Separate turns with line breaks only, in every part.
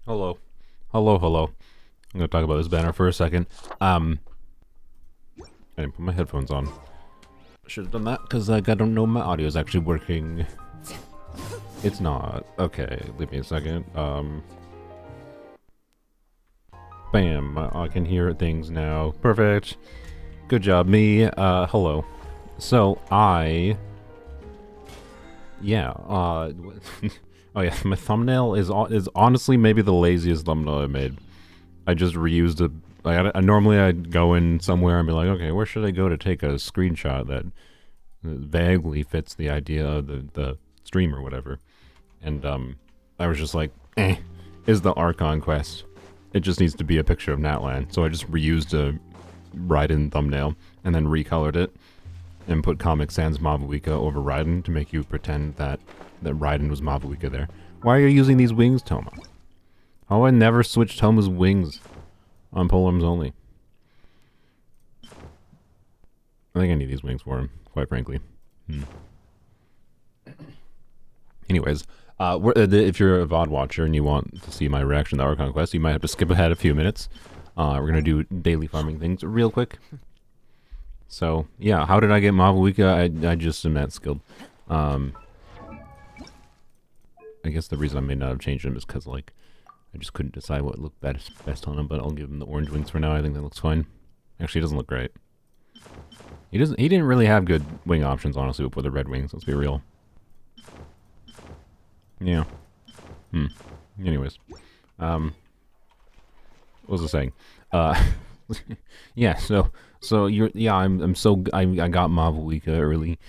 Hello. Hello. I'm gonna talk about this banner for a second. I didn't put my headphones on. Should have done that because I don't know my audio is actually working. It's not. Okay, leave me a second. Bam. I can hear things now. Perfect. Good job, me. Hello. So, yeah, oh yeah, my thumbnail is honestly maybe the laziest thumbnail I made. I just reused it. Like, normally I'd go in somewhere and be like, okay, where should I go to take a screenshot that vaguely fits the idea of the stream or whatever. And I was just like, is the Archon quest. It just needs to be a picture of Natlan. So I just reused a Raiden thumbnail and then recolored it and put Comic Sans Mavuika over Raiden to make you pretend that Raiden was Mavuika there. Why are you using these wings, Toma? How I never switched Toma's wings on polearms only? I think I need these wings for him, quite frankly. Anyways, if you're a VOD watcher and you want to see my reaction to the Archon quest, you might have to skip ahead a few minutes. We're gonna do daily farming things real quick. So, yeah, how did I get Mavuika? I just am that skilled. I guess the reason I may not have changed him is because, like, I just couldn't decide what looked best on him, but I'll give him the orange wings for now. I think that looks fine. Actually, it doesn't look great. He didn't really have good wing options, honestly, with the red wings, let's be real. Yeah. Anyways. What was I saying? Yeah, so you're, yeah, I got Mavuika early.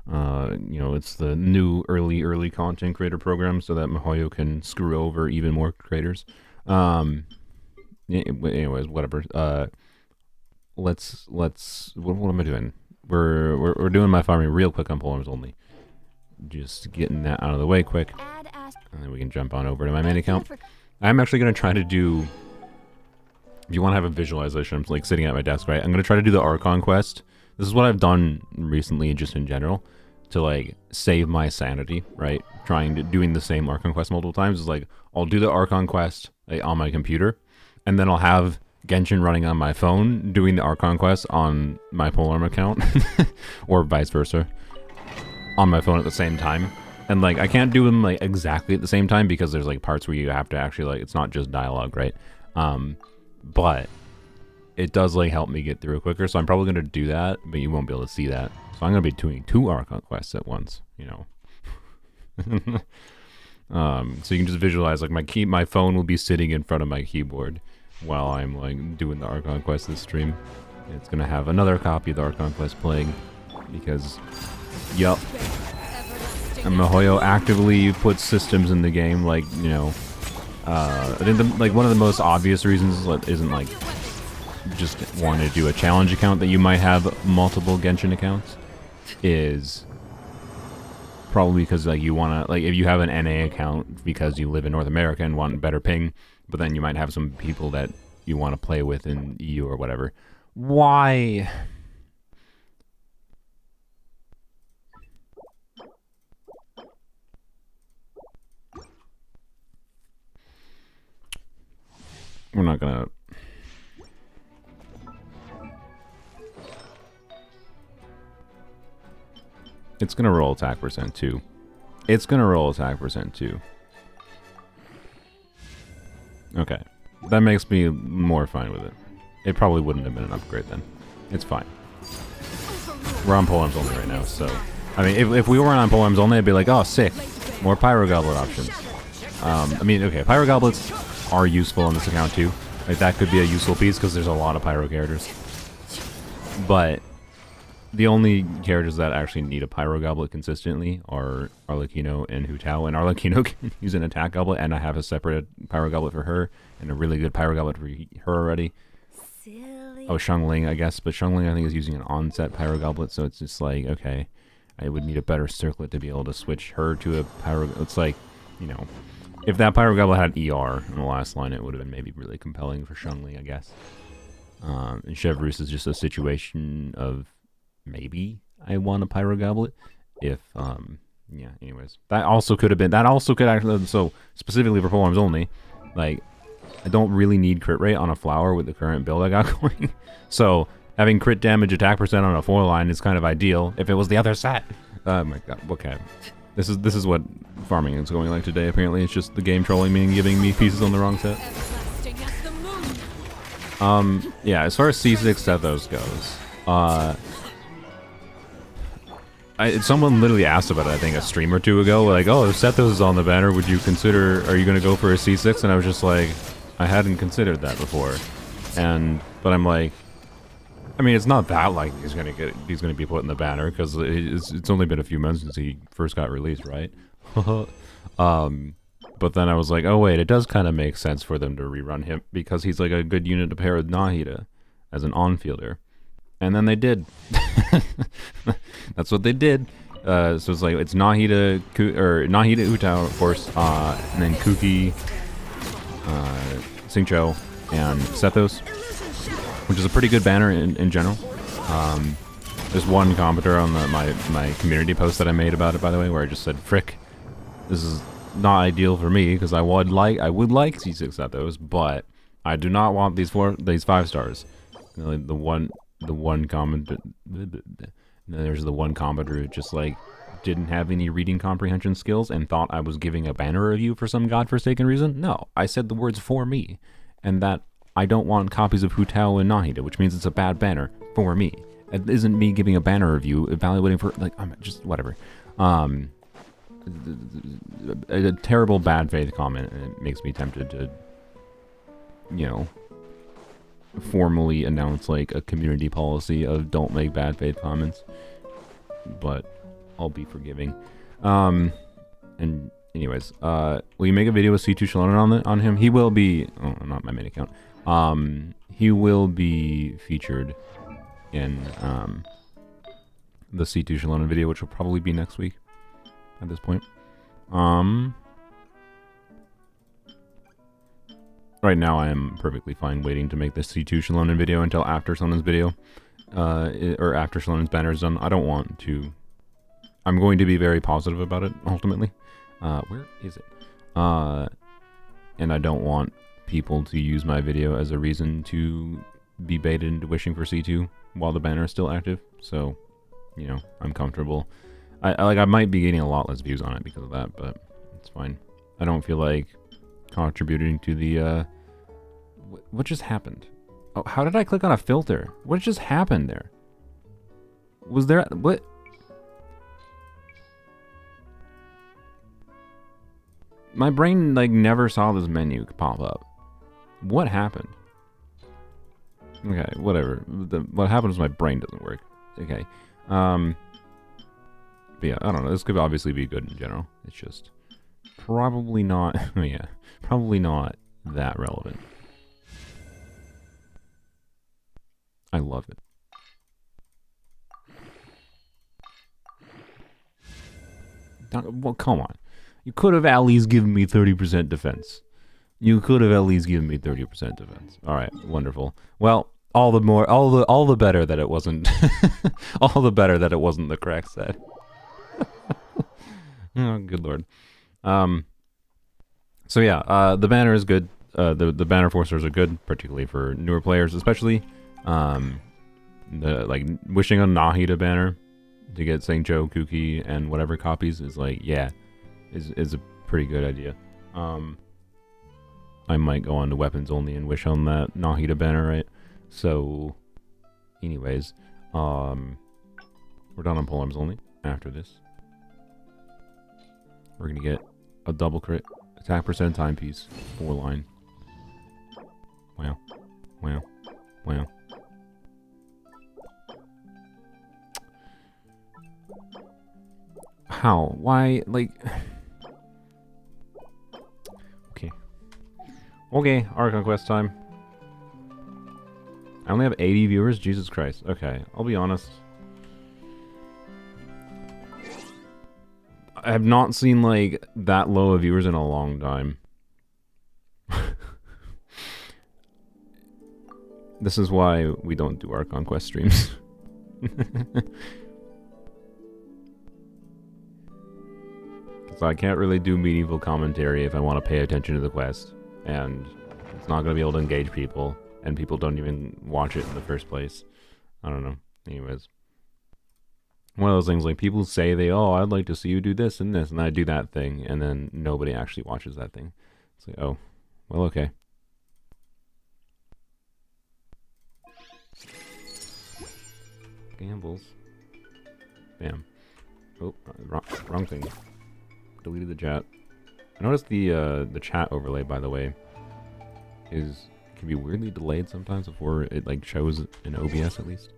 You know, it's the new early content creator program so that MiHoYo can screw over even more creators. Anyways, whatever. Let's what am I doing? We're doing my farming real quick on polearms only. Just getting that out of the way quick. And then we can jump on over to my main account. I'm actually gonna try to do, if you want to have a visualization, I'm like sitting at my desk, right? I'm gonna try to do the Archon quest. This is what I've done recently, just in general, to like save my sanity, right? Doing the same Archon quest multiple times is like, I'll do the Archon quest like, on my computer, and then I'll have Genshin running on my phone, doing the Archon quest on my polearm account, or vice versa, on my phone at the same time. And like, I can't do them like exactly at the same time because there's like parts where you have to actually like, it's not just dialogue, right? But it does like help me get through it quicker, so I'm probably gonna do that, but you won't be able to see that. So I'm gonna be doing 2 Archon quests at once, you know. So you can just visualize like my phone will be sitting in front of my keyboard while I'm like doing the Archon quest this stream. It's gonna have another copy of the Archon quest playing because, yup. And MiHoYo actively puts systems in the game, like, you know, I think like one of the most obvious reasons isn't like just wanting to do a challenge account that you might have multiple Genshin accounts, is probably because like you want to, like, if you have an NA account because you live in North America and want better ping, but then you might have some people that you want to play with in EU or whatever. Why? We're not gonna... It's gonna roll attack percent too. It's gonna roll attack percent too. Okay. That makes me more fine with it. It probably wouldn't have been an upgrade then. It's fine. We're on polearms only right now, so... I mean, if we weren't on polearms only, I'd be like, oh, sick. More Pyro Goblet options. I mean, okay, Pyro Goblets are useful on this account too. Like, that could be a useful piece because there's a lot of Pyro characters. But the only characters that actually need a Pyro Goblet consistently are Arlecchino and Hu Tao. And Arlecchino can use an attack goblet, and I have a separate Pyro Goblet for her, and a really good Pyro Goblet for her already. Silly. Oh, Xiangling, I guess, but Xiangling I think is using an onset Pyro Goblet, so it's just like, okay, I would need a better circlet to be able to switch her to a Pyro. It's like, you know, if that Pyro Goblet had ER in the last line, it would have been maybe really compelling for Xiangling, I guess. And Chevreuse is just a situation of maybe I want a Pyro Goblet. If, yeah, anyways. That also could actually, so specifically for polearms only, like, I don't really need crit rate on a flower with the current build I got going. So having crit damage attack percent on a 4 line is kind of ideal. If it was the other set. Oh my god. Okay. This is what farming is going like today. Apparently, it's just the game trolling me and giving me pieces on the wrong set. Yeah. As far as C6 Sethos goes, someone literally asked about it, I think, a stream or two ago. Like, oh, if Sethos is on the banner, would you consider? Are you going to go for a C6? And I was just like, I hadn't considered that before. But I'm like, I mean, it's not that like he's gonna be put in the banner because it's only been a few months since he first got released, right? But then I was like, oh wait, it does kind of make sense for them to rerun him because he's like a good unit to pair with Nahida as an on-fielder, and then they did. That's what they did. So it's like it's Nahida Utao, of course, and then Kuki, Xingqiu, and Sethos, which is a pretty good banner in general. There's one commenter on my community post that I made about it, by the way, where I just said, "Frick, this is not ideal for me because I would like C6 at those, but I do not want these 5 stars." You know, the one comment, there's the one commenter who just like didn't have any reading comprehension skills and thought I was giving a banner review for some godforsaken reason. No, I said the words "for me," and that I don't want copies of Hu Tao and Nahida, which means it's a bad banner for me. It isn't me giving a banner review, evaluating for, like, I'm just, whatever. A terrible bad faith comment, and it makes me tempted to, you know, formally announce, like, a community policy of don't make bad faith comments. But I'll be forgiving. And anyways, will you make a video with C2 Shalom on him? He will be, oh, not my main account. He will be featured in the C2 Shalom video, which will probably be next week at this point. Right now I am perfectly fine waiting to make the C2 Shalom video until after Shalom's video, or after Shalom's banner is done. I don't want to. I'm going to be very positive about it ultimately. Where is it? And I don't want people to use my video as a reason to be baited into wishing for C2 while the banner is still active. So, you know, I'm comfortable. I might be getting a lot less views on it because of that, but it's fine. I don't feel like contributing to the what just happened? Oh, how did I click on a filter? What just happened there? Was there what? My brain like never saw this menu pop up. What happened? Okay, whatever. What happened is my brain doesn't work. Okay. But yeah, I don't know. This could obviously be good in general. It's just probably not. Yeah, probably not that relevant. I love it. Well, come on. You could have at least given me 30% defense. You could have at least given me 30% defense. All right, wonderful. Well, all the better that it wasn't. All the better that it wasn't the correct set. Oh, good lord. So yeah, the banner is good. The banner forcers are good, particularly for newer players, especially. Like wishing on Nahida banner to get Xingqiu, Kuki, and whatever copies is like, yeah, is a pretty good idea. I might go on to weapons only and wish on that Nahida banner, right? So, anyways, we're done on polearms only after this. We're gonna get a double crit attack percent timepiece 4 line. Wow, wow, wow. How? Why? Like. Okay, Archon quest time. I only have 80 viewers? Jesus Christ. Okay, I'll be honest. I have not seen, like, that low of viewers in a long time. This is why we don't do Archon quest streams. Because I can't really do meaningful commentary if I want to pay attention to the quest. And It's not going to be able to engage people, and people don't even watch it in the first place. I don't know. Anyways. One of those things, like, people say I'd like to see you do this, and I do that thing, and then nobody actually watches that thing. It's like, oh, well, okay. Gambles. Bam. Oh, wrong thing. Deleted the chat. I noticed the chat overlay, by the way, can be weirdly delayed sometimes before it like shows in OBS at least.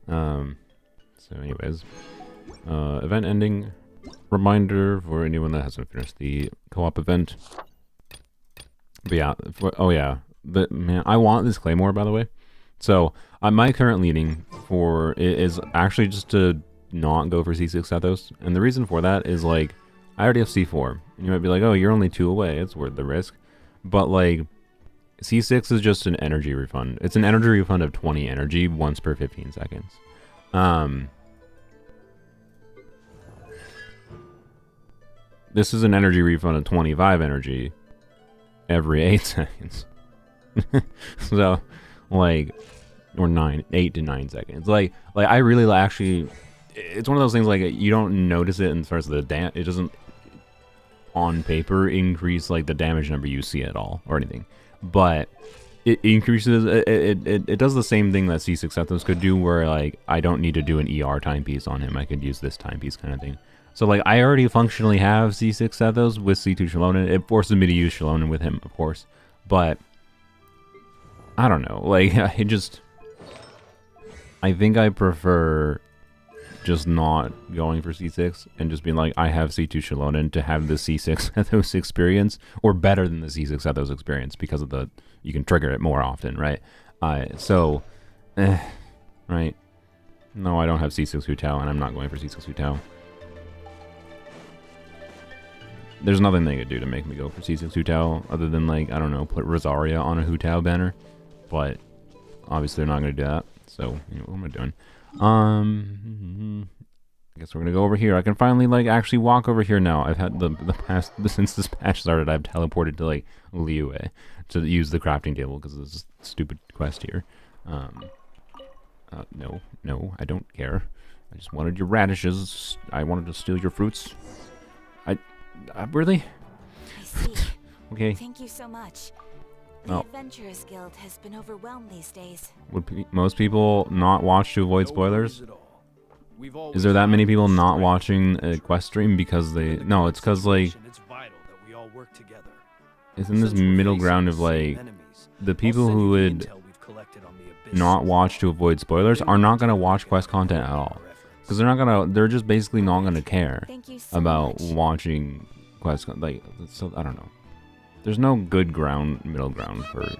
So anyways, event ending. Reminder for anyone that hasn't finished the co-op event. But yeah, man, I want this Claymore, by the way. So my current leaning for it is actually just to not go for C6 Athos, and the reason for that is like I already have C4, and you might be like, oh, you're only 2 away, it's worth the risk. But like C6 is just an energy refund. It's an energy refund of 20 energy once per 15 seconds. This is an energy refund of 25 energy every 8 seconds. So, like, or 8 to 9 seconds. Like I really actually, it's one of those things like you don't notice it in terms of the it doesn't on paper increase like the damage number you see at all or anything, but it increases. It does the same thing that C6 Athos could do, where like I don't need to do an ER timepiece on him. I could use this timepiece kind of thing. So like I already functionally have C6 Athos with C2 Shallonen. It forces me to use Shallonen with him, of course, but I don't know. Like I think I prefer just not going for C6 and just being like, I have C2 Shallonen to have the C6 Athos experience, or better than the C6 Athos experience because of you can trigger it more often, right? Right. No, I don't have C6 Hu Tao, and I'm not going for C6 Hu Tao. There's nothing they could do to make me go for C6 Hu Tao other than, like, I don't know, put Rosaria on a Hu Tao banner. But obviously they're not going to do that. So, you know, what am I doing? I guess we're going to go over here. I can finally, like, actually walk over here now. I've had since this patch started, I've teleported to, like, Liyue to use the crafting table because of this stupid quest here. No, I don't care. I just wanted your radishes. I wanted to steal your fruits. Really?
I see.
Okay.
Thank you so much. The Adventurers Guild has been overwhelmed these days.
Would most people not watch to avoid spoilers? Is there that many people not watching a quest stream because they... No, it's because, like... It's in this middle ground of, like... The people who would not watch to avoid spoilers are not going to watch quest content at all. Because they're not going to... They're just basically not going to care about watching quest... Like, so, I don't know. There's no good middle ground for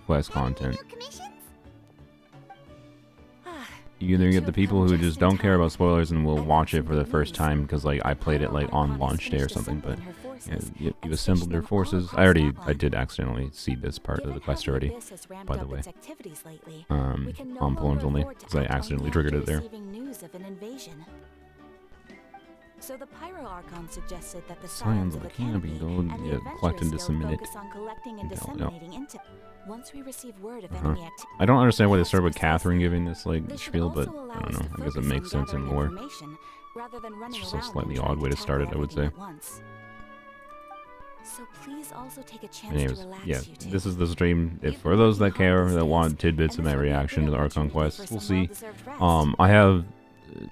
quest content. You either get the people who just don't care about spoilers and will watch it for the first time because, like, I played it, like, on launch day or something, but you assembled your forces. I did accidentally see this part of the quest already, by the way. On poems only, because I accidentally triggered it there.
So the Pyro Archon suggested that the
Scions of the Canopy go collect and disseminate.
Once we receive word of enemy activity,
I don't understand why they started with Catherine giving this like spiel, but I don't know. I guess it makes sense in lore. It's just a slightly odd way to start it, I would say.
So please also take a chance
Anyways,
to relax,
yeah, this is the stream. If for those that care, that want tidbits of my reaction to the Archon quest, we'll see.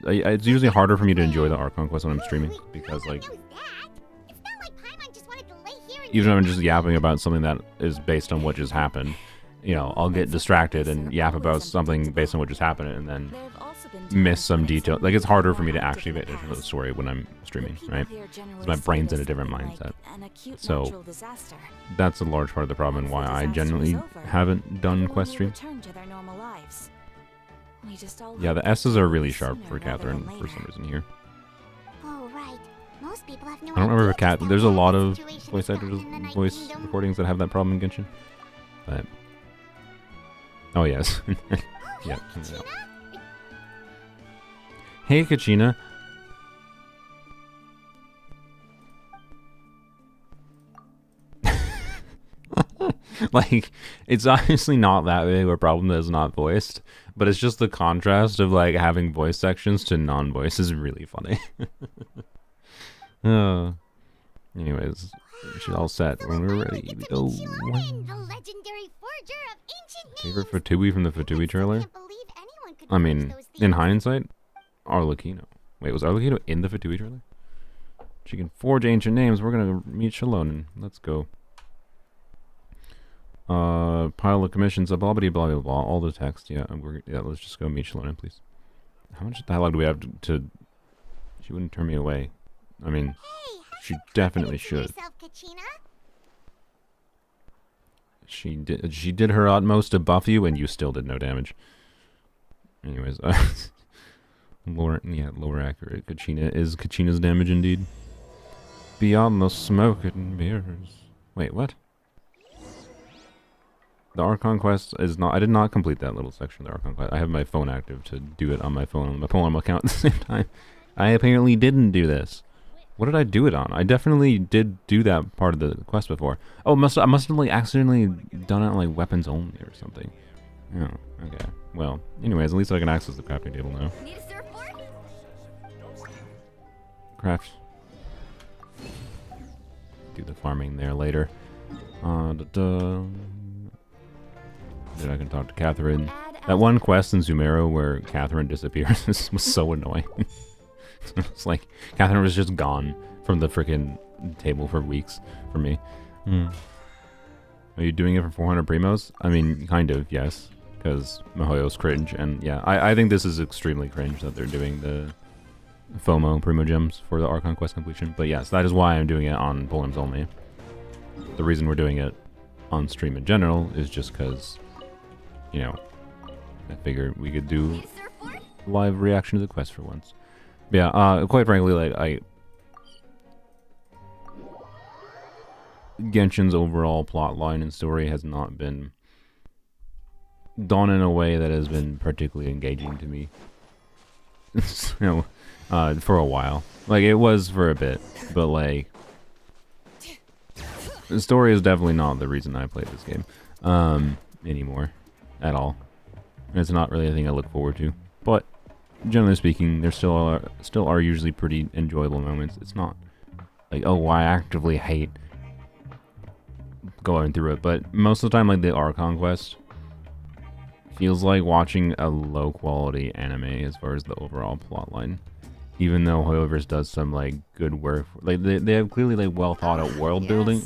It's usually harder for me to enjoy the Archon quest when I'm streaming because, like, even if I'm just yapping about something that is based on what just happened, you know, I'll get distracted and yap about something based on what just happened and then miss some detail. Like, it's harder for me to actually pay attention to the story when I'm streaming, right? Because my brain's in a different mindset. So that's a large part of the problem and why I genuinely haven't done quest streams. Yeah, the S's are really sharp for Catherine for some reason here. I don't remember if there's a lot of voice recordings that have that problem in Genshin. But oh yes. Yeah. Hey Kachina. Like, it's obviously not that big of a problem that it's not voiced, but it's just the contrast of like having voice sections to non-voice is really funny. Anyways, she's all set. When we're ready, we go. Favorite Fatui from the Fatui trailer? I mean, in hindsight, Arlecchino. Wait, was Arlecchino in the Fatui trailer? She can forge ancient names. We're gonna meet Shallonen. Let's go. Pile of commissions, blah blah blah blah blah. All the text. Yeah, let's just go meet Shallonen, please. How much dialogue do we have to? She wouldn't turn me away. I mean, she definitely should. She did her utmost to buff you, and you still did no damage. Anyways, lower accurate. Kachina is Kachina's damage indeed. Beyond the smoke and mirrors. Wait, what? The Archon quest is not. I did not complete that little section of the Archon quest. I have my phone active to do it on my phone on my Poem account at the same time. I apparently didn't do this. What did I do it on? I definitely did do that part of the quest before. Oh, I must have like accidentally done it on like weapons only or something. Oh, okay. Well, anyways, at least I can access the crafting table now. Craft. Do the farming there later. Then I can talk to Catherine. That one quest in Zumero where Catherine disappears was so annoying. It's like Catherine was just gone from the freaking table for weeks for me. Are you doing it for 400 primos? I mean, kind of, yes, because Mihoyo's cringe, and yeah, I think this is extremely cringe that they're doing the FOMO primo gems for the Archon quest completion. But yes, that is why I'm doing it on poems only. The reason we're doing it on stream in general is just because, you know, I figured we could do live reaction to the quest for once. Yeah, quite frankly, like, Genshin's overall plot line and story has not been done in a way that has been particularly engaging to me. You know, for a while. Like, it was for a bit, but, like, the story is definitely not the reason I played this game, anymore, at all. It's not really a thing I look forward to, but generally speaking, there still are usually pretty enjoyable moments. It's not like, oh, I actively hate going through it, but most of the time, like, the Archon quest feels like watching a low quality anime as far as the overall plot line. Even though Hoyoverse does some like good work, like they have clearly like well thought out world building,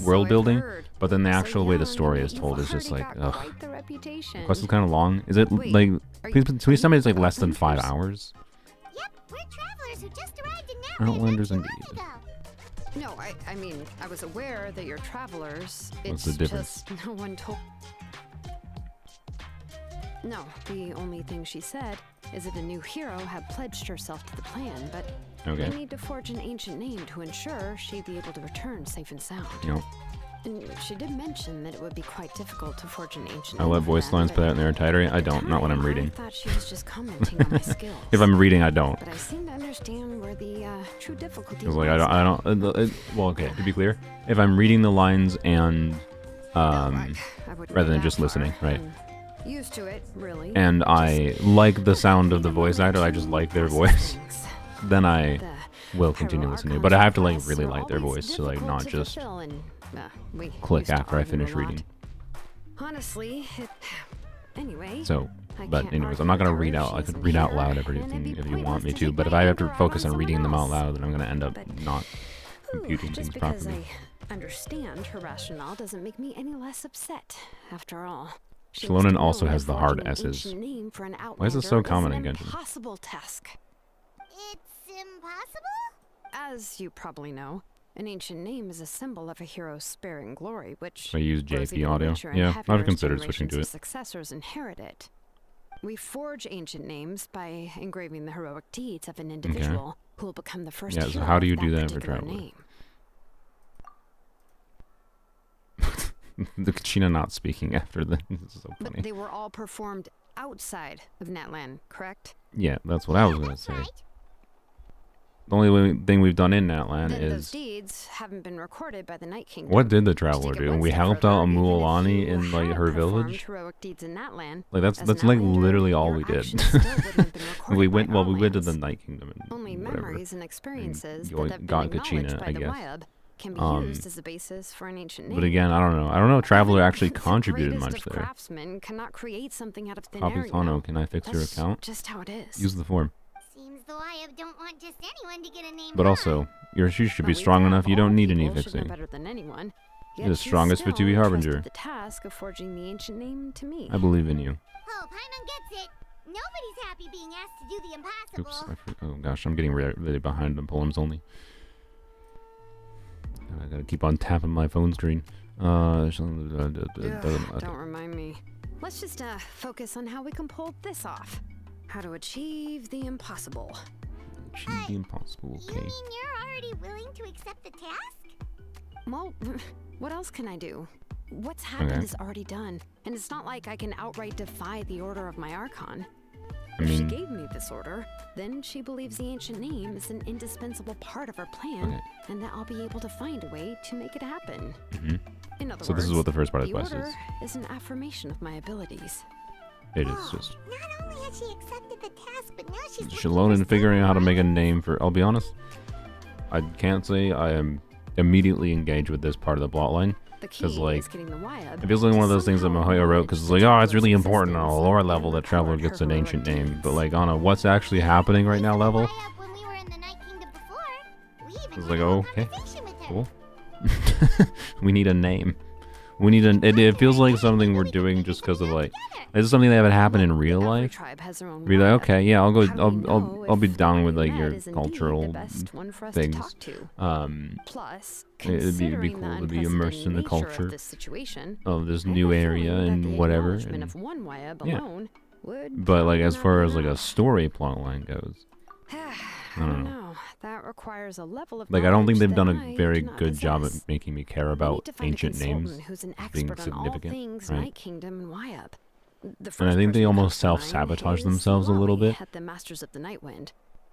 but then the actual way the story is told is just like, ugh. The quest is kind of long. Is it like? Please tell me it's like less than 5 hours.
Yep, we're travelers who just arrived in
Outlanders indeed.
No, I mean, I was aware that you're travelers.
What's the difference?
Just no one told. No, the only thing she said is that a new hero had pledged herself to the plan, but
okay.
They need to forge an ancient name to ensure she'd be able to return safe and sound.
Yep.
And she did mention that it would be quite difficult to forge an ancient
I
name.
let voice lines put out in their entirety. I don't, not when I'm reading.
I thought she was just commenting on my skills.
If I'm reading, I don't.
But I seem to understand where the true difficulty
Like I don't. Well, okay. To be clear, if I'm reading the lines and rather than just listening, right?
Used to it, really.
And I like the sound of the voice actor. I just like their voice. Then I will continue listening. But I have to like really like their voice to like not just click after I finish reading.
Honestly, anyway.
So, but anyways, I'm not gonna read out. I could read out loud everything if you want me to. But if I have to focus on reading them out loud, then I'm gonna end up not computing things properly.
I understand her rationale doesn't make me any less upset. After all.
Shallonen also has the hard S's. Why is this so common in Genshin?
Impossible task.
It's impossible?
As you probably know, an ancient name is a symbol of a hero's sparing glory, which
I use JP audio. Yeah, I've considered switching to it.
Successors inherit it. We forge ancient names by engraving the heroic deeds of an individual who will become the first hero.
Yeah, so how do you do that for
particular
Traveler?
name.
The Kachina not speaking after this is so funny.
But they were all performed outside of Natlan, correct?
Yeah, that's what I was gonna say. The only thing we've done in that land
Then those
is...
deeds haven't been recorded by the Night Kingdom.
What did the
To
Traveler
take it
do?
one
We
step
helped
further,
out
even if
Mualani
you
in, like,
had
her
performed
village?
heroic deeds in that land,
Like,
as
that's
an
like
outlander,
literally all
your
we did.
actions still wouldn't have been recorded
we
by
went, well,
our
we went to the
lands.
Night Kingdom and
Only
whatever.
memories and experiences
you
that have been
got
acknowledged
Kachina,
by
I
the
guess.
Wyab can be used as a basis for an ancient name.
But again, I don't know. I don't know if Traveler actually
The
contributed
greatest
much
of
there.
craftsmen cannot create something out of thin air, you
Capitano,
know?
can I fix your
That's
account?
just how it is.
Use the form.
Seems the Wyab don't want just anyone to get a name.
But also, your shoes should be
But we
strong
thought
enough. You
all
don't need any
people should know
fixing.
better than anyone.
You're the
Yet you
strongest for
still
TV
entrusted
Harbinger.
the task of forging the ancient name to me.
I believe in you.
Oh, Paimon gets it. Nobody's happy being asked to do the
Oops.
impossible.
Oh gosh, I'm getting really behind on poems only. I gotta keep on tapping my phone screen.
Don't remind me. Let's just focus on how we can pull this off. How to achieve the impossible.
Achieve the impossible,
You
okay.
mean you're already willing to accept the task?
Well, what else can I do? What's happened
Okay.
is already done, and it's not like I can outright defy the order of my Archon.
I
If she
mean,
gave me this order, then she believes the ancient name is an indispensable part of our plan,
Okay.
and that I'll be able to find a way to make it happen.
mhm.
In other
So
words,
this is what the first part of
the
the quest
order
is.
is an affirmation of my abilities.
It is just
Not only has she accepted the task, but now she's
she's alone in figuring out how to make a name for. I'll be honest, I can't say I am immediately engaged with this part of the plotline.
The key
'Cause, like,
is getting the Wyab
It feels like one of those things that
somehow
Mahoya wrote because it's like, oh, it's really important on a
existence
lore
and
level that Traveler
record
gets an
her
ancient
heroic
name, but
deeds.
like on a what's actually happening right now level,
Wyab when we were in the Night Kingdom before. We even
it's
had
like,
a whole
okay,
conversation with her.
cool. We need a name. We need an. It feels like something we're doing just because of like, this is something that haven't happened in real
Every
life.
tribe has their own
Be like,
Wyab.
okay, yeah, I'll go.
How do we know
I'll be
if
down
the
with
one
like
we
your
met is indeed
cultural
the best one for us
things.
to talk to. Plus,
It'd be
considering
cool
the
to be immersed in the
unprecedented nature
culture
of this situation,
of this
I have
new
a
area
feeling that
and
the
whatever.
acknowledgement
And,
of one Wyab
yeah.
alone would
but like
probably
as
not
far
be
as like a
enough.
story plotline goes,
I don't know. That requires a level of
like I don't think
knowledge
they've done
that
a
I
very
do not
good job at
possess.
making me care
We
about
need to find a
ancient names
consultant who's an
being
expert on all
significant,
things
right?
Night Kingdom and Wyab. The
And I
first
think they
person who
almost
comes to mind
self-sabotage
is
themselves a little
Lolly
bit.
At the Masters of the Nightwind,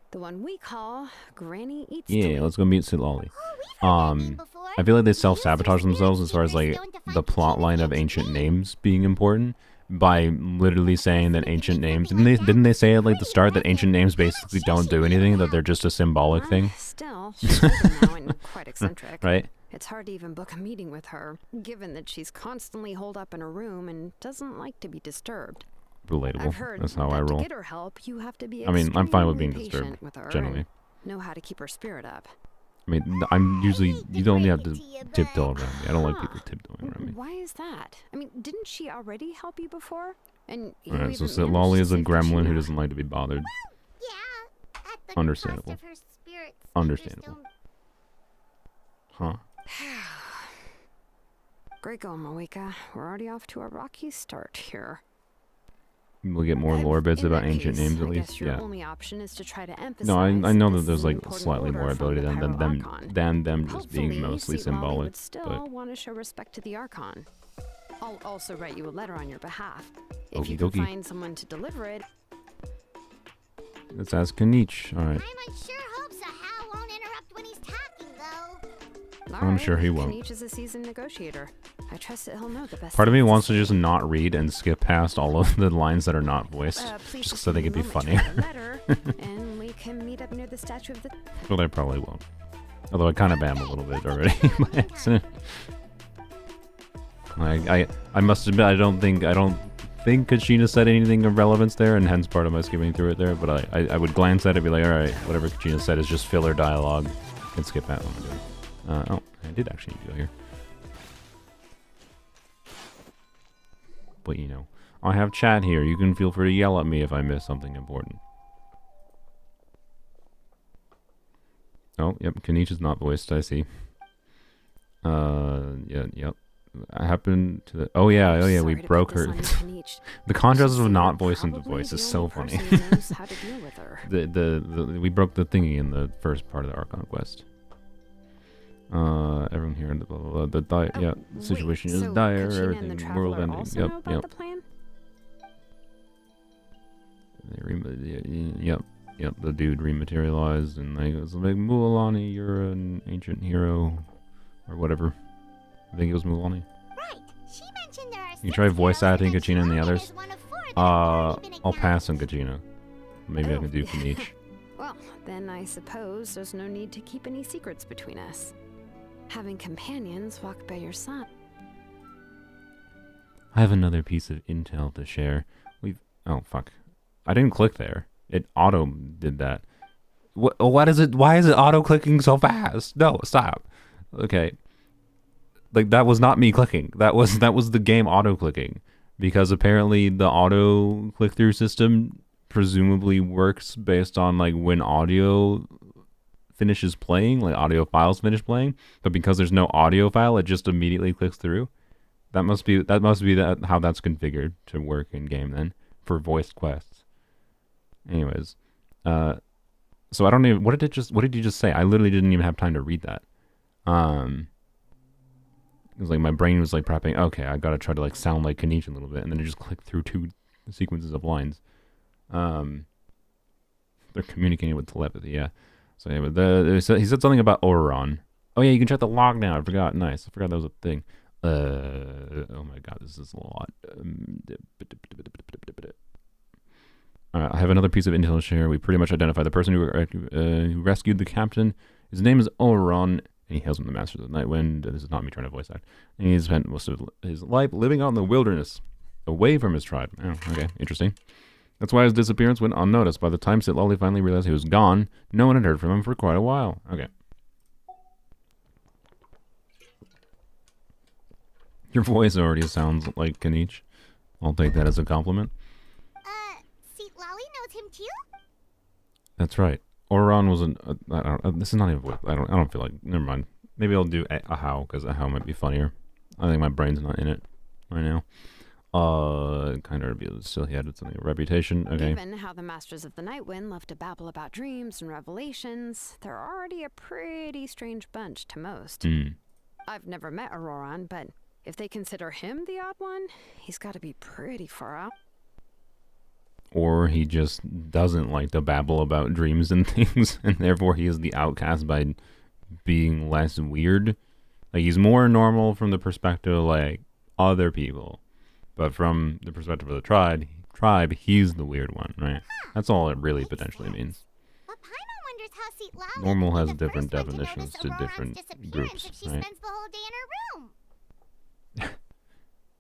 the one we call Granny Eats
Yeah,
Tweet.
let's go meet Sitlali.
Oh, we've heard that name before.
I feel like they
We used
self-sabotage
your
themselves
spirit
as far as
keeper
like
stone to find
the plot
Kachina's
line of ancient
name.
names being important by literally saying that ancient names didn't they say at like the start that ancient names basically don't do anything, that they're just a symbolic thing,
Still, she's older now and quite eccentric.
right?
It's hard to even book a meeting with her, given that she's constantly holed up in her room and doesn't like to be disturbed. I've
Relatable.
heard
That's how
that
I roll.
to get her help, you have to be
I mean, I'm fine with being
extremely
disturbed
patient with her
generally.
and know how to keep her spirit up.
I mean, I'm usually you don't have to tiptoe around me. I don't like people tiptoeing around me.
Why is that? I mean, didn't she already help you before? And you
Alright, so
even managed
Sitlali
to
is a
save
gremlin who
Kachina.
doesn't like to be bothered.
Yeah, at the
Understandable.
cost of her spirit's
Understandable.
Stone.
Huh.
Great going, Moeka. We're already off to a rocky start here.
We'll get more lore bits
In
about
that
ancient
case,
names at
I
least.
guess your
Yeah.
only option is to try to emphasize
No, I know that
this
there's
is an
like
important
slightly
order
more
from
ability
the
than
Pyro Archon.
them just being
Hopefully,
mostly
Sitlali
symbolic.
would still
But
want to show respect to the Archon. I'll also write you a letter on your behalf. If
Okie
you can
dokie.
find someone to deliver it,
let's ask Kanich. All right.
Paimon sure hopes a Hal won't interrupt when he's talking, though.
I'm sure he won't.
Kanich is a seasoned negotiator. I trust that he'll know the best.
Part of me
things
wants to
say.
just not read and skip past all of the lines that are not voiced,
Please
just so they could be
moment to
funnier.
write a letter, and we can meet up near the statue of the.
But I probably won't. Although I kind of am a little bit already by accident. I must admit I don't think Kachina said anything of relevance there, and hence part of my skimming through it there. But I would glance at it and be like, all right, whatever Kachina said is just filler dialogue. Can skip that one. Oh, I did actually go here. But you know, I have chat here. You can feel free to yell at me if I miss something important. Oh, yep, Kanich is not voiced, I see. Yeah, yep. I happened to the... Oh yeah, we
Sorry to
broke
put this
her.
on you, Kanich.
The contrast
She's
of not voicing the
probably
voice is
the
so
only
funny.
person who knows how to deal with her.
We broke the thingy in the first part of the Archon quest. Everyone here in the blah blah blah. Yeah, the situation is
so
dire.
Kachina and the
Everything, world
Traveler
ending.
also know
Yep,
about the plan?
yep. Yep, the dude rematerialized, and like, it was like, Mualani, you're an ancient hero, or whatever. I think it was Mualani.
Right. She mentioned there are
You try voice acting Kachina and the
Ororon
others?
is one of 4 that have already been
I'll pass on
acknowledged.
Kachina. Maybe I can do Kanich.
Well, then I suppose there's no need to keep any secrets between us. Having companions walk by your side.
I have another piece of intel to share. Oh, fuck. I didn't click there. It auto did that. What is it? Why is it auto clicking so fast? No, stop. Okay. Like, that was not me clicking. That was the game auto clicking. Because apparently the auto click through system presumably works based on like when audio finishes playing, like audio files finish playing. But because there's no audio file, it just immediately clicks through. That must be how that's configured to work in game then for voiced quests. Anyways, so I don't even, what did you just say? I literally didn't even have time to read that. It was like my brain was like prepping. Okay, I gotta try to like sound like Kanich a little bit, and then it just clicked through 2 sequences of lines. They're communicating with telepathy, yeah. So anyway, he said something about Ororon. Oh yeah, you can check the log now. I forgot. Nice. I forgot that was a thing. Oh my god, this is a lot. I have another piece of intel to share. We pretty much identified the person who rescued the captain. His name is Ororon, and he hails from the Masters of the Nightwind. This is not me trying to voice act. And he spent most of his life living out in the wilderness, away from his tribe. Oh, okay, interesting. That's why his disappearance went unnoticed. By the time Sitlali finally realized he was gone, no one had heard from him for quite a while. Okay. Your voice already sounds like Kanich. I'll take that as a compliment.
See, Lolly knows him too?
That's right. Ororon was this is not even what I don't feel like. Never mind. Maybe I'll do a how, because a how might be funnier. I think my brain's not in it right now. Kind of revealed still he had something of a reputation. Okay.
Given how the Masters of the Nightwind love to babble about dreams and revelations, they're already a pretty strange bunch to most. I've never met Ororon, but if they consider him the odd one, he's got to be pretty far out.
Or he just doesn't like to babble about dreams and things, and therefore he is the outcast by being less weird. Like, he's more normal from the perspective of, like, other people. But from the perspective of the tribe, he's the weird one, right? That's all it really potentially means.
But Paimon wonders how Lolly
Normal
could
has
be the
different
first one
definitions to
notice
different
Ororon's disappearance
groups,
if she
right?
spends the whole day in her room.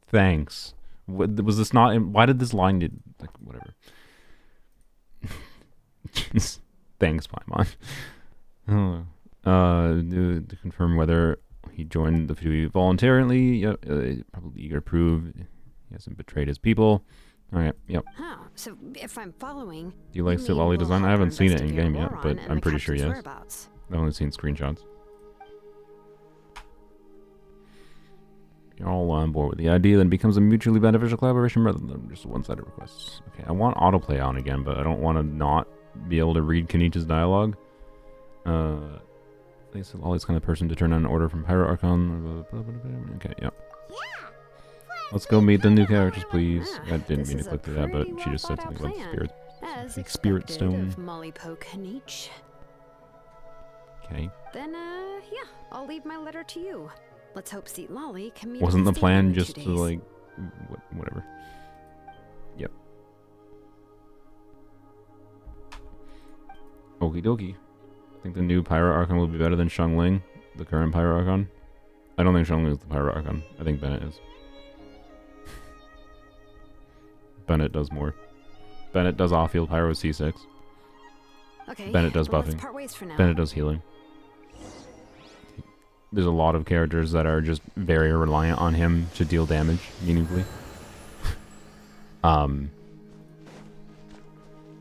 Thanks. Was this not? Why did this line do? Like, whatever. Thanks, Paimon. To confirm whether he joined the feud voluntarily, probably eager to prove he hasn't betrayed his people. Alright, yep.
Huh, so if I'm following...
Do you like Sitlali design? I haven't seen it in game yet, but I'm pretty sure yes.
Whereabouts.
I've only seen screenshots. You're all on board with the idea, then it becomes a mutually beneficial collaboration rather than just one-sided requests. Okay, I want autoplay on again, but I don't want to not be able to read Kanich's dialogue. I think Sitlali's kind of person to turn on an order from Pyro Archon. Okay, yep.
Yeah.
Let's go meet the new characters, please.
Ah,
I didn't
this
mean to
is a
click through that, but
pretty
she just said
well
something about
thought
spirit.
As
Like Spirit
expected
Stone.
of Mollypo Kanich.
Okay.
Then, yeah, I'll leave my letter to you. Let's hope Sitlali can meet
Wasn't the
us
plan
in 2
just to,
days.
like, whatever. Yep. Okie dokie. I think the new Pyro Archon will be better than Xiangling, the current Pyro Archon. I don't think Xiangling is the Pyro Archon. I think Bennett is. Bennett does more. Bennett does off-field Pyro with C6.
Okay,
Bennett does
well, let's
buffing.
part ways for now.
Bennett does healing. There's a lot of characters that are just very reliant on him to deal damage meaningfully.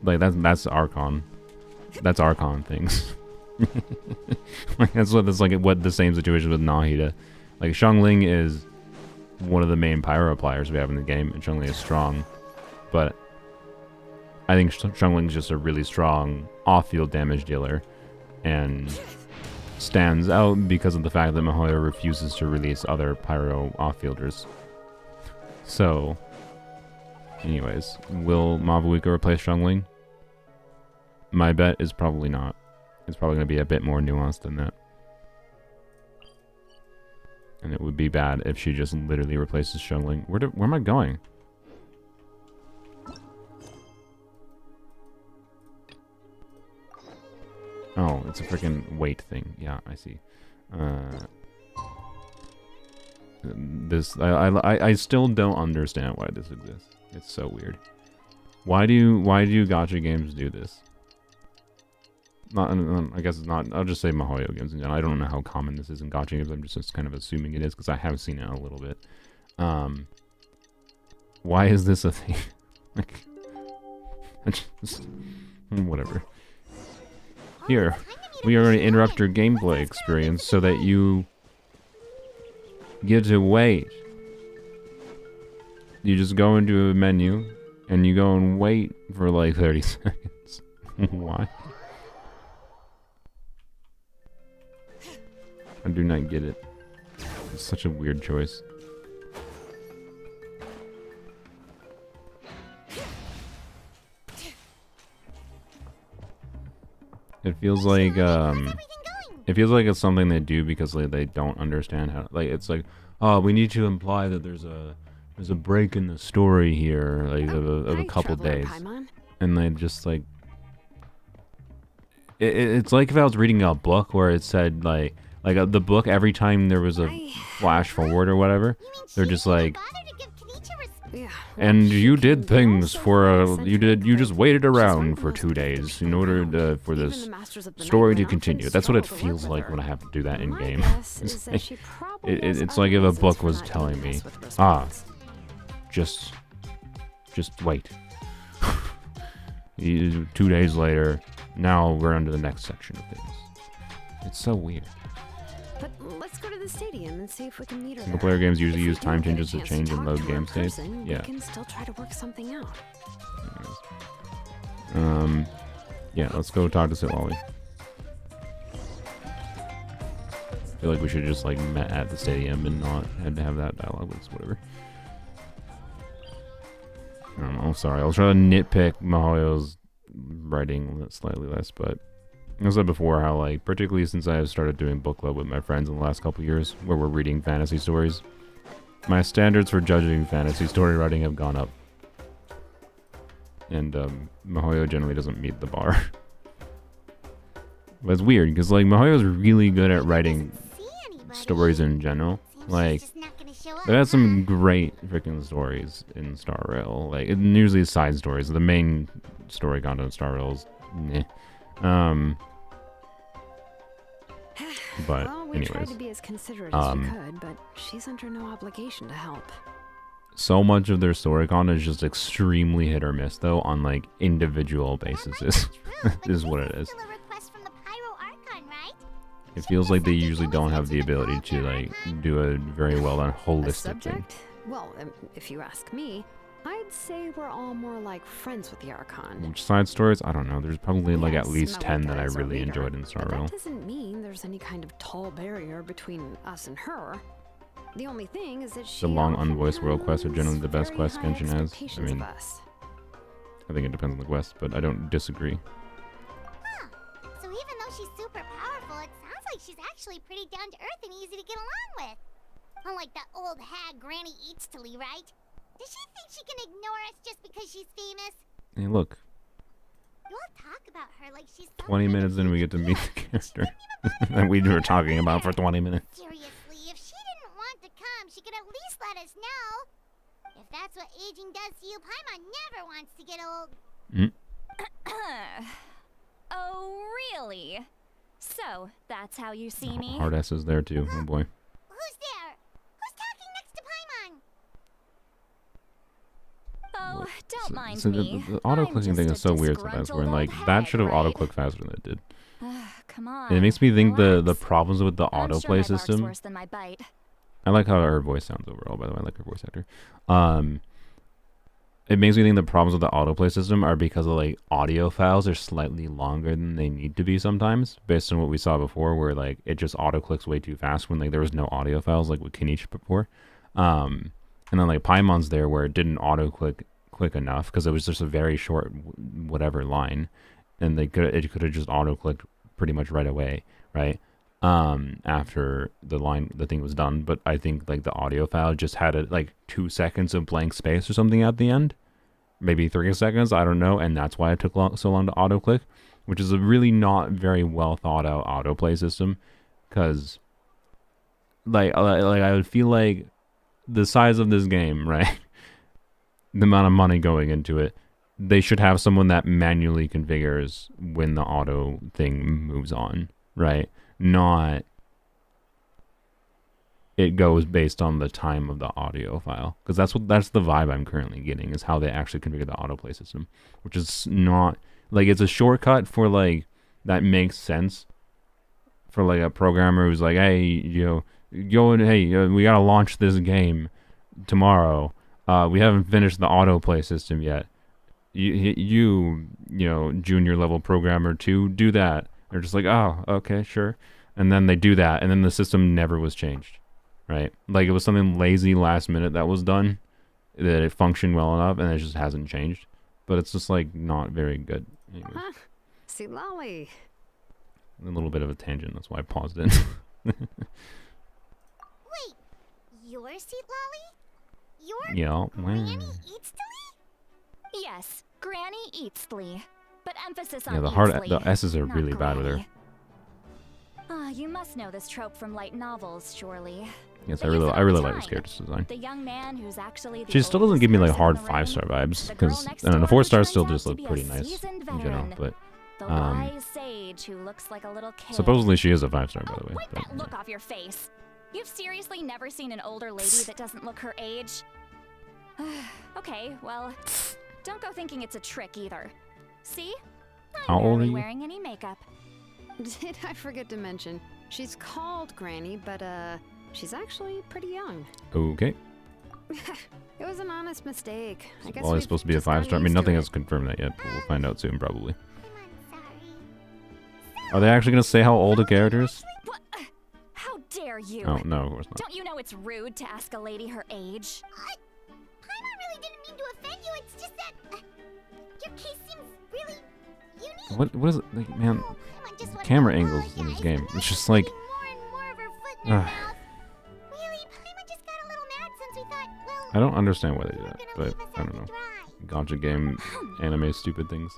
Like that's Archon. That's Archon things. Like that's what the same situation with Nahida. Like Xiangling is one of the main pyro appliers we have in the game, and Xiangling is strong, but I think Xiangling is just a really strong off-field damage dealer, and stands out because of the fact that Mihoyo refuses to release other pyro off-fielders. So, anyways, will Mabuika replace Xiangling? My bet is probably not. It's probably going to be a bit more nuanced than that. And it would be bad if she just literally replaces Xiangling. Where am I going? Oh, it's a freaking weight thing. Yeah, I see. I still don't understand why this exists. It's so weird. Why do gacha games do this? Not, I guess it's not. I'll just say Mihoyo games. I don't know how common this is in gacha games. I'm just kind of assuming it is because I have seen it a little bit. Why is this a thing? Like, whatever. Here, we are going to interrupt your gameplay experience so that you get to wait. You just go into a menu and you go and wait for like 30 seconds. Why? I do not get it. It's such a weird choice. It feels like it's something they do because like, they don't understand how. Like it's like, oh, we need to imply that there's a break in the story here, like of a couple days, and they just like. It's like if I was reading a book where it said like the book every time there was a flash forward or whatever, they're just like. And you did things for you just waited around for 2 days in order for this story to continue. That's what it feels like when I have to do that in game. It's like if a book was telling me, just wait. 2 days later, now we're under the next section of things. It's so weird.
But let's go to the stadium and see if we can meet her.
Single player games usually use time changes to change and load game states. Yeah.
We can still try to work something out.
Anyways. Yeah, let's go talk to Silali. I feel like we should just like met at the stadium and not had to have that dialogue, but it's whatever. I don't know, sorry. I'll try to nitpick Mihoyo's writing slightly less, but I said before how, like, particularly since I have started doing book club with my friends in the last couple years, where we're reading fantasy stories, my standards for judging fantasy story writing have gone up. And, Mihoyo generally doesn't meet the bar. But it's weird, because, like, Mihoyo's really good at writing stories in general. Like, they've had some great freaking stories in Star Rail. Like, usually side stories. The main story content of Star Rail is meh. But
well, we
anyways,
tried to be as considerate as we could, but she's under no obligation to help.
So much of their story content is just extremely hit or miss, though, on like individual basis. Is what it is. It feels like they usually don't have the ability to like do a very well done holistic thing.
Well, if you ask me, I'd say we're all more like friends with the Archon.
Which side stories? I don't know. There's probably like at least 10 that I really enjoyed in Star Rail.
That doesn't mean there's any kind of tall barrier between us and her. The only thing is that she.
The long unvoiced world quests are generally the best quests Genshin has. I mean, I think it depends on the quest, but I don't disagree.
Huh. So even though she's super powerful, it sounds like she's actually pretty down to earth and easy to get along with. Unlike that old hag Granny Eatstily, right? Does she think she can ignore us just because she's famous?
Hey, look.
You all talk about her like she's
20 minutes in, we get to meet the character that we were talking about for 20 minutes.
Seriously, if she didn't want to come, she could at least let us know. If that's what aging does to you, Paimon never wants to get old.
Oh, really? So, that's how you see me?
Hard S is there too, oh boy.
Who's there? Who's talking next to Paimon?
Oh, don't mind
So
me.
the auto-clicking thing is so weird sometimes, where like, that should have auto-clicked faster than it did.
Come on.
And it makes me think the
relax.
problems with the
I'm sure
autoplay
my
system.
bark's worse than my bite.
I like how her voice sounds overall, by the way. I like her voice actor. It makes me think the problems with the autoplay system are because of like audio files are slightly longer than they need to be sometimes, based on what we saw before, where like it just auto clicks way too fast when like there was no audio files like with Kenichi before. And then like Paimon's there where it didn't auto click quick enough because it was just a very short whatever line, and it could have just auto-clicked pretty much right away, right? After the thing was done. But I think like the audio file just had like 2 seconds of blank space or something at the end, maybe 3 seconds, I don't know, and that's why it took so long to auto-click, which is a really not very well thought out autoplay system, because like I would feel like the size of this game, right? The amount of money going into it, they should have someone that manually configures when the auto thing moves on, right? Not it goes based on the time of the audio file, because that's the vibe I'm currently getting, is how they actually configure the autoplay system, which is not like, it's a shortcut for like that makes sense for like a programmer who's like, hey, you know, we gotta launch this game tomorrow. We haven't finished the autoplay system yet. You know, junior level programmer 2, do that. They're just like, oh, okay, sure. And then they do that, and then the system never was changed, right? Like, it was something lazy last minute that was done, that it functioned well enough, and it just hasn't changed. But it's just, like, not very good. Anyway.
Huh. See, Lolly.
A little bit of a tangent, that's why I paused it.
Wait, your seat, Lolly? Your
Yeah,
Granny Eatsley?
Yes, Granny Eatsley. But emphasis on
yeah,
Eatsley,
the S's are
not
really bad with her.
Granny. You must know this trope from light novels, surely.
Yes,
They
I
use it all
really
the
like this
time.
character's design.
The young man who's actually the
She still doesn't
oldest
give me like
person
hard
in the
5-star
room.
vibes,
The girl
because
next
the
door
4 stars
turns
still
out
just
to
look
be a
pretty nice
seasoned
in general.
veteran.
But
The wise sage who looks like a little kid.
supposedly she is a 5-star, by
Oh,
the way.
wipe
But,
that look off your face. You've seriously never seen an older lady that doesn't look her age? Okay, well, don't go thinking it's a trick either. See? I'm
How old are
barely
you?
wearing any makeup.
Did I forget to mention? She's called Granny, but she's actually pretty young.
okay.
It was an honest mistake. I guess
Well, it's
we've
supposed to be a
just gotten
5-star. I mean,
used to
nothing
it.
has confirmed that yet, but we'll find out soon, probably.
I'm sorry.
Are they actually going to say how old the character is?
What? How dare you?
Oh, no, of course not.
Don't you know it's rude to ask a lady her age?
Paimon really didn't mean to offend you. It's just that your case seems really unique.
What is it? Like, man,
Oh, Paimon just wanted
camera
to
angles in this
apologize,
game.
but
It's just
Lolly's
like...
putting more and more of her foot in her mouth. Really, Paimon just got a little mad since we thought, well,
I don't understand why they do
you were
that,
gonna
but
leave us
I
out
don't
to
know.
dry.
Gotcha game, anime, stupid things.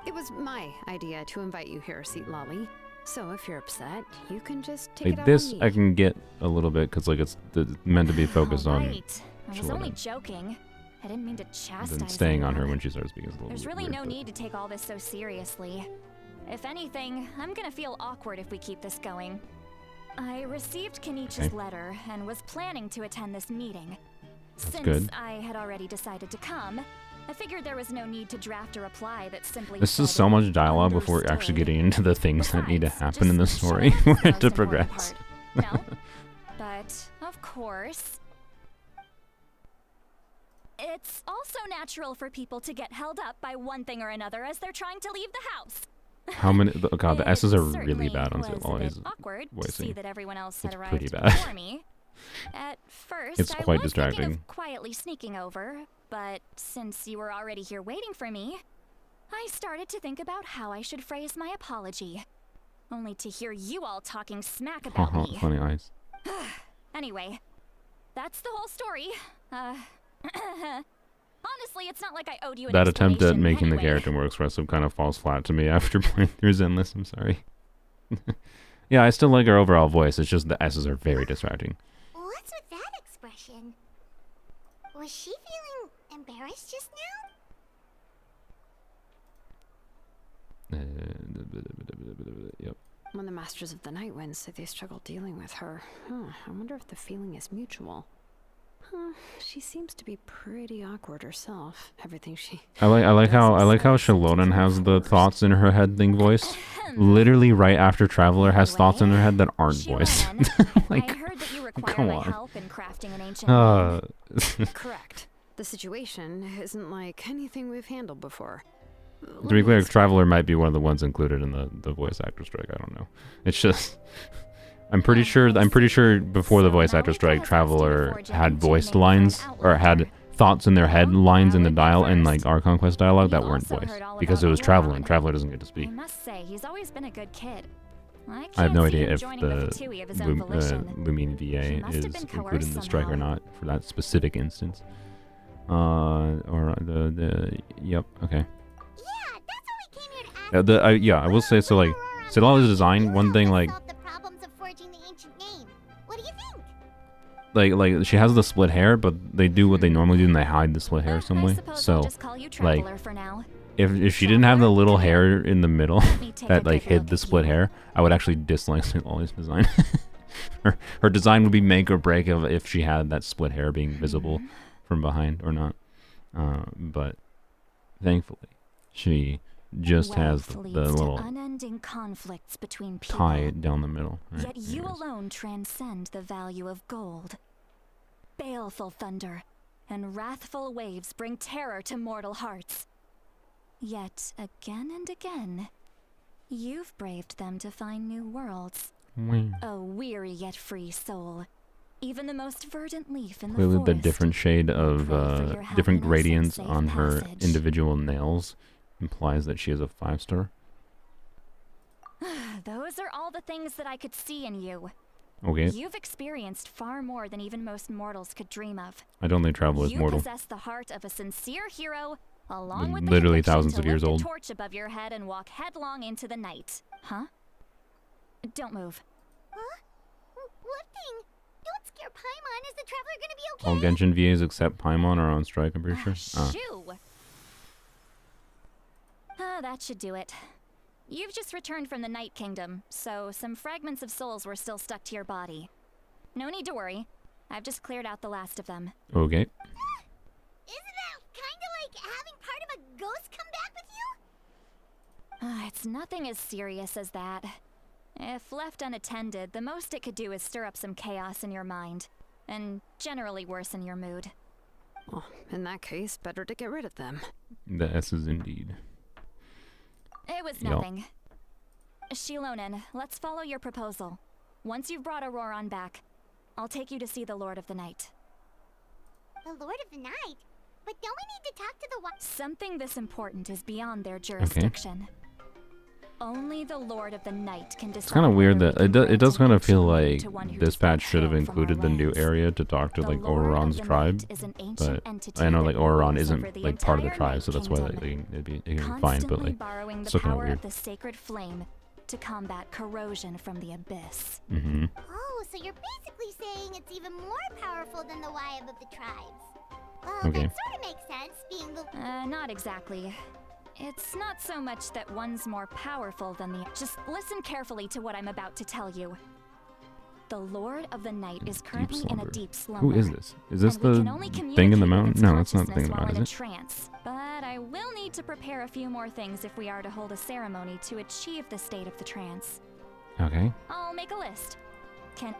It was my idea to invite you here, Seat Lolly. So if you're upset, you can just take
Like,
it out
this
on
I
me.
can get a little bit, because, like, it's meant to be focused on
Right. I was only
children.
joking. I didn't mean to chastise
then staying on her
anyone.
when she starts speaking is a little
There's
bit
really
weird,
no
but-
need to take all this so seriously. If anything, I'm gonna feel awkward if we keep this going. I received Kenichi's
Okay.
letter and was planning to attend this meeting. Since
good.
I had already decided to come, I figured there was no need to draft a reply that simply
This is
said,
so much dialogue before we're actually
"Understood."
getting into the things that need to
Besides,
happen in the
just
story
showing
for
off
it
the
to
most important
progress.
part. No? But, of course, it's also natural for people to get held up by one thing or another as they're trying to leave the house.
How many... Oh god, the
It
S's are really
certainly
bad on
was a bit
Lolly's
awkward to see
voicing.
that everyone else had
It's
arrived
pretty bad.
before me. At first,
It's
I
quite
was thinking
distracting.
of quietly sneaking over, but since you were already here waiting for me, I started to think about how I should phrase my apology. Only to hear you all talking smack about
Haha,
me.
funny eyes.
Anyway, that's the whole story. Honestly, it's not like I owed you an
That attempt at
explanation
making the
anyway.
character more expressive kind of falls flat to me after playing through Zenless, I'm sorry. Yeah, I still like her overall voice, it's just the S's are very distracting.
What's with that expression? Was she feeling embarrassed just now?
Yep.
When the Masters of the Night Winds say they struggle dealing with her, I wonder if the feeling is mutual. She seems to be pretty awkward herself. Everything she...
I like how Shalonen has the thoughts in her head thing voiced. Literally right after Traveler has thoughts in her head that aren't voiced. Like,
I heard that you require
come
my
on.
help in crafting an ancient name.
Correct. The situation isn't like anything we've handled before.
to be clear, Traveler might be one of the ones included in the voice actor strike. I don't know. It's just I'm pretty sure before the voice actor strike, Traveler had voiced lines or had thoughts in their head, lines in the dial, and like Archon Quest dialogue that weren't voiced because it was Traveler, and Traveler doesn't get to speak.
I must say, he's always been a good kid.
I have no
can't see
idea
him
if
joining
the
Fatui of his own volition.
Lumine
He
VA
must
is
have been
included in the
coerced
strike or
somehow.
not for that specific instance. Or yep, okay.
Yeah, that's what we came here to ask.
Yeah, I will say so. Like, so a lot of the design, one thing like.
Solve the problems of forging the ancient name. What do you think?
Like she has the split hair, but they do what they normally do and they hide the split hair some
I
way.
suppose
So
I'll just call you Traveler for now.
if she didn't have the little hair in the middle
me take
that
a
like
good
hid
look
the
at
split
you.
hair, I would actually dislike Lolly's design. her design would be make or break of if she had that split hair being visible from behind or not. But thankfully, she just has
Wealth
the
leads to
little
unending conflicts between people.
tie down the middle. Right?
Yet you
Anyways.
alone transcend the value of gold. Baleful thunder and wrathful waves bring terror to mortal hearts. Yet again and again, you've braved them to find new worlds.
Wah.
A weary yet free soul. Even the most verdant leaf in the
Clearly, the
forest.
different shade of
Pray for your
different
happiness and
gradients
safe
on her
passage.
individual nails implies that she is a 5-star.
Those are all the things that I could see in you.
Okay,
You've experienced far more than even most mortals could dream of.
I don't think Travel is
You
mortal.
possess the heart of a sincere hero, along with the
Literally
conviction
thousands
to
of years
lift
old.
a torch above your head and walk headlong into the night. Huh? Don't move.
Huh? What thing? Don't scare Paimon. Is the Traveler gonna be
All
okay?
Genshin VAs except Paimon are on strike, I'm pretty sure.
Shoo! That should do it. You've just returned from the Night Kingdom, so some fragments of souls were still stuck to your body. No need to worry. I've just cleared out the last of them.
Okay.
Isn't that kinda like having part of a ghost come back with you?
It's nothing as serious as that. If left unattended, the most it could do is stir up some chaos in your mind, and generally worsen your mood.
Well, in that case, better to get rid of them.
The S is indeed.
It was
Yup.
nothing. Shilonen, let's follow your proposal. Once you've brought Ororon back, I'll take you to see the Lord of the Night.
The Lord of the Night? But don't we need to talk to the
Something this important is beyond their jurisdiction. Only the Lord of the Night can decide.
It's kind of weird that it does kind of feel like
to one who
this
is
patch should have
hailed from our
included the new
lands.
area to talk to
The
like
Lord of
Ororon's
the
tribe,
Night is an ancient
but
entity
I know
that
like Ororon
rules
isn't
over the
like part of the
entire
tribe,
Night
so that's why
Kingdom,
like, it'd be fine. But
constantly
like,
borrowing the
still kind of
power
weird.
of the sacred flame to combat corrosion from the abyss.
Mm-hmm.
Oh, so you're basically saying it's even more powerful than the Wyab of the tribes. Well,
Okay.
that sort of makes sense, being the...
Not exactly. It's not so much that one's more powerful than the... Just listen carefully to what I'm about to tell you. The Lord of the Night is currently in a
slumber.
deep slumber.
Who is this? Is this
and we
the
can only
thing in the
communicate with
mountain?
its
No, that's not the thing in the
consciousness while
mountain,
in
is
a
it?
trance. But I will need to prepare a few more things if we are to hold a ceremony to achieve the state of the trance.
Okay.
I'll make a list.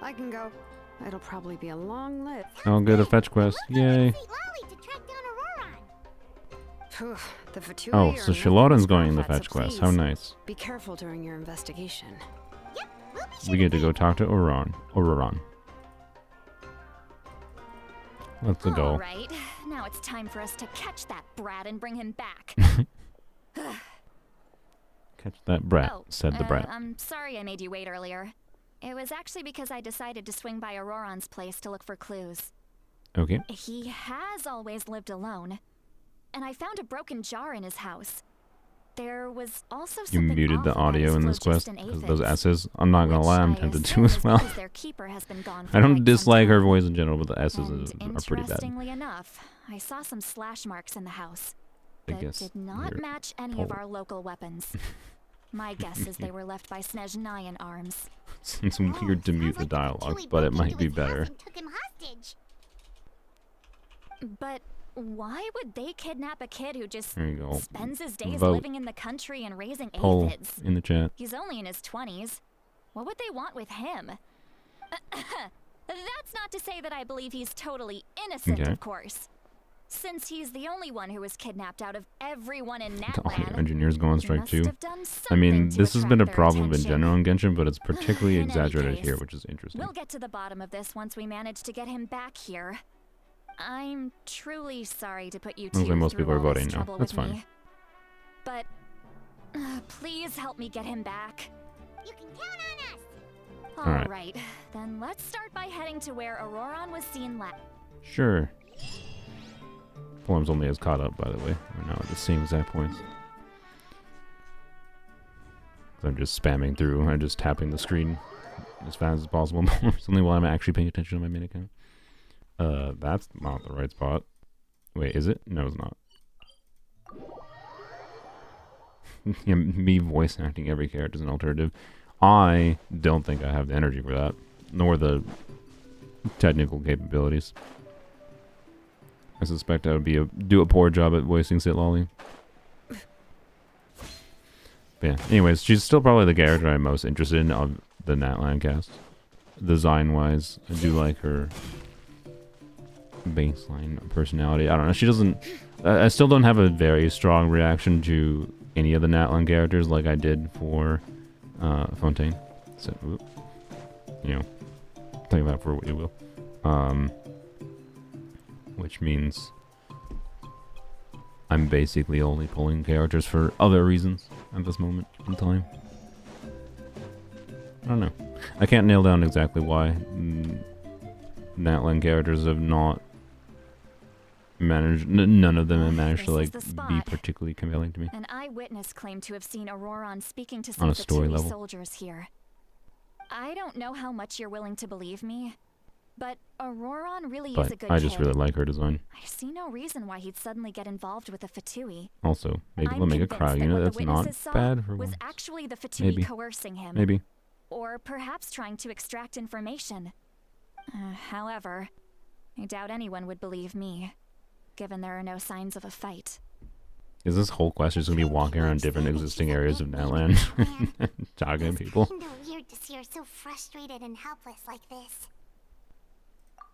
I can go. It'll probably be a long list.
I'll get a fetch quest. Yay.
St. Lolly to track down Ororon.
Phew, the Fatui
Oh,
are
so
nothing
Shiloden's
but
going in the
prophets,
fetch
so
quest. How
please,
nice.
Be careful during your investigation.
Yep, we'll be sure
We get to go talk to Ororon. Let's go.
All right, now it's time for us to catch that brat and bring him back.
Catch that brat,
Oh,
said the brat.
I'm sorry I made you wait earlier. It was actually because I decided to swing by Auroron's place to look for clues.
Okay.
He has always lived alone, and I found a broken jar in his house. There was also
You
something
muted
off
the
about
audio
his
in this quest
phlogiston
because those
aphids,
S's. I'm not gonna
which
lie, I'm
I
tempted to
assume
as
is
well.
because their keeper has been gone for
I don't
quite some
dislike her
time.
voice in general, but the S's
And
are pretty bad.
interestingly enough, I saw some slash marks in the house
I
that
guess
did not
they're
match any of
Pole.
our local weapons. My guess is they were left by Snezhnayan arms.
It's weird to mute the dialogue, but it might be better.
Took him hostage.
But why would they kidnap a kid who just
There you go.
spends his days
Vote.
living in the country and raising
Poll
aphids?
in the chat.
He's only in his 20s. What would they want with him? That's not to say that I believe he's totally innocent,
Okay.
of course. Since he's the only one who was kidnapped out of everyone in
The audio
Natlan,
engineers go on
he
strike
must
too.
have done
I mean,
something to
this has been a
attract their
problem in
attention.
general in Genshin, but it's particularly
In any
exaggerated
case,
here, which is interesting.
We'll get to the bottom of this once we manage to get him back here. I'm truly sorry to put you
Looks
two
like most
through
people are
all this
voting no.
trouble
That's
with
fine.
me. But please help me get him back.
You can count on us.
All right.
All right, then let's start by heading to where Ororon was seen last.
Sure. Poems only has caught up, by the way. We're now at the same exact points. I'm just spamming through. I'm just tapping the screen as fast as possible. Only while I'm actually paying attention to my main account. That's not the right spot. Wait, is it? No, it's not. Yeah, me voice acting every character is an alternative. I don't think I have the energy for that, nor the technical capabilities. I suspect I would do a poor job at voicing Sit Lolly. But yeah, anyways, she's still probably the character I'm most interested in of the Natlan cast. Design-wise, I do like her baseline personality. I don't know, she doesn't... I still don't have a very strong reaction to any of the Natlan characters like I did for Fontaine. So, you know, think about it for what you will. Which means I'm basically only pulling characters for other reasons at this moment in time. I don't know. I can't nail down exactly why Natlan characters have not managed. None of them have managed to like be particularly compelling to me.
An eyewitness claimed to have seen Ororon speaking to
On
some
a story
Fatui
level.
soldiers here. I don't know how much you're willing to believe me, but Ororon really is a
But
good
I just
kid.
really like her design.
I see no reason why he'd suddenly get involved with the Fatui.
Also, maybe
I'm
they'll make a
convinced
crowd
that
unit
what the
that's not
witnesses saw
bad for
was
once.
actually the Fatui
Maybe.
coercing him.
Maybe.
Or perhaps trying to extract information. However, I doubt anyone would believe me, given there are no signs of a fight.
Is this whole quest just gonna be walking around different existing areas of Natlan and talking to people?
Kinda weird to see her so frustrated and helpless like this.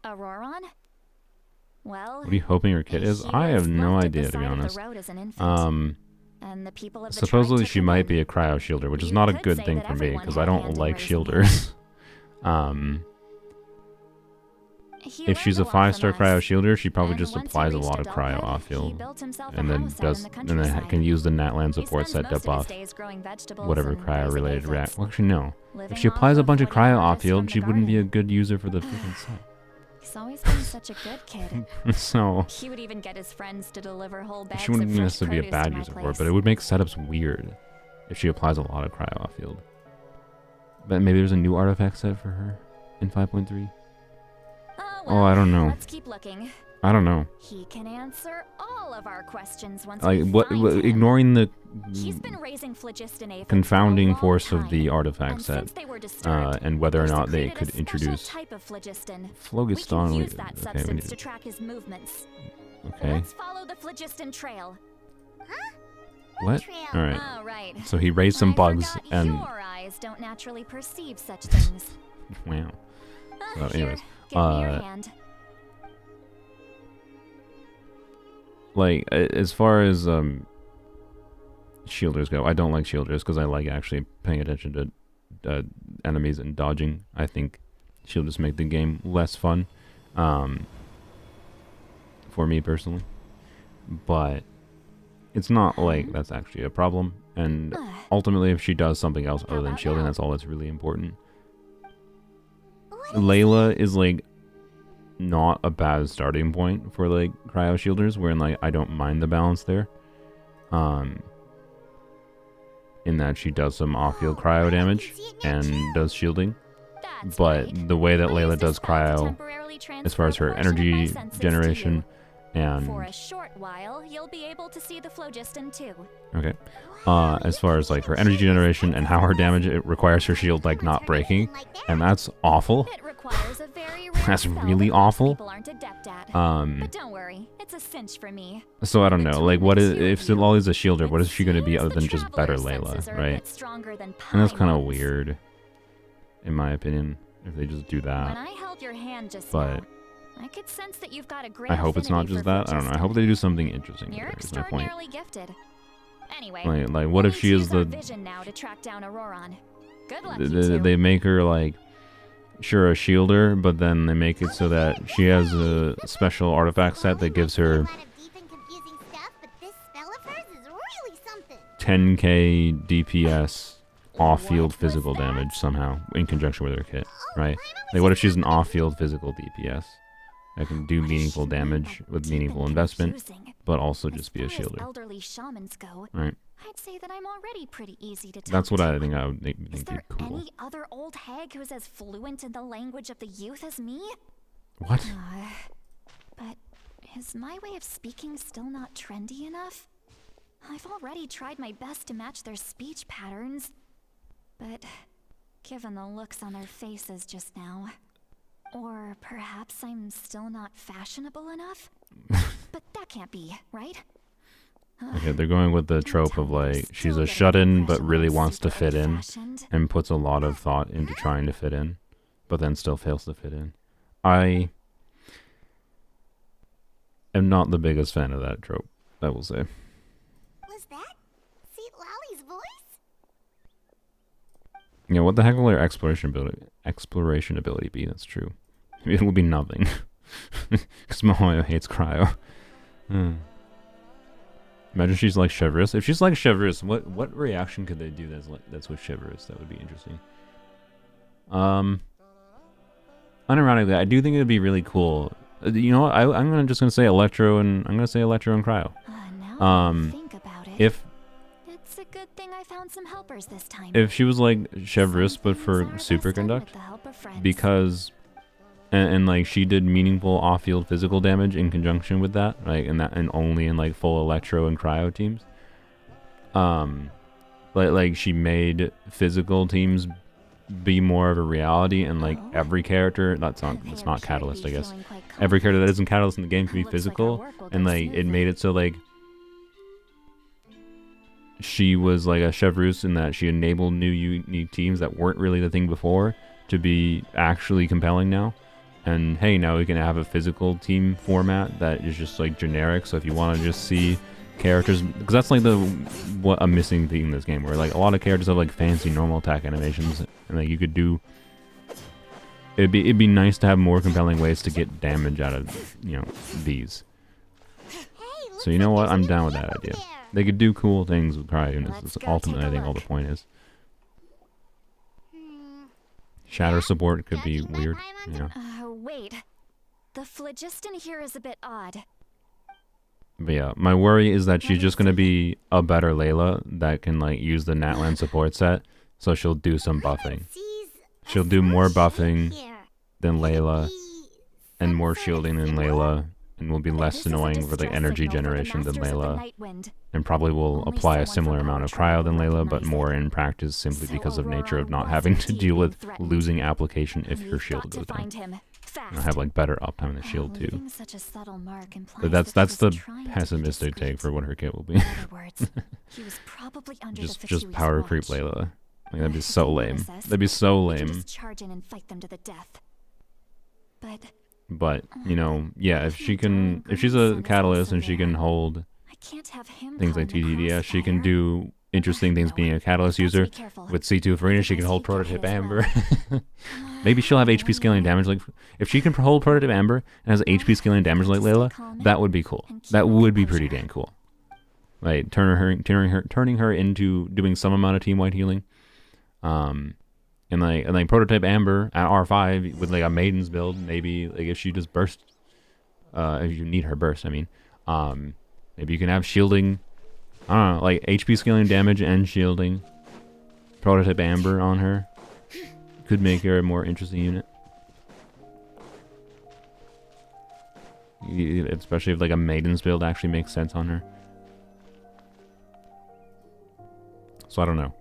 Ororon? Well,
What are you hoping her kid is?
he
I have
was
no
left at
idea,
the
to be
side of
honest.
the road as an infant, and the people of the tribe
Supposedly
took
she
him
might
in.
be a cryo shielder, which is
You
not a
could
good
say
thing
that
for me
everyone
because
had
I
a
don't
hand in
like
raising him.
shielders.
He
If she's a
learned lot
5-star
from
cryo
us,
shielder, she probably
and
just
once he
applies a
reached
lot of cryo
adulthood,
off
he
field,
built himself a
and then
house out
does,
in the
and then
countryside.
can use the Natlan
He
support
spends
set
most
to
of his
buff
days growing vegetables
whatever
and
cryo
raising
related
aphids,
react. Well, actually no. If
living
she applies
off
a
of
bunch of
what he
cryo off
harvests
field,
from
she
the
wouldn't be a
garden.
good user for the freaking
He's always been such a good kid.
set. So
He would even get his friends to deliver whole bags
she wouldn't
of fresh
necessarily be a
produce to
bad
my
user for it,
place.
but it would make setups weird if she applies a lot of cryo off field. But maybe there's a new artifact set for her in 5.3.
Oh,
I don't know.
Let's keep looking.
I don't know.
He can answer all of our questions once
Like
we
what?
find him.
Ignoring the
He's been raising phlogiston aphids
confounding
for a long
force of
time,
the artifact
and
set,
since they were disturbed,
and whether or
he's
not they
secreted a
could
special
introduce
type of phlogiston. We can
phlogiston.
use that
Okay, we
substance
need
to
to.
track his movements.
Okay.
Let's follow the phlogiston trail.
What?
Trail.
All right.
Oh, right.
So he raised some
I
bugs
forgot
and
your eyes don't naturally perceive such things.
wow. So
Here,
anyways,
give me your hand.
like as far as shielders go, I don't like shielders because I like actually paying attention to enemies and dodging. I think shielders make the game less fun, for me personally. But it's not like that's actually a problem. And ultimately, if she does something else other than shielding, that's all that's really important. Layla is like not a bad starting point for like cryo shielders, wherein like I don't mind the balance there. In that she does some off-field cryo damage and does shielding,
That's
but
right.
the way that
I'll use
Layla
this
does
spell to
cryo,
temporarily
as far as
transfer
her
a portion of my
energy
senses to
generation
you.
and
For a short while, you'll be able to see the phlogiston too.
okay, as far as like her energy generation and how her damage, it requires her shield like not breaking, and that's awful.
It requires a very rare
That's
spell
really
that most
awful.
people aren't adept at. But don't worry, it's a cinch for me.
So I don't know, like what is, if
you,
Lolly's a shielder, what is she going to be
seems
other
the
than just better
traveler's senses
Layla,
are a
right?
bit stronger than
And that's kind of
Paimon's.
weird, in my opinion, if they just do
When
that.
I held your hand just
But
now, I could sense that you've got a great
I hope it's not
affinity
just
for
that. I don't know. I hope they do something interesting
You're
here, is my point.
extraordinarily gifted. Anyway,
Like what
we'll
if
need
she
to
is
use our
the...
vision now to track down Ororon. Good luck, you two.
They make her like sure, a shielder, but then they make it so that she has a special artifact set that gives her
A lot of deep and confusing stuff, but this spell of hers is really something.
10k DPS off-field physical damage somehow in conjunction with her kit, right? Like, what if she's an off-field physical DPS that can do meaningful damage with meaningful investment, but also just be a
As far as
shielder,
elderly shamans go,
right?
I'd say that I'm already pretty easy to talk
That's what
to.
I think I would
Is
think be
there
cool.
any other old hag who's as fluent in the language of the youth as me?
What?
But is my way of speaking still not trendy enough? I've already tried my best to match their speech patterns, but given the looks on their faces just now, or perhaps I'm still not fashionable enough? But that can't be, right?
Okay, they're going with the trope of like she's a shut-in but really wants to fit in and puts a lot of thought into trying to fit in, but then still fails to fit in. I am not the biggest fan of that trope, I will say.
Was that Seat Lolly's voice?
Yeah, what the heck will her exploration ability be? That's true. It will be nothing. Because Mahoyo hates cryo. Imagine she's like Chevreuse. If she's like Chevreuse, what reaction could they do that's with Chevreuse? That would be interesting. Unironically, I do think it would be really cool. You know what? I'm just gonna say Electro and Cryo.
Now that I think about it,
If
it's a good thing I found some helpers this time.
if she was like Chevreuse
Some
but
things
for
are best
Super
done with
Conduct,
the help of friends.
because and like she did meaningful off-field physical damage in conjunction with that, right? And only in like full Electro and Cryo teams. Like she made physical teams be more of a reality, and like every character it's not Catalyst, I guess. Every character that isn't Catalyst in the game can be physical, and like it made it so like she was like a Chevreuse in that she enabled new unique teams that weren't really the thing before to be actually compelling now. And hey, now we can have a physical team format that is just like generic. So if you want to just see characters, because that's like what a missing thing in this game, where like a lot of characters have like fancy normal attack animations, and like you could do. It'd be nice to have more compelling ways to get damage out of these. So you know what? I'm down with that idea. They could do cool things with cryo units. That's ultimately, I think, all the point is. Shatter support could be weird, you know.
Wait. The phlogiston here is a bit odd.
But yeah, my worry is that she's just gonna be a better Layla that can like use the Natlan support set, so she'll do some buffing. She'll do more buffing than Layla, and more shielding than Layla, and will be less annoying for the energy generation than Layla, and probably will apply a similar amount of cryo than Layla, but more in practice simply because of nature of not having to deal with losing application if your shield goes down. And have like better uptime in the shield too. But that's the pessimistic take for what her kit will be. just power creep Layla. Like, that'd be so lame. That'd be so lame. But you know, yeah, if she's a catalyst and she can hold things like TTDS, she can do interesting things being a catalyst user. With C2 Farina, she can hold Prototype Amber. Maybe she'll have HP scaling damage. Like, if she can hold Prototype Amber and has HP scaling damage like Layla, that would be cool. That would be pretty dang cool. Like turning her into doing some amount of team-wide healing. And like Prototype Amber at R5 with like a Maiden's build, maybe like if she just burst, if you need her burst, I mean, maybe you can have shielding. I don't know, like HP scaling damage and shielding. Prototype Amber on her could make her a more interesting unit. Especially if like a Maiden's build actually makes sense on her. So I don't know.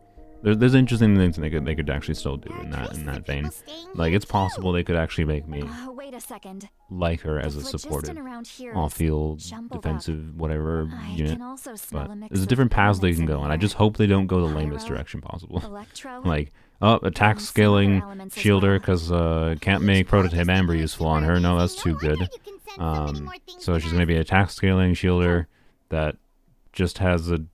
There's interesting things they could actually still do in that vein. Like, it's possible they could actually make me
Wait a second.
like her as a supportive off-field defensive whatever unit. But there's different paths they can go, and I just hope they don't go the lamest direction possible. Like, attack scaling shielder because can't make Prototype Amber useful on her. No, that's too good. So she's gonna be attack scaling shielder that just has a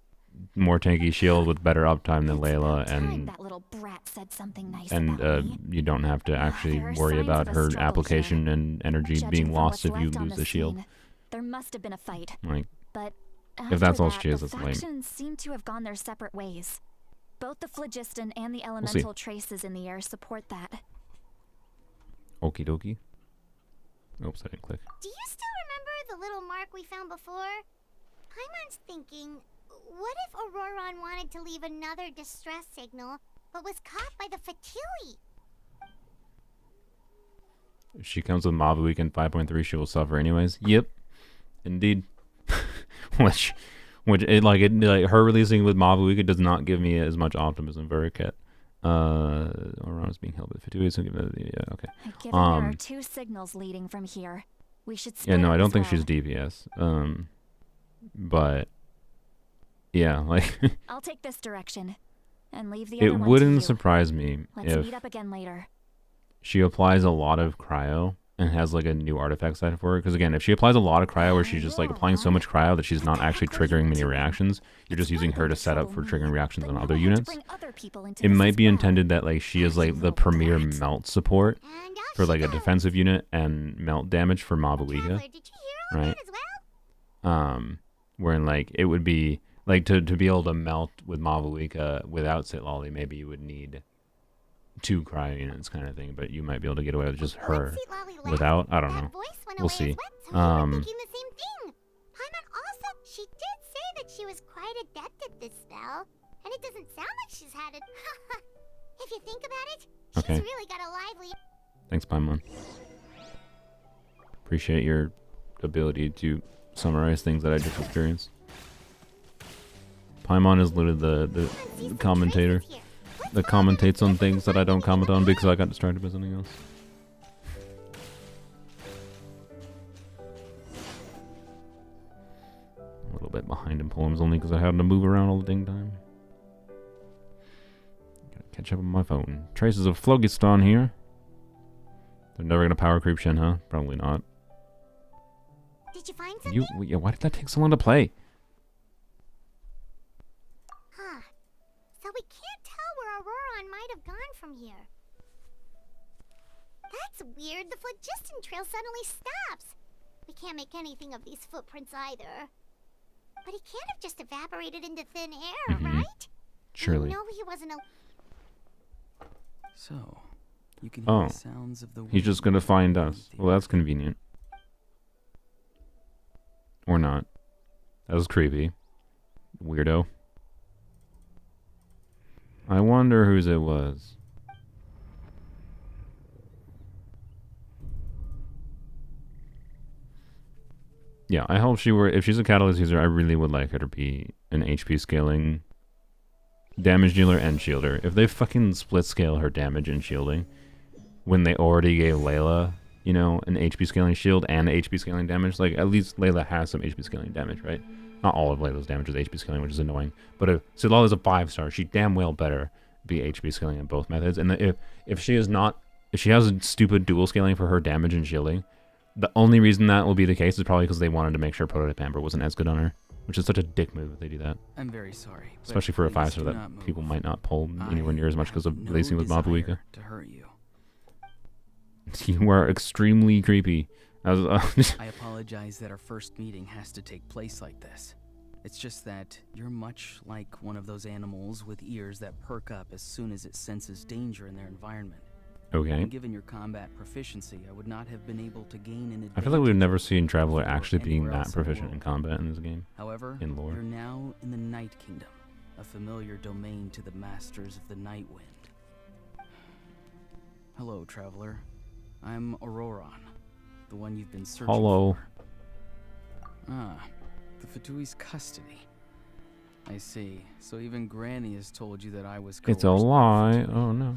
more tanky shield with better uptime than Layla, and
that little brat said something nice about me.
you don't have to actually
There are
worry
signs
about
of a
her
struggle
application
here.
and energy
Judging
being
from
lost
what's
if you
left on
lose the shield.
scene, there must have been a fight.
Like,
But
if that's
after
all
that,
she is,
the
that's lame.
factions seem to have gone their separate ways. Both the phlogiston and the elemental traces in the air support that.
Okie dokie. Oops, I didn't click.
Do you still remember the little mark we found before? Paimon's thinking, what if Ororon wanted to leave another distress signal, but was caught by the Fatui?
If she comes with Mavu Weekend 5.3, she will suffer anyways. Yep. Indeed. which her releasing with Mavu Weekend does not give me as much optimism. Vericat. Ororon is being held by the Fatui, so yeah, okay.
Given there are 2 signals leading from here, we should split
Yeah, no,
up
I don't
as
think
well.
she's DPS. But yeah, like
I'll take this direction and leave the
it
other one to
wouldn't
you.
surprise me
Let's
if
meet up again later.
she applies a lot of cryo and has like a new artifact side for her. Because again, if she applies a lot of cryo where she's just like applying so much cryo that she's not actually triggering many reactions, you're just using her to set up for triggering reactions on other units. It might be intended that like she is like the premier melt support
And
for like a defensive unit and melt damage for Mabuika,
Traveler, did you hear all
right?
that as well?
Wherein like it would be like to be able to melt with Mabuika without Sitlolly, maybe you would need 2 cryo units kind of thing, but you might be able to get away with just her without. I don't know. We'll see.
Thinking the same thing. Paimon also, she did say that she was quite adept at this spell, and it doesn't sound like she's had it. If you think about it, she's
Okay.
really got a lively.
Thanks, Paimon. Appreciate your ability to summarize things that I just experienced. Paimon is literally the commentator that commentates on things that I don't comment on because I got distracted by something else. A little bit behind in poems only because I had to move around all the dang time. Gotta catch up on my phone. Traces of Phlogiston here. They're never gonna power creep Shen, huh? Probably not.
Did you find something?
Yeah, why did that take so long to play?
Huh. So we can't tell where Ororon might have gone from here. That's weird. The phlogiston trail suddenly stops. We can't make anything of these footprints either. But he can't have just evaporated into thin air, right?
Surely.
No, he wasn't a...
So, you can hear
Oh,
the sounds of the
he's just gonna find us. Well, that's convenient. Or not. That was creepy. Weirdo. I wonder whose it was. Yeah, I hope she were... If she's a catalyst user, I really would like her to be an HP scaling damage dealer and shielder. If they fucking split scale her damage and shielding when they already gave Layla, you know, an HP scaling shield and HP scaling damage, like at least Layla has some HP scaling damage, right? Not all of Layla's damage is HP scaling, which is annoying. But if Sitlala's a 5-star, she damn well better be HP scaling in both methods. And if she is not, if she has a stupid dual scaling for her damage and shielding, the only reason that will be the case is probably because they wanted to make sure Prototype Amber wasn't as good on her, which is such a dick move if they do that.
I'm very sorry. but
Especially for a
please
5-star
do
that
not move.
people might not pull anywhere
I
near as much because of
have no
releasing with Mabuika.
desire to hurt you.
You are extremely creepy. I was,
I apologize that our first meeting has to take place like this. It's just that you're much like one of those animals with ears that perk up as soon as it senses danger in their environment.
okay.
And given your combat proficiency, I would not have been able to gain an advantage.
I feel like we've never seen Traveler
or
actually being
anywhere else
that
in the
proficient in
world.
combat in this game.
However,
in lore.
you're now in the Night Kingdom, a familiar domain to the masters of the Night Wind. Hello, traveler. I'm Ororon, the one you've been searching
Hello.
for. Ah, the Fatui's custody. I see. So even Granny has told you that I was
It's a
coerced by
lie.
Fatui.
Oh no.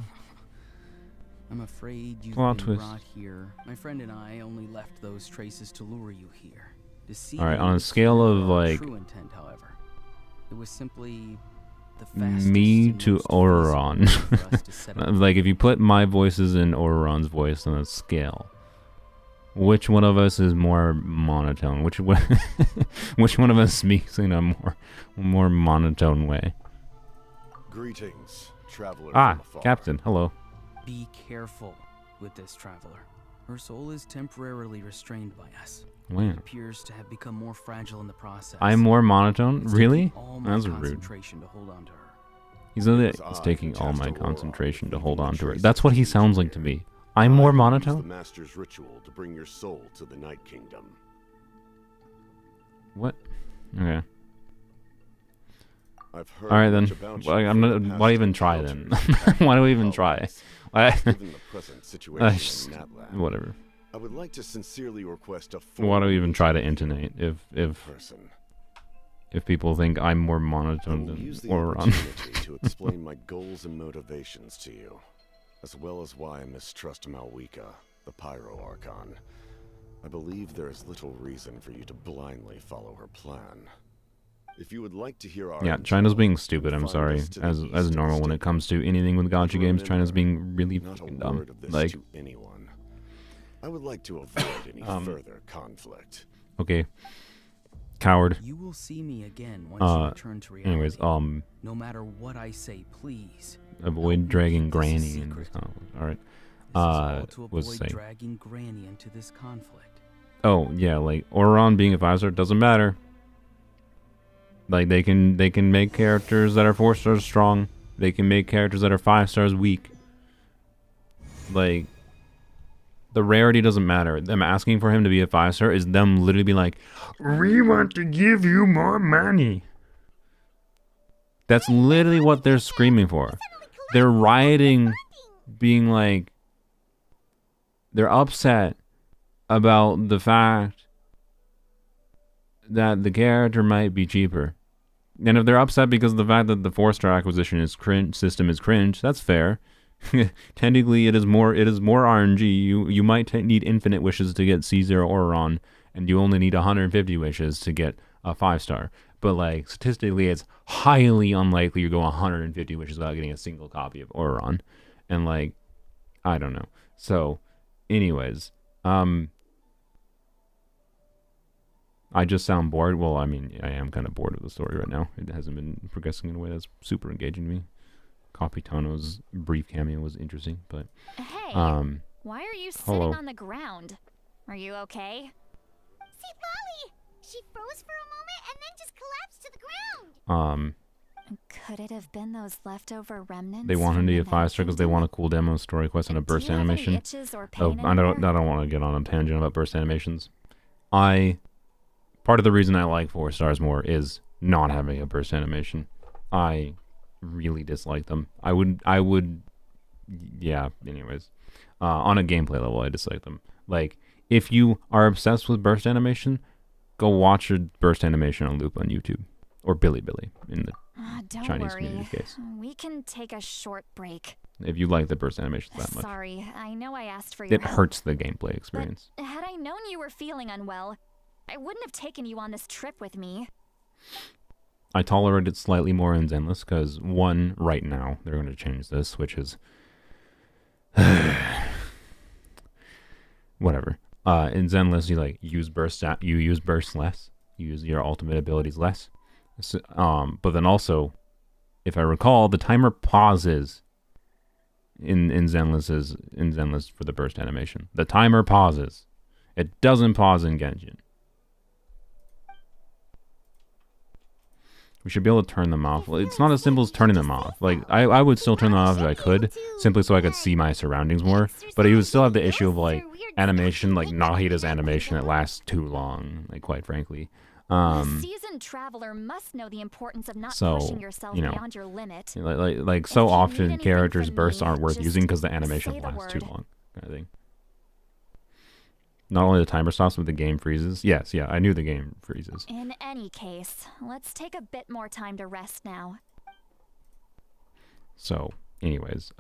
I'm afraid you've
Plot
been
twist.
brought here. My friend and I only left those traces to lure you here.
Alright, on a
Deceiving
scale
you
of,
never our
like,
true intent, however. It was simply the fastest
Me
and
to
most feasible
Ororon.
way for us to set up
Like if you put my voices in Ororon's voice on a scale, Which one of us is more monotone? Which which one of us speaks in a more monotone way?
Greetings, traveler.
Ah,
from afar.
Captain. Hello.
Be careful with this traveler. Her soul is temporarily restrained by us.
Wow.
It appears to have become more fragile in the process.
I'm more monotone?
It's
Really?
taking all my
That's rude.
concentration to hold on to her.
It's taking all my concentration to hold on to her. That's what he sounds like to me. I'm more
Use the
monotone?
master's ritual to bring your soul to the Night Kingdom.
What? Okay.
I've heard
Alright then.
much about
Well,
you
I'm
from
not,
your
why
past
even try then?
encounters.
Why do we even try?
Given the present situation in Natlan,
Whatever.
I would like to sincerely request a
Why do we even try to
formal
intonate
person.
if people think I'm more
I
monotone
will
than
use the
Ororon?
opportunity to explain my goals and motivations to you, as well as why I mistrust Malwika, the Pyro Archon. I believe there is little reason for you to blindly follow her plan. If you would like to hear our
Yeah,
intel,
China's being stupid, I'm
find
sorry.
us to the
As
east of
normal
the
when it
steppe.
comes to anything with gacha games, China's
Remember,
being really
not a
fucking dumb.
word of this
Like,
to anyone. I would like to avoid any further conflict.
okay. Coward.
You will see me again once you return to reality.
Anyways,
No matter what I say, please.
avoid dragging
keep this a
Granny into
secret.
this conflict. Alright.
This is all to
was
avoid
saying.
dragging Granny into this conflict.
Oh, yeah, like, Ororon being a 5-star doesn't matter. Like, they can make characters that are 4 stars strong. They can make characters that are 5 stars weak. Like, the rarity doesn't matter. Them asking for him to be a 5-star is them literally being like, we want to give you more money. That's literally what they're screaming for. They're rioting, being like, they're upset about the fact that the character might be cheaper. And if they're upset because of the fact that the 4-star acquisition is system is cringe, that's fair. Technically, it is more RNG. You might need infinite wishes to get C0 Ororon, and you only need 150 wishes to get a 5-star. But like statistically, it's highly unlikely you go 150 wishes without getting a single copy of Ororon. And like, I don't know. So, anyways, I just sound bored. Well, I mean, I am kind of bored with the story right now. It hasn't been progressing in a way that's super engaging to me. Capitano's brief cameo was interesting, but
Hey, why are you sitting
hello.
on the ground? Are you okay?
See, Lolly! She froze for a moment and then just collapsed to the ground.
Could it have been those leftover remnants?
They want him
from
to be
the
a
Night
5-star because they
Kingdom?
want a cool demo story quest and a burst
Do you have any
animation.
itches or
Oh,
pain
I don't
anymore?
want to get on a tangent about burst animations. Part of the reason I like 4 stars more is not having a burst animation. I really dislike them. I would, yeah, anyways. On a gameplay level, I dislike them. Like, if you are obsessed with burst animation, go watch a burst animation on loop on YouTube. Or Bilibili in the
Don't
Chinese
worry.
community case.
We can take a short break.
If you like the burst animations that much.
Sorry, I know I asked for your
It
help,
hurts the gameplay experience.
But had I known you were feeling unwell, I wouldn't have taken you on this trip with me.
I tolerate it slightly more in Zenless because, one, right now, they're going to change this, which is... whatever. In Zenless, you use burst less. You use your ultimate abilities less. So, but then also, if I recall, the timer pauses in Zenless for the burst animation. The timer pauses. It doesn't pause in Genshin. We should be able to turn them off. Well, it's not as simple as turning them off. Like, I would still turn them off if I could, simply so I could see my surroundings more. But you would still have the issue of, like, animation, like Nahida's animation that lasts too long, like, quite frankly.
A seasoned traveler must know the importance of not
So,
pushing yourself
you know,
beyond your limit.
Like so
If you
often
need anything
characters'
from
bursts
me,
aren't worth
just
using because the
say
animation
the
lasts too
word.
long, kind of thing. Not only the timer stops, but the game freezes. Yes, yeah, I knew the game freezes.
In any case, let's take a bit more time to rest now.
So, anyways,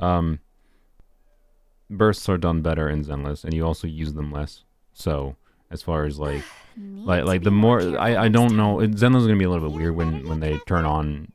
bursts are done better in Zenless, and you also use them less. So, as far as like
Need to
the
be
more
careful
I
next
don't know,
time.
Zenless is gonna be a little bit weird when they turn on.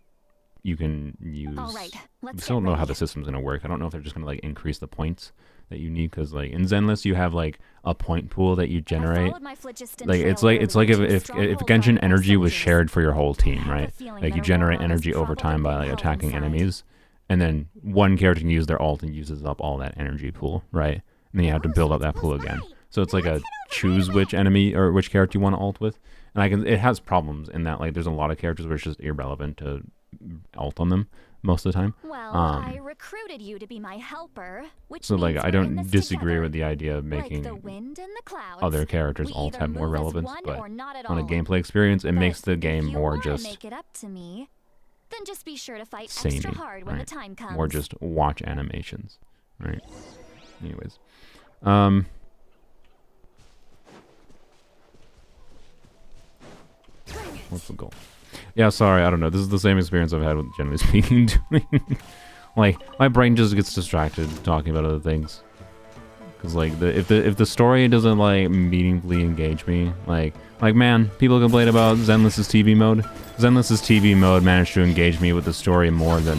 You can use.
All right,
I
let's
still
get
don't know how
ready.
the system's gonna work. I don't know if they're just gonna like increase the points that you need, because like in Zenless you have like a point pool that you generate. Like it's like if Genshin energy was shared for your whole team, right? Like you generate energy over time by like attacking enemies, and then one character can use their ult and uses up all that energy pool, right? And then you have to build up that pool again. So it's like a choose which enemy or which character you want to ult with. And it has problems in that like there's a lot of characters where it's just irrelevant to ult on them most of the time.
Well, I recruited you to be my helper, which
so like
means
I
we're in
don't
this
disagree
together.
with the idea of
Like
making
the wind and the clouds,
other characters'
we
ults
either
have more
move as
relevance,
one
but
or not at
on a
all.
gameplay experience, it
But
makes the
if
game
you
more
wanna
just
make it up to me, then just be sure to fight
samey,
extra hard when
right?
the time comes.
More just watch animations, right? Anyways, what's the goal? Yeah, sorry, I don't know. This is the same experience I've had with, generally speaking, doing. Like, my brain just gets distracted talking about other things. Because, like, if the story doesn't, like, meaningfully engage me, like, man, people complain about Zenless's TV mode. Zenless's TV mode managed to engage me with the story more than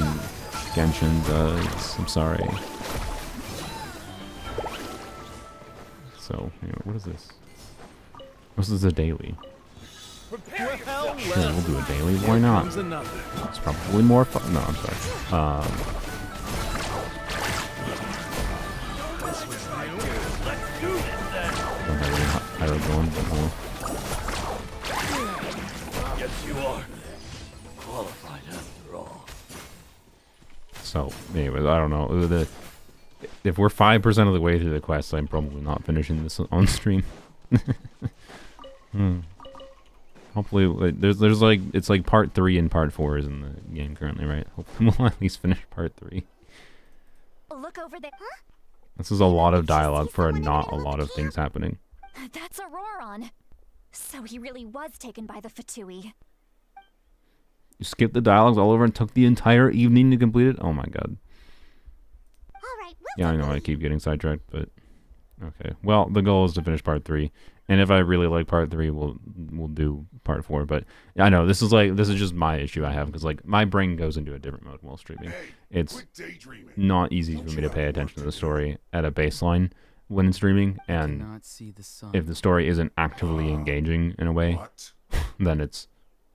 Genshin does. I'm sorry. So, anyway, what is this? This is a daily. Sure, we'll do a daily. Why not? It's probably more fun. No, I'm sorry. Don't have any higher going, but no.
Yes, you are. Qualified after all.
So, anyways, I don't know. If we're 5% of the way through the quest, I'm probably not finishing this on stream. Hopefully, there's like, it's like part 3 and part 4 is in the game currently, right? Hopefully we'll at least finish part 3.
Look over there. Huh?
This is a lot of dialogue for not a lot of things happening.
That's Ororon. So he really was taken by the Fatui.
You skipped the dialogues all over and took the entire evening to complete it? Oh my god. Yeah, I know I keep getting sidetracked, but... Okay. Well, the goal is to finish part 3. And if I really like part 3, we'll do part 4. But yeah, I know this is just my issue I have, because like my brain goes into a different mode while streaming. It's not easy for me to pay attention to the story at a baseline when streaming, and if the story isn't actively engaging in a way, then it's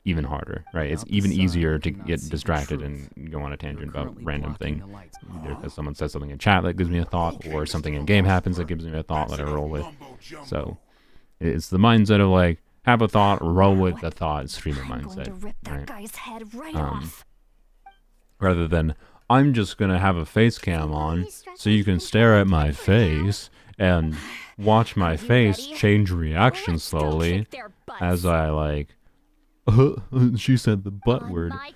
even harder, right? It's even easier to get distracted and go on a tangent about random thing, either because someone says something in chat that gives me a thought, or something in game happens that gives me a thought that I roll with. So it's the mindset of like, have a thought, roll with the thought, streamer mindset, right? Rather than, I'm just gonna have a face cam on so you can stare at my face and watch my face change reaction slowly as I like, she said the butt word. I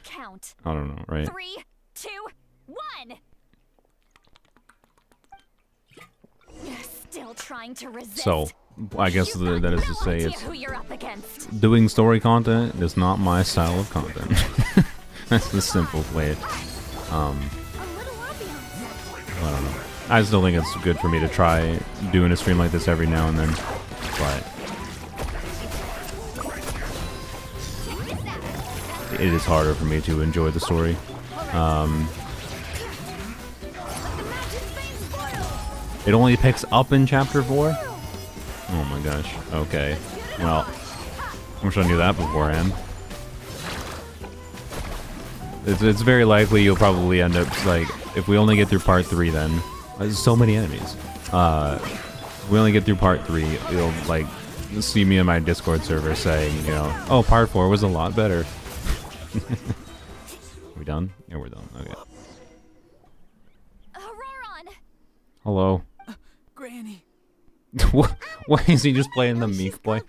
don't know, right?
3, 2, 1. You're still trying to resist.
So, I guess that is to say, it's
who you're up against.
Doing story content is not my style of content. That's the simple way. I don't know. I still think it's good for me to try doing a stream like this every now and then, but it is harder for me to enjoy the story. It only picks up in chapter 4? Oh my gosh. Okay. Well, I wish I knew that beforehand. It's very likely you'll probably end up, like, if we only get through part 3 then, there's so many enemies. If we only get through part 3, you'll, like, see me in my Discord server saying, you know, oh, part 4 was a lot better. Are we done? Yeah, we're done. Okay.
Ororon!
Hello.
Granny.
Why is he just playing the meek boy?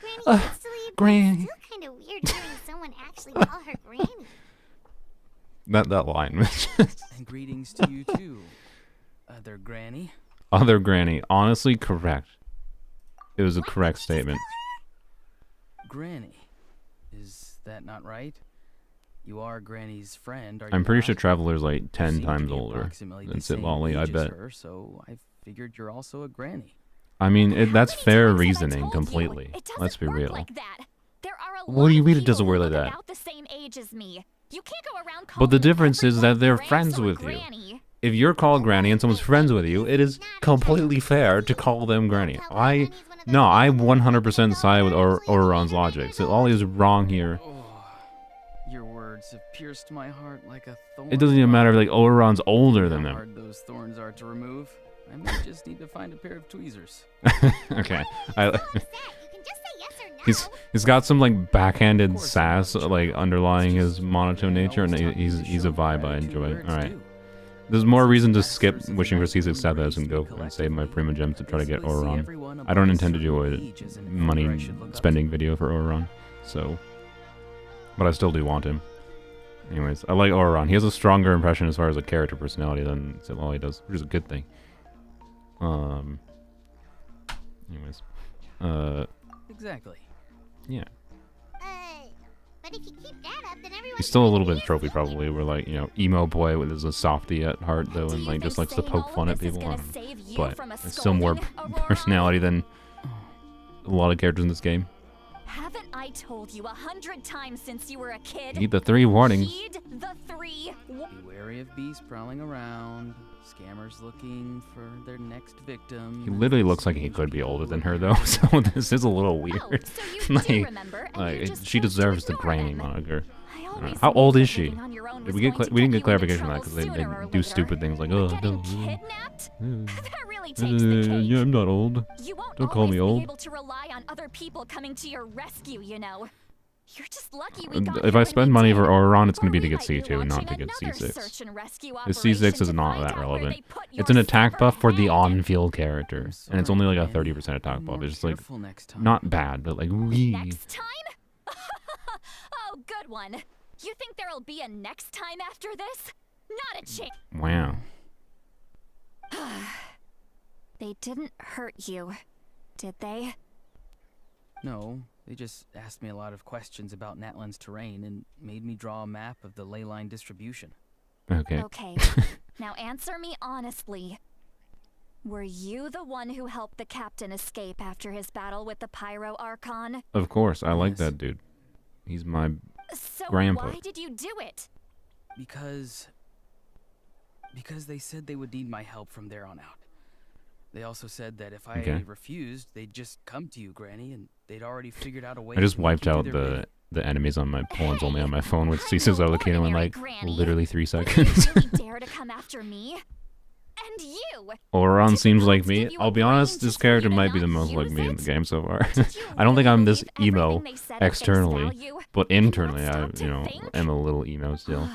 Granny.
It's still kind of weird hearing someone actually call her Granny.
That line was just...
And greetings to you too, other Granny.
Other Granny. Honestly, correct. It was a correct statement.
Granny. Is that not right? You are Granny's friend, are you
I'm pretty sure
not?
Traveler's like 10
You seem to
times
be
older
approximately
than
the same
Sitlolly, I
age as
bet.
her, so I figured you're also a Granny.
I mean, that's
How many
fair
times have I
reasoning
told
completely.
You? It doesn't
Let's be
work
real.
like that. There are a
What do you
lot
mean
of
it doesn't
people
work
who
like
look
that?
about the same age as me. You can't go around
But the
calling
difference is that
everyone
they're
Granny
friends
or
with you.
Granny.
if you're called Granny and someone's friends with you, it is completely fair to call them Granny. I 100% side with Ororon's logic. So all is wrong here.
Your words have pierced my heart like a thorn.
It doesn't even matter if like Ororon's older than
How
them.
hard those thorns are to remove. I may just need to find a pair of tweezers.
Okay.
You can just say yes or no.
He's got some like backhanded sass like underlying his monotone nature, and he's a vibe I enjoy. All right. There's more reason to skip wishing for C6 Stathos and go and save my Prima Gems to try to get Ororon. I don't intend to do a money spending video for Ororon, so, but I still do want him. Anyways, I like Ororon. He has a stronger impression as far as a character personality than Supposeduly does, which is a good thing. Anyways,
Exactly.
yeah.
But if you keep that up, then everyone.
He's still a little bit trophy probably. We're like, you know, emo boy with a softie at heart though, and like just likes to poke fun at people. But it's still more personality than a lot of characters in this game.
Haven't I told you 100 times since you were a kid?
Heed the 3 warnings.
Heed the 3.
Be wary of beasts prowling around, scammers looking for their next victim.
He literally looks like he could be older than her though, so this is a little weird.
Oh, so you do remember, and you just
she
chose to
deserves the
ignore
Granny
them.
moniker.
Always
How old
knew
is
that
she?
living on your own
Did
was
we
going to
didn't
get
get clarification
you
on
into
that because they
trouble sooner or
do
later.
stupid things like, oh,
Getting
no.
kidnapped? That really takes the cake.
Yeah, I'm not old.
You won't
Don't call
always
me
be
old.
able to rely on other people coming to your rescue, you know. You're just lucky we got
If
here
I
when
spend
we
money
did.
for Ororon, it's
Or
going to be
we
to get
might be
C2 and not to
launching
get
another
C6.
search and rescue
The C6
operation
is
to
not
find
that
out where
relevant.
they put
It's
your
an attack
silver
buff for the
head.
on-field character, and it's only like a 30% attack
Be
buff.
more
It's like
careful next time.
not bad, but like wee.
Next time? Oh, good one. You think there'll be a next time after this? Not a chance.
Wow.
They didn't hurt you, did they?
No, they just asked me a lot of questions about Natlan's terrain and made me draw a map of the ley line distribution.
Okay.
Okay. Now answer me honestly. Were you the one who helped the captain escape after his battle with the Pyro Archon?
Of course, I like
Yes.
that dude. He's my
So
Grandpa.
why did you do it?
Because they said they would need my help from there on out. They also said that if I
Okay.
refused, they'd just come to you, Granny, and they'd already figured out a way
I just
to make
wiped
you do
out
their
the
bidding.
the enemies on my poems only on my phone with
I'm
C6
no
Volcano in
ordinary
like
Granny.
literally 3
Would
seconds.
you really dare to come after me? And you!
Ororon
Did
seems like
Pops
me.
give you a
I'll be
brain
honest, this
just for you
character
to
might be the
not
most like
use
me in
it?
the game so far.
Did you
I don't think
really
I'm this
believe
emo
everything they said at face
externally,
value?
but
Did you not
internally I,
stop to
you know,
think?
am a little emo still.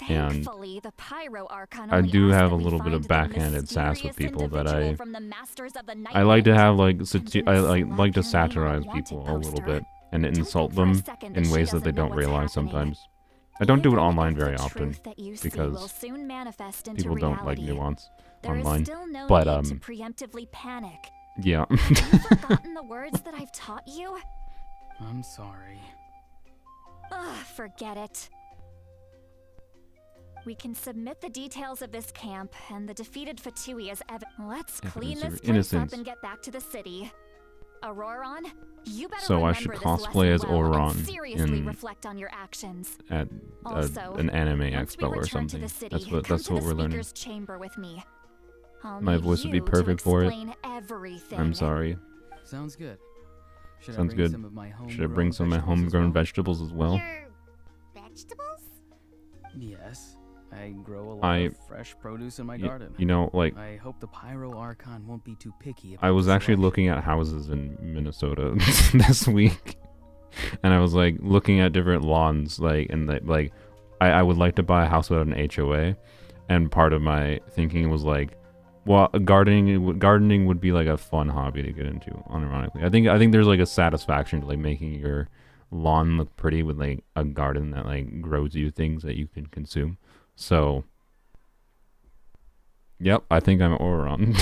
And
Thankfully, the Pyro Archon
I
only
do
asked
have
that
a
we
little bit of
find the
backhanded sass with
mysterious
people, but
individual from the Masters of the
I like to
Nightwind.
have like
And then
I
slap
like to
her name on a
satirize
wanted
people a little
poster.
bit and
Don't
insult
think for a
them
second that
in
she
ways that they
doesn't know
don't
what's
realize
happening.
sometimes. I don't do it
Even
online
if
very
the
often
truth that you see
because
will soon manifest into
people don't like
reality.
nuance
There is
online.
still no
But
need to preemptively panic.
yeah.
Have you forgotten the words that I've taught you?
I'm sorry.
Ugh, forget it. We can submit the details of this camp and the defeated Fatui as evidence. Let's clean
Evidence
this
of
place
innocence.
up and get back to the city. Ororon, you better
So I
remember
should
this
cosplay as
lesson well
Ororon
and seriously
in-
reflect on your actions.
At
Also,
an anime
Once we
expo or
return to
something.
the city,
That's
come
what
to the
we're learning.
speaker's chamber with me. I'll
My
need
voice would be
you to
perfect for it.
explain everything.
I'm sorry.
Sounds good. Should
Sounds
I bring
good.
Some of my
Should I bring some of my
vegetables as
homegrown
well?
vegetables as well?
Your vegetables?
Yes. I grow a lot
I-
of fresh produce in my garden.
You know, like
I hope the Pyro Archon won't be too picky.
I was
about the
actually
selection.
looking at houses in Minnesota this week, and I was like looking at different lawns, like I would like to buy a house without an HOA, and part of my thinking was like, well, gardening would be like a fun hobby to get into. Unironically, I think there's like a satisfaction to like making your lawn look pretty with like a garden that like grows you things that you can consume. So, yep, I think I'm Ororon.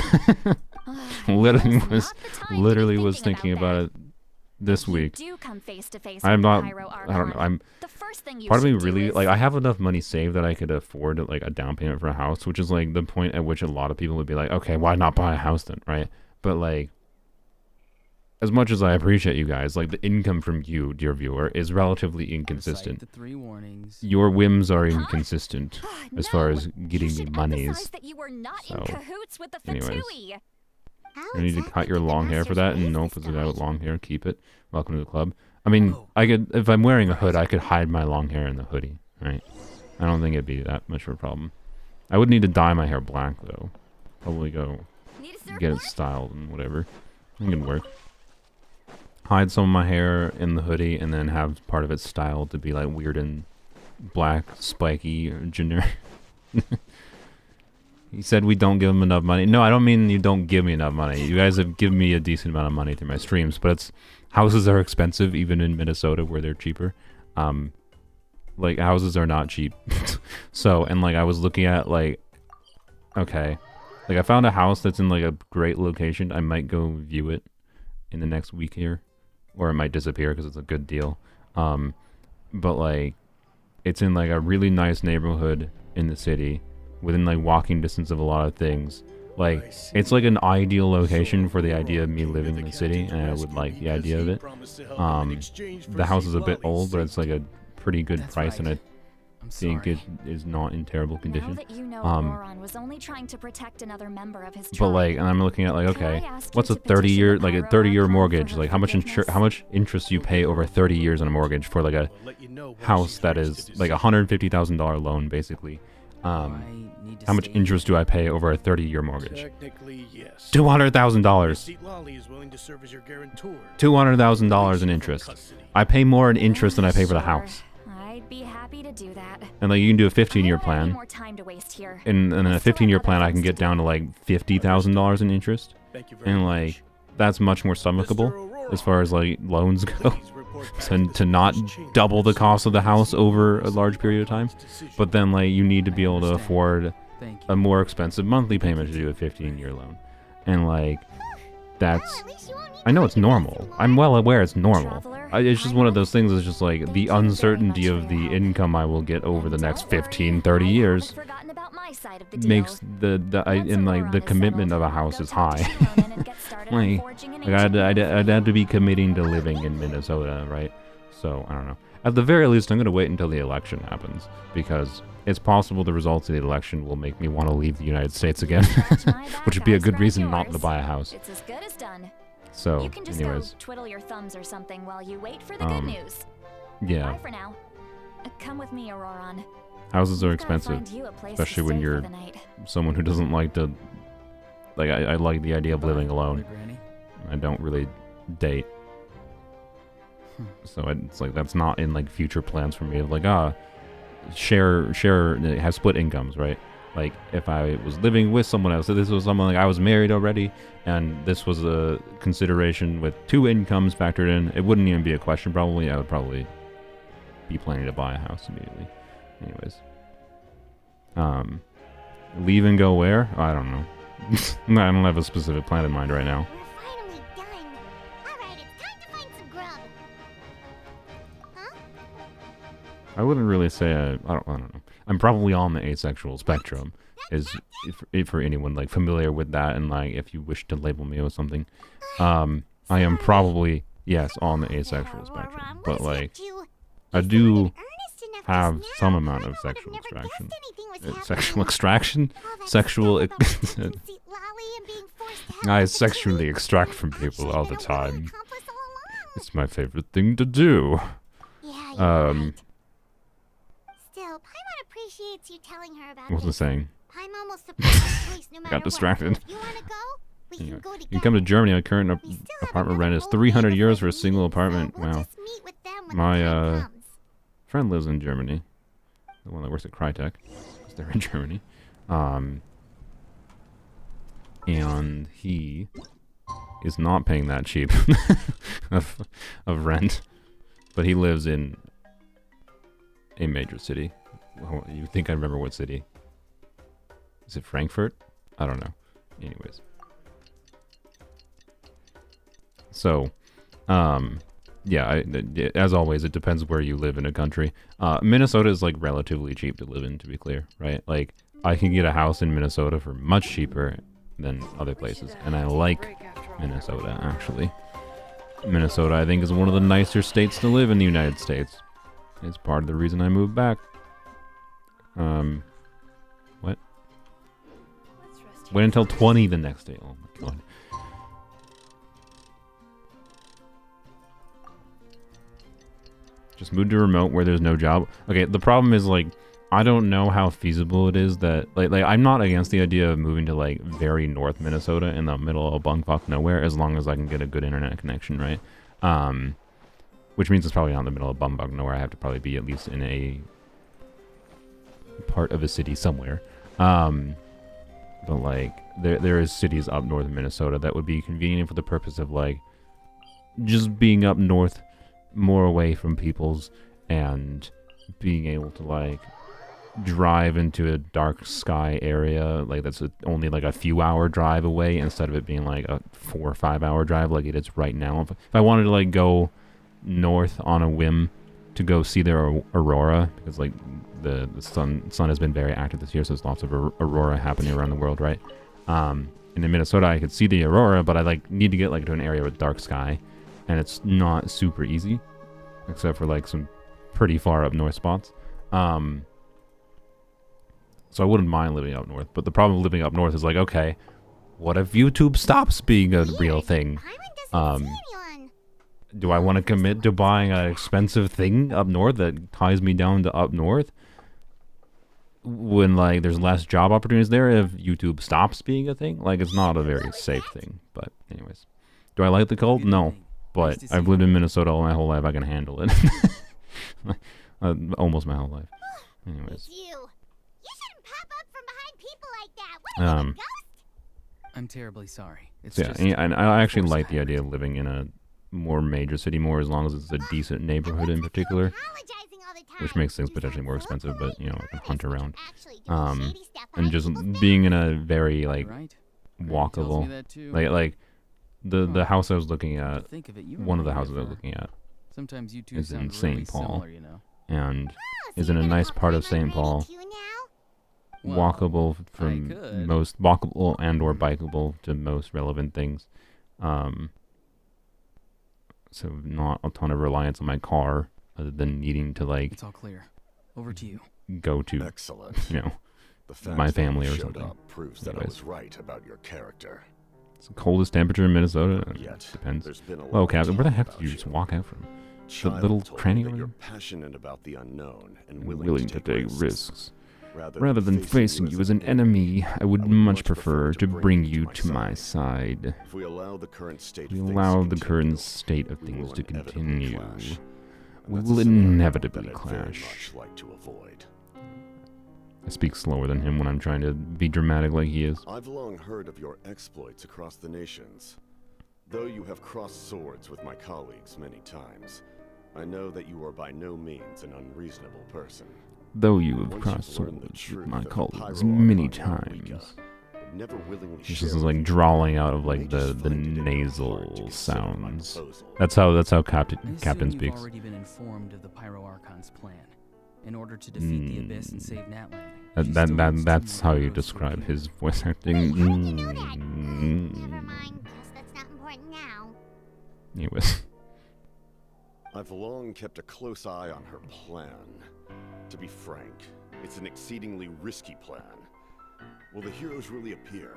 literally
Now's
was
not the time to be
literally was thinking about
that.
it this
If you
week.
do come face to face
I'm
with the
not.
Pyro
I don't know.
Archon,
I'm
the first thing you
part of me
should do
really
is-
like. I have enough money saved that I could afford like a down payment for a house, which is like the point at which a lot of people would be like, okay, why not buy a house then, right? But like, as much as I appreciate you guys, like the income from you, dear viewer, is relatively inconsistent.
Recite the 3 warnings.
Your whims are inconsistent as far as getting me
You should
monies.
emphasize that you were not in
So,
cahoots with the
anyways.
Fatui.
How
I need to cut
exactly
your
did the
long hair for
Master's
that, and
raise
nope,
this
it's a guy with
guy?
long hair. Keep it. Welcome to the club. I mean, I could, if I'm wearing a hood, I could hide my long hair in the hoodie, right? I don't think it'd be that much of a problem. I would need to dye my hair black though. Probably go
Need a
get it styled and whatever. I think it'd work. Hide some of my hair in the hoodie, and then have part of it styled to be like weird and black, spiky, or generic. He said we don't give him enough money. No, I don't mean you don't give me enough money. You guys have given me a decent amount of money through my streams, but it's houses are expensive even in Minnesota where they're cheaper. Like houses are not cheap. So, and like I was looking at like, okay, like I found a house that's in like a great location. I might go view it in the next week here, or it might disappear because it's a good deal. But like, it's in like a really nice neighborhood in the city, within like walking distance of a lot of things. Like, it's like an ideal location for the idea of me living in the city, and I would like the idea of it. The house is a bit old, but it's like a pretty good
That's
price, and
right.
I
I'm
think it
sorry.
is not in terrible
Now
condition.
that you know Ororon was only trying to protect another member of his
But
tribe,
like, and I'm looking at like,
Can I
okay,
ask
what's
you
a
to petition
30-year,
the
like a
Pyro
30-year
Archon
mortgage?
for
Like, how much
forgiveness?
how much interest you pay over 30 years on a mortgage for like a house that is like a $150,000 loan, basically.
I need to
How much
stay
interest do I pay over a 30-year mortgage?
Technically, yes.
$200,000.
Seat Lolly is willing to serve as your guarantor.
$200,000 in interest. I pay more in interest than I pay for the
Sure.
house.
I'd be happy to do that.
And like, you can do a
I
15-year
don't have any
plan.
more time to waste here.
And in
I
a
still have
15-year
other
plan, I
things
can
to
get
do.
down to like $50,000 in interest.
Thank you very
And
much.
like, that's much more stomachable as far as like loans go.
Please report back to the
To not
Superior's chambers
double the
as
cost of the
soon as
house
you
over a
receive
large period of time.
this decision.
But then like, you need to be able to
understand.
afford
Thank you.
a more expensive monthly payment to do a 15-year loan. And like, that's,
At least you won't need
I know
to
it's
do this
normal.
anymore.
I'm well aware it's normal.
Traveler,
It's just
I
one of
know.
those things that's just like
Thank
the
you very
uncertainty
much
of
for
the
your help.
income I will get over the
And
next
don't worry,
15, 30
I
years
haven't forgotten about my side of the deal.
makes and like the
Once Ororon is
commitment
settled,
of a house
go
is
talk to
high.
Shironen and get started on
Like,
forging an
Like
ancient
I'd
will.
have to be committing to living in Minnesota, right? So, I don't know. At the very least, I'm going to wait until the election happens, because it's possible the results of the election will make me want to leave the United States again,
Scratch my back,
which would be a
I
good
scratch
reason not to
yours.
buy a house.
It's as good as done.
So,
You can just
anyways,
go twiddle your thumbs or something while you wait for the good news.
yeah,
Bye for now. Come with me, Ororon.
houses are
We've gotta
expensive,
find you a place
especially
to
when
stay for
you're
the night.
someone who doesn't like to, like, I like the idea of living alone.
Mother Granny.
I don't really date. So it's like, that's not in like future plans for me of like, share, have split incomes, right? Like, if I was living with someone else, if this was someone like I was married already, and this was a consideration with 2 incomes factored in, it wouldn't even be a question probably. I would probably be planning to buy a house immediately. Anyways. Leave and go where? I don't know. I don't have a specific plan in mind right now.
We're finally done. Alright, it's time to find some grub. Huh?
I wouldn't really say I don't know. I'm probably on the asexual spectrum. Is if for anyone like familiar with that, and like if you wish to label me with something, I am probably, yes, on the asexual spectrum. But like, I do have some amount of sexual extraction. Sexual extraction? Sexual. I sexually extract from people all the time. It's my favorite thing to do.
Still, Paimon appreciates you telling her about
What was I
this.
saying?
Paimon will support this place no matter
Got distracted.
what. If you want to go, we
Anyway,
can go
you
together.
can come to Germany. My current
We still have
apartment
another
rent is
whole
300
day
euros
before
for a
we
single
leave, so
apartment.
we'll
Wow.
just meet with them when
My,
the time comes.
Friend lives in Germany. The one that works at Crytek. 'Cause they're in Germany. And he is not paying that cheap of rent. But he lives in a major city. Oh, you think I remember what city? Is it Frankfurt? I don't know. Anyways. So, yeah, as always, it depends where you live in a country. Minnesota is like relatively cheap to live in, to be clear, right? Like, I can get a house in Minnesota for much cheaper than other places, and I like Minnesota, actually. Minnesota, I think, is one of the nicer states to live in the United States. It's part of the reason I moved back. What? Wait until 20 the next day. Oh my god. Just moved to remote where there's no job. Okay, the problem is, like, I don't know how feasible it is that, like I'm not against the idea of moving to, like, very north Minnesota in the middle of bumfuck nowhere, as long as I can get a good internet connection, right? Which means it's probably not in the middle of bumfuck nowhere. I have to probably be at least in a part of a city somewhere. But, like, there is cities up north in Minnesota that would be convenient for the purpose of, like, just being up north, more away from people's, and being able to, like, drive into a dark sky area, like that's only like a few hour drive away, instead of it being like a 4 or 5 hour drive like it is right now. If I wanted to, like, go north on a whim to go see the aurora, because, like, the sun has been very active this year, so there's lots of aurora happening around the world, right? And in Minnesota I could see the aurora, but I, like, need to get, like, to an area with dark sky, and it's not super easy, except for, like, some pretty far up north spots. So I wouldn't mind living up north, but the problem with living up north is, like, okay, what if YouTube stops being a real thing? Do I want to commit to buying an expensive thing up north that ties me down to up north when, like, there's less job opportunities there if YouTube stops being a thing? Like, it's not a very safe thing, but anyways. Do I like the cold? No, but I've lived in Minnesota all my whole life. I can handle it. Almost my whole life. Anyways.
I'm terribly sorry. It's
yeah, and I actually like the idea of living in a more major city more, as long as it's a decent neighborhood in particular, which makes things potentially more expensive, but, you know, I can hunt around. And just being in a very, like, walkable, like the house I was looking at, one of the houses I was looking at is in St. Paul, and is in a nice part of St. Paul. Walkable from most, walkable and or bikeable to most relevant things. So not a ton of reliance on my car, other than needing to, like,
it's all clear. Over to you.
Go to,
excellent,
you know,
the fact
my family or
showed
something.
Up proves that I was right about your character.
It's the coldest temperature in Minnesota.
Yet,
depends.
Oh,
Captain, where the heck did you just walk out from? The little cranny over
you're
there?
passionate about the unknown and
willing to take risks. Rather than facing you as an enemy, I would much prefer to bring you to my side.
If we allow the current state
of things to continue, we will inevitably clash. I speak slower than him when I'm trying to be dramatic like he is.
I've long heard of your exploits across the nations. Though you have crossed swords with my colleagues many times, I know that you are by no means an unreasonable person.
Though you have crossed swords with my colleagues many times. This is like drawling out of, like, the nasal sounds. That's how Captain speaks.
You've already been informed of the Pyro Archon's plan in order to defeat the Abyss and save Nat Landing.
That's how you describe his voice acting.
Never mind, that's not important now.
Anyways.
I've long kept a close eye on her plan. To be frank, it's an exceedingly risky plan. Will the heroes really appear?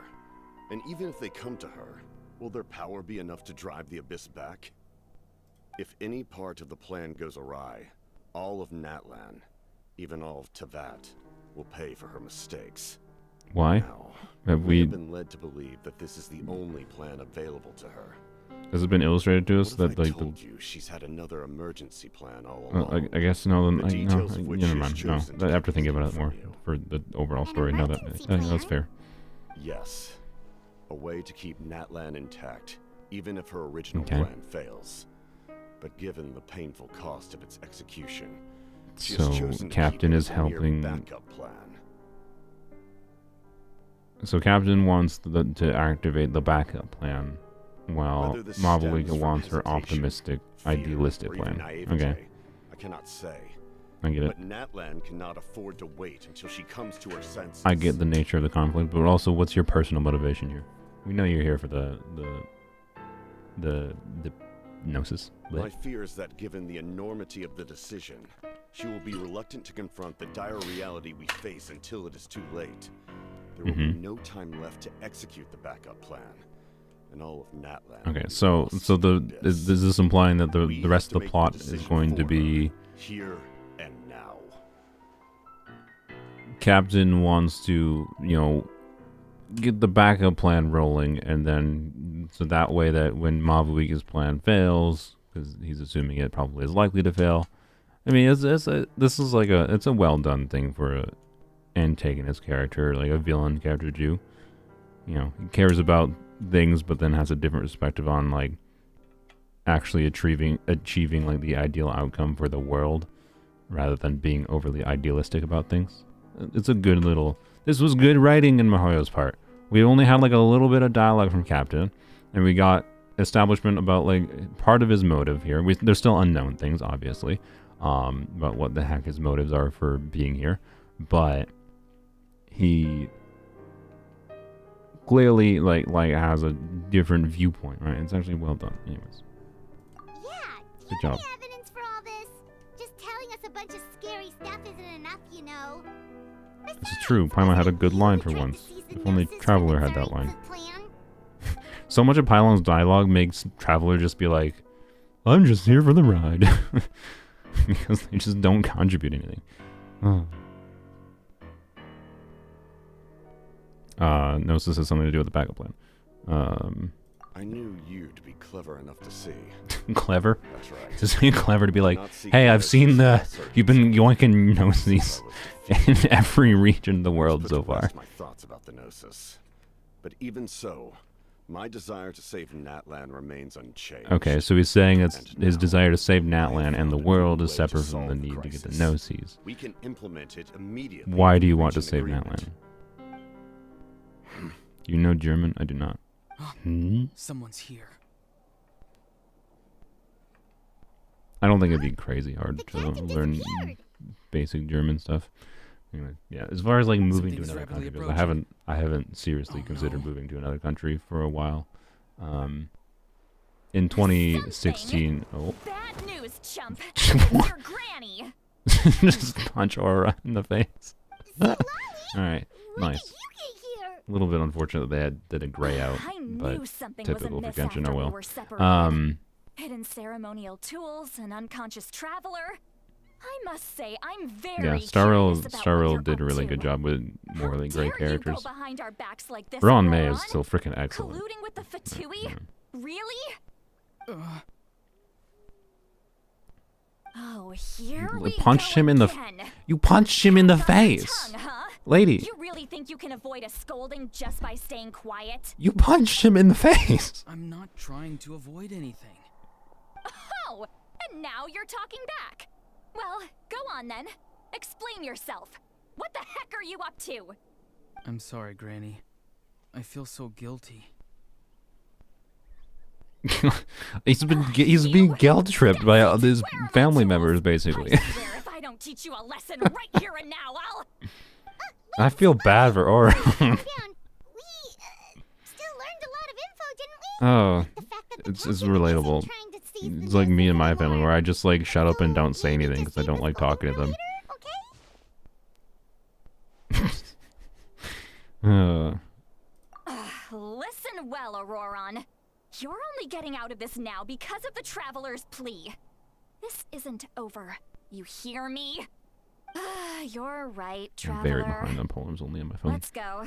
And even if they come to her, will their power be enough to drive the Abyss back? If any part of the plan goes awry, all of Natlan, even all of Tevat, will pay for her mistakes.
Why?
Now,
have
we have been led to believe that this is the only plan available to her.
Has it been illustrated to us that, like,
she's had another emergency plan all along?
I guess no. Then never mind. No, after thinking about it more for the overall story, no, that's fair.
Yes, a way to keep Natlan intact, even if her original plan fails. But given the painful cost of its execution, she has chosen
Captain
to
is helping.
Backup plan.
So Captain wants to activate the backup plan. Well, Mavalika wants her optimistic, idealistic plan. Okay.
I cannot say.
I get it.
But Natlan cannot afford to wait until she comes to her senses.
I get the nature of the conflict, but also, what's your personal motivation here? We know you're here for the Gnosis.
My
But
fear is that given the enormity of the decision, she will be reluctant to confront the dire reality we face until it is too late. There will be no time left to execute the backup plan. And all of Natlan.
okay, so is this implying that the rest of the plot is going to be
here and now?
Captain wants to, get the backup plan rolling, and then so that way that when Mavuika's plan fails, because he's assuming it probably is likely to fail. I mean, this is it's a well done thing for a antagonist character, like a villain character to do. He cares about things, but then has a different perspective on like actually achieving like the ideal outcome for the world, rather than being overly idealistic about things. It's a good little. This was good writing in Mihoyo's part. We only had like a little bit of dialogue from Captain, and we got establishment about like part of his motive here. There's still unknown things, obviously, about what the heck his motives are for being here, but he clearly like has a different viewpoint, right? It's actually well done. Anyways,
Yeah, do
good
you
job.
have any evidence for all this? Just telling us a bunch of scary stuff isn't enough, you know.
This is true. Paimon had a good line for once. If only Traveler had that line. So much of Pylon's dialogue makes Traveler just be like, I'm just here for the ride. Because they just don't contribute anything. Gnosis has something to do with the backup plan.
I knew you to be clever enough to see.
Clever?
That's right.
Just being clever to be like, hey, I've seen you've been yoinking Gnosis in every region of the world so far.
My thoughts about the Gnosis. But even so, my desire to save Natlan remains unchanged.
Okay, so he's saying it's his desire to save Natlan and the world is separate from the need to get the Gnosis.
We can implement it immediately.
Why do you want to save Natlan? Do you know German? I do not.
Someone's here.
I don't think it'd be crazy hard to learn basic German stuff. Anyway, yeah. As far as like moving to another country goes, I haven't seriously considered moving to another country for a while. In 2016,
Bad news, chump. Your granny.
just punch Aura in the face. All right, nice. A little bit unfortunate that they did a gray out, but typical for Genshin. Oh well.
Hidden ceremonial tools, an unconscious traveler. I must say, I'm very
Starrel did a really good job with morally gray characters. Ron May is still freaking excellent.
Colluding with the Fatui? Really? Oh, here we
punched
go
him in the.
again.
You punched him in the face,
Tongue, huh?
lady.
You really think you can avoid a scolding just by staying quiet?
You punched him in the face.
I'm not trying to avoid anything.
Oh, and now you're talking back. Well, go on then. Explain yourself. What the heck are you up to?
I'm sorry, Granny. I feel so guilty.
he's being guilt tripped by his family members, basically.
I swear if I don't teach you a lesson right here and now, I'll...
I feel bad for Aura.
We still learned a lot of info, didn't we?
Oh,
The fact that the
it's
captain
relatable.
isn't trying to seize the
It's like me and my
Gnosis
family,
anymore.
where I just like shut up and don't say
You need
anything
to
because I
save
don't
us
like
for
talking to them.
later, okay?
Listen well, Ororon. You're only getting out of this now because of the Traveler's plea. This isn't over. You hear me? You're right,
I'm very
Traveler.
behind on poems only on my phone.
Let's go.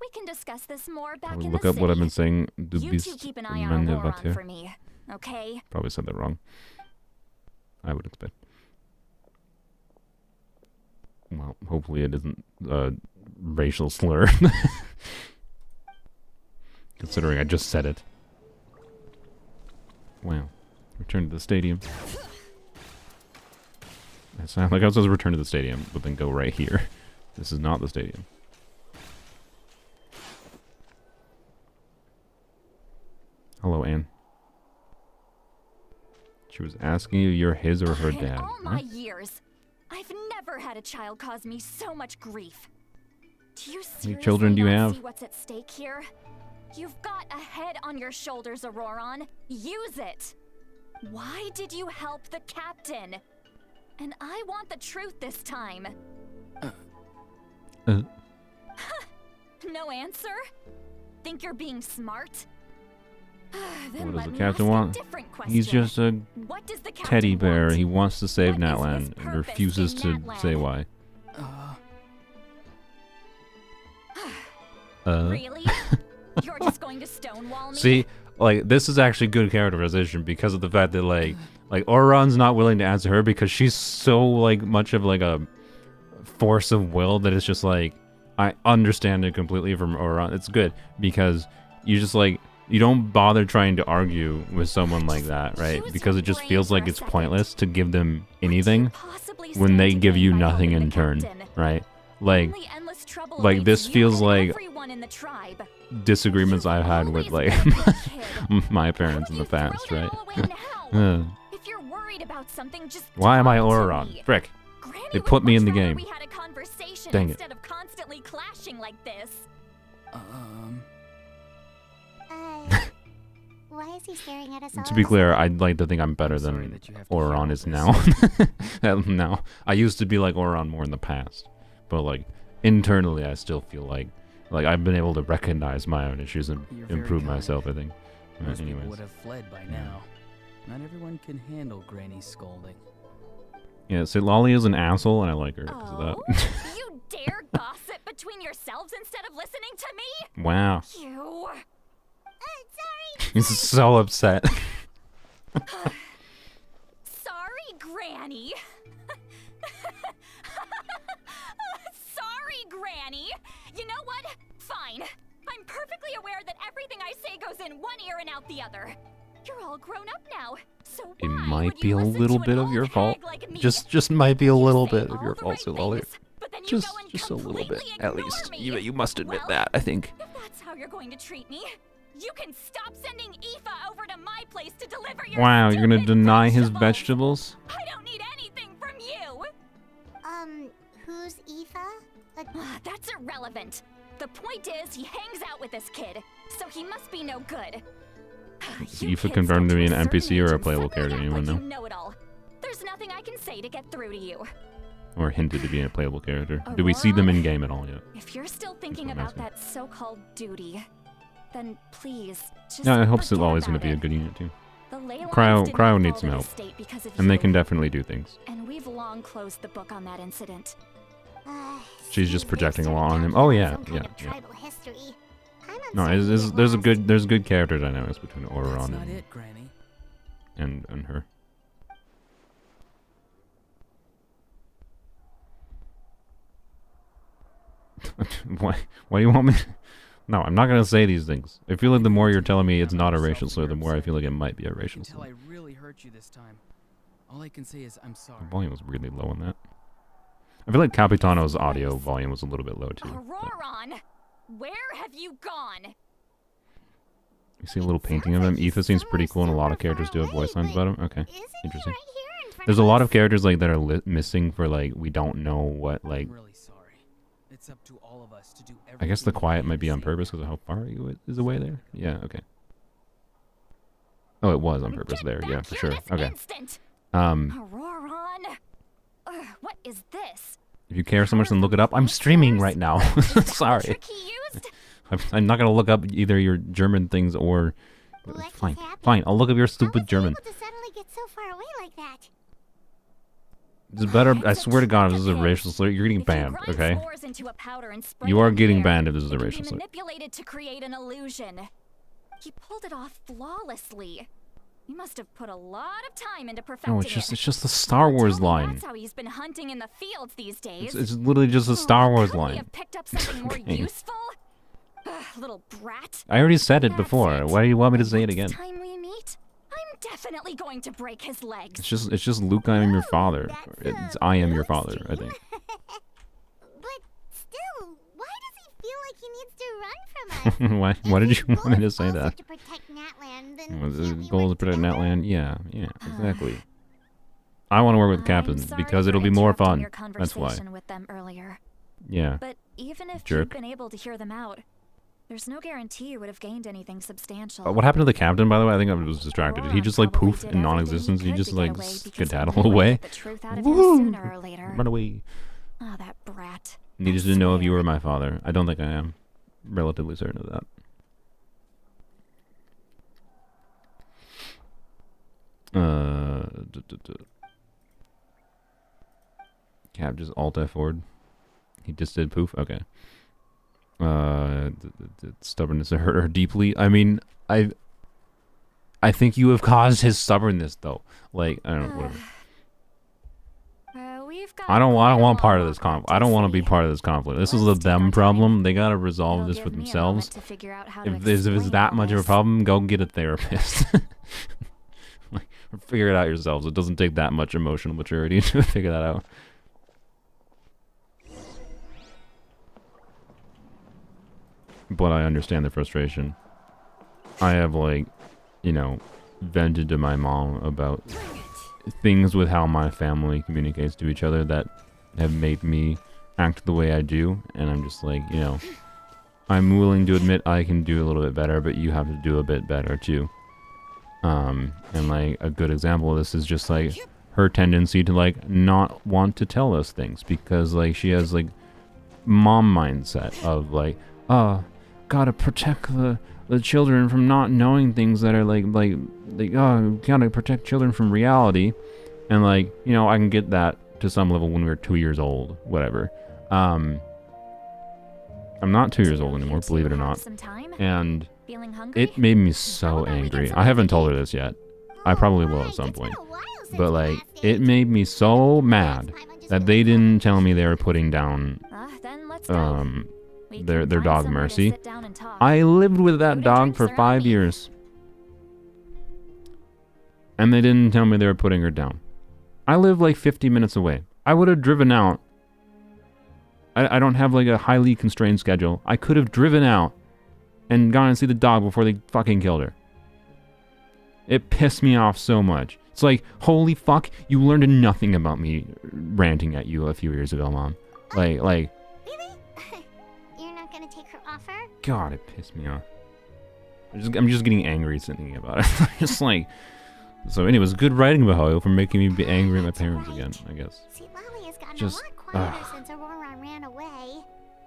We can discuss this more back
I'll
in
look
the
up
city.
what I've been saying. Du
You
bist
two keep an eye on
meine
Ororon
Warte.
for me, okay?
Probably said that wrong. I would expect. Well, hopefully it isn't a racial slur. Considering I just said it. Wow. Return to the stadium. It sounds like I was supposed to return to the stadium, but then go right here. This is not the stadium. Hello, Anne. She was asking you you're his or her
In
dad.
all my
What?
years, I've never had a child cause me so much grief. Do you
many
seriously
children do you
not
have?
see what's at stake here? You've got a head on your shoulders, Ororon. Use it. Why did you help the captain? And I want the truth this time. No answer? Think you're being smart?
What does the captain want? He's just a teddy bear. He wants to save Natlan and refuses to say why.
Really? You're just going to stonewall me?
See, like, this is actually good characterization because of the fact that, like Ororon's not willing to answer her because she's so, like, much of, like, a force of will that it's just, like, I understand it completely from Ororon. It's good because you just, like, you don't bother trying to argue with someone like that, right? Because it just feels like it's pointless to give them anything when they give you nothing in turn, right? Like this feels like disagreements I've had with, like, my parents in the past, right? Why am I Ororon? Frick. They put me in the game. Dang it.
Why is he staring at us all
To be clear, I'd like to think I'm better than Ororon is now. Now, I used to be like Ororon more in the past, but, like, internally I still feel like I've been able to recognize my own issues and improve myself, I think.
Most people would have fled by now. Not everyone can handle Granny's scolding.
Yeah, so Lolly is an asshole, and I like her because of that.
You dare gossip between yourselves instead of listening to me?
Wow.
You.
Sorry.
He's so upset.
Sorry, Granny. Sorry, Granny. You know what? Fine. I'm perfectly aware that everything I say goes in one ear and out the other. You're all grown up now, so
it might be a little bit of your fault. Just might be a little bit of your fault, so Lolly. Just a little bit, at least. You must admit that, I think.
If that's how you're going to treat me, you can stop sending Aoife over to my place to deliver your
Wow, you're gonna deny his vegetables?
I don't need anything from you.
Who's Aoife?
That's irrelevant. The point is, he hangs out with this kid, so he must be no good.
Is Aoife confirmed to be an NPC or a playable character? Anyone know?
Know it all. There's nothing I can say to get through to you.
Or hinted to be a playable character. Do we see them in game at all yet?
If you're still thinking about that so-called duty, then please just
yeah, I hope it's always going to be a good unit too. Cryo needs some help, and they can definitely do things.
And we've long closed the book on that incident.
She's just projecting a lot on him. Oh yeah. No, there's good character dynamics between Ororon and her. Why do you want me? No, I'm not gonna say these things. I feel like the more you're telling me it's not a racial slur, the more I feel like it might be a racial slur.
I really hurt you this time. All I can say is I'm sorry.
The volume was really low on that. I feel like Capitano's audio volume was a little bit low too.
Ororon, where have you gone?
You see a little painting of him. Aoife seems pretty cool, and a lot of characters do have voice lines about him. Okay, interesting. There's a lot of characters like that are missing for, like, we don't know what, like.
I'm really sorry. It's up to all of us to do everything.
I guess the quiet might be on purpose because of how far he is away there. Yeah. Okay. Oh, it was on purpose there. Yeah, for sure. Okay.
Ororon, what is this?
If you care so much, then look it up. I'm streaming right now. Sorry. I'm not gonna look up either your German things or. Fine. I'll look up your stupid German. It's better. I swear to God, if this is a racial slur, you're getting banned. Okay. You are getting banned if this is a racial slur.
Manipulated to create an illusion. He pulled it off flawlessly. You must have put a lot of time into perfecting
No, it's just the Star Wars line.
That's how he's been hunting in the fields these days.
It's literally just the Star Wars line.
Have picked up something more useful. Little brat.
I already said it before. Why do you want me to say it again?
Time we meet, I'm definitely going to break his legs.
It's just Luke, I am your father. It's I am your father, I think.
But still, why does he feel like he needs to run from us?
Why did you want me to say that?
To protect Natlan,
The goal is to protect Natlan? Yeah, exactly. I want to work with Captain because it'll be more fun. That's why.
With them earlier.
Yeah.
But even if
Jerk.
you've been able to hear them out, There's no guarantee you would have gained anything substantial.
What happened to the captain, by the way? I think I was distracted. Did he just like poof in non-existence? He just like skedaddle away? Woo! Run away.
Oh, that brat.
Needed to know if you were my father. I don't think I am. Relatively certain of that. Cap just alt F forward. He just did poof. Okay. The stubbornness hurt her deeply. I mean, I think you have caused his stubbornness, though. Like, I don't know, whatever. I don't want part of this conflict. I don't want to be part of this conflict. This is a them problem. They gotta resolve this for themselves. If it's that much of a problem, go get a therapist. Like, figure it out yourselves. It doesn't take that much emotional maturity to figure that out. But I understand the frustration. I have, like, you know, vented to my mom about things with how my family communicates to each other that have made me act the way I do. And I'm just like, you know, I'm willing to admit I can do a little bit better, but you have to do a bit better too. And like a good example of this is just like her tendency to like not want to tell us things because like she has like mom mindset of like, oh, gotta protect the children from not knowing things that are like oh, gotta protect children from reality. And like, you know, I can get that to some level when we were 2 years old, whatever. I'm not 2 years old anymore, believe it or not. And it made me so angry. I haven't told her this yet. I probably will at some point. But like, it made me so mad that they didn't tell me they were putting down their dog Mercy. I lived with that dog for 5 years. And they didn't tell me they were putting her down. I live like 50 minutes away. I would have driven out. I don't have like a highly constrained schedule. I could have driven out and gone and see the dog before they fucking killed her. It pissed me off so much. It's like, holy fuck, you learned nothing about me ranting at you a few years ago, Mom. Like,
Really? You're not gonna take her offer?
God, it pissed me off. I'm just getting angry thinking about it. Just like, so anyways, good writing, Bahoyo, for making me be angry at my parents again, I guess.
See, Lolly has gotten
Just,
a lot quieter since Ororon ran away.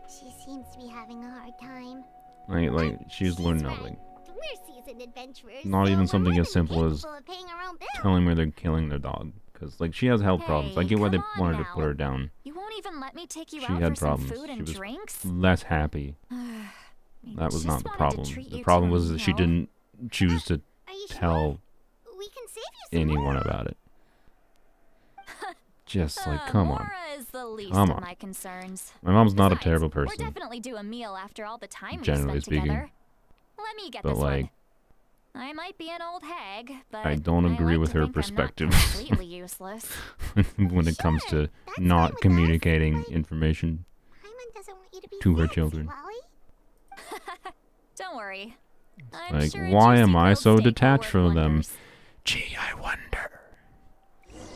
She seems to be having a hard time.
Like she's learned nothing.
We're seasoned adventurers.
Not
so
even
we're
something
more
as
than
simple as
capable of paying our own bills.
telling me they're killing their dog. Because, like, she has health problems. I get why they
come on
wanted to
now.
put her down.
You won't even let me take you
She
out
had
for
problems.
some food
She
and
was
drinks?
less happy. That was not the problem. The problem was that she didn't choose to
Are you
tell
sure? We can save you some
anyone
more.
about it. Just like, come on.
Laura is the least
Come
of
on.
my concerns.
My mom's not a
Besides,
terrible
We're
person.
definitely due a meal after all the time
Generally
we spent
speaking.
together. Let me get
But,
this
like,
one. I might be an old hag, but
I don't agree
like
with
to
her
think I'm not
perspective
completely useless.
when it comes to
That's fine
not
with us.
communicating information
Paimon doesn't want you to be
to her
sad,
children.
Lolly.
Don't worry. I'm
Like,
sure a
why am
juicy
I
grilled
so
steak will
detached
work
from them?
wonders.
Gee, I wonder.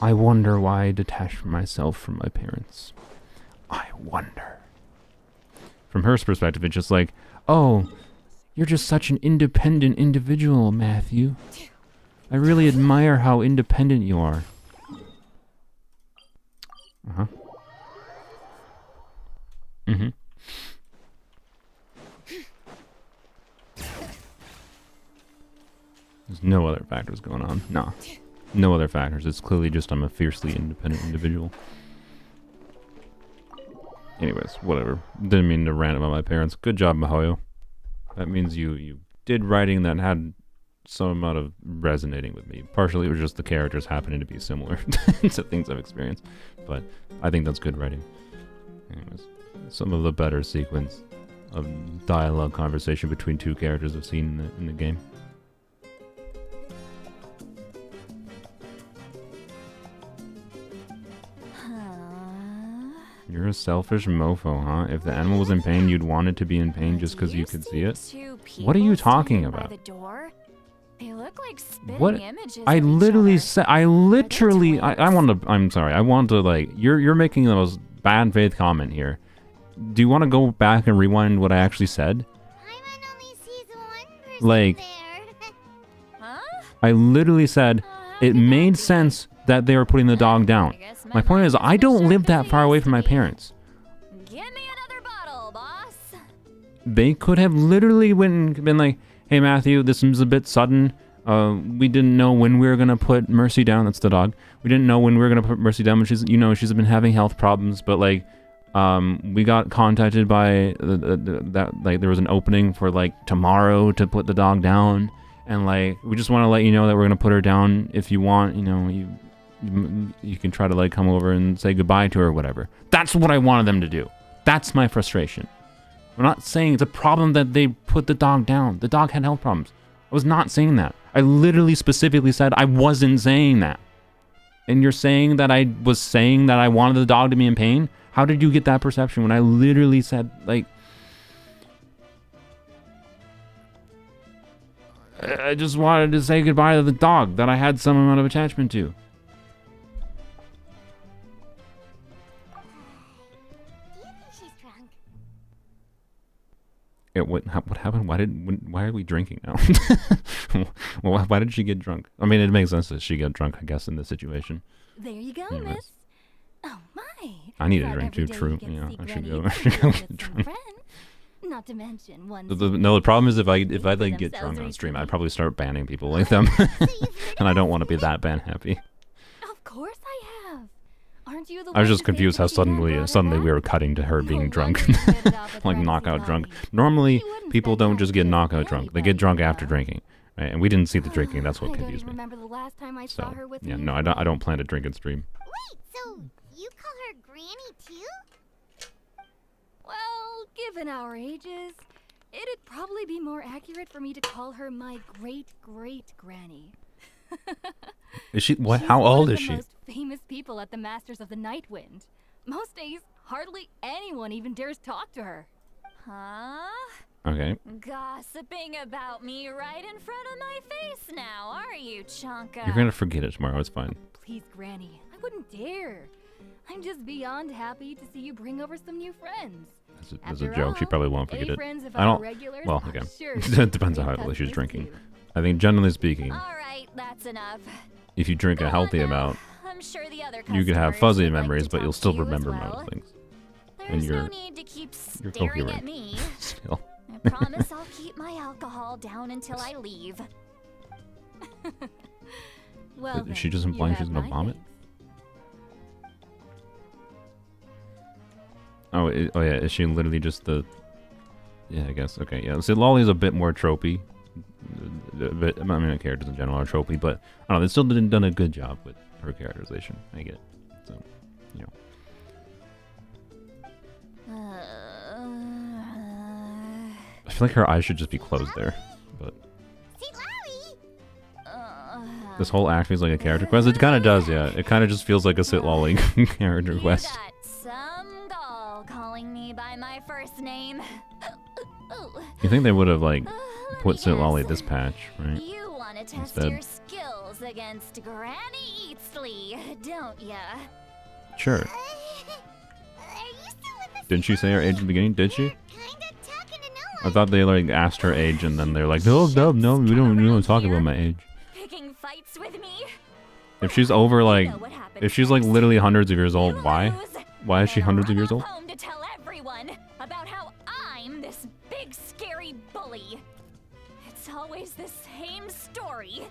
I wonder why I detached myself from my parents. I wonder. From her perspective, it's just like, oh, you're just such an independent individual, Matthew. I really admire how independent you are. Uh-huh. Mm-hmm. There's no other factors going on. Nah. No other factors. It's clearly just I'm a fiercely independent individual. Anyways, whatever. Didn't mean to rant about my parents. Good job, Mahoyo. That means you did writing that had some amount of resonating with me. Partially it was just the characters happening to be similar to things I've experienced. But I think that's good writing. Anyways, some of the better sequence of dialogue conversation between two characters I've seen in the game. You're a selfish mofo, huh? If the animal was in pain, you'd want it to be in pain just because you could see it? What are you talking about?
They look like spitting
What?
images
I
of each
literally
other.
said, I literally, I want to, I'm sorry, I want to like, you're making the most bad faith comment here. Do you want to go back and rewind what I actually said?
Paimon,
Like,
there.
Huh?
I literally said it made sense that they were putting the dog down. My point is, I don't live that far away from my parents.
Give me another bottle, boss.
They could have literally went and been like, hey Matthew, this is a bit sudden. We didn't know when we were gonna put Mercy down. That's the dog. We didn't know when we were gonna put Mercy down. She's, you know, she's been having health problems, but like, we got contacted by that, like, there was an opening for like tomorrow to put the dog down, and like, we just want to let you know that we're gonna put her down. If you want, you know, you can try to like come over and say goodbye to her or whatever. That's what I wanted them to do. That's my frustration. I'm not saying it's a problem that they put the dog down. The dog had health problems. I was not saying that. I literally specifically said I wasn't saying that. And you're saying that I was saying that I wanted the dog to be in pain? How did you get that perception when I literally said, like, I just wanted to say goodbye to the dog that I had some amount of attachment to?
Do you think she's drunk?
What happened? Why are we drinking now? Well, why did she get drunk? I mean, it makes sense that she got drunk, I guess, in this situation.
There you go,
Anyways.
miss. Oh my.
I need a
Thought
drink too.
every day
True.
you get
Yeah,
to
I
see
should
Granny
go. I
Easter
should go
with
get
some
drunk.
friends. Not to mention one.
No, the problem is if I like
They
get drunk
themselves
on stream, I'd
recently.
probably start banning people like them, and I don't want to be that ban happy.
Of course I have. Aren't you the
I was
one
just
to say
confused how
that she had brought her
suddenly we
back?
were cutting to her
No
being drunk,
wonder you hit it off with
like
Granny
knockout drunk.
Tsunami.
Normally,
She wouldn't
people
spend
don't
time
just get
with
knockout drunk; they get
anybody,
drunk after
huh?
drinking, right? And we didn't see the drinking. That's what
I don't
confused
even
me.
remember the last time I saw
So
her with
yeah,
me.
no, I don't plan to drink and stream.
Wait, so you call her Granny too?
Well, given our ages, it'd probably be more accurate for me to call her my great-great-granny.
Is she what?
She's
How
one
old
of
is
the
she?
most famous people at the Masters of the Night Wind. Most days, hardly anyone even dares talk to her. Huh?
Okay.
Gossiping about me right in front of my face now, are you, Chonka?
You're gonna forget it tomorrow. It's fine.
Please, Granny, I wouldn't dare. I'm just beyond happy to see you bring over some new friends.
That's a
After
joke. She
all,
probably won't
A
forget it.
friends if
I
I'm
don't.
regulars,
Well,
I'm
okay.
sure
It depends on
she'd
how
touch
heavily she's
this
drinking.
too.
I think generally speaking,
All right, that's enough.
if you drink a
Go on
healthy
now.
amount,
I'm sure the other
you could have
customers
fuzzy
would like
memories,
to
but you'll
talk
still
to you as
remember
well.
most things.
There's
And
no
you're
need to keep
you're
staring
coherent.
at me.
Still.
I promise I'll keep my alcohol down until I leave. Well,
Is she
then,
just
you
implying
have
she's gonna
my
vomit?
thanks.
Oh yeah, is she literally just the... Yeah, I guess. Okay, yeah. So Lolly's a bit more tropey. I mean, her characters in general are tropey, but I don't know, they still done a good job with her characterization. I get it. So, you know. I feel like her eyes should just be closed there, but...
See, Larry!
This whole act feels like a character quest. It kind of does, yeah. It kind of just feels like a Sit Lolly character quest.
You got some gall calling me by my first name.
You think they would have, like,
Let
put
me
Sit Lolly
guess.
this patch, right?
You want to test
Instead.
your skills against Granny Eatsley, don't ya?
Sure.
Are you still with us?
Didn't she say her age at the beginning? Did she?
Kinda talking to no
I
one.
thought they, like, asked her age and then they're like, no, we don't talk about my age.
Picking fights with me?
If she's over, like,
You know what happens
if she's, like,
next.
literally hundreds of years old,
You
why?
lose,
Why is she
then
hundreds of
run
years old?
off home to tell everyone about how I'm this big scary bully. It's always the same story.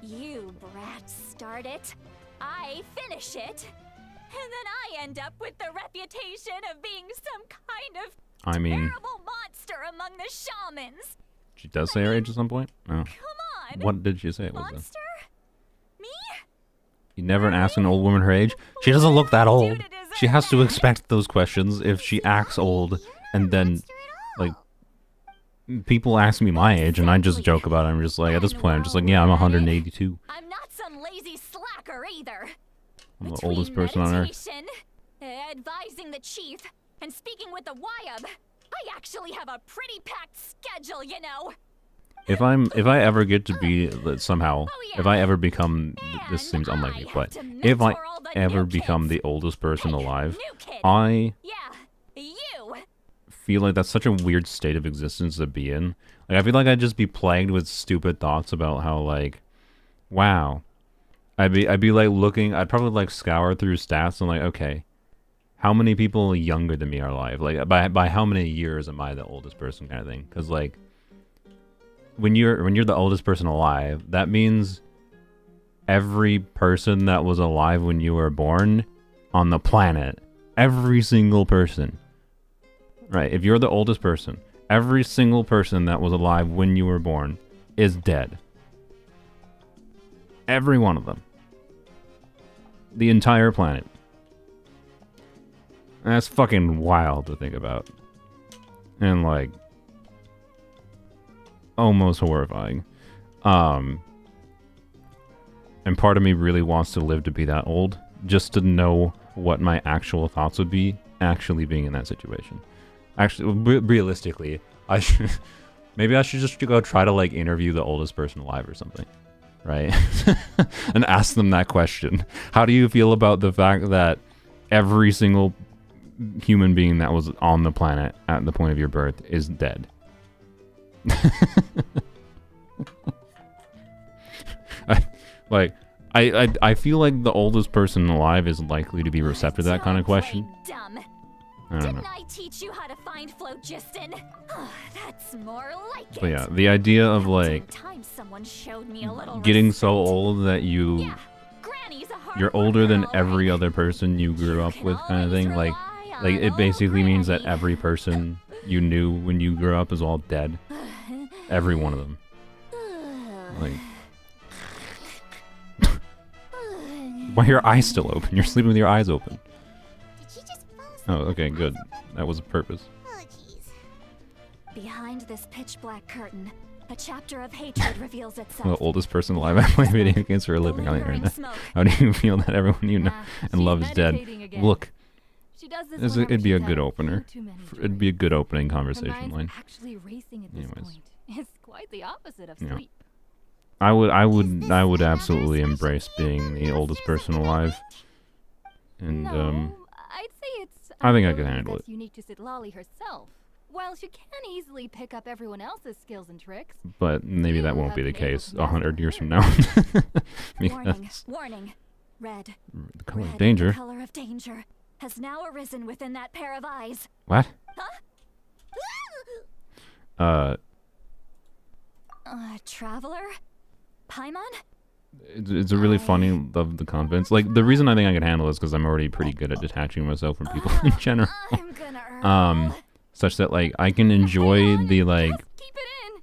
You brats start it, I finish it, and then I end up with the reputation of being some kind of
I mean,
terrible monster among the shamans.
she does say her age at some point? Oh.
Come on.
What did she say it was then?
Monster? Me?
You never ask an old woman her age? She doesn't look that old.
Dude, it isn't
She has to
that.
expect those questions if she acts old and then, like, people ask me my age and I just joke about it. I'm just like, at this point, I'm just like, yeah, I'm 182.
I'm not some lazy slacker either.
I'm the
Between
oldest person on Earth.
meditation, advising the chief, and speaking with the Wyab, I actually have a pretty packed schedule, you know.
If I ever get to be somehow,
Oh, yeah.
if I ever become, this
And
seems unlikely,
I
but
have to
if I
mentor all the
ever
new
become
kids.
the oldest person
Hey,
alive,
new kid.
I
Yeah, you.
feel like that's such a weird state of existence to be in. Like, I feel like I'd just be plagued with stupid thoughts about how, like, wow. I'd be like looking, I'd probably like scour through stats and like, okay, how many people younger than me are alive? Like, by how many years am I the oldest person, kind of thing? Because like, when you're the oldest person alive, that means every person that was alive when you were born on the planet, every single person, right? If you're the oldest person, every single person that was alive when you were born is dead. Every one of them. The entire planet. That's fucking wild to think about. And like, almost horrifying. And part of me really wants to live to be that old, just to know what my actual thoughts would be actually being in that situation. Actually, realistically, maybe I should just go try to like interview the oldest person alive or something, right? And ask them that question. How do you feel about the fact that every single human being that was on the planet at the point of your birth is dead? I feel like the oldest person alive is likely to be receptive to that kind of question.
Dumb.
I don't know.
Didn't I teach you how to find phlogiston? That's more like it.
But yeah, the idea of like
Someone showed me a little
getting
respect.
so old that you're older than every other person you grew up with, kind of thing. Like it basically means that every person you knew when you grew up is all dead. Every one of them. Like, why are your eyes still open? You're sleeping with your eyes open.
Did she just fall asleep?
Oh, okay, good. That was a purpose.
Oh, jeez.
Behind this pitch black curtain, a chapter of hatred reveals itself.
The oldest person alive. I play video games for a living on the internet. How do you feel that everyone you know and love is dead? Look, it'd be a good opener. It'd be a good opening conversation line.
Actually racing at this point. It's quite the opposite of
Yeah.
sleep.
I would absolutely embrace being the oldest person alive. And
No, I'd say it's
I think I
ability
could handle
that's
it.
unique to Sitlali herself. While she can easily pick up everyone else's skills and tricks,
But maybe that won't be the
have been able
case
to
100 years from now.
Warning,
Because
warning. Red.
the color of
Red,
danger.
The color of danger has now arisen within that pair of eyes.
What?
Traveler? Paimon?
It's a really funny of the confidence. Like, the reason I think I can handle this because I'm already pretty good at detaching myself from people in general.
I'm gonna
Such that like I can enjoy the like
keep it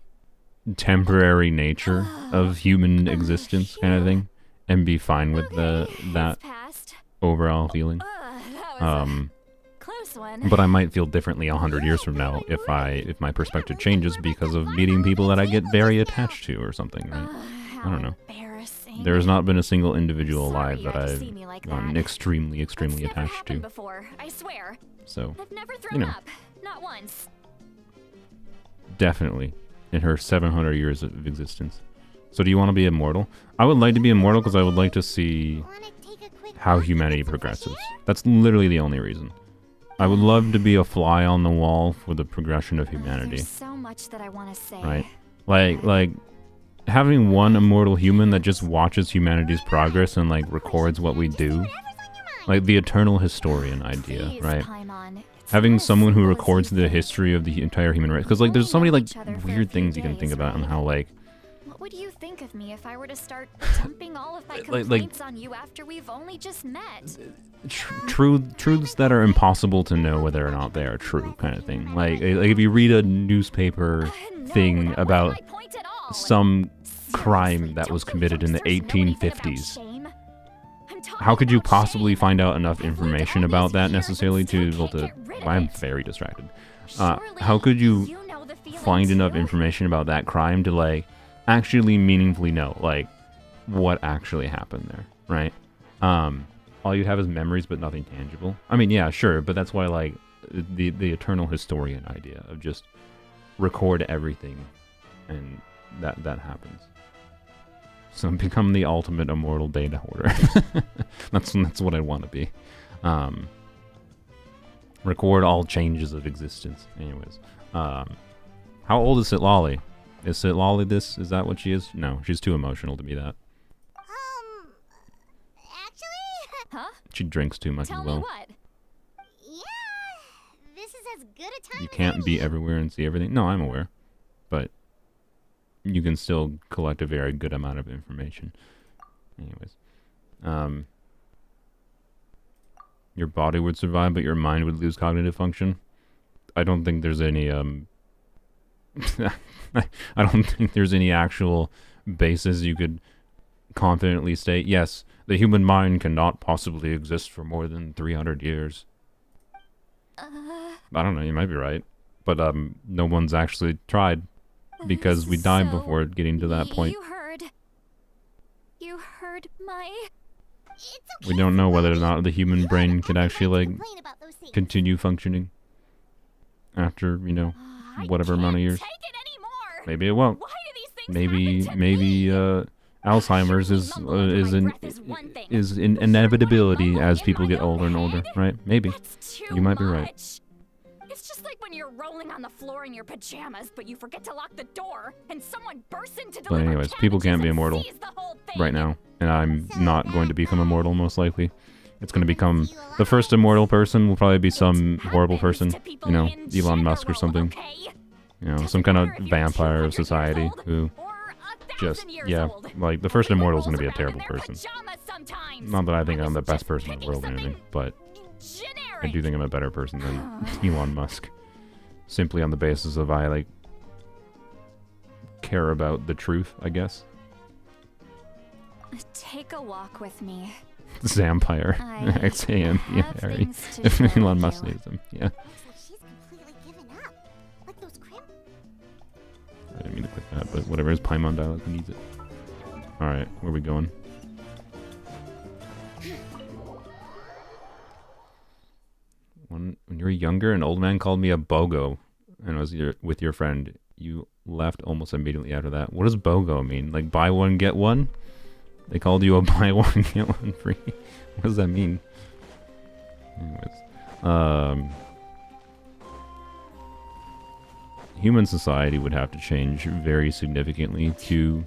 in.
temporary nature of human existence kind of thing, and be fine with that
passed.
overall feeling.
That was a close one.
But I might feel differently 100 years from now if my perspective changes because of meeting people that I get very attached to or something, right? I don't know.
Embarrassing.
There's not been a single individual
Sorry
alive
you
that
had to
I've
see me like
gotten
that.
extremely
That's never
attached to.
happened before, I swear.
So,
I've never thrown
know.
up. Not once.
definitely in her 700 years of existence. So do you want to be immortal? I would like to be immortal because I would like to see
Wanna take a quick
how
walk
humanity
and get some fresh
progresses.
air?
That's literally the only reason. I would love to be a fly on the wall for the progression of humanity,
There's so much that I want to say.
right? Like having one immortal human that just watches humanity's progress and like records what we do. Like the eternal historian idea,
Please,
right?
Paimon. It's
Having
not as
someone who
simple as
records
you
the
think.
history of the entire human race. Because like there's so many like weird things you can think about and how like
What would you think of me if I were to start dumping all of my
Like-
complaints on you after we've only just met?
truths that are impossible to know whether or not they are true, kind of thing. Like if you read a newspaper
No,
thing
that
about
wasn't my point at all.
some crime
Seriously,
that was
don't you
committed in the
youngsters know anything about
1850s,
shame? I'm talking
how could you
about
possibly
shame.
find out enough
I've lived
information
all
about
these
that
years
necessarily
and
to be
still
able to?
can't get rid of
I'm
it.
very distracted.
Surely
How could you
know the feeling
find enough
too?
information about that crime to like actually meaningfully know like what actually happened there, right? All you'd have is memories but nothing tangible. I mean, yeah, sure, but that's why like the eternal historian idea of just record everything and that happens. So become the ultimate immortal data hoarder. That's what I want to be. Record all changes of existence. Anyways. How old is Sitlali? Is Sitlali this? Is that what she is? No, she's too emotional to be that.
Actually?
Huh?
She drinks too much
Tell
as
me
well.
what?
Yeah, this is as good a time
You
as
can't
any.
be everywhere and see everything. No, I'm aware. But you can still collect a very good amount of information. Anyways. Your body would survive, but your mind would lose cognitive function. I don't think there's any, I don't think there's any actual basis you could confidently state, yes, the human mind cannot possibly exist for more than 300 years. I don't know, you might be right. But, no one's actually tried. Because we died before getting to that point.
You heard my...
It's okay,
We don't know whether or
Sitlali.
not the human
You
brain
have
could
every
actually,
right to
like,
complain about those things.
continue functioning. After, you know, whatever amount of years.
Take it anymore.
Maybe it won't.
Why do these things happen to
Maybe,
me?
Alzheimer's is an inevitability as people get older and older, right? Maybe.
That's too
You might be right.
much. It's just like when you're rolling on the floor in your pajamas, but you forget to lock the door, and someone bursts in to
But
deliver
anyways, people can't be
cabbages and
immortal
sees the whole thing.
right now, and I'm not going to become immortal, most likely. It's going to become... The first immortal person will probably be some horrible person, you know, Elon Musk or something. You know, some kind of vampire of society who just, yeah, like, the first immortal is going to be a terrible person. Not that I think I'm the best person in the world or anything, but I do think I'm a better person than Elon Musk. Simply on the basis of I, like, care about the truth, I guess.
Take a walk with me.
Zampire.
I
XAM. Yeah,
have
Harry.
things to
If
show
Elon
you.
Musk needs them. Yeah.
Looks like she's completely given up. Like those crimp.
I didn't mean to click that, but whatever. His Paimon dialect needs it. Alright, where are we going? When you were younger, an old man called me a BOGO, and I was with your friend. You left almost immediately after that. What does BOGO mean? Like, buy one, get one? They called you a buy one, get one free. What does that mean? Anyways. Human society would have to change very significantly to...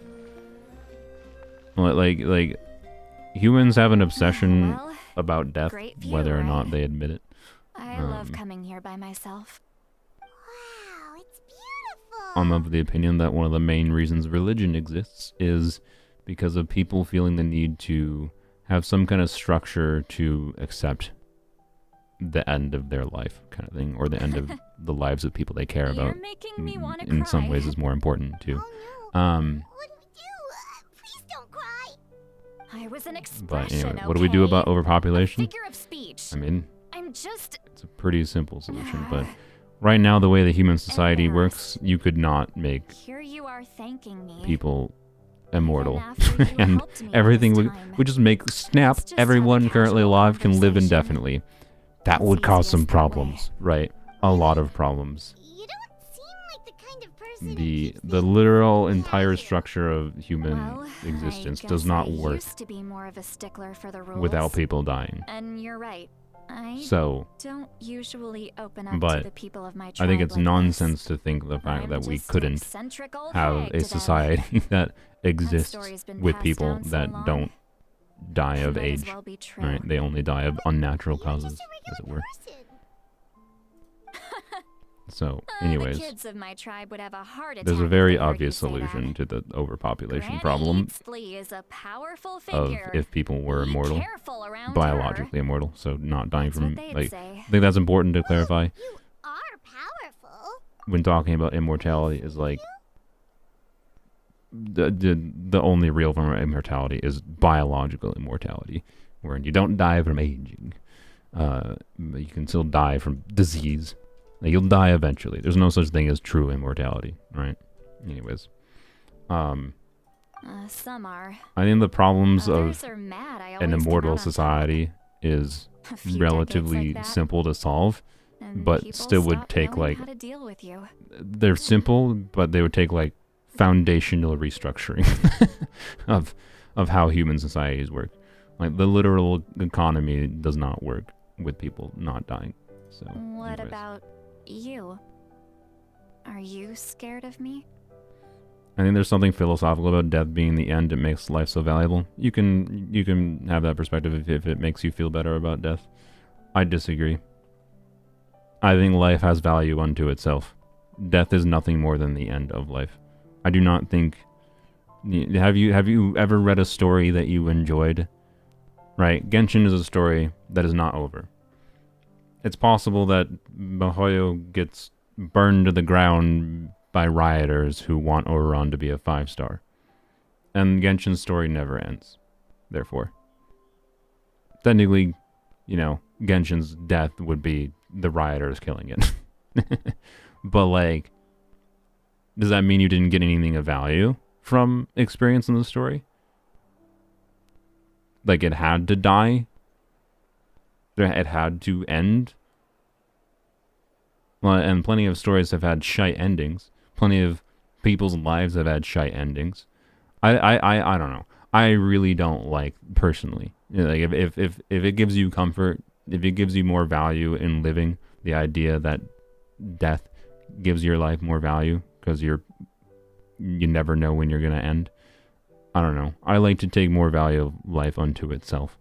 Like, humans have an obsession
Well,
about death,
great view,
whether or not
right?
they admit it.
I love coming here by myself.
Wow, it's beautiful.
I'm of the opinion that one of the main reasons religion exists is because of people feeling the need to have some kind of structure to accept the end of their life, kind of thing, or the end of the lives of people they care
You're
about.
making me wanna
In some
cry.
ways is more important too.
Oh no.
Um,
What do we do? Please don't cry.
I was an
but
expression,
anyway, what do we do about
okay?
overpopulation?
Figure of speech.
I mean,
I'm just...
it's a pretty simple solution, but right now the way the human society works, you could not make
Here you are thanking me.
people immortal.
after you
And
helped me
everything
this
would
time.
just make snap,
Let's just have a
everyone currently
casual
alive can live
conversation.
indefinitely. That
It's
would cause some
easiest that way.
problems, right? A lot of problems.
You don't seem like the kind of person who
The
keeps
the
things
literal
private.
entire structure of human
Well,
existence
I
does
guess
not
I
work
used to be more of a stickler for the rules.
without people dying.
And you're right. I
So,
don't usually open up
but
to the people of my
I
tribe
think it's
like
nonsense to think the fact
I'm
that we
just an
couldn't
eccentric old
have
hag
a
to them.
society that exists
story's been
with
passed
people
down so
that
long.
don't die of
Might as
age.
well be true.
Right? They only die of unnatural
You're
causes,
just a
as it
regular
were.
person.
So,
The
anyways,
kids of my tribe would have a heart
there's a
attack if
very
they heard you
obvious
say that.
solution to the overpopulation
Granny
problem
Eatsley is a powerful
of
figure.
if people were
Be
immortal,
careful around
biologically immortal, so not dying
That's
from,
what they'd
like,
say.
I think that's important to clarify
You are powerful.
when talking about immortality is like, the only real form of immortality is biological immortality, wherein you don't die from aging, but you can still die from disease. Like, you'll die eventually. There's no such thing as true immortality, right? Anyways,
Some are.
I think the problems
Others
of
are mad. I
an
always come
immortal
out on top.
society is
A few decades
relatively
like that,
simple to solve,
and
but
people
still would
stop
take,
knowing
like,
how to deal with you.
they're simple, but they would take, like, foundational restructuring of how human societies work. Like, the literal economy does not work with people not dying. So.
What
anyways.
about you? Are you scared of me?
I think there's something philosophical about death being the end. It makes life so valuable. You can have that perspective if it makes you feel better about death. I disagree. I think life has value unto itself. Death is nothing more than the end of life. I do not think... Have you ever read a story that you enjoyed? Right, Genshin is a story that is not over. It's possible that Mihoyo gets burned to the ground by rioters who want Ororon to be a 5-star. And Genshin's story never ends. Therefore. Technically, you know, Genshin's death would be the rioters killing it. But, like, does that mean you didn't get anything of value from experiencing the story? Like, it had to die? It had to end? Well, and plenty of stories have had shite endings. Plenty of people's lives have had shite endings. I don't know. I really don't like, personally. You know, like, if it gives you comfort, if it gives you more value in living, the idea that death gives your life more value because you never know when you're going to end. I don't know. I like to take more value of life unto itself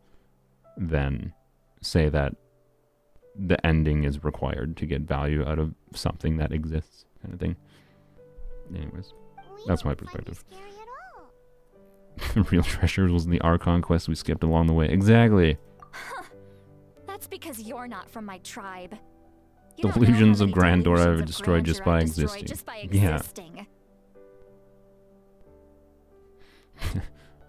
than say that the ending is required to get value out of something that exists, kind of thing. Anyways, that's my perspective. The real treasure was in the Archon quest we skipped along the way. Exactly.
That's because you're not from my tribe. You don't know
Delusions
how
of
many
grandeur
delusions
I've
of
destroyed just
grandeur
by
I've destroyed
existing.
just by
Yeah.
existing.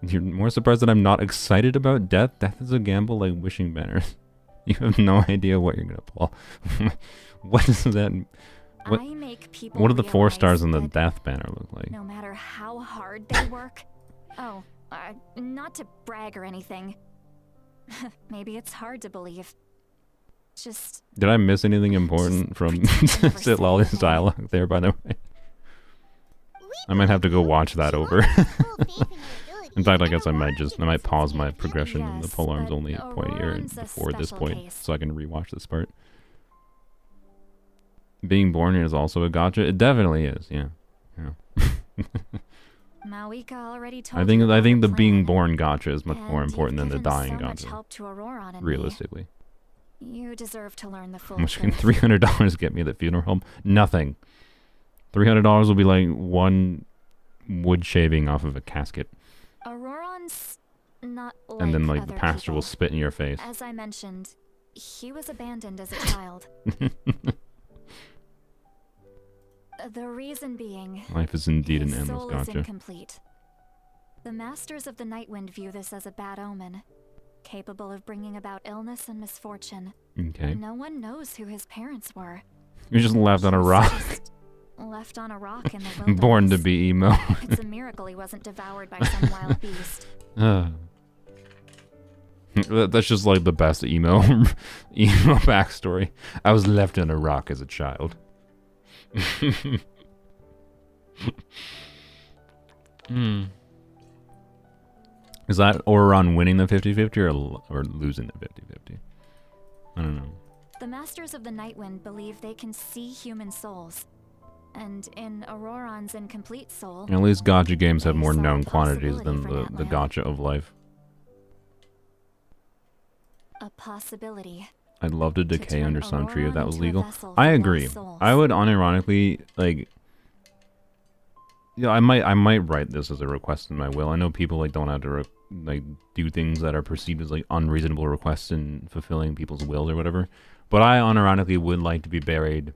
You're more surprised that I'm not excited about death? Death is a gamble like wishing banners. You have no idea what you're gonna pull. What is that? What,
I make people
what do the 4
realize
stars on the
that
death banner look like?
no matter how hard they work. Not to brag or anything. Maybe it's hard to believe. Just
Did I miss anything important from Sit Lolly's dialogue there, by the way? I might have to go watch that over. In fact, I guess I might pause my progression in the polearms only point here before this point, so I can rewatch this part. Being born is also a gotcha. It definitely is, yeah.
Mawika already told
I think
you about
the
the
being
plan,
born gotcha is much more
and
important than
you've
the
given
dying
so much
gotcha.
help to Ororon and
Realistically.
me. You deserve to learn the full
How much can
truth.
$300 get me at the funeral home? Nothing. $300 will be like one wood shaving off of a casket.
Ororon's not like
And then, like, the
other
pastor will
people.
spit in your face.
As I mentioned, he was abandoned as a child. The reason being,
Life is indeed an
his
endless
soul is
gotcha.
incomplete. The Masters of the Nightwind view this as a bad omen, capable of bringing about illness and misfortune.
Okay.
No one knows who his parents were.
You're just left on a
He's
rock.
just left on a rock in the wilderness.
Born to be emo.
It's a miracle he wasn't devoured by some wild beast.
That's just like the best emo backstory. I was left on a rock as a child. Is that Ororon winning the 50-50 or losing the 50-50? I don't know.
The Masters of the Nightwind believe they can see human souls. And in Ororon's incomplete soul...
At least gotcha games have
they
more
saw
known
a
quantities
possibility
than
for
the
Natlan.
gotcha of life.
A possibility.
I'd love to decay
turn
under some tree if
Ororon
that was
into a
legal.
vessel
I
for
agree.
lost souls.
I would unironically, like... Yeah, I might write this as a request in my will. I know people like don't have to like do things that are perceived as like unreasonable requests in fulfilling people's wills or whatever. But I unironically would like to be buried,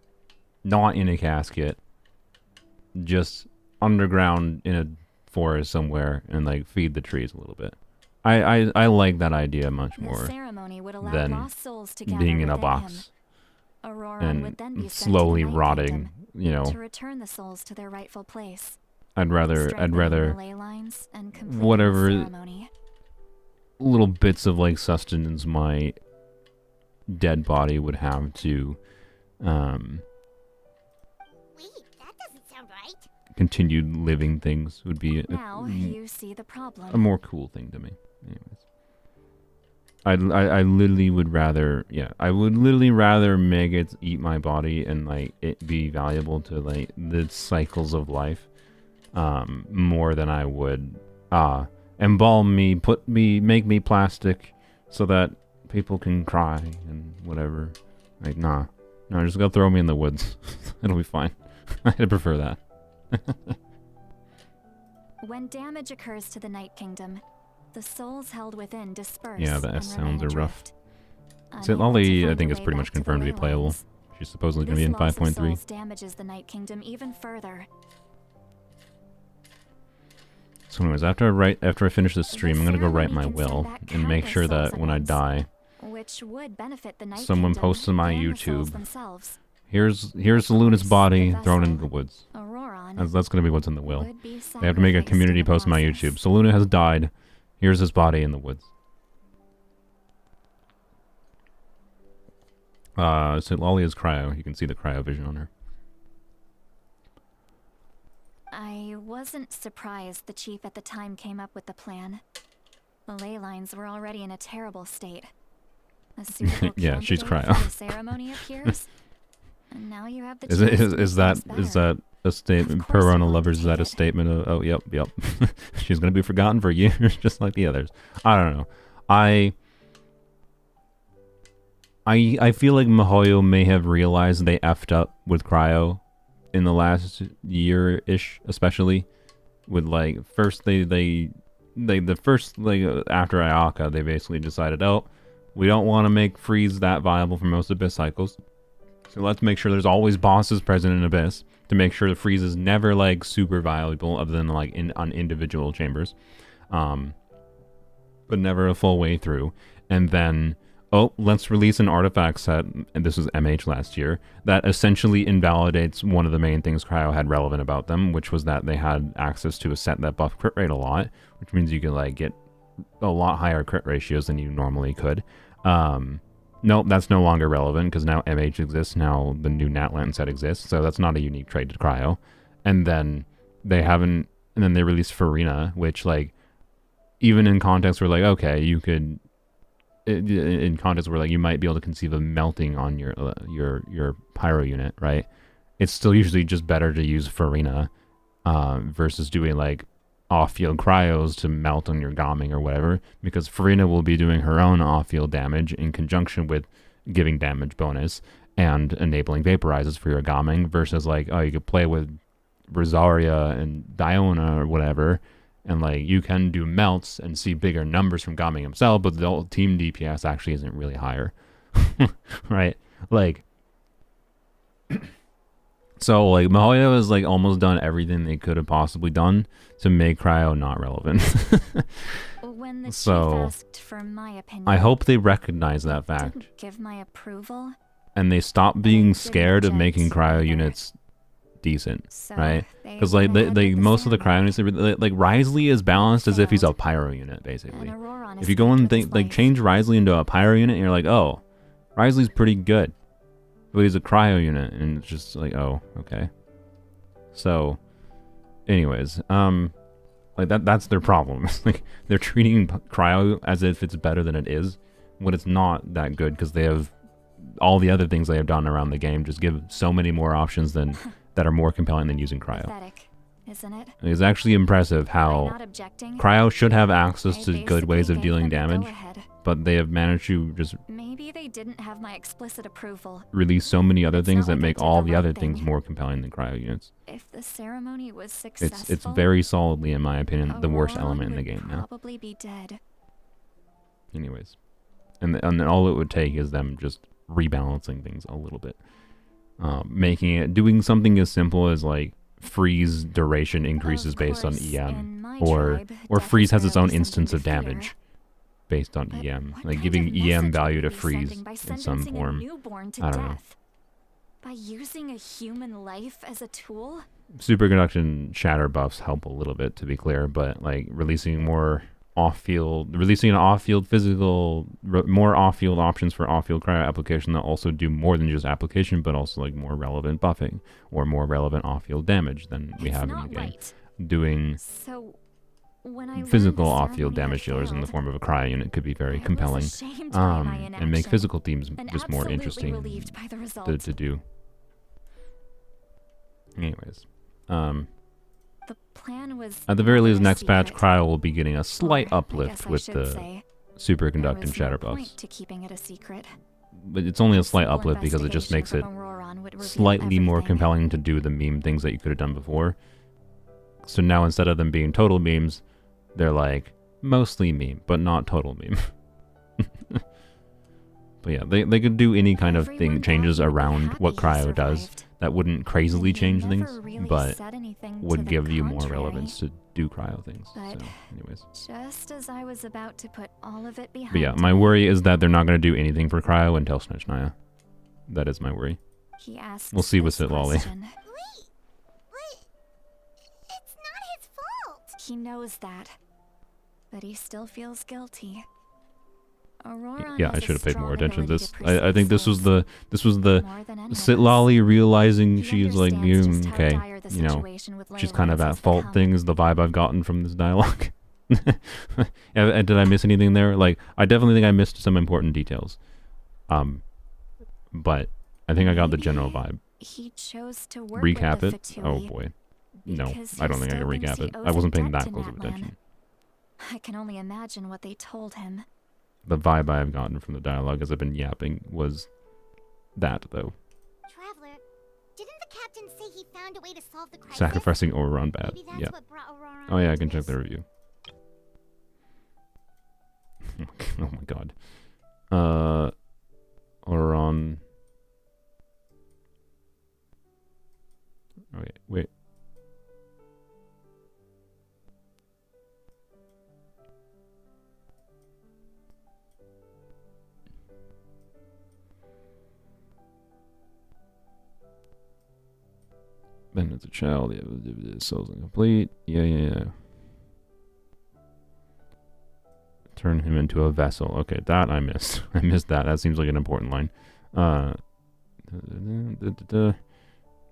not in a casket, just underground in a forest somewhere, and like feed the trees a little bit. I like that idea much
The
more
ceremony would allow
than
lost souls to gather
being in a
within
box
him. Ororon would then be
and
sent to the
slowly
Night
rotting.
Kingdom
You know,
to return the souls to their rightful place.
I'd rather
Strengthening the ley lines and completing the
whatever
ceremony.
little bits of like sustenance my dead body would have to
Wait, that doesn't sound right.
continued living things would be
Now you see the problem.
a more cool thing to me. Anyways. I literally would rather, yeah, I would literally rather make it eat my body and like it be valuable to like the cycles of life, more than I would, embalm me, make me plastic so that people can cry and whatever. Like, nah, no, just go throw me in the woods. It'll be fine. I'd prefer that.
When damage occurs to the Night Kingdom, the souls held within disperse.
Yeah, the
and
S
remain
sounds are rough.
adrift.
So
Unable
Lolly,
to
I
find
think
a
it's
way
pretty
back
much
to the
confirmed to be
ley
playable.
lines.
She's supposedly going to be
This
in
loss of
5.3.
souls damages the Night Kingdom even further.
So anyways, after I finish this stream, I'm going to go write my
ceremony can
will
send back
and make
countless
sure
souls
that
at
when I
once,
die,
which would benefit the Night
someone
Kingdom
posts on my
and the souls
YouTube,
themselves.
here's Luna's body
The
thrown
vessel,
into the woods.
Ororon,
That's going to be what's in the will.
would be
They have to make a
sacrificed
community
in the
post on my
process.
YouTube. So Luna has died. Here's his body in the woods. So Lolly is cryo. You can see the cryo vision on her.
I wasn't surprised the chief at the time came up with the plan. The ley lines were already in a terrible state. A suitable
Yeah, she's
candidate
cryo.
for the ceremony appears, and now you have the
Is
chance to
is
make
that
things
is
better.
that a statement?
Of
Per
course
Rona
you
lovers, is that a
wanted it.
statement of? Oh, yep. She's gonna be forgotten for years, just like the others. I don't know. I feel like Mihoyo may have realized they effed up with cryo in the last year-ish, especially with like first after Ayaka, they basically decided, oh, we don't want to make freeze that viable for most Abyss cycles, so let's make sure there's always bosses present in Abyss to make sure the freeze is never like super viable other than like on individual chambers, but never a full way through. And then, oh, let's release an artifact set, and this was MH last year, that essentially invalidates one of the main things Cryo had relevant about them, which was that they had access to a set that buffed crit rate a lot, which means you could like get a lot higher crit ratios than you normally could. Nope, that's no longer relevant because now MH exists, now the new Natlan set exists, so that's not a unique trait to Cryo. And then they released Farina, which like, even in context where like, okay, you could, in context where like you might be able to conceive of melting on your pyro unit, right? It's still usually just better to use Farina versus doing like off-field cryos to melt on your Gaming or whatever, because Farina will be doing her own off-field damage in conjunction with giving damage bonus and enabling vaporizes for your Gaming, versus like, oh, you could play with Rosaria and Diona or whatever, and like you can do melts and see bigger numbers from Gaming himself, but the team DPS actually isn't really higher. Right? Like, so like Mihoyo has like almost done everything they could have possibly done to make Cryo not relevant.
When the
So,
chief asked for my opinion,
I hope they recognize that fact
didn't give my approval.
and they stop being
didn't
scared of
object
making Cryo
either.
units decent,
So
right?
they
Because like
went ahead
they
with the
most of the
ceremony.
Cryo units, like Risley is balanced as if he's a
Failed.
pyro unit
And
basically.
Ororon
If you go and
escaped with his
think like
life.
change Risley into a pyro unit, and you're like, oh, Risley's pretty good, but he's a cryo unit, and it's just like, oh, okay. So, anyways, like that's their problem. Like they're treating cryo as if it's better than it is, when it's not that good, because they have all the other things they have done around the game just give so many more options than that are more compelling than using cryo.
Pathetic, isn't it?
It's actually impressive
By
how
not objecting,
cryo should have access
I
to good ways
basically
of
gave
dealing
them the
damage,
go-ahead.
but they have managed to just
Maybe they didn't have my explicit approval.
release so many other
It's
things
not
that
like I
make
did
all
the
the
right
other things
thing.
more compelling than cryo units.
If the ceremony was successful,
It's very solidly, in my opinion, the worst
Ororon
element in the
would
game now.
Probably be dead.
Anyways, and then all it would take is them just rebalancing things a little bit, doing something as simple as like freeze duration increases
Of
based on
course,
EM,
in my
or
tribe,
freeze
death
has
is
its own
rarely
instance of
something to fear.
damage based on
But
EM,
what
like
kind
giving
of
EM
message
value
would
to
we be
freeze
sending by
in some
sentencing
form.
a newborn to
I don't know.
death? By using a human life as a tool?
Superconduction shatter buffs help a little bit, to be clear, but like releasing an off-field physical, more off-field options for off-field cryo application that also do more than just application, but also like more relevant buffing or more relevant off-field damage than we
It's
have in
not
the game.
right.
Doing
So, When I learned
physical
the
off-field
ceremony
damage
had
dealers in the
failed,
form of a cryo unit could be very
I was
compelling,
ashamed by my
and make
inaction,
physical teams
and
just more
absolutely
interesting
relieved by the result.
to do. Anyways,
The plan was
at the very least,
never
next patch,
secret.
cryo will be getting a slight
Or, I
uplift
guess I
with
should
the
say,
superconduct
there
and
was
shatter
no
buffs.
point to keeping it a secret.
But it's only a slight
Simple
uplift because it just makes
investigation
it
of Ororon would reveal
slightly more
everything.
compelling to do the meme things that you could have done before. So now instead of them being total memes, they're like mostly meme, but not total meme. But yeah, they could do any kind of thing,
Everyone
changes
thought he'd be
around
happy
what
he
cryo does
survived.
that wouldn't crazily
And he
change
never
things,
really
but
said anything to
would
the
give you more
contrary.
relevance to do cryo things.
But
So, anyways.
just as I was about to put all of it behind
But yeah, my
me,
worry is that they're not going to do anything for cryo until Snitchnaya. That is my worry.
he asked
We'll see with
this
Sitlolly.
question.
Wait, but it's not his fault.
He knows that, but he still feels guilty. Ororon
Yeah, I
has a
should have paid more
strong
attention to
ability
this. I
perceive
think this was
souls
the
more than anyone else.
Sitlolly realizing
He
she's like,
understands just how
okay,
dire the
you know,
situation with
she's
Leyland
kind of
has
at fault
become.
thing is the vibe I've gotten from this dialogue. And did I miss anything there? Like, I definitely think I missed some important details. But I think I got the general vibe.
He chose to work
Recap
with
it?
the
Oh
Fatui
boy. No,
because
I don't
he
think I can
still thinks
recap
he
it.
owes
I
a
wasn't paying
debt
that
to
close of
Natlan.
attention.
I can only imagine what they told him.
The vibe I've gotten from the dialogue as I've been yapping was that, though.
Traveler, didn't the captain say he found a way to solve the crisis?
Sacrificing Ororon bad.
Maybe that's
Yeah.
what brought Ororon
Oh yeah, I
into
can check
this.
the review. Oh my god. Ororon. Okay, wait. Ben as a child, yeah, the soul's incomplete. Yeah. Turn him into a vessel. Okay, that I missed. I missed that. That seems like an important line.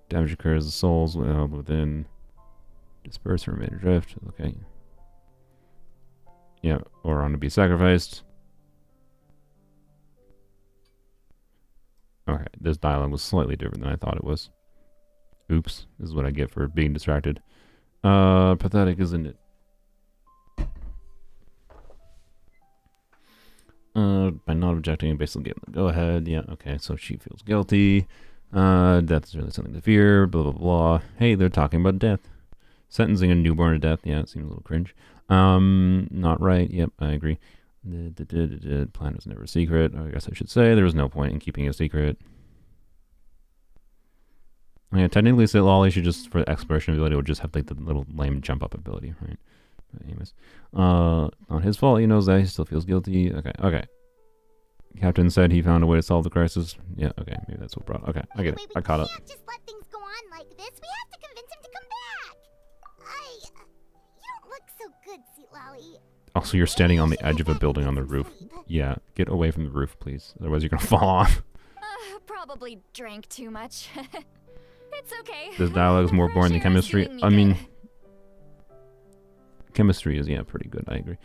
Damage occurs the souls within. Disperse or remain adrift. Okay. Yeah, or on to be sacrificed. Okay, this dialogue was slightly different than I thought it was. Oops, this is what I get for being distracted. Pathetic, isn't it? By not objecting, basically gave them the go ahead. Yeah, okay, so she feels guilty. Death is really something to fear, blah, blah, blah. Hey, they're talking about death. Sentencing a newborn to death, yeah, it seems a little cringe. Not right, yep, I agree. Plan was never a secret. I guess I should say there was no point in keeping it a secret. Yeah, technically, Sitlolly should just, for the exploration ability, would just have like the little lame jump up ability, right? But anyways, not his fault. He knows that. He still feels guilty. Okay. Captain said he found a way to solve the crisis. Yeah, okay, maybe that's what brought. Okay, I get it. I caught up.
We can't just let things go on like this. We have to convince him to come back. You don't look so good, Sitlolly.
Also, you're standing on the edge of a building on the roof. Yeah, get away from the roof, please. Otherwise, you're gonna fall off.
Probably drank too much. It's okay.
This dialogue is more boring than chemistry. I mean, chemistry is, yeah, pretty good. I agree.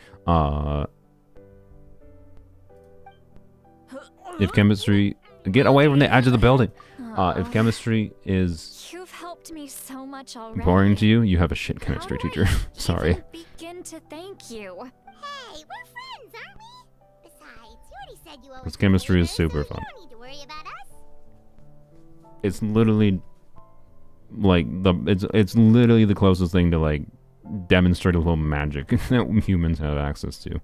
If chemistry... Get away from the edge of the building! If chemistry is
You've helped me so much already.
boring to you, you have a shit chemistry
How do
teacher.
I
Sorry.
even begin to thank you.
Hey, we're friends, aren't we? Besides, you already said you owe
This
us a
chemistry is
favor,
super
so
fun.
You don't need to worry about us.
It's literally... like, it's literally the closest thing to, like, demonstrable magic that humans have access to.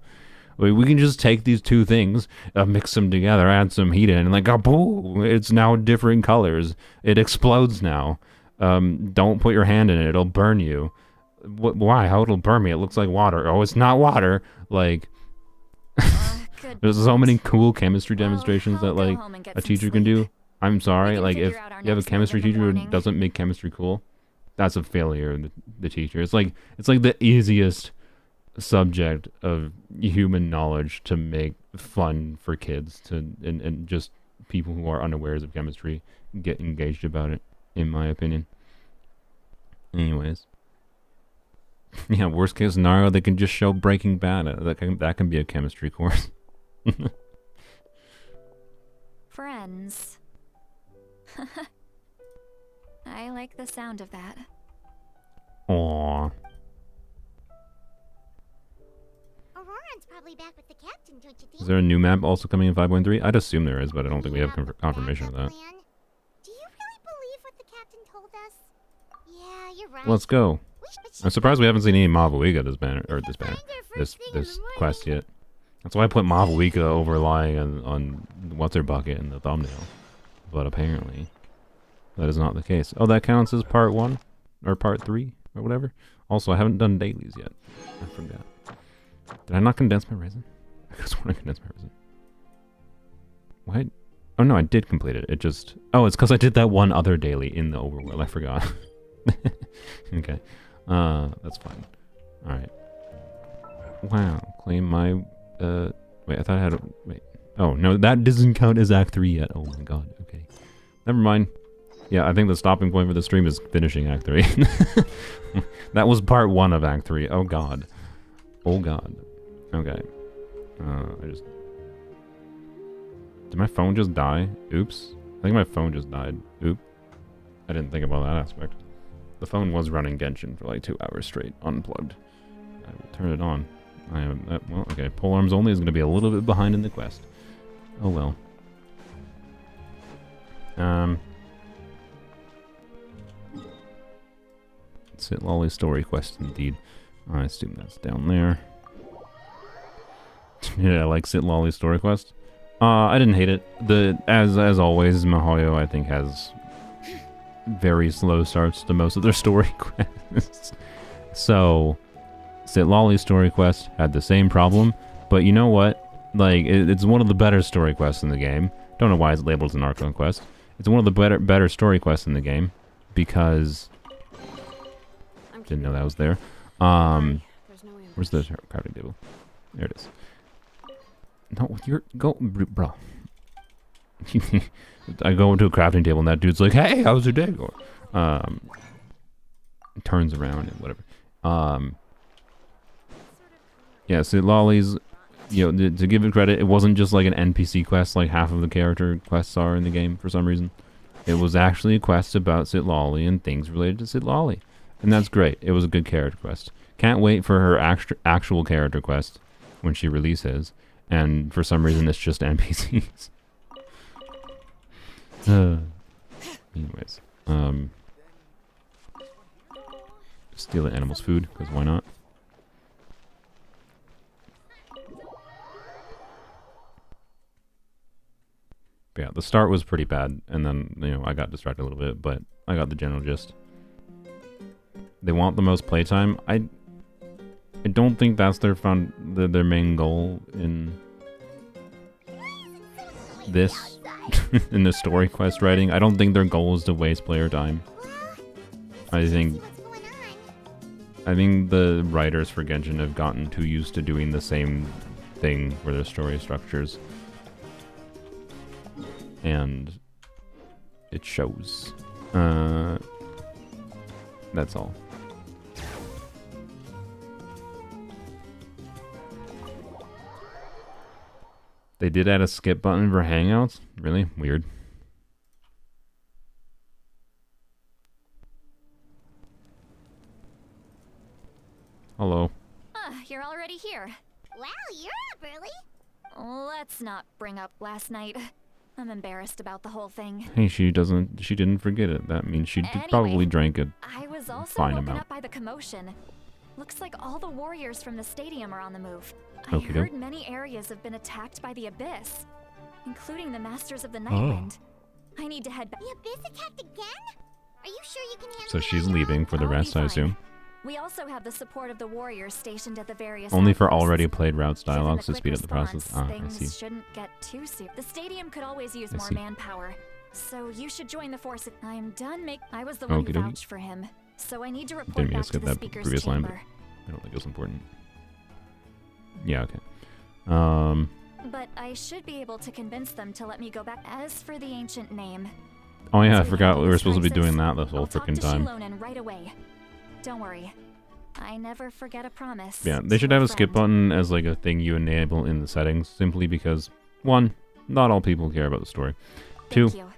We can just take these two things, mix them together, add some heat in, and like, boom, it's now different colors. It explodes now. Don't put your hand in it; it'll burn you. Why? How it'll burn me? It looks like water. Oh, it's not water. Like, there's so many cool chemistry demonstrations that like a teacher can do. I'm sorry, like if you have a chemistry teacher who doesn't make chemistry cool, that's a failure of the teacher. It's like the easiest subject of human knowledge to make fun for kids and just people who are unawares of chemistry get engaged about it, in my opinion. Anyways, Yeah, worst case scenario, they can just show Breaking Bad. That can be a chemistry course.
Friends. I like the sound of that.
Aww.
Auroron's probably back with the captain, don't you think?
Is there a new map also coming in 5.3? I'd assume there is, but I don't think we have confirmation of that.
Do you really believe what the captain told us? Yeah, you're right.
Let's go. I'm surprised we haven't seen any Mavuiga this quest yet. That's why I put Mavuiga overlying on what's her bucket in the thumbnail. But apparently, that is not the case. Oh, that counts as part 1 or part 3 or whatever. Also, I haven't done dailies yet. I forgot. Did I not condense my resin? I just want to condense my resin. What? Oh no, I did complete it. It just... Oh, it's because I did that one other daily in the overworld. I forgot. Okay. That's fine. Alright. Wow. Claim my... Wait, I thought I had a... Wait. Oh, no, that doesn't count as Act 3 yet. Oh my god. Okay. Never mind. Yeah, I think the stopping point for the stream is finishing Act 3. That was part 1 of Act 3. Oh god. Oh god. Okay. I just... Did my phone just die? Oops. I think my phone just died. Oop. I didn't think about that aspect. The phone was running Genshin for like 2 hours straight, unplugged. I will turn it on. I am... well, okay. Polearms only is going to be a little bit behind in the quest. Oh well. Sit Lolly story quest indeed. I assume that's down there. Yeah, like Sit Lolly story quest. I didn't hate it. As always, Mihoyo I think has very slow starts to most of their story quests. So Sit Lolly's story quest had the same problem, but you know what? Like it's one of the better story quests in the game. Don't know why it's labeled as an Archon quest. It's one of the better story quests in the game because didn't know that was there. Where's the crafting table? There it is. No, you're go, bro. I go into a crafting table and that dude's like, "Hey, how's your day going?" Turns around and whatever. Yeah, so Lolly's, you know, to give it credit, it wasn't just like an NPC quest like half of the character quests are in the game for some reason. It was actually a quest about Sit Lolly and things related to Sit Lolly. And that's great. It was a good character quest. Can't wait for her actual character quest when she releases. And for some reason, it's just NPCs. Anyways. Steal the animal's food, because why not? But yeah, the start was pretty bad, and then, you know, I got distracted a little bit, but I got the general gist. They want the most playtime. I don't think that's their their main goal in this in the story quest writing. I don't think their goal is to waste player time. I think the writers for Genshin have gotten too used to doing the same thing for their story structures. And it shows. That's all. They did add a skip button for Hangouts? Really? Weird. Hello.
You're already here.
Wow, you're up early.
Let's not bring up last night. I'm embarrassed about the whole thing.
Hey, she didn't forget it. That means she probably drank a
I was also
fine
woken
amount.
up by the commotion. Looks like all the warriors from the stadium are on the move. I
Okey-doke.
heard many areas have been attacked by the Abyss, including the Masters of the Nightwind. I need to head back.
The Abyss attacked again? Are you sure you can handle
So
it
she's
on your
leaving
own?
for the
I'll be
rest, I
fine.
assume.
We also have the support of the warriors stationed at the various
Only for
outposts.
already played routes
Given
dialogues
the
to speed up the
quick
process.
response,
Ah, I
things
see.
shouldn't get too serious. The stadium could always use
I
more
see.
manpower, so you should join the force. I'm done. I was the one who
Okey-dokey.
vouched for him, so I need to report
Didn't mean
back
to
to
skip
the
that
speaker's
previous line, but
chamber.
I don't think it was important. Yeah, okay.
But I should be able to convince them to let me go back. As for the ancient name,
Oh yeah, I
once we
forgot
handle
we were
this
supposed to be
crisis,
doing that this whole
I'll talk
freaking
to
time.
Shilonen right away. Don't worry, I never forget a promise.
Yeah, they should
to
have a skip
friend.
button as like a thing you enable in the settings, simply because, one, not all people care about the story. Two,
Thank you.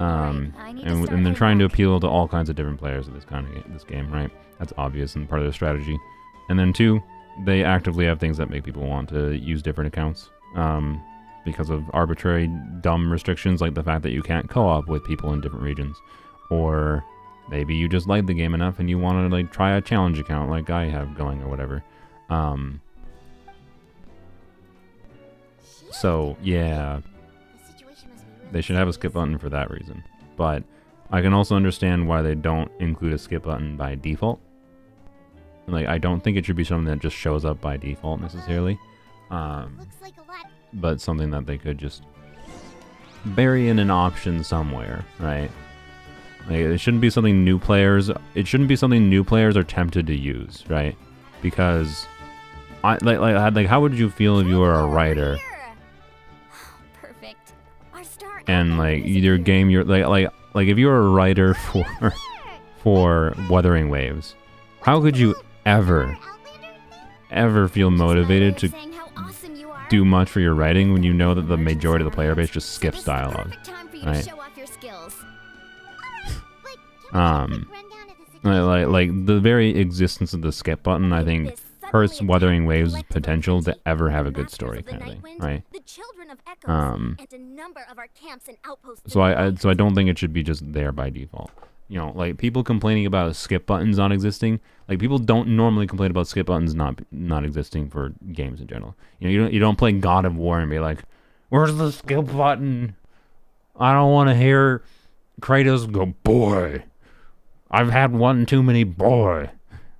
Alright, I need to start
and they're
heading
trying to
back.
appeal to all kinds of different players of this game, right? That's obvious and part of their strategy. And then two, they actively have things that make people want to use different accounts, because of arbitrary, dumb restrictions like the fact that you can't co-op with people in different regions, or maybe you just like the game enough and you want to like try a challenge account like I have going or whatever. So yeah,
The situation must be really
they should have a skip button for that reason. But I can also understand why they don't include a skip button by default. Like, I don't think it should be something that just shows up by default necessarily.
Looks like a lot.
But something that they could just bury in an option somewhere, right? Like, it shouldn't be something new players. It shouldn't be something new players are tempted to use, right? Because, like, how would you feel if you were a writer
Perfect. Our star
and
outlander
like
is
your
here.
game, you're like if you were a writer for Wuthering Waves, how could you ever feel motivated to
Saying how awesome you are.
do much for your writing when you know that the majority of the player base just skips
This is the
dialogue,
perfect time for you
right?
to show off your skills.
Like the very existence of the skip button, I think,
This suddenly
hurts
attacked
Wuthering Waves'
collective
potential to
identity.
ever have a
The
good
Masters
story,
of the
kind of thing,
Nightwind,
right?
The children of Echoes,
Um,
and a number of our camps and outposts
So
in the
I
night.
don't think it should be just there by default. You know, like people complaining about skip buttons not existing. Like people don't normally complain about skip buttons not existing for games in general. You know, you don't play God of War and be like, "Where's the skip button? I don't want to hear Kratos go, boy. I've had one too many boy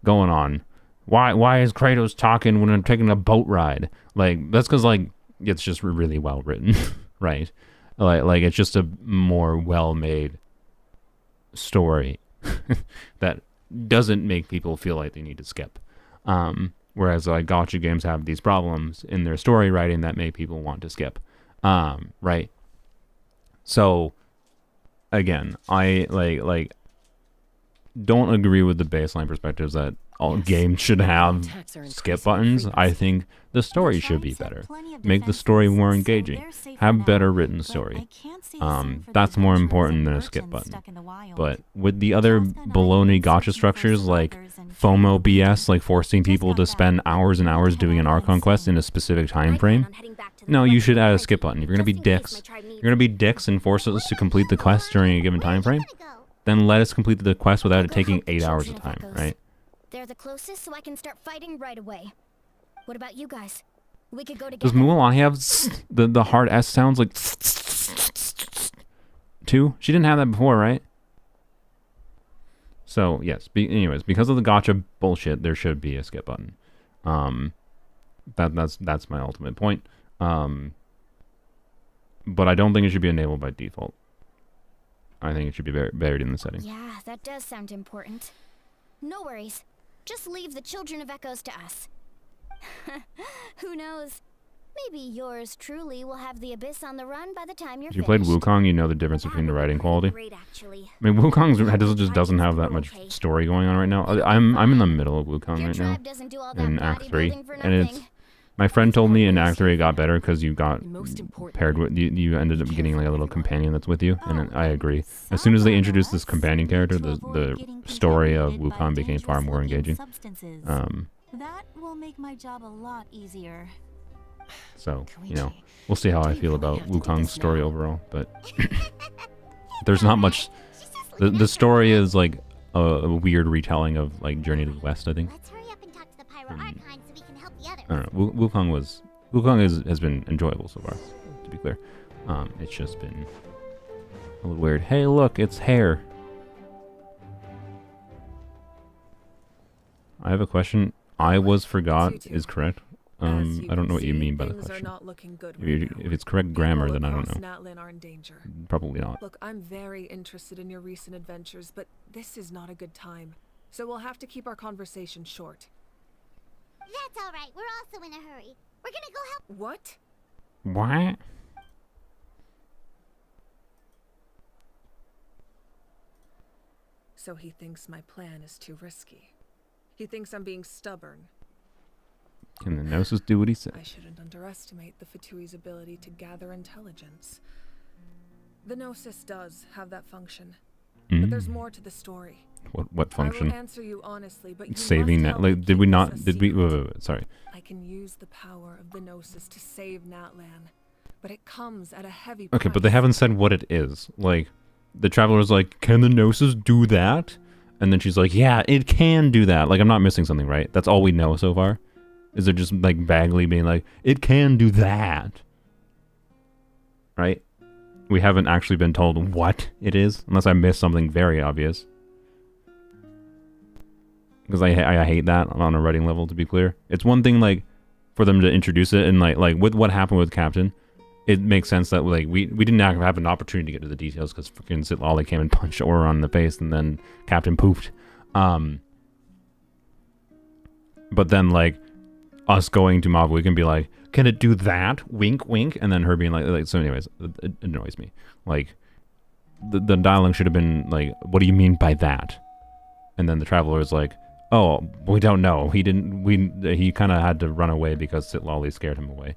going on. Why is Kratos talking when I'm taking a boat ride?" Like that's because like it's just really well written, right? Like it's just a more well made story that doesn't make people feel like they need to skip. Whereas like gotcha games have these problems in their story writing that make people want to skip. Right. So again, I like don't agree with the baseline perspectives that all games should have skip buttons. I think the story should be better. Make the story more engaging. Have better written story. That's more important than a skip button. But with the other baloney gotcha structures like FOMO BS, like forcing people to spend hours and hours doing an Archon quest in a specific time frame, no, you should add a skip button. If you're gonna be dicks, and force us to complete the quest during a given time frame, then let us complete the quest without it taking 8 hours of time, right?
They're the closest, so I can start fighting right away. What about you guys? We could go
Does
together.
Mulan have the hard S sounds like too? She didn't have that before, right? So yes. Anyways, because of the gotcha bullshit, there should be a skip button. That's my ultimate point. But I don't think it should be enabled by default. I think it should be buried in the setting.
Yeah, that does sound important. No worries. Just leave the Children of Echoes to us. Who knows? Maybe yours truly will have the Abyss on the run by the time you're
If you played
finished.
Wukong, you know the difference between the writing quality.
Great, actually.
I mean, Wukong's just doesn't have that much story going on right now. I'm in the middle of Wukong
Your
right now,
tribe doesn't do all that
in Act 3,
bodybuilding for
and it's.
nothing.
My friend told me in Act 3 it got better because you got paired with you ended up getting like a little companion that's with you, and I agree. As soon as they introduced this companion character, the story of Wukong became far more engaging.
That will make my job a lot easier.
So you know, we'll see how I feel about Wukong's story overall, but there's not much. The story is like a weird retelling of like Journey to the West, I think.
Let's hurry up and talk to the Pyro Archon so we can help the others.
I don't know. Wukong has been enjoyable so far, to be clear. It's just been a little weird. Hey, look, it's hair. I have a question. I was forgot is correct. I don't know what you mean by the question. If it's correct grammar, then I don't know.
Are in danger.
Probably not.
Look, I'm very interested in your recent adventures, but this is not a good time. So we'll have to keep our conversation short.
That's all right. We're also in a hurry. We're gonna go help.
What?
What?
So he thinks my plan is too risky. He thinks I'm being stubborn.
Can the Gnosis do what he said?
I shouldn't underestimate the Fatui's ability to gather intelligence. The Gnosis does have that function, but there's more to the story.
What function?
I will answer you honestly, but you
Saving
must
Nat. Like, did we not? Did we? Wait, sorry.
I can use the power of the Gnosis to save Natlan, but it comes at a heavy price.
Okay, but they haven't said what it is. Like, the Traveler's like, can the Gnosis do that? And then she's like, yeah, it can do that. Like, I'm not missing something, right? That's all we know so far. Is it just like vaguely being like, it can do that? Right? We haven't actually been told what it is, unless I missed something very obvious. Because I hate that on a writing level, to be clear. It's one thing, like, for them to introduce it, and like with what happened with Captain, it makes sense that, like, we didn't have an opportunity to get to the details, because freaking Sitlali came and punched Ororon in the face, and then Captain poofed. But then, like, us going to Mavuika and be like, can it do that? Wink, wink. And then her being like so anyways, it annoys me. Like, the dialogue should have been like, what do you mean by that? And then the Traveler is like, oh, we don't know. He kind of had to run away because Sitlali scared him away.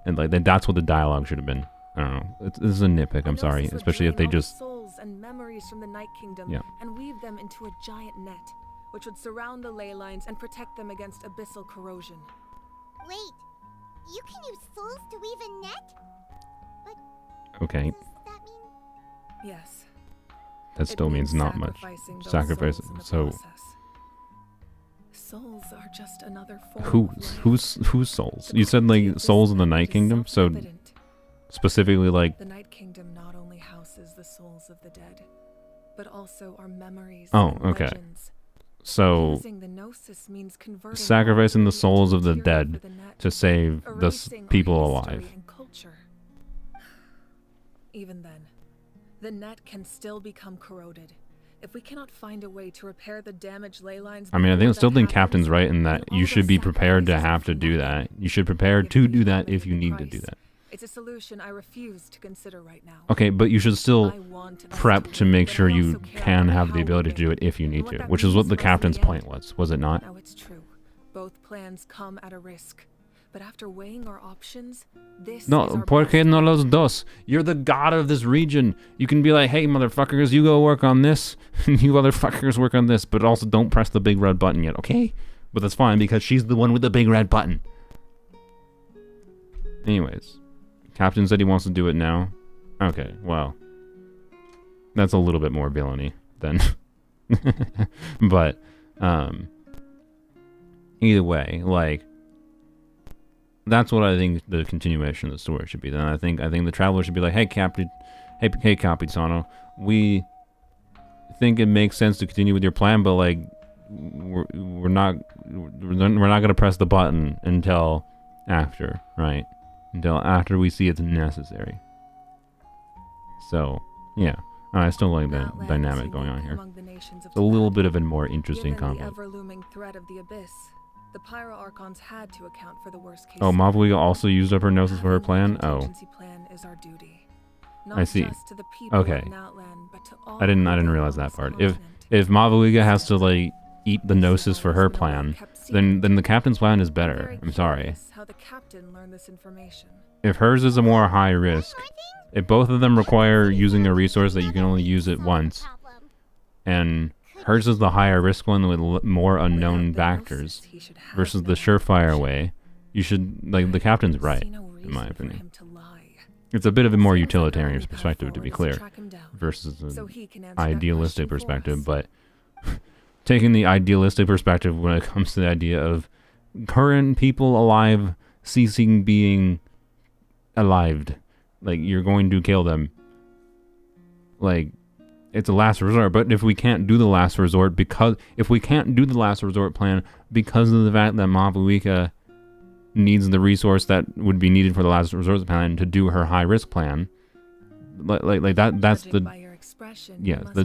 And like, that's what the dialogue should have been. I don't know. This is a nitpick, I'm sorry. Especially if they just...
souls and memories from the Night Kingdom and weave them into a giant net, which would surround the ley lines and protect them against abyssal corrosion.
Wait, you can use souls to weave a net? But
okay.
does that mean...
Yes.
That still means not much. Sacrifice. So...
Souls are just another form
whose souls? You said like souls of the Night Kingdom, so specifically like
the Night Kingdom not only houses the souls of the dead, but also our memories.
Oh,
and
okay.
legends.
So
Using the Gnosis means converting
sacrificing the souls of the
material
dead
for the net,
to save the
erasing our
people
history
alive.
and culture. Even then, the net can still become corroded. If we cannot find a way to repair the damaged ley lines,
I mean, I still think
happens,
Captain's right in that
then
you
all
should
the
be prepared to
sacrifices
have to
are
do
for
that.
nothing.
You should prepare
If
to
we
do that
limit
if you
the
need to do
price,
that.
It's a solution I refuse to consider right now.
Okay, but you should still
I want us
prep to make
but
sure
I
you
also care
can
about
have
how
the
we
ability to do
win,
it if you need
and what
to,
that
which is
means
what the
for us in
Captain's
end.
point was it not?
Now it's true. Both plans come at a risk. But after weighing our options, this
No,
is our
porque
best
no
bet.
los dos? You're the god of this region. You can be like, hey, motherfuckers, you go work on this, and you motherfuckers work on this, but also don't press the big red button yet, okay? But that's fine, because she's the one with the big red button. Anyways, Captain said he wants to do it now. Okay, well, that's a little bit more villainy than... But, either way, like, that's what I think the continuation of the story should be. Then I think the Traveler should be like, hey Capitano, we think it makes sense to continue with your plan, but like we're not gonna press the button until after, right? Until after we see it's necessary. So yeah, I still like that
Natlan is
dynamic going on
unique
here.
among the nations of
It's a little
Tibet.
bit of a more interesting
Given the
conflict.
ever-looming threat of the abyss, the Pyro Archons had to account for the worst case.
Oh, Mavuika also used up her Gnosis for her plan? Oh.
Contingency plan is our duty. Not
I see.
just to the people
Okay.
of Natlan, but to all
I didn't
who live
realize
on
that
this
part.
continent.
If Mavuika has to like eat the Gnosis for her plan, then the Captain's plan is
I'm
better.
very
I'm sorry.
curious how the captain learned this information.
If hers is a more high risk, if both of them require using a resource that you can only use it once, and hers is the higher risk one with more unknown factors versus the surefire way, you should, like, the Captain's right, in my opinion. It's a bit of a more utilitarian perspective, to be clear, versus an idealistic perspective, but taking the idealistic perspective when it comes to the idea of current people alive ceasing being alived, like, you're going to kill them, like, it's a last resort. But if we can't do the last resort plan because of the fact that Mavuika needs the resource that would be needed for the last resort plan to do her high risk plan, like that's the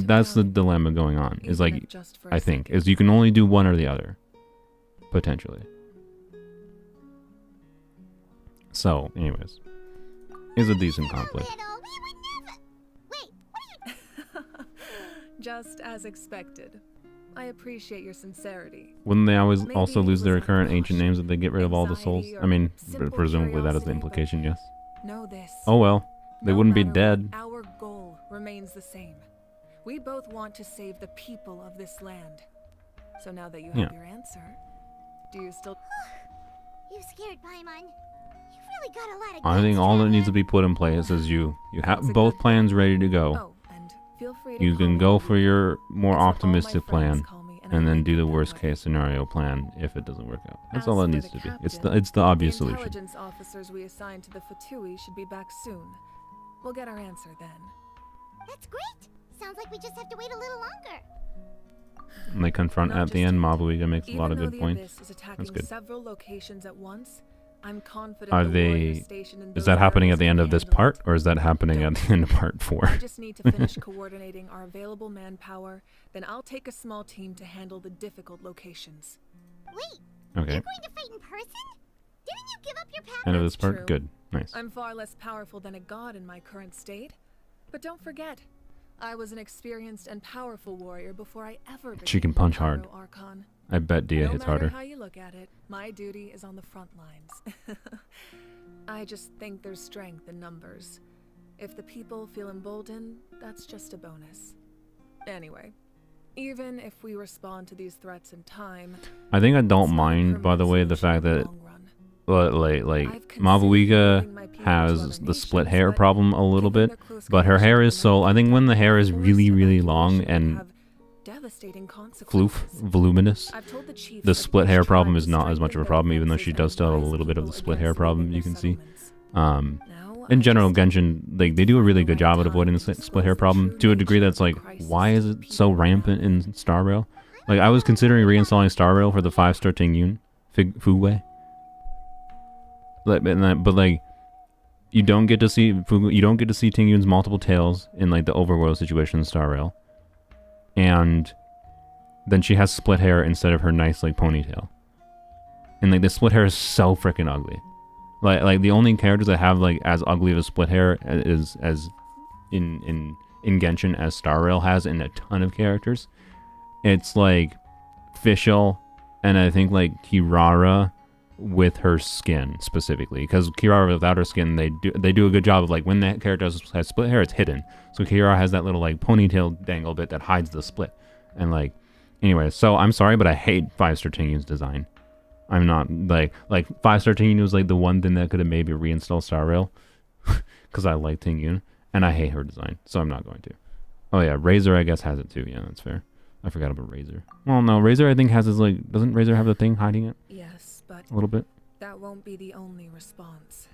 that's the dilemma going on. Is like, I think is you can only do one or the other, potentially. So, anyways, is a decent conflict.
Just as expected. I appreciate your sincerity.
Wouldn't they always
Maybe
also
it
lose their
was
current
like
ancient names if they get rid of all the souls?
anxiety
I mean,
or simple
presumably that is the
curiosity,
implication, yes.
Know this.
Oh well, they
No
wouldn't be
matter
dead.
what, our goal remains the same. We both want to save the people of this land. So now that you have your answer, do you still...
You scared, Paimon. You really got a lot of
I think
guts,
all that
Traveler.
needs to be put in place is you have both plans ready to go.
Oh, and feel free to
You
call
can
me
go
Luke.
for your more
It's what all my
optimistic
friends
plan,
call me,
and
I
then
like
do
it
the
that
worst
way.
case scenario plan if it doesn't work out. That's
As
all it
for
needs
the
to be.
captain,
It's the obvious
the
solution.
intelligence officers we assigned to the Fatui should be back soon. We'll get our answer then.
That's great. Sounds like we just have to wait a little longer.
And they confront
Not
at the
just
end.
yet.
Mabuiga makes a lot of
Even though
good
the
points.
Abyss is attacking
That's good.
several locations at once, I'm confident
Are
the warriors
they?
stationed in
Is
those
that happening
areas
at the end
can
of this
handle
part,
it.
or is that happening at the end of part 4?
I just need to finish coordinating our available manpower, then I'll take a small team to handle the difficult locations.
Wait,
Okay.
you're going to fight in person? Didn't you give up your power?
End of this
That's
part.
true.
Good. Nice.
I'm far less powerful than a god in my current state. But don't forget, I was an experienced and powerful warrior before I ever became
She can punch
a
hard.
Pyro Archon.
I bet Dia
No
hits
matter
harder.
how you look at it, my duty is on the front lines. I just think there's strength in numbers. If the people feel emboldened, that's just a bonus. Anyway, even if we respond to these threats in time,
I think I don't
it's not a
mind, by the
permanent
way, the
solution
fact
in the
that
long run.
like
I've considered
Mabuiga
moving my people to
has
other
the split
nations,
hair
but
problem a little
given
bit,
their close
but her
connection
hair
to
is
the
so. I think when the hair is
forced
really really long
evacuation
and
have devastating
floof,
consequences.
voluminous,
I've told the chiefs
the
of
split
each
hair
tribe
problem
to
is not as much of a
strengthen
problem,
their
even though she
defenses
does still have a
and
little bit of the
advise
split
people
hair
against
problem.
leaving
You
their
can see.
settlements. Now,
In
I
general,
just
Genshin, like they do a really good job at avoiding the split hair problem to a degree that's like, why is it so rampant in Star Rail? Like I was considering reinstalling Star Rail for the 5-star Tingyun Fuwei. But like, you don't get to see Tingyun's multiple tails in like the overworld situation in Star Rail, and then she has split hair instead of her nice like ponytail, and like the split hair is so freaking ugly. Like the only characters that have like as ugly of a split hair is as in Genshin as Star Rail has in a ton of characters. It's like Fischl and I think like Kirara with her skin specifically, because Kirara without her skin they do a good job of like when that character has split hair it's hidden. So Kirara has that little like ponytail dangle bit that hides the split. And like anyway, so I'm sorry but I hate 5-star Tingyun's design. I'm not like 5-star Tingyun was like the one thing that could have maybe reinstalled Star Rail because I like Tingyun and I hate her design, so I'm not going to. Oh yeah, Razor I guess has it too. Yeah, that's fair. I forgot about Razor. Well, no, Razor I think has his like doesn't Razor have the thing hiding it?
Yes, but
A little bit.
that won't be the only response.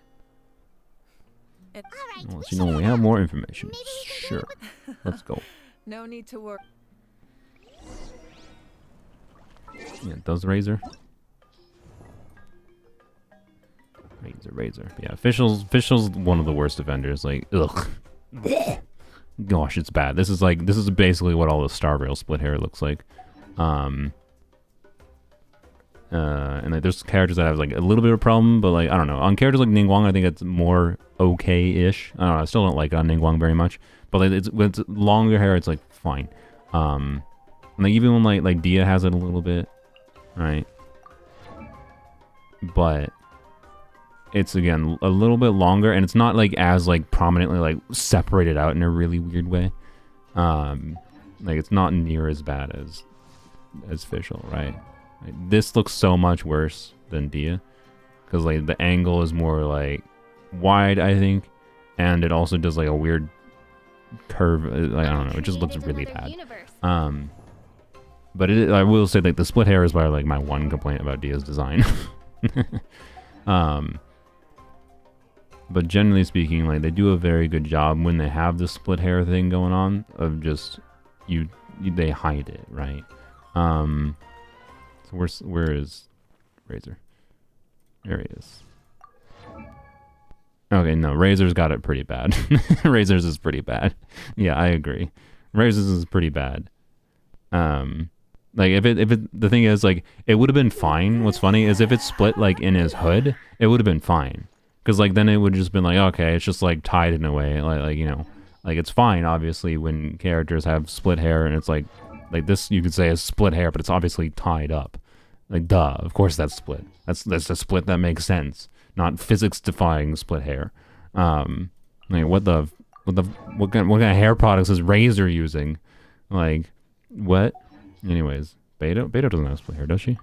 All right,
Well,
we
you know
should
we
head
have
out.
more information.
Maybe we can do
Sure.
it
Let's go.
No need to worry.
Yeah, does Razor? Razor. Yeah, Fischl's one of the worst offenders. Like, ugh. Gosh, it's bad. This is basically what all the Star Rail split hair looks like. And like there's characters that have like a little bit of a problem, but like I don't know. On characters like Ningguang, I think it's more okay-ish. I don't know. I still don't like it on Ningguang very much, but like when it's longer hair, it's like fine. And like even when like Dia has it a little bit, right? But it's again a little bit longer, and it's not like as like prominently like separated out in a really weird way. Like it's not near as bad as Fischl, right? Like, this looks so much worse than Dia, because like the angle is more like wide, I think, and it also does like a weird curve. Like, I don't know, it just looks really bad. But I will say like the split hair is probably like my one complaint about Dia's design. But generally speaking, like they do a very good job when they have the split hair thing going on of just they hide it, right? So where is Razor? There he is. Okay, no, Razor's got it pretty bad. Razor's is pretty bad. Yeah, I agree. Razor's is pretty bad. Like if it the thing is like it would have been fine. What's funny is if it split like in his hood, it would have been fine. Cause like then it would just been like okay, it's just like tied in a way, like you know, like it's fine obviously when characters have split hair and it's like Like this, you could say is split hair, but it's obviously tied up. Like, duh, of course that's split. That's a split that makes sense, not physics-defying split hair. Like what kind of hair products is Razor using? Like, what? Anyways, Beto doesn't have split hair, does she?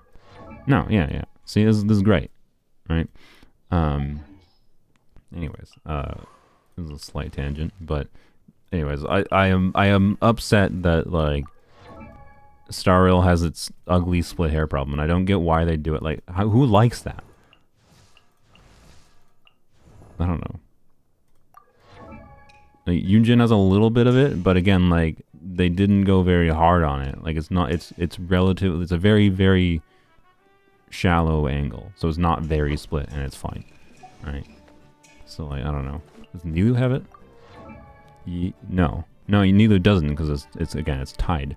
No, yeah. See, this is great, right? Anyways, this is a slight tangent, but anyways, I am upset that like Star Rail has its ugly split hair problem, and I don't get why they do it. Like, who likes that? I don't know. Like, Yunjin has a little bit of it, but again, like they didn't go very hard on it. Like it's relative. It's a very, very shallow angle, so it's not very split, and it's fine, right? So like I don't know. Does Nilu have it? No, Nilu doesn't, because it's again it's tied.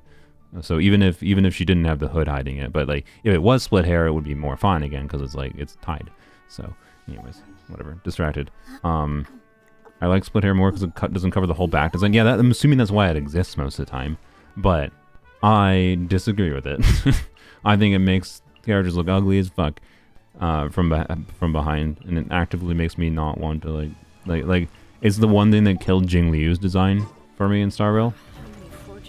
So even if she didn't have the hood hiding it, but like if it was split hair, it would be more fine again because it's like it's tied. So anyways, whatever. Distracted. I like split hair more because it doesn't cover the whole back design. Yeah, I'm assuming that's why it exists most of the time, but I disagree with it. I think it makes characters look ugly as fuck from behind, and it actively makes me not want to like. It's the one thing that killed Jing Liu's design for me in Star Rail.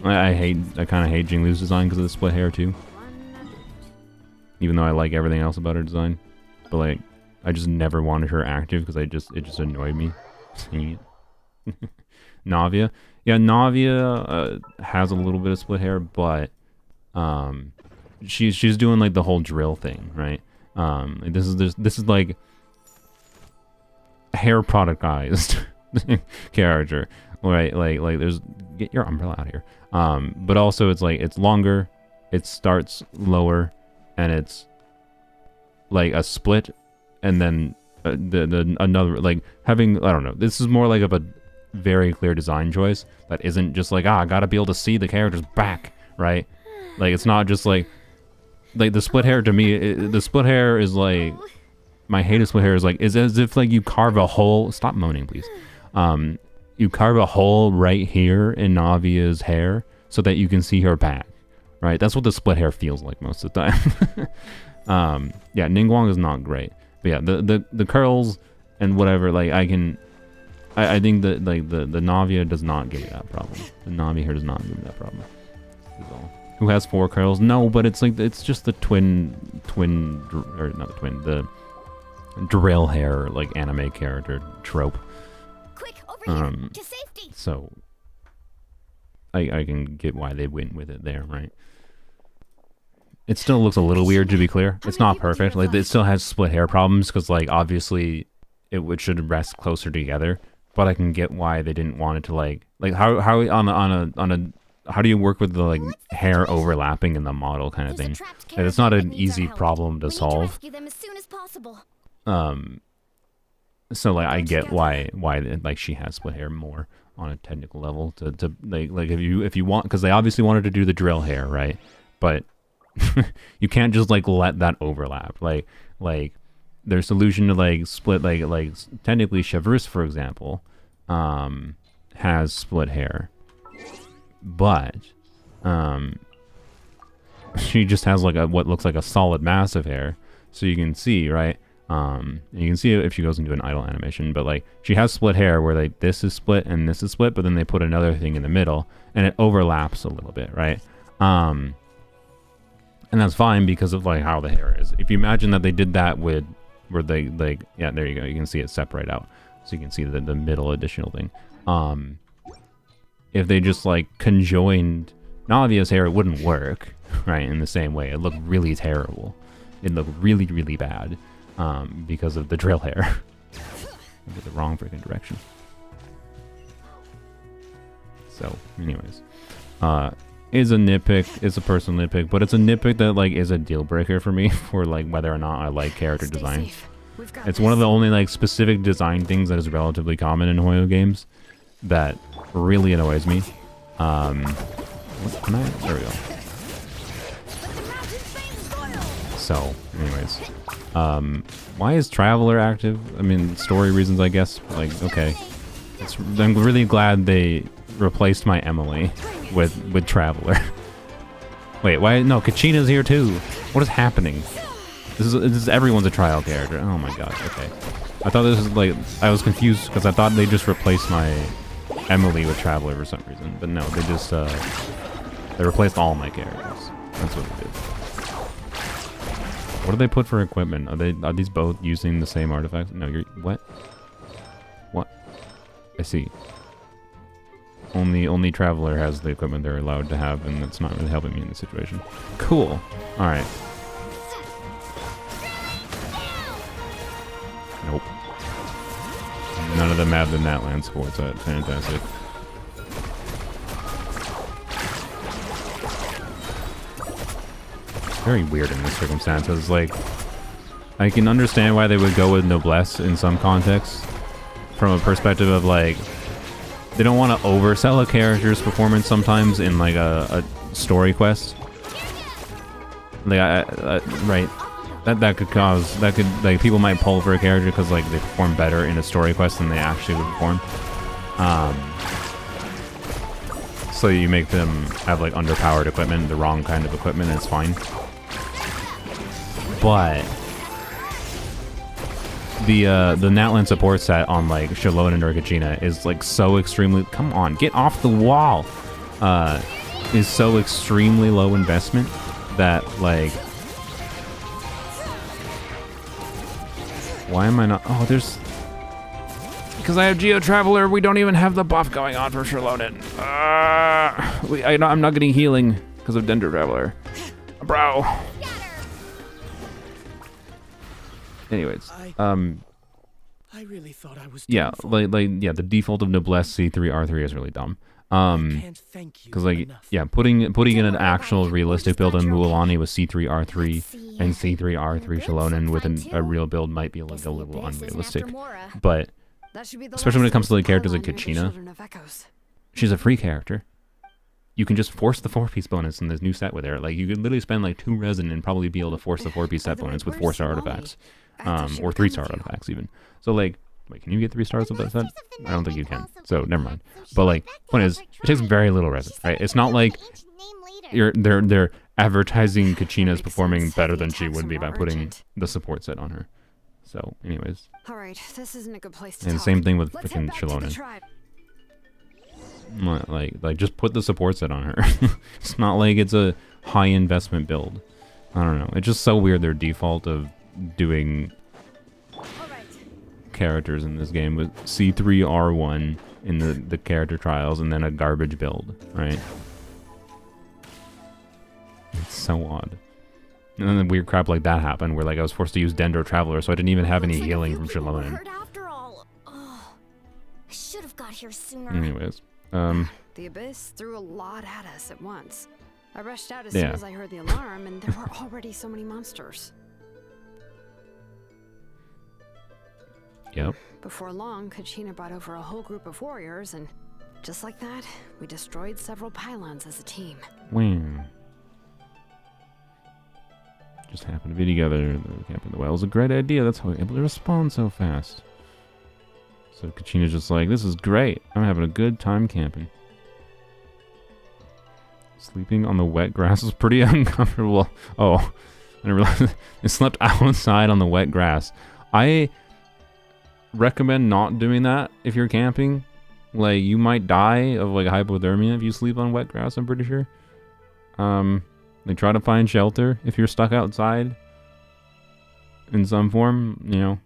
I kind of hate Jing Liu's design because of the split hair too. Even though I like everything else about her design, but like I just never wanted her active because it just annoyed me seeing it. Navia, yeah, Navia has a little bit of split hair, but she's doing like the whole drill thing, right? This is like hair productized character, right? Like there's, get your umbrella out of here. But also it's like it's longer, it starts lower, and it's like a split, and then the another, like having, I don't know, this is more like of a very clear design choice that isn't just like, I gotta be able to see the character's back, right? Like it's not just like the split hair to me, the split hair is like, my hate of split hair is like, is as if like you carve a hole, stop moaning please, you carve a hole right here in Navia's hair so that you can see her back, right? That's what the split hair feels like most of the time. Yeah, Ningguang is not great, but yeah, the curls and whatever, like I think that like the Navia does not give me that problem. The Navia hair does not give me that problem. Who has 4 curls? No, but it's like, it's just the the drill hair, like anime character trope.
Quick, over here, to safety.
So I can get why they went with it there, right? It still looks a little weird, to be clear. It's not perfect. Like it still has split hair problems because like obviously it should rest closer together. But I can get why they didn't want it to like how on a how do you work with the like hair overlapping in the model kind of thing? And it's not an easy problem to solve. So like I get why like she has split hair more on a technical level to like if you want, because they obviously wanted to do the drill hair, right? But you can't just like let that overlap. Like their solution to like split like technically Chevreuse, for example, has split hair, but she just has like what looks like a solid mass of hair, so you can see, right? You can see it if she goes into an idle animation, but like she has split hair where like this is split and this is split, but then they put another thing in the middle and it overlaps a little bit, right? And that's fine because of like how the hair is. If you imagine that they did that with where they like, yeah, there you go, you can see it separate out, so you can see the middle additional thing. If they just like conjoined Navia's hair, it wouldn't work, right? In the same way, it looked really terrible. It looked really, really bad because of the drill hair. I did the wrong freaking direction. So, anyways, is a nitpick, is a personal nitpick, but it's a nitpick that like is a deal breaker for me for like whether or not I like character design. It's one of the only like specific design things that is relatively common in Hoyo games that really annoys me. What can I? There we go. So, anyways, why is Traveler active? I mean, story reasons, I guess. Like, okay, I'm really glad they replaced my Emily with Traveler. Wait, why? No, Kachina's here too. What is happening? This is everyone's a trial character. Oh my god. Okay. I thought this was like I was confused because I thought they just replaced my Emily with Traveler for some reason, but no, they just they replaced all my characters. That's what they did. What do they put for equipment? Are these both using the same artifacts? No, you're what? What? I see. Only Traveler has the equipment they're allowed to have, and that's not really helping me in this situation. Cool. All right. Nope. None of them have the Natland support set. Fantastic. Very weird in this circumstances. Like, I can understand why they would go with Noblesse in some contexts, from a perspective of like, they don't want to oversell a character's performance sometimes in like a story quest. Like, right. That could cause, like, people might pull for a character because like they perform better in a story quest than they actually would perform. So you make them have like underpowered equipment, the wrong kind of equipment, and it's fine. But the Natland support set on like Shalone and Kachina is like so extremely, come on, get off the wall, is so extremely low investment that like, why am I not? Oh, there's... Because I have Geo Traveler, we don't even have the buff going on for Sherlonin. I'm not getting healing because of Dendro Traveler. Bro. Anyways,
I really thought I was
yeah, yeah, the default of Noblesse C3 R3 is really dumb. Because like, yeah, putting in an actual realistic build on Mualani with C3 R3 and C3 R3 Shallonen with a real build might be like a little unrealistic. But especially when it comes to like characters like Kachina, she's a free character. You can just force the 4-piece bonus in this new set with her. Like, you could literally spend like 2 resin and probably be able to force the 4-piece set bonus with 4-star artifacts, or 3-star artifacts even. So like, wait, can you get 3 stars with that set? I don't think you can. So never mind. But like, point is, it takes very little resin, right? It's not like they're advertising Kachina's performing better than she would be by putting the support set on her. So, anyways.
All right, this isn't a good place to
and
talk.
same thing with freaking Shallonen. Like just put the support set on her. It's not like it's a high investment build. I don't know. It's just so weird their default of doing characters in this game with C3R1 in the character trials and then a garbage build, right? It's so odd. And then weird crap like that happened where like I was forced to use Dendro Traveler, so I didn't even have any healing from Shallonen.
I should have got here sooner.
Anyways,
The Abyss threw a lot at us at once. I rushed out as soon as I heard the alarm, and there were already so many monsters.
Yep.
Before long, Kachina brought over a whole group of warriors, and just like that, we destroyed several pylons as a team.
Wow. Just happened to be together. The camp in the well was a great idea. That's how we were able to respond so fast. So Kachina's just like, this is great. I'm having a good time camping. Sleeping on the wet grass is pretty uncomfortable. Oh, I didn't realize I slept outside on the wet grass. I recommend not doing that if you're camping. Like, you might die of like hypothermia if you sleep on wet grass, I'm pretty sure. Like, try to find shelter if you're stuck outside in some form, you know.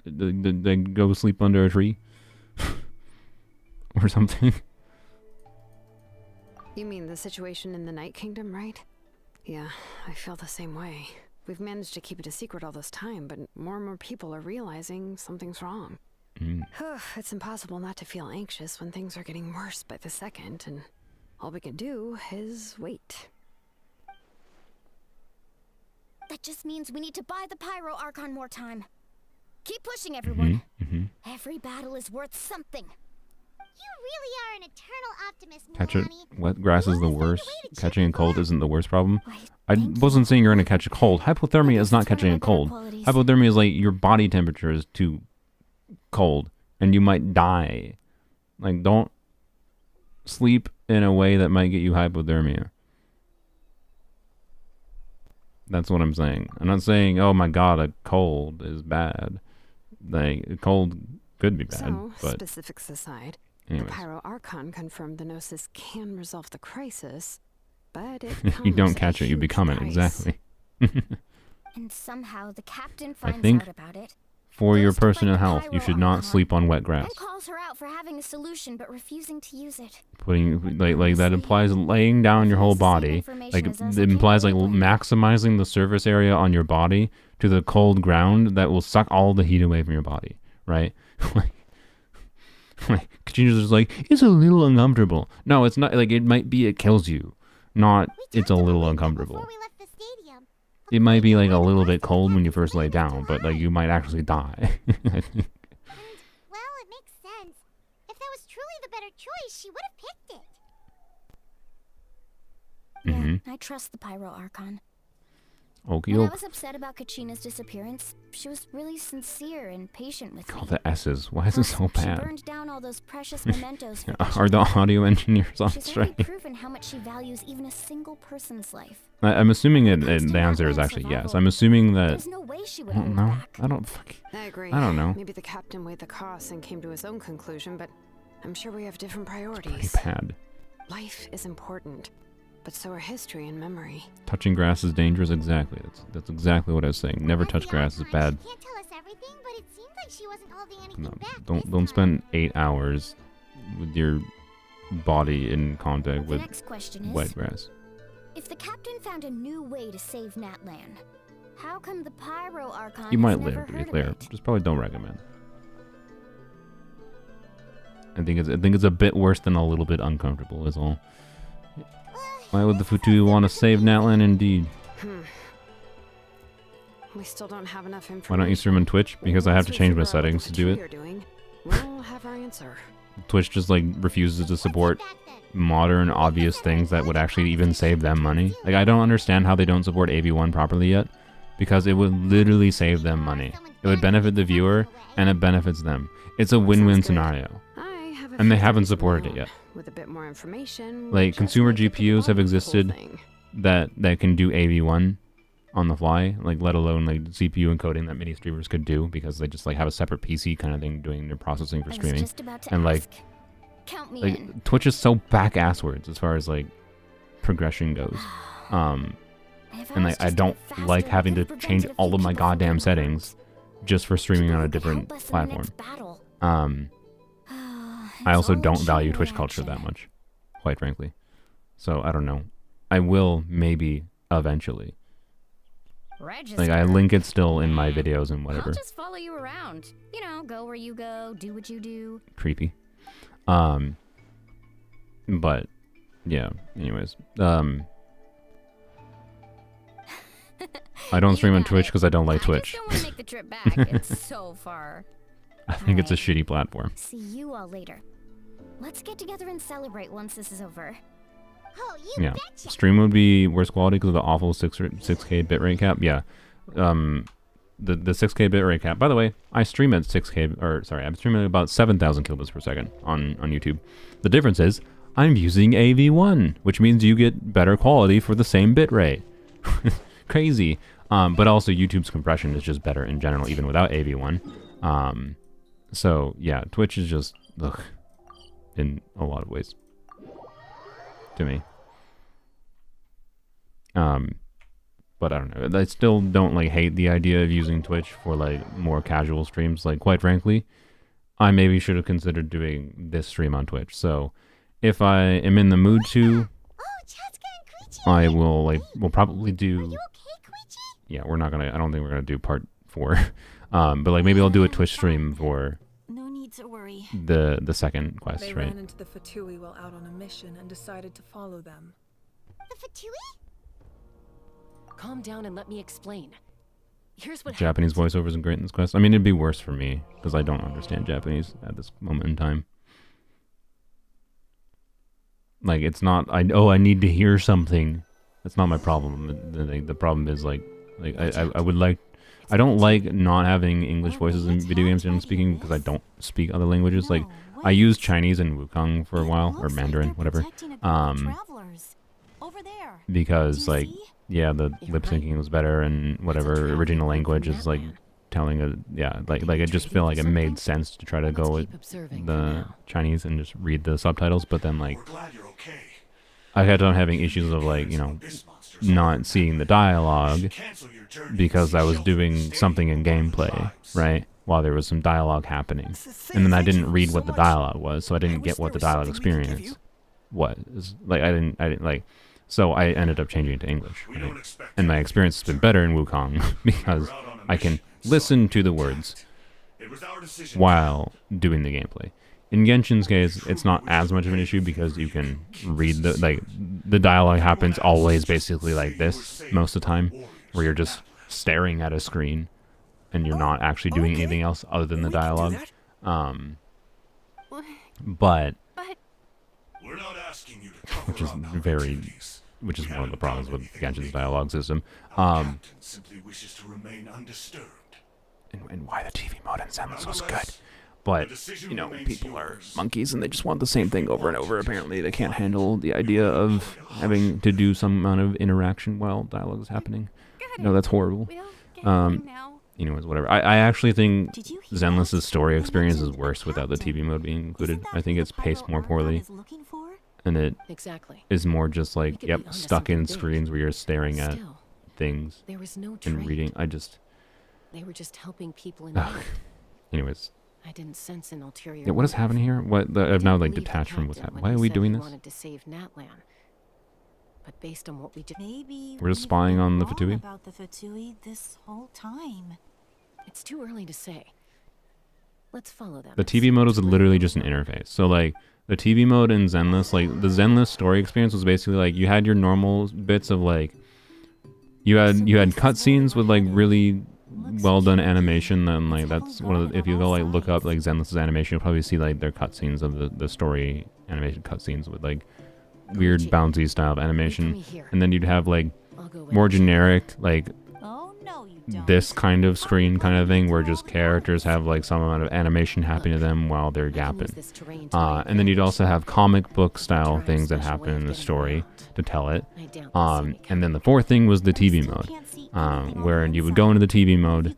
They go sleep under a tree or something.
You mean the situation in the Night Kingdom, right? Yeah, I feel the same way. We've managed to keep it a secret all this time, but more and more people are realizing something's wrong. It's impossible not to feel anxious when things are getting worse by the second, and all we can do is wait.
That just means we need to buy the Pyro Archon more time. Keep pushing, everyone. Every battle is worth something. You really are an eternal optimist, Mualani.
Wet grass is the worst. Catching a cold isn't the worst problem. I wasn't saying you're going to catch a cold. Hypothermia is not catching a cold. Hypothermia is like your body temperature is too cold and you might die. Like, don't sleep in a way that might get you hypothermia. That's what I'm saying. I'm not saying, oh my god, a cold is bad. Like, a cold could be bad,
So,
but...
specifics aside,
anyways.
the Pyro Archon confirmed the Gnosis can resolve the crisis, but it
You don't
comes at a
catch it, you
huge
become it,
price.
exactly.
And somehow the captain
I
finds
think
out about it.
for your
goes to fight
personal
the
health, you
Pyro
should not
Archon,
sleep on wet grass.
And calls her out for having a solution but refusing to use it.
Putting like that implies laying down your whole body. Like it implies like maximizing the surface area on your body to the cold ground that will suck all the heat away from your body, right? Like Kachina's just like, it's a little uncomfortable. No, it's not. Like, it might be it kills you, not it's a little uncomfortable. It might be like a little bit cold when you first lay down, but like you might actually die.
Well, it makes sense. If that was truly the better choice, she would have picked it. Yeah, I trust the Pyro Archon.
Okie
When I
doke.
was upset about Kachina's disappearance, she was really sincere and patient with
All
me.
the S's. Why is it so
She
bad?
burned down all those precious mementos. For
Are the audio engineers on
She's already
strike?
proven how much she values even a single person's life.
I'm assuming the answer is actually yes. I'm assuming that.
There's no way she would
I don't
hold
know.
back.
I don't fuck.
I agree.
I don't know.
Maybe the captain weighed the costs and came to his own conclusion, but I'm sure we have different
Pretty
priorities.
bad.
Life is important, but so are history and memory.
Touching grass is dangerous. Exactly. That's exactly what I was saying. Never touch grass is bad.
She can't tell us everything, but it seems like she wasn't holding anything
No,
back.
don't spend 8 hours with your body in contact
The
with
next question is,
wet grass.
if the captain found a new way to save Natlan, how come the Pyro Archon
You
has
might
never
live, to be
heard of
clear.
it?
Just probably don't recommend. I think it's a bit worse than a little bit uncomfortable. Is all. Why would the Futui want to save Natlan? Indeed.
We still don't have enough information.
Why don't you stream on Twitch? Because I have to
Once we
change my
figure out what
settings
the
to do
Futui
it.
are doing, we'll have our answer.
Twitch just like refuses to support modern obvious things that would actually even save them money. Like, I don't understand how they don't support AV1 properly yet, because it would literally save them money. It would benefit the viewer and it benefits them. It's a win-win scenario.
I have a
And they
few
haven't
things of my
supported it
own.
yet.
With a bit more information,
Like,
just
consumer
make it to the
GPUs have
bottom of the whole
existed
thing.
that can do AV1 on the fly, like, let alone like CPU encoding that many streamers could do, because they just like have a separate PC kind of thing doing their processing for
I was
streaming.
just about to
And like
ask. Count me in.
Twitch is so back-asswards as far as like progression goes. And like I don't like having to change all of my goddamn settings just for streaming on a different platform. I also don't value Twitch culture that much, quite frankly. So I don't know. I will maybe eventually. Like I link it still in my videos and whatever.
I'll just follow you around. You know, go where you go, do what you do.
Creepy. But yeah, anyways. I don't stream on Twitch because I don't like Twitch.
I just don't want to make the trip back. It's so far.
I think it's a shitty platform.
See you all later. Let's get together and celebrate once this is over. Oh, you
Yeah.
betcha.
Stream would be worse quality because of the awful 6K bitrate cap. Yeah. The 6K bitrate cap. By the way, I stream at 6K, or sorry, I'm streaming at about 7,000 kilobits per second on YouTube. The difference is I'm using AV1, which means you get better quality for the same bitrate. Crazy. But also YouTube's compression is just better in general, even without AV1. So yeah, Twitch is just ugh, in a lot of ways to me. But I don't know. I still don't like hate the idea of using Twitch for like more casual streams. Like, quite frankly, I maybe should have considered doing this stream on Twitch. So if I am in the mood to, I will like, we'll probably do, yeah, we're not gonna, I don't think we're gonna do part 4. But like maybe I'll do a Twitch stream for
No need to worry.
the second quest,
They
right?
ran into the Fatui while out on a mission and decided to follow them.
The Fatui?
Calm down and let me explain. Here's what
Japanese voiceover isn't great in this quest. I mean, it'd be worse for me because I don't understand Japanese at this moment in time. Like, it's not, I need to hear something. That's not my problem. The problem is like I would like, I don't like not having English voices in video games generally speaking because I don't speak other languages. Like, I used Chinese and Wukong for a while, or Mandarin, whatever. because like yeah, the lip syncing was better and whatever original language is like telling a like I just feel like it made sense to try to go with the Chinese and just read the subtitles, but then like I had on having issues of like, you know, not seeing the dialogue because I was doing something in gameplay, right? While there was some dialogue happening. And then I didn't read what the dialogue was, so I didn't get what the dialogue experience was. Like I didn't like, so I ended up changing it to English. Right? And my experience has been better in Wukong because I can listen to the words while doing the gameplay. In Genshin's case, it's not as much of an issue because you can read the dialogue happens always basically like this most of the time, where you're just staring at a screen and you're not actually doing anything else other than the dialogue. But which is one of the problems with Genshin's dialogue system.
Simply wishes to remain undisturbed.
And why the TV mode in Zenless was good. But, you know, people are monkeys and they just want the same thing over and over. Apparently they can't handle the idea of having to do some amount of interaction while dialogue is happening. No, that's horrible. Anyways, whatever. I actually think Zenless's story experience is worse without the TV mode being included. I think it's paced more poorly. And it is more just like, yep, stuck in screens where you're staring at things and reading.
They were just helping people in need.
Anyways.
I didn't sense an ulterior.
Yeah, what is happening here? I've now like detached from what's happening. Why are we doing this?
Wanted to save Natlan. But based on what we did,
we're just spying on the Fatui.
About the Fatui this whole time.
It's too early to say. Let's follow them.
The TV mode was literally just an interface. So like the TV mode in Zenless, like the Zenless story experience was basically like you had your normal bits of like you had cutscenes with like really well done animation, and like that's one of the, if you go like look up like Zenless's animation, you'll probably see like their cutscenes of the story animation cutscenes with like weird bouncy style of animation, and then you'd have like more generic like this kind of screen kind of thing where just characters have like some amount of animation happening to them while they're yapping, and then you'd also have comic book style things that happen in the story to tell it, and then the fourth thing was the TV mode, where you would go into the TV mode,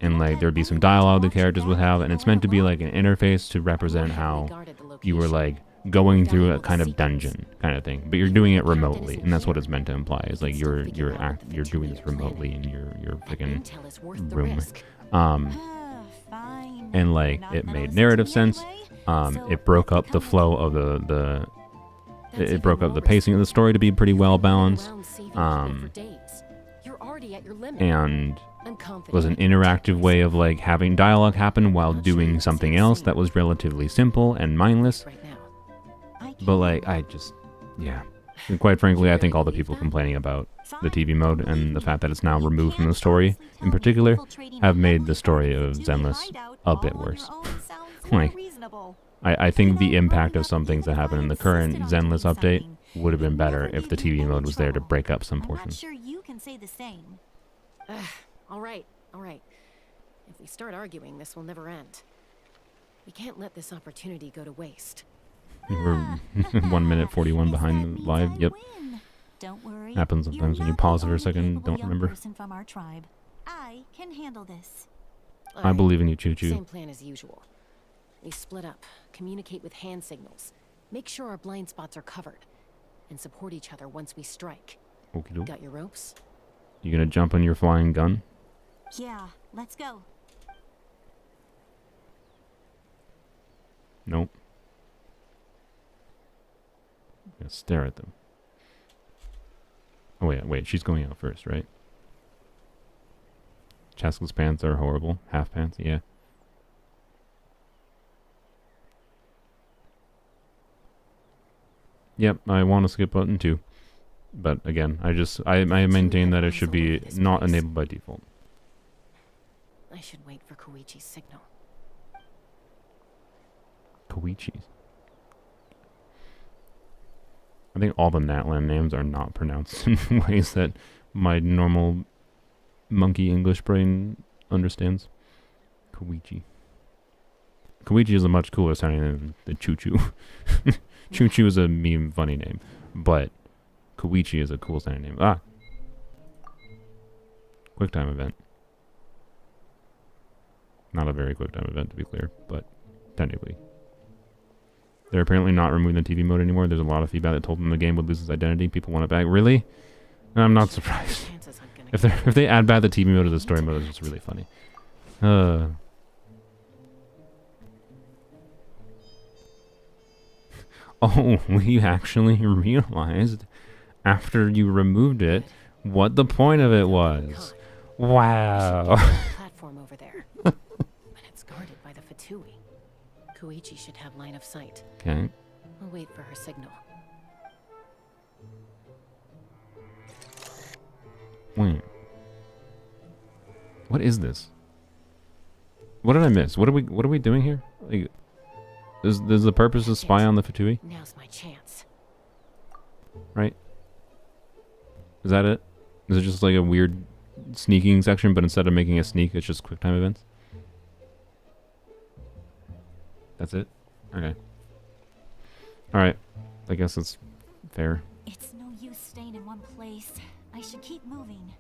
and like there'd be some dialogue the characters would have, and it's meant to be like an interface to represent how you were like going through a kind of dungeon kind of thing, but you're doing it remotely, and that's what it's meant to imply. Is like you're doing this remotely in your freaking room, and like it made narrative sense. It broke up the flow of it broke up the pacing of the story to be pretty well balanced, and was an interactive way of like having dialogue happen while doing something else that was relatively simple and mindless. But like, yeah. And quite frankly, I think all the people complaining about the TV mode and the fact that it's now removed from the story, in particular, have made the story of Zenless a bit worse. Like, I think the impact of some things that happen in the current Zenless update would have been better if the TV mode was there to break up some portions.
I'm not sure you can say the same.
All right. If we start arguing, this will never end. We can't let this opportunity go to waste.
We're 1 minute 41 behind live. Yep.
Don't worry.
Happens sometimes when you pause for a second. Don't remember.
From our tribe. I can handle this.
I believe in you, Choo Choo.
Same plan as usual. We split up, communicate with hand signals, make sure our blind spots are covered, and support each other once we strike.
Okie doke.
Got your ropes?
You gonna jump on your flying gun?
Yeah, let's go.
Nope. Gonna stare at them. Oh wait, she's going out first, right? Chaskel's pants are horrible. Half pants, yeah. Yep, I want to skip button too. But again, I maintain that it should be not enabled by default.
I should wait for Koichi's signal.
Koichi's. I think all the Natlan names are not pronounced in ways that my normal monkey English brain understands. Koichi. Koichi is a much cooler sounding than the Choo Choo. Choo Choo is a meme funny name, but Koichi is a cool sounding name. Ah! Quick time event. Not a very quick time event, to be clear, but technically. They're apparently not removing the TV mode anymore. There's a lot of feedback that told them the game would lose its identity. People want it back. Really? I'm not surprised. If they add back the TV mode to the story mode, it's just really funny. Oh, we actually realized after you removed it what the point of it was. Wow.
Platform over there. But it's guarded by the Fatui. Koichi should have line of sight.
Okay.
We'll wait for her signal.
Wait. What is this? What did I miss? What are we doing here? Like, is the purpose to spy on the Fatui?
Now's my chance.
Right? Is that it? Is it just like a weird sneaking section, but instead of making a sneak, it's just quick time events? That's it? Okay. Alright. I guess that's fair.
It's no use staying in one place. I should keep moving.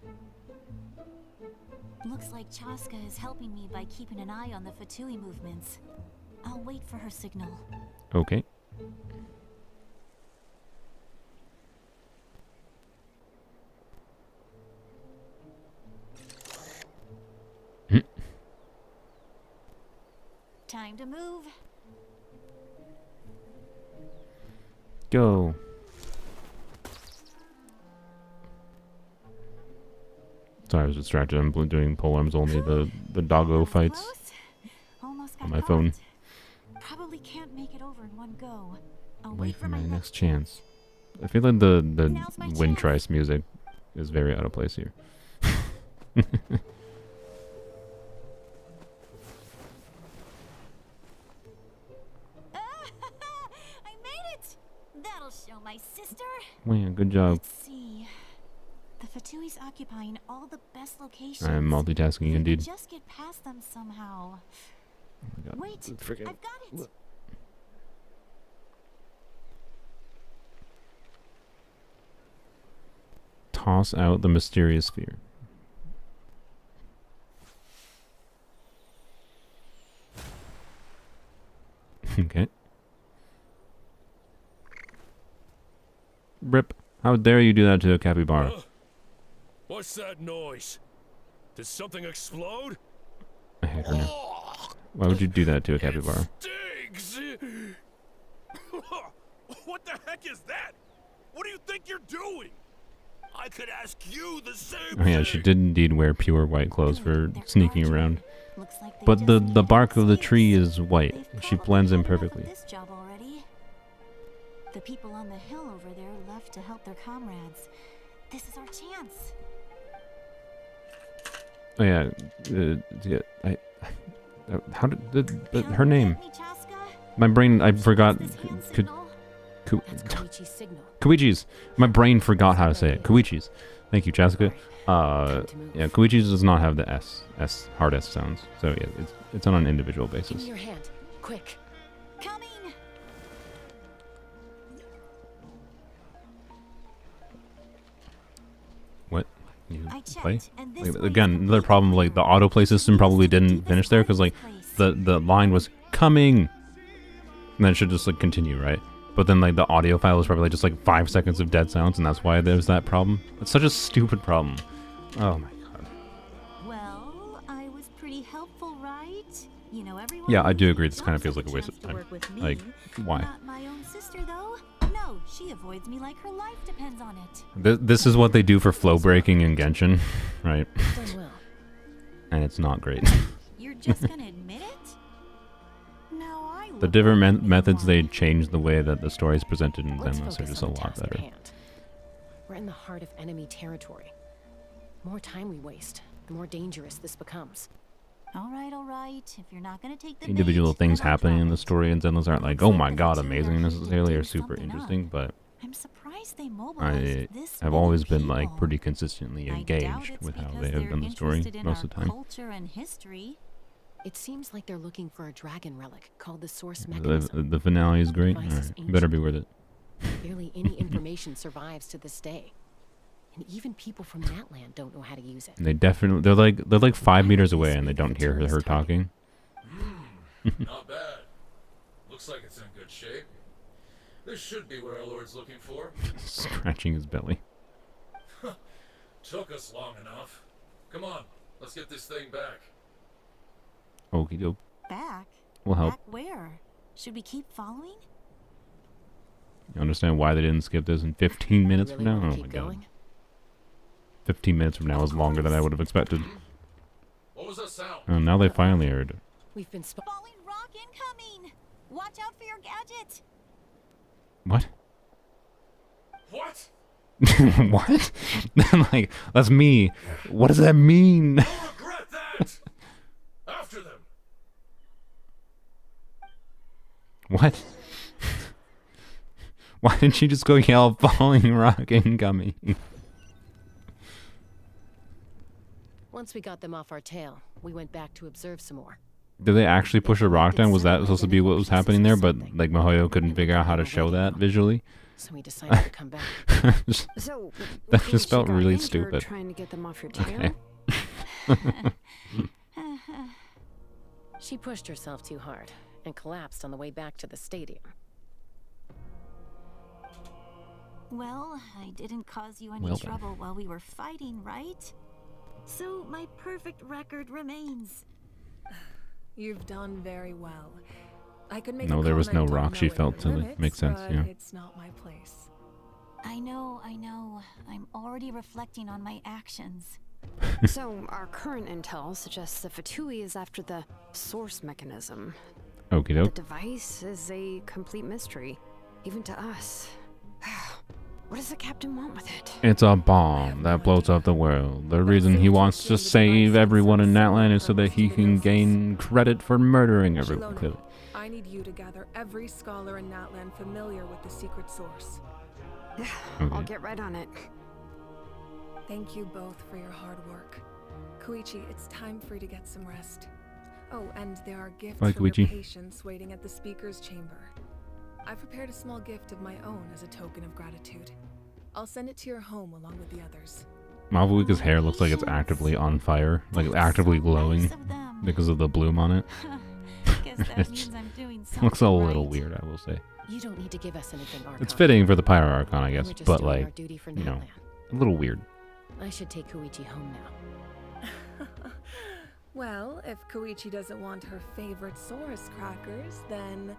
Looks like Chaska is helping me by keeping an eye on the Fatui movements. I'll wait for her signal.
Okay.
Time to move.
Go. Sorry, I was distracted. I'm doing polearms only, the doggo fights on my phone.
Probably can't make it over in one go. I'll
Wait for my next chance. I feel like the wind trice music is very out of place here.
I made it. That'll show my sister.
Man, good job.
Let's see. The Fatui's occupying all the best locations.
I am multitasking indeed.
Just get past them somehow.
Oh my God.
Wait, I've got it.
Toss out the mysterious sphere. Okay. Rip. How dare you do that to a capybara?
What's that noise? Did something explode?
I hate her now. Why would you do that to a capybara?
Stinks! What the heck is that? What do you think you're doing? I could ask you the same
Oh yeah, she did indeed wear pure white clothes for sneaking around. But the bark of the tree is white. She blends in perfectly.
This job already. The people on the hill over there left to help their comrades. This is our chance.
Oh yeah, how did her name? My brain, I forgot. Koichi's. My brain forgot how to say it. Koichi's. Thank you, Chaska. Yeah, Koichi's does not have the hard S sounds. So yeah, it's on an individual basis.
Give me your hand, quick.
Coming.
What? You play? Like, again, another problem. Like the autoplay system probably didn't finish there because like the line was coming, and then it should just like continue, right? But then like the audio file is probably just like 5 seconds of dead sounds, and that's why there's that problem. It's such a stupid problem. Oh my god.
Well, I was pretty helpful, right? You know, everyone.
Yeah, I do agree. This kind of feels like a waste of time. Like, why?
Not my own sister, though. No, she avoids me like her life depends on it.
This is what they do for flow breaking in Genshin, right? And it's not great.
You're just gonna admit it? No, I.
The different methods they change the way that the story is presented in Zenless are just a lot better.
We're in the heart of enemy territory. The more time we waste, the more dangerous this becomes.
All right. If you're not gonna take the
Individual things happening in the story in Zenless aren't like, oh my god, amazing necessarily, or super interesting, but
I'm surprised they
I have always been like pretty consistently engaged with how they have done the story most of the time.
Culture and history.
It seems like they're looking for a dragon relic called the source mechanism.
The finale is great. Alright, better be worth it.
Barely any information survives to this day. And even people from that land don't know how to use it.
They definitely, they're like 5 meters away and they don't hear her talking.
Not bad. Looks like it's in good shape. This should be what our Lord's looking for.
Scratching his belly.
Took us long enough. Come on, let's get this thing back.
Okie doke.
Back?
We'll help.
Back where? Should we keep following?
You understand why they didn't skip this in 15 minutes
Really
from now?
wanna
Oh
keep
my god.
going?
15 minutes from now is longer than I would have expected.
What was that sound?
Oh, now they finally heard it.
We've been
Falling rock incoming! Watch out for your gadget!
What?
What?
What? I'm like, that's me. What does that mean?
You'll regret that! After them!
What? Why didn't she just go yell falling rock incoming?
Once we got them off our tail, we went back to observe some more.
Did they actually push a rock down? Was that supposed to be what was happening there? But like Mihoyo couldn't figure out how to show that visually.
So we decided to come back.
So
That
Koichi
just felt
got
really
injured
stupid.
Trying to get them off your tail.
Okay.
She pushed herself too hard and collapsed on the way back to the stadium.
Well, I didn't cause you any
Well done.
trouble while we were fighting, right? So my perfect record remains.
You've done very well. I could make
No,
a
there was no
comment on
rock she
knowing
felt
your
to
limits,
make sense,
but
yeah.
It's not my place.
I know. I'm already reflecting on my actions.
So our current intel suggests that Fatui is after the source mechanism.
Okie
The
doke.
device is a complete mystery, even to us. What does the captain want with it?
It's a bomb that blows up the world. The reason he wants to save everyone in Natlan is so that he can gain credit for murdering everyone,
Shilona,
clearly.
I need you to gather every scholar in Natlan familiar with the secret source.
I'll
Okay.
get right on it.
Thank you both for your hard work. Koichi, it's time for you to get some rest. Oh, and there are gifts
Bye,
from your
Koichi.
patients waiting at the speaker's chamber. I've prepared a small gift of my own as a token of gratitude. I'll send it to your home along with the others.
Malvolika's hair looks like it's actively on fire, like actively glowing because of the bloom on it.
Guess that
It
means I'm doing something
looks a little
right.
weird, I will say.
You don't need to give us anything, Archon.
It's fitting for the Pyro Archon, I guess,
We're just
but
doing our
like,
duty for
you know,
Natlan.
a little weird.
I should take Koichi home now.
Well, if Koichi doesn't want her favorite Saurus crackers, then...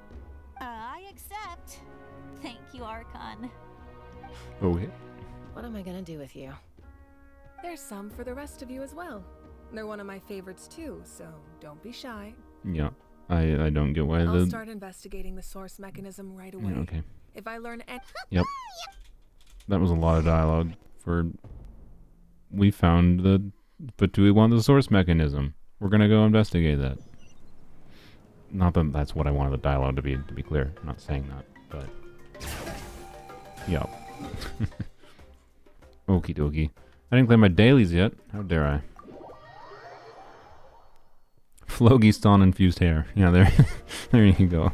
I accept. Thank you, Archon.
Okay.
What am I gonna do with you?
there's some for the rest of you as well. They're one of my favorites too, so don't be shy.
Yeah. I don't get why
I'll
the...
start investigating the source mechanism right away.
Yeah, okay.
If I learn any...
Yep. That was a lot of dialogue for... We found the... But do we want the source mechanism? We're gonna go investigate that. Not that that's what I wanted the dialogue to be clear. I'm not saying that, but... Yep. Okie dokie. I didn't clear my dailies yet. How dare I? Phlogiston infused hair. Yeah, there, there you go.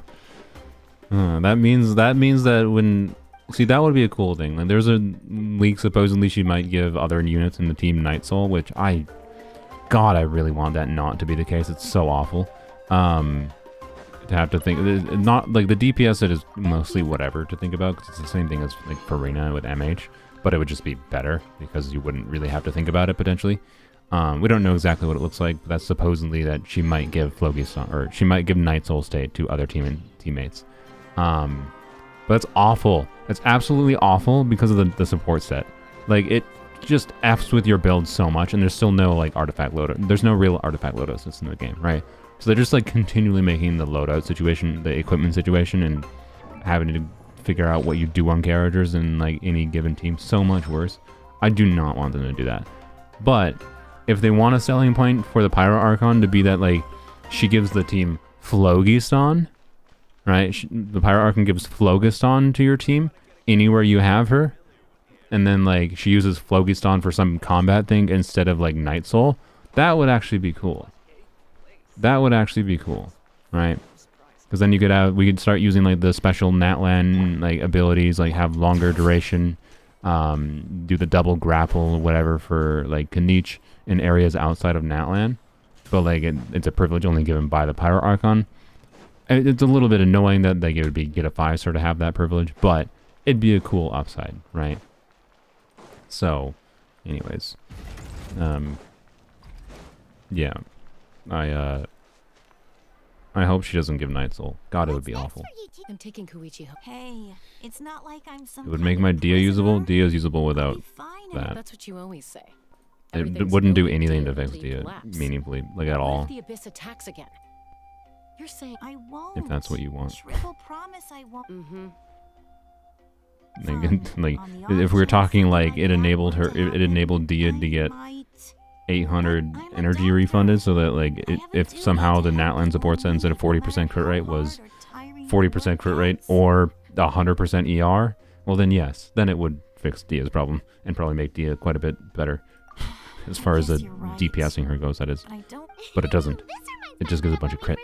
That means that when, see, that would be a cool thing. Like, there's a leak supposedly she might give other units in the team Night Soul, which God, I really want that not to be the case. It's so awful. To have to think, not like the DPS, it is mostly whatever to think about because it's the same thing as like Farina with MH, but it would just be better because you wouldn't really have to think about it potentially. We don't know exactly what it looks like, but that's supposedly that she might give Phlogiston, or she might give Night Soul State to other teammates. But it's awful. It's absolutely awful because of the support set. Like, it just F's with your build so much, and there's still no, like, artifact loadout. There's no real artifact loadout system in the game, right? So they're just, like, continually making the loadout situation, the equipment situation, and having to figure out what you do on characters in, like, any given team so much worse. I do not want them to do that. But if they want a selling point for the Pyro Archon to be that, like, she gives the team Phlogiston, right? The Pyro Archon gives Phlogiston to your team anywhere you have her, and then, like, she uses Phlogiston for some combat thing instead of, like, Night Soul, that would actually be cool. That would actually be cool, right? Because then we could start using like the special Natlan like abilities, like have longer duration, do the double grapple, whatever for like Kanich in areas outside of Natlan. But like it's a privilege only given by the Pyro Archon. And it's a little bit annoying that like it would be get a 5-star to have that privilege, but it'd be a cool upside, right? So, anyways, yeah, I hope she doesn't give Night Soul. God, it would be awful.
I'm taking Koichi home.
Hey, it's not like I'm some
It would make my Dia usable. Dia's usable without that.
That's what you always say.
It wouldn't do anything to fix Dia meaningfully, like at all.
What if the abyss attacks again? You're saying
I won't.
If that's what you want.
Triple promise I won't.
Like if we were talking like it enabled Dia to get 800 energy refunded, so that like if somehow the Natlan support set instead of 40% crit rate was 40% crit rate or 100% ER, well then yes, then it would fix Dia's problem and probably make Dia quite a bit better as far as the DPSing her goes, that is. But it doesn't. It just gives a bunch of crit.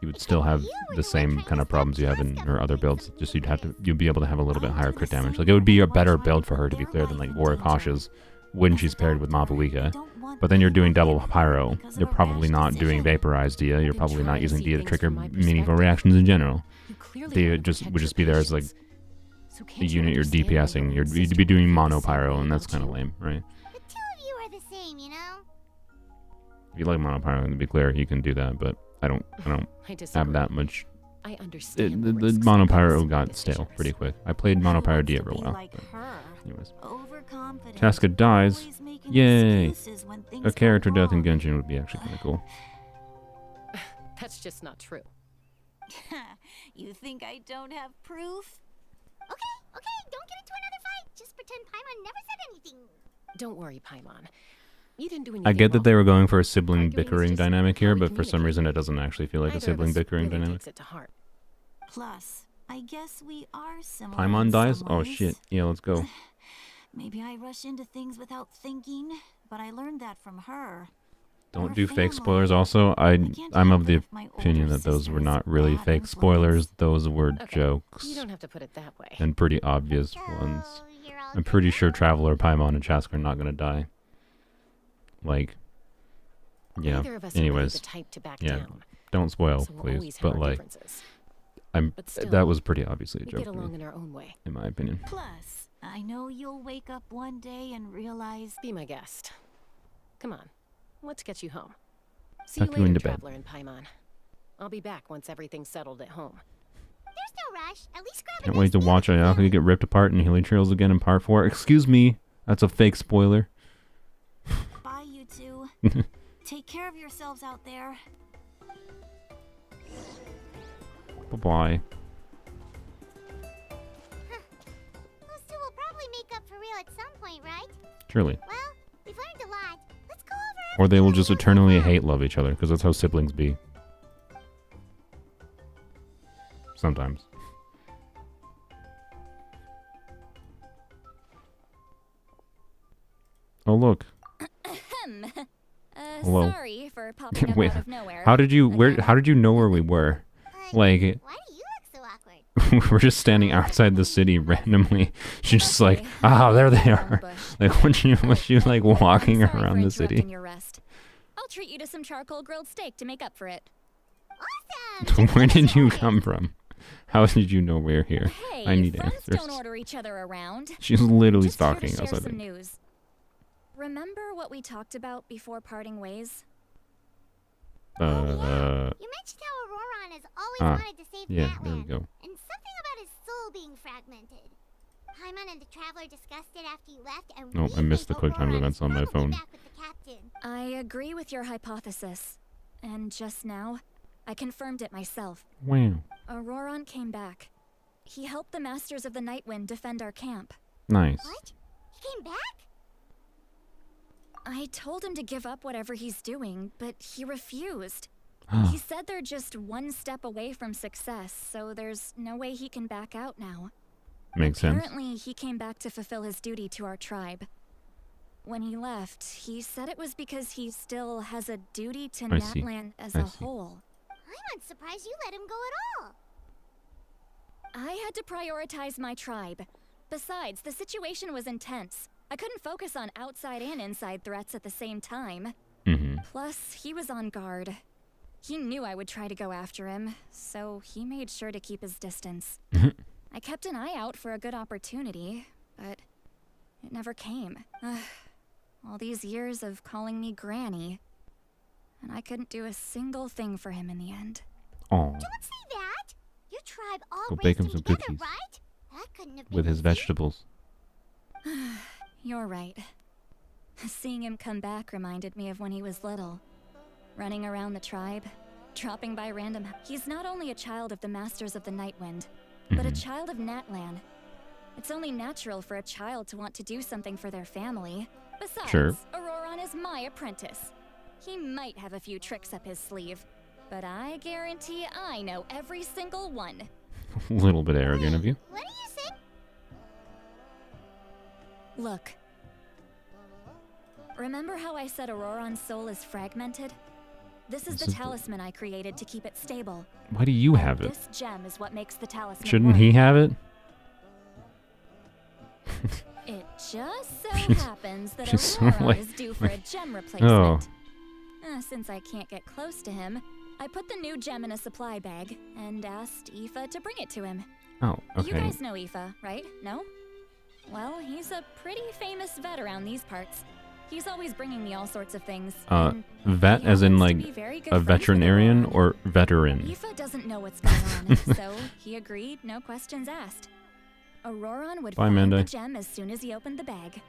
You would still have the same kind of problems you have in her other builds. Just you'd be able to have a little bit higher crit damage. Like it would be a better build for her, to be clear, than like Warwick-Hash's when she's paired with Mavuika. But then you're doing double Pyro. You're probably not doing Vaporized Dia. You're probably not using Dia to trigger meaningful reactions in general. Dia would just be there as like a unit you're DPSing. You'd be doing mono Pyro, and that's kind of lame, right?
The two of you are the same, you know?
If you like mono Pyro, to be clear, you can do that, but I don't have that much.
I understand.
The mono Pyro got stale pretty quick. I played mono Pyro Dia for a while. Anyways. Casca dies. Yay! A character death in Genshin would be actually kind of cool.
That's just not true.
You think I don't have proof?
Okay, don't get into another fight. Just pretend Paimon never said anything.
Don't worry, Paimon. You didn't do anything
I get that
wrong.
they were going for a sibling bickering dynamic here, but for some reason it doesn't actually feel like a sibling bickering dynamic.
Takes it to heart.
Plus, I guess we are similar.
Paimon
in
dies?
some
Oh
ways.
shit. Yeah, let's go.
Maybe I rush into things without thinking, but I learned that from her.
Don't do fake spoilers also. I'm of the opinion that those were not really fake spoilers. Those were jokes.
You don't have to put it that way.
And pretty obvious ones. I'm pretty sure Traveler, Paimon, and Chask are not gonna die. Like, yeah.
Neither of us are
Anyways,
the type to back
yeah.
down.
Don't spoil,
So we'll
please.
always have
But
our
like,
differences.
But
still,
that was pretty obviously a
we
joke.
get
to
along
me,
in our own way.
in my opinion.
Plus, I know you'll wake up one day and realize.
Be my guest. Come on, let's get you home. See
Tuck
you
you
later,
into bed.
Traveler and Paimon. I'll be back once everything's settled at home.
There's no rush. At least grab
Can't wait to watch Ayaka get ripped apart in Helitrails again in part 4. Excuse me, that's a fake spoiler.
Bye, you two. Take care of yourselves out there.
Bye-bye.
Those two will probably make up for real at some point, right?
Surely.
Well, we've learned a lot. Let's go over
Or they will just eternally hate love each other, because that's how siblings be. Sometimes. Oh look. Hello.
Sorry for popping up
Wait,
out of nowhere.
how did you know where we were? Like,
Why do you look so awkward?
we're just standing outside the city randomly. She's just like, ah, there they are. Like, was you like walking
Sorry
around
for
the city?
interrupting your rest. I'll treat you to some charcoal grilled steak to make up for it.
Awesome!
Where did you come from? How did you know we're here?
Hey,
I need
friends
answers.
don't order each other around.
She's literally
Just here to
stalking us,
share
I
some
think.
news. Remember what we talked about before parting ways?
You mentioned how Ororon has always wanted to save
yeah,
Natlan,
there we go.
and something about his soul being fragmented. Paimon and the Traveler discussed it after you left, and
Oh, I missed the quick time events on my phone.
back with the captain.
I agree with your hypothesis. And just now, I confirmed it myself.
Wow.
Ororon came back. He helped the Masters of the Nightwind defend our camp.
Nice.
What? He came back?
I told him to give up whatever he's doing, but he refused. He said they're just one step away from success, so there's no way he can back out now.
Makes sense.
Apparently, he came back to fulfill his duty to our tribe. When he left, he said it was because he still has a duty to
I see.
Natlan as
I
a
see.
whole.
Paimon's surprised you let him go at all.
I had to prioritize my tribe. Besides, the situation was intense. I couldn't focus on outside and inside threats at the same time. Plus, he was on guard. He knew I would try to go after him, so he made sure to keep his distance. I kept an eye out for a good opportunity, but it never came. All these years of calling me Granny, and I couldn't do a single thing for him in the end.
Oh.
Don't say that! Your tribe all
Go
raised
bake him
him
some
together,
cookies.
right? That couldn't have been
With his
easy.
vegetables.
You're right. Seeing him come back reminded me of when he was little. Running around the tribe, dropping by random... He's not only a child of the Masters of the Nightwind, but a child of Natlan. It's only natural for a child to want to do something for their family. Besides,
Sure.
Ororon is my apprentice. He might have a few tricks up his sleeve, but I guarantee I know every single one.
A little bit arrogant of you.
What do you say?
Look. Remember how I said Ororon's soul is fragmented? This is the talisman I created to keep it stable.
Why do you have it?
This gem is what makes the talisman
Shouldn't
work.
he have it?
It just so
She's-
happens that
she's sort of
Ororon
like-
is due for a gem replacement.
Oh.
Since I can't get close to him, I put the new gem in a supply bag and asked Aoife to bring it to him.
Oh,
You
okay.
guys know Aoife, right? No? Well, he's a pretty famous vet around these parts. He's always bringing me all sorts of things. and
Vet
he
as in
happens
like
to be very good
a
friends with
veterinarian
Ororon.
or veteran?
Aoife doesn't know what's going on, so he agreed, no questions asked. Ororon would
Bye,
find
Mandy.
the gem as soon as he opened the bag.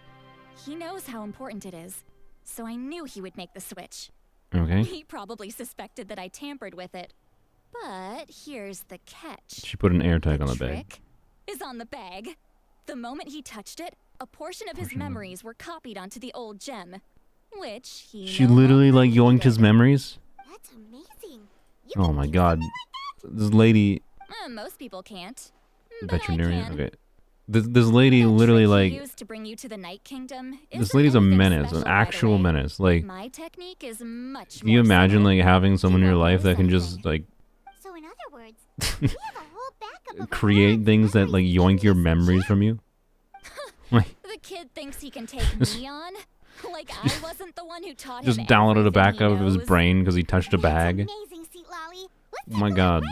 He knows how important it is, so I knew he would make the switch.
Okay.
He probably suspected that I tampered with it. But here's the catch.
She put an air tag on the bag.
Trick is on the bag. The moment he touched it, a portion of his memories were copied onto the old gem, which he
She
no
literally
longer
like yoinked
needed.
his memories?
That's amazing.
Oh my god. This lady,
Most people can't. But I
veterinarian,
can.
okay. This lady literally
Trick he
like,
used to bring you to the Night Kingdom
this
isn't
lady's a
anything
menace, an
special, by the
actual
way.
menace. Like,
My technique is much
can you
more
imagine
subtle.
like having someone in your
You won't
life
know
that can
something.
just like
So in other words, we have a whole backup of
create things that like yoink your memories from you? Like,
The kid thinks he can take me on? Like I wasn't the one who taught
just
him
downloaded a
everything he
backup of his
knows.
brain because he touched a bag.
amazing, Seat Lolly. Let's
Oh my god.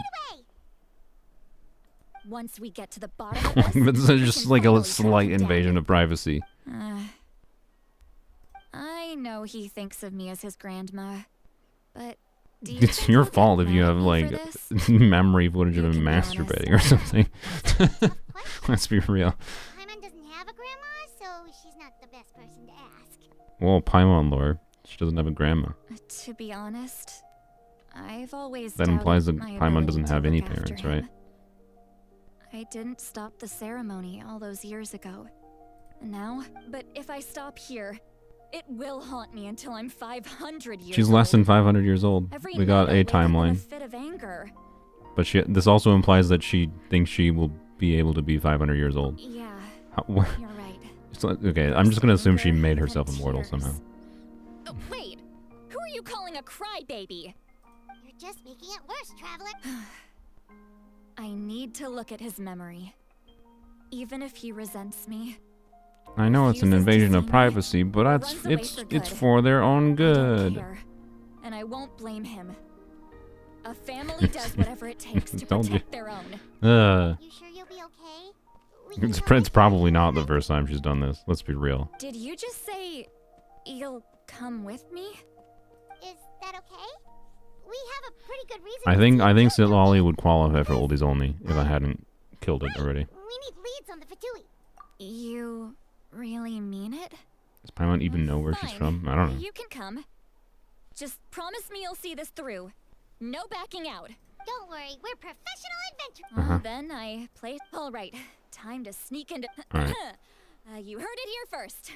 Once we get to the bottom of this,
But this
we
is just
can
like a
finally
slight
track him
invasion
down.
of privacy.
I know he thinks of me as his grandma, but do you
It's
think
your
he'll get
fault if you
mad at
have
me for
like
this?
memory footage of him
can be honest.
masturbating or something. Let's be real.
Paimon doesn't have a grandma, so she's not the best person to ask.
Well, Paimon lore. She doesn't have a grandma.
To be honest, I've always
That
doubted
implies that
my
Paimon
ability
doesn't
to
have any
look after
parents,
him.
right?
I didn't stop the ceremony all those years ago. Now, but if I stop here, it will haunt me until I'm 500 years
She's less
old.
than 500 years old.
Every
We got
night I
a
wake up in
timeline.
a fit of anger.
But this also implies that she thinks she will be able to be 500 years old.
Yeah,
What?
you're right.
It's like, okay, I'm just gonna assume she made herself immortal somehow.
Oh, wait, who are you calling a crybaby?
You're just making it worse, Traveler.
I need to look at his memory. Even if he resents me.
I know it's an
refuses to
invasion of
see me,
privacy, but
or
it's
runs away
it's
for
it's
good.
for their own
I don't
good.
care, and I won't blame him. A family does whatever it takes to
Told you.
protect their own.
You sure you'll be okay? We can
It's probably not the first time she's done this. Let's be real.
Did you just say you'll come with me?
Is that okay? We have a pretty good reason.
I think Sitlali would qualify for oldies only if I hadn't killed it already.
We need leads on the Fatui.
You really mean it?
Does Paimon even know where she's
Fine.
from? I don't know.
You can come. Just promise me you'll see this through. No backing out.
Don't worry, we're professional adventurers.
Uh-huh.
Then I play. All right, time to sneak into.
All right.
You heard it here first.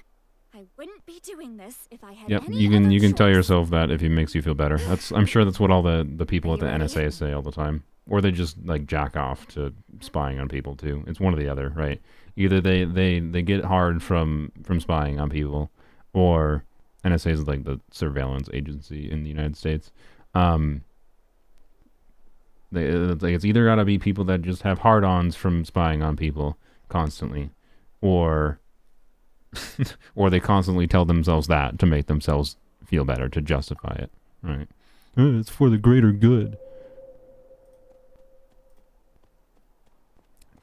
I wouldn't be doing this if I had
Yep,
any
you can
other
tell
choice.
yourself that if it makes you feel better. I'm sure that's what all the people at the
you ready?
NSA say all the time. Or they just like jack off to spying on people too. It's one or the other, right? Either they get hard from spying on people, or NSA is like the surveillance agency in the United States. It's either gotta be people that just have hard-ons from spying on people constantly, or or they constantly tell themselves that to make themselves feel better, to justify it, right? It's for the greater good.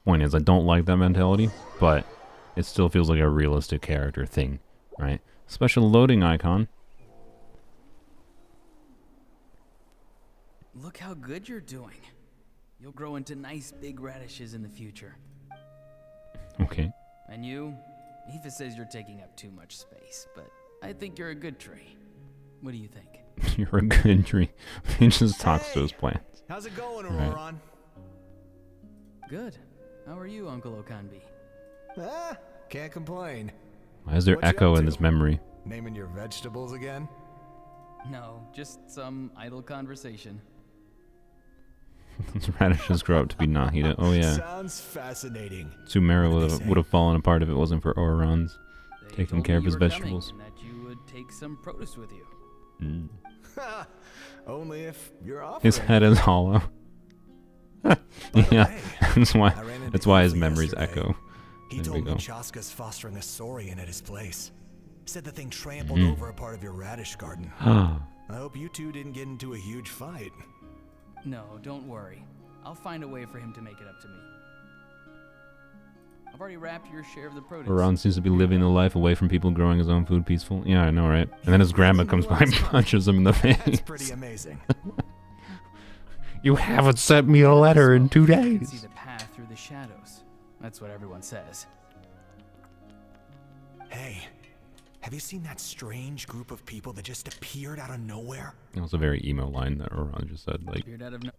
Point is, I don't like that mentality, but it still feels like a realistic character thing, right? Special loading icon.
Look how good you're doing. You'll grow into nice big radishes in the future.
Okay.
And you? Aoife says you're taking up too much space, but I think you're a good tree. What do you think?
You're a good tree. He just talks to his plants.
How's it going,
Right.
Ororon?
Good. How are you, Uncle Okanbi?
Can't complain.
Why is there
What you
echo
up
in
to?
this memory?
Naming your vegetables again?
No, just some idle conversation.
Those radishes grow up to be Nahida. Oh yeah.
Sounds fascinating.
Sumeru would have fallen apart if it wasn't for Ororon's taking care of his vegetables.
And that you would take some produce with you.
Mm.
Only if you're off.
His head is hollow. Yeah, that's why his memories echo.
He
There we
told me
go.
Chaska's fostering a saurian at his place. Said the thing trampled
Mhm.
over a part of your radish garden.
Ah.
I hope you two didn't get into a huge fight.
No, don't worry. I'll find a way for him to make it up to me. I've already wrapped your share of the produce.
Ororon seems to be living the life away from people, growing his own food peaceful. Yeah, I know, right? And then his grandma comes by and punches him in the face.
That's pretty amazing.
You haven't sent me a letter in 2
You can
days.
see the path through the shadows. That's what everyone says.
Hey, have you seen that strange group of people that just appeared out of nowhere?
That was a very emo line that Ororon just said. Like,
Appeared out of no-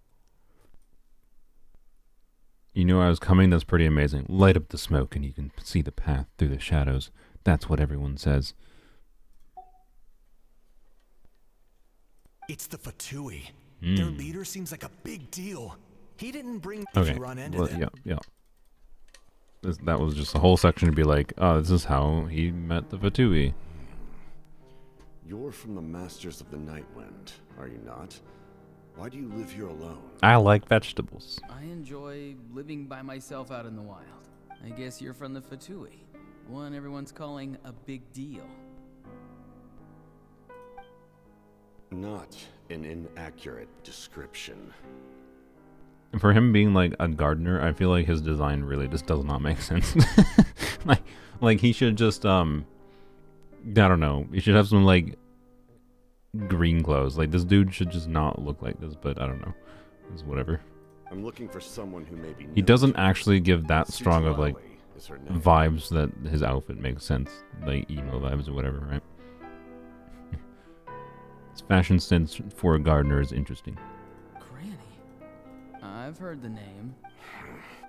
you knew I was coming? That's pretty amazing. Light up the smoke and you can see the path through the shadows. That's what everyone says.
It's the Fatui.
Mm.
Their leader seems like a big deal. He didn't bring
Okay.
if you run into
Well,
them.
yeah. That was just a whole section to be like, oh, this is how he met the Fatui.
You're from the Masters of the Nightwind, are you not? Why do you live here alone?
I like vegetables.
I enjoy living by myself out in the wild. I guess you're from the Fatui. One everyone's calling a big deal.
Not an inaccurate description.
And for him being like a gardener, I feel like his design really just does not make sense. like he should just I don't know. He should have some like green clothes. Like this dude should just not look like this, but I don't know. It's whatever.
I'm looking for someone who may be
He doesn't actually give that strong of like vibes that his outfit makes sense. Like emo vibes or whatever, right? His fashion sense for a gardener is interesting.
I've heard the name.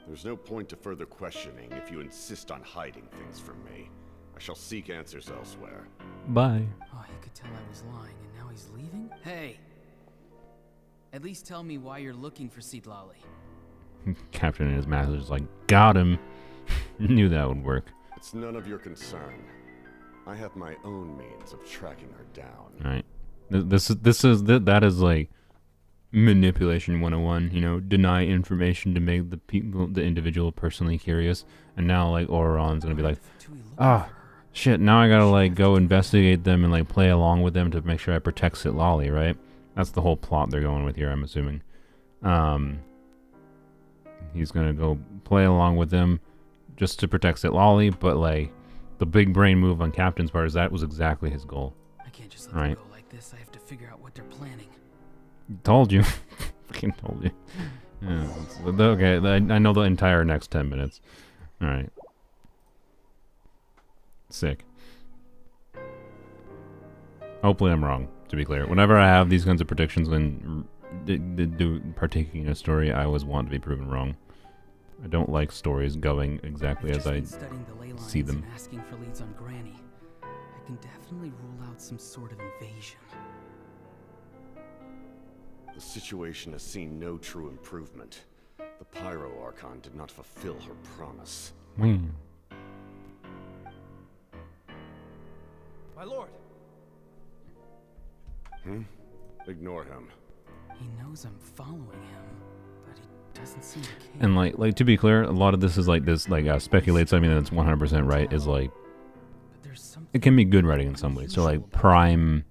There's no point to further questioning if you insist on hiding things from me. I shall seek answers elsewhere.
Bye.
Oh, he could tell I was lying and now he's leaving? Hey! At least tell me why you're looking for Seedlali.
Captain and his master is like, got him. Knew that would work.
It's none of your concern. I have my own means of tracking her down.
Right. That is like manipulation 101, you know, deny information to make the individual personally curious. And now like Ororon's gonna be like, shit, now I gotta like go investigate them and like play along with them to make sure I protect Seedlali, right? That's the whole plot they're going with here, I'm assuming. He's gonna go play along with them just to protect Seedlali, but like the big brain move on Captain's part is that was exactly his goal.
I can't just let them go like this. I have to figure out what they're planning.
Told you. Fucking told you. Yeah, okay, I know the entire next 10 minutes. Alright. Sick. Hopefully I'm wrong, to be clear. Whenever I have these kinds of predictions when partaking in a story, I always want to be proven wrong. I don't like stories going exactly as I see them.
And asking for leads on Granny. I can definitely rule out some sort of invasion.
The situation has seen no true improvement. The Pyro Archon did not fulfill her promise.
My
lord!
Ignore him.
He knows I'm following him.
And like to be clear, a lot of this is like this speculates something that's 100% right is like it can be good writing in some ways. So like prime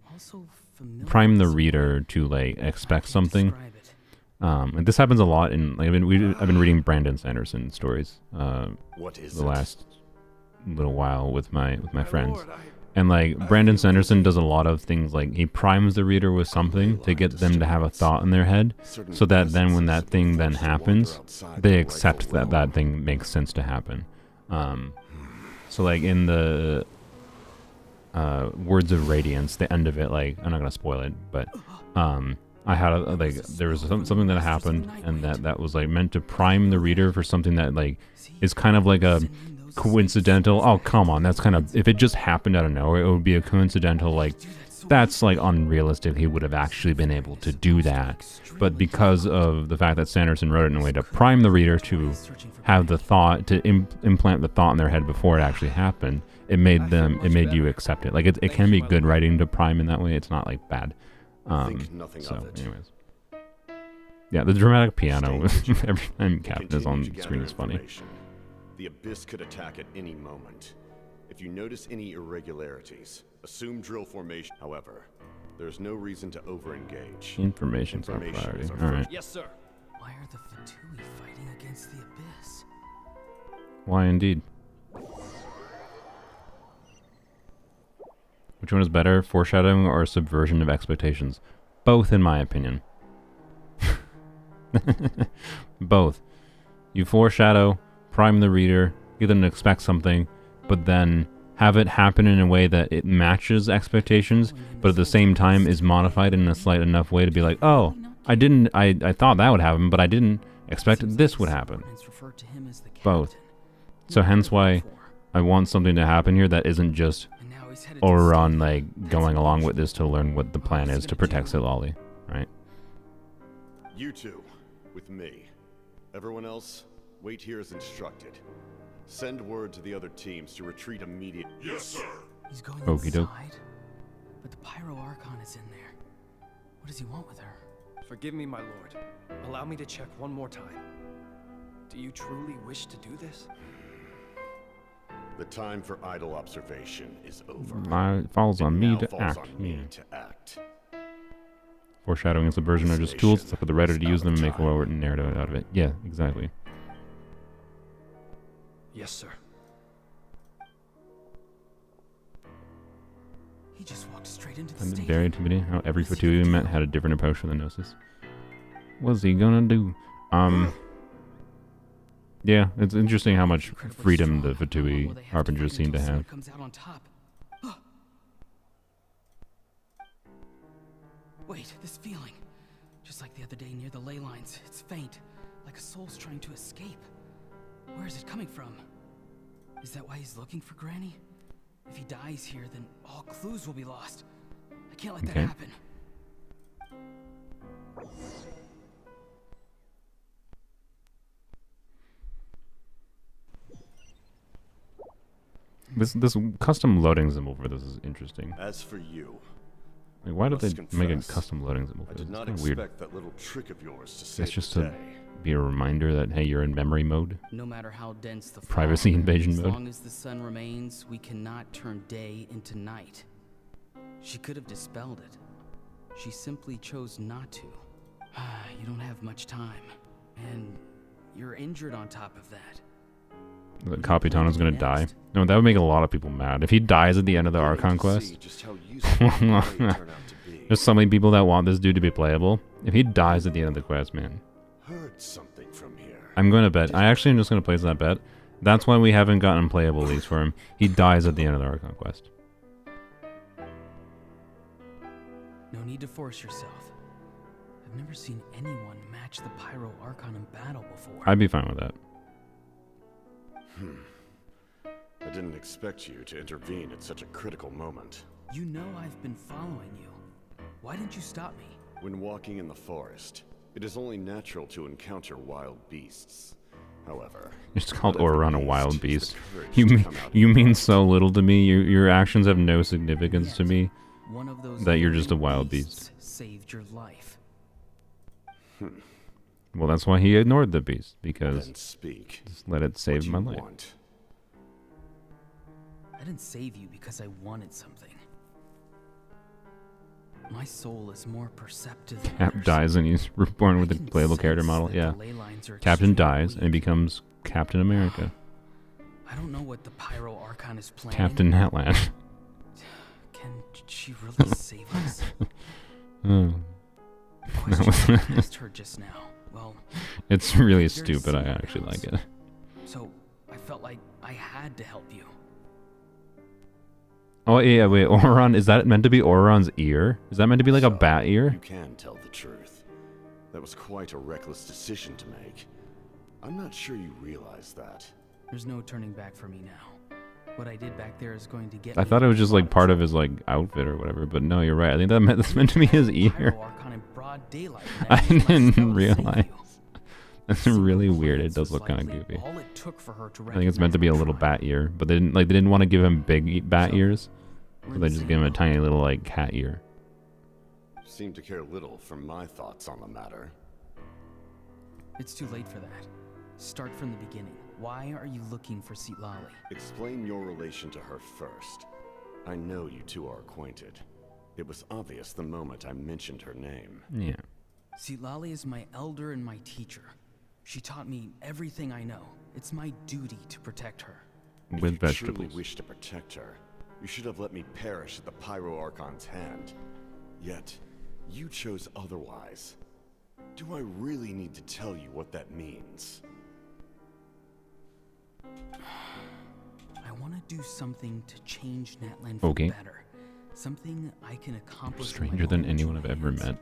the reader to like expect something. And this happens a lot in like I've been reading Brandon Sanderson stories the last little while with my friends. And like Brandon Sanderson does a lot of things like he primes the reader with something to get them to have a thought in their head so that then when that thing then happens, they accept that that thing makes sense to happen. So like in the Words of Radiance, the end of it, like I'm not gonna spoil it, but I had there was something that happened and that was like meant to prime the reader for something that like is kind of like a coincidental. Oh come on, that's kind of, if it just happened out of nowhere, it would be a coincidental, like that's like unrealistic. He would have actually been able to do that, but because of the fact that Sanderson wrote it in a way to prime the reader to have the thought, to implant the thought in their head before it actually happened, it made you accept it. Like it can be good writing to prime in that way. It's not like bad. So anyways, yeah, the dramatic piano every time Captain is on screen is funny.
The Abyss could attack at any moment. If you notice any irregularities, assume drill formation. However, there's no reason to over-engage.
Information priority. Alright.
Yes, sir. Why are the Fatui fighting against the Abyss?
Why indeed? Which one is better, foreshadowing or subversion of expectations? Both, in my opinion. Both. You foreshadow, prime the reader, get them to expect something, but then have it happen in a way that it matches expectations, but at the same time is modified in a slight enough way to be like, oh, I thought that would happen, but I didn't expect this would happen. Both. So hence why I want something to happen here that isn't just Ororon like going along with this to learn what the plan is to protect Silali, right?
You two, with me. Everyone else, wait here as instructed. Send word to the other teams to retreat immediately.
Yes, sir.
He's going
Okie doke.
inside, but the Pyro Archon is in there. What does he want with her?
Forgive me, my lord. Allow me to check one more time. Do you truly wish to do this?
The time for idle observation is over.
It falls on me to act. Foreshadowing and subversion are just tools. It's up to the writer to use them and make a well-written narrative out of it. Yeah, exactly.
Yes, sir.
He just walked straight into the
And
stadium.
very intimidating how every Fatui we met had a different approach for the Gnosis. What's he gonna do? Yeah, it's interesting how much freedom the Fatui Harbingers seem to have.
Comes out on top. Wait, this feeling. Just like the other day near the ley lines. It's faint, like a soul's trying to escape. Where is it coming from? Is that why he's looking for Granny? If he dies here, then all clues will be lost. I can't let that happen.
This custom loading symbol for this is interesting.
As for you,
like, why did they make a custom loading symbol for this?
I did not
it's
expect
weird.
that little trick of yours to save
It's just
the
to
day.
be a reminder that hey, you're in memory mode.
No matter how dense the
Privacy
fog,
invasion
as
mode.
long as the sun remains, we cannot turn day into night. She could have dispelled it. She simply chose not to. You don't have much time, and you're injured on top of that.
That Capitano's gonna die. No, that would make a lot of people mad. If he dies at the end of the Archon quest, there's so many people that want this dude to be playable. If he dies at the end of the quest, man.
Heard something from here.
I'm gonna bet. I actually am just gonna place that bet. That's why we haven't gotten playable leads for him. He dies at the end of the Archon quest.
No need to force yourself. I've never seen anyone match the Pyro Archon in battle before.
I'd be fine with that.
I didn't expect you to intervene at such a critical moment.
You know I've been following you. Why didn't you stop me?
When walking in the forest, it is only natural to encounter wild beasts. However,
It's called Ororon a wild beast. You mean so little to me. Your actions have no significance to me.
One of those
That you're just a wild beast.
Saved your life.
Well, that's why he ignored the beast, because
Then speak.
just let it save my life.
Want?
I didn't save you because I wanted something. My soul is more perceptive than
Cap
yours.
dies and he's reborn with the playable character model. Yeah. Captain dies and he becomes Captain America.
I don't know what the Pyro Archon is planning.
Captain Natland.
Can she really save us?
Oh.
The question I asked her just now. Well,
it's really
there's
stupid. I
someone
actually
else.
like it.
So I felt like I had to help you.
Oh yeah, wait. Ororon, is that meant to be Ororon's ear? Is that meant to be like a bat ear?
You can tell the truth. That was quite a reckless decision to make. I'm not sure you realize that.
There's no turning back for me now. What I did back there is going to get
I
me
thought it was
in
just
a lot
like
of
part of
trouble.
his like outfit or whatever, but no, you're right. I think that's meant to be his ear.
Pyro Archon in broad daylight, and
I
used my spell
didn't
to save
realize.
you.
That's really weird. It does look kind of goofy.
All it took for her to
I think it's meant to be a little
recognize
bat ear, but they didn't want to give him big bat ears,
we're
so
in
they
the
just
same
gave him a
boat.
tiny little like cat ear.
You seem to care little for my thoughts on the matter.
It's too late for that. Start from the beginning. Why are you looking for Sitlali?
Explain your relation to her first. I know you two are acquainted. It was obvious the moment I mentioned her name.
Yeah.
Sitlali is my elder and my teacher. She taught me everything I know. It's my duty to protect her.
If
With
you
vegetables.
truly wish to protect her, you should have let me perish at the Pyro Archon's hand. Yet, you chose otherwise. Do I really need to tell you what that means?
I want to do something to change Natlan
Okay.
for better. Something I can accomplish. with my
Stranger than
own
anyone
two
I've ever
hands.
met.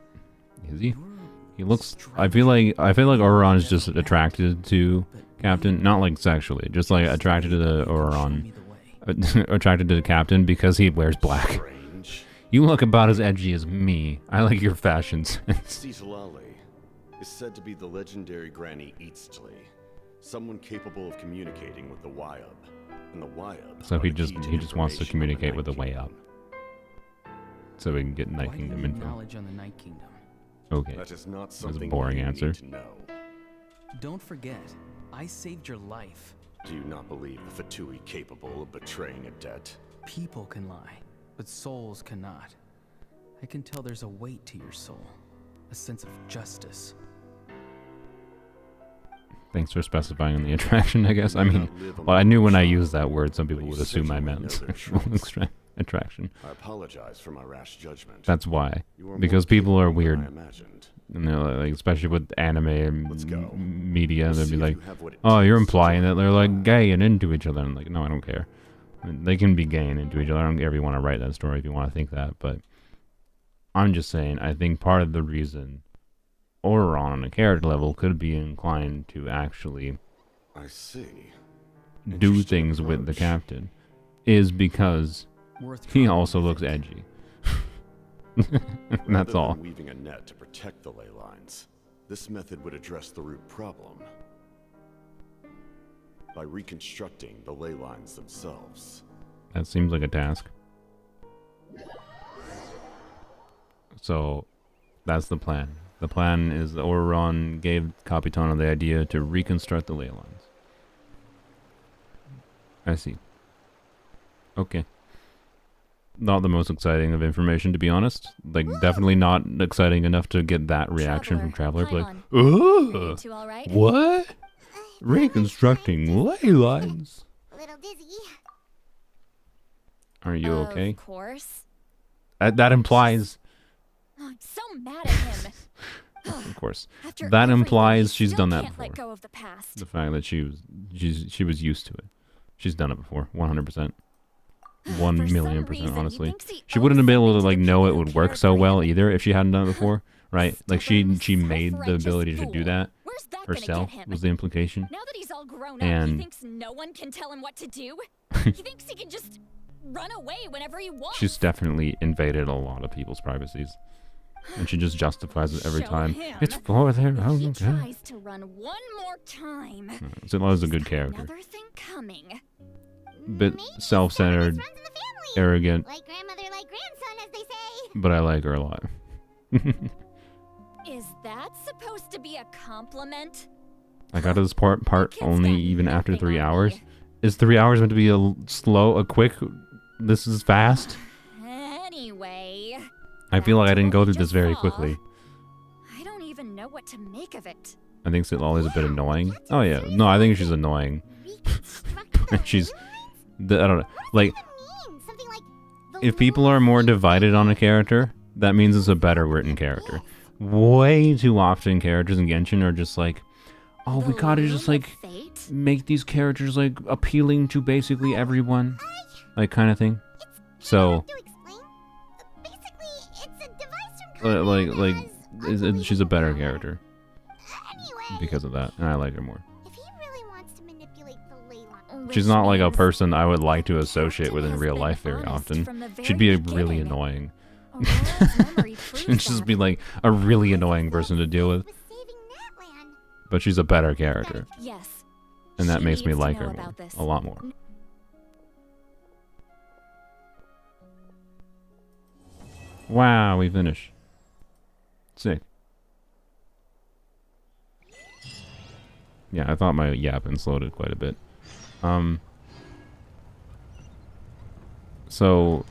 Is he? He looks. I feel like Ororon is just attracted to Captain, not like sexually, just like attracted to the Ororon, attracted to the Captain because he wears black.
Strange.
You look about as edgy as me. I like your fashion sense.
Sitlali is said to be the legendary Granny Eatsley, someone capable of communicating with the Wyub. And the Wyub.
So
are
he
the
just
key to
he just wants to
information on the
communicate with the
Night
way up, so we can get Night
Why do you
Kingdom
need
info.
knowledge on the Night Kingdom?
Okay.
That is not
That's a
something
boring
you
answer.
need to know.
Don't forget, I saved your life.
Do you not believe the Fatui capable of betraying a debt?
People can lie, but souls cannot. I can tell there's a weight to your soul, a sense of justice.
Thanks for specifying on the attraction, I guess. I mean, well, I knew when I used that word, some people
But you
would assume I
certainly
meant
know their
sexual
truths.
attraction.
I apologize for my rash judgment.
That's why.
You are
Because
more
people are
capable than
weird.
I imagined.
And they're like, especially with anime and
Let's go.
media,
We'll
they'd
see
be
if
like,
you have what it
"Oh, you're
takes to
implying that
join
they're
the
like
Wyub."
gay and into each other." I'm like, no, I don't care. I mean, they can be gay and into each other. I don't care if you want to write that story if you want to think that, but I'm just saying. I think part of the reason Ororon on a character level could be inclined to actually
I see.
do
Interesting
things with the
approach.
captain is because
Worth
he
trying,
also
I
looks
think.
edgy. That's
Rather than
all.
weaving a net to protect the ley lines, this method would address the root problem by reconstructing the ley lines themselves.
That seems like a task. So, that's the plan. The plan is Ororon gave Capitano the idea to reconstruct the ley lines. I see. Okay. Not the most exciting of information, to be honest. Like, definitely not exciting enough to get that reaction from Traveler. Like,
Are you
ugh,
two all right?
what? Reconstructing ley lines?
A little dizzy.
Are you okay?
Of course.
That implies...
Oh, I'm so mad at him.
Of course.
After
That
everything,
implies
he
she's
still
done that
can't
before.
let go of the past.
The fact that she was used to it. She's done it before, 100%. 1,000,000%,
reason, he
honestly.
thinks he
She
owes
wouldn't have been able to
something
like
to the
know it
people who
would work
cared
so
for
well
him.
either if she hadn't done it before, right? Like she
Stubborn,
made the
self-righteous
ability to do
fool.
that
Where's that gonna
herself
get him?
was the implication.
Now that he's all grown up,
And-
he thinks no one can tell him what to do. He thinks he can just run away whenever he wants.
She's definitely invaded a lot of people's privacies. And she just justifies it every
Show
time.
him.
It's for their
If he
own good.
tries to run one more time,
Zitla's a good character.
another thing coming.
Bit self-centered, arrogant,
Like grandmother, like grandson, as they say.
but I like her a lot.
Is that supposed to be a compliment?
I got to this part only even after 3 hours. Is 3 hours meant to be a quick? This is fast?
Anyway,
I feel like I didn't go through this very quickly.
I don't even know what to make of it.
I think Citlali is a bit annoying. Oh yeah, no, I think she's annoying. She's, I don't know, like, if people are more divided on a character, that means it's a better written character. Way too often characters in Genshin are just like, oh, we gotta just like make these characters like appealing to basically everyone, like kind of thing. So, she's a better character because of that, and I like her more. She's not like a person I would like to associate with in real life very often. She'd be really annoying. She'd just be like a really annoying person to deal with. But she's a better character.
Yes.
And that makes me like her more, a lot more. Wow, we finished. Sick. Yeah, I thought my yapping slowed it quite a bit. So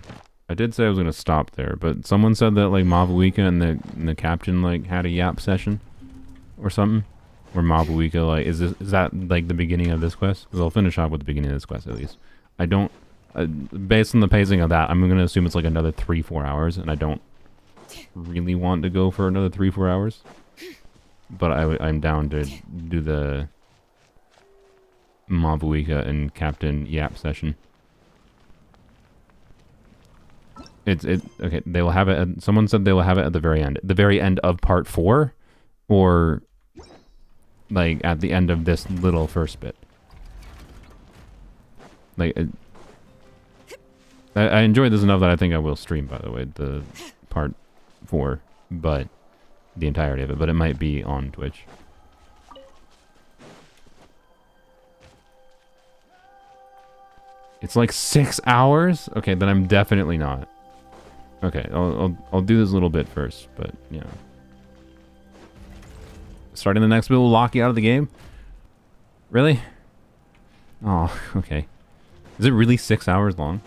I did say I was gonna stop there, but someone said that like Mavuika and the captain like had a yap session or something. Where Mavuika like is that like the beginning of this quest? Because I'll finish off with the beginning of this quest at least. I don't based on the pacing of that, I'm gonna assume it's like another 3-4 hours, and I don't really want to go for another 3-4 hours. But I'm down to do the Mavuika and Captain Yap session. Okay. They will have it. Someone said they will have it at the very end. The very end of part 4, or like at the end of this little first bit. Like, I enjoyed this enough that I think I will stream. By the way, the part 4, but the entirety of it. But it might be on Twitch. It's like 6 hours? Okay, then I'm definitely not. Okay, I'll do this a little bit first, but yeah. Starting the next build will lock you out of the game? Really? Oh, okay. Is it really 6 hours long?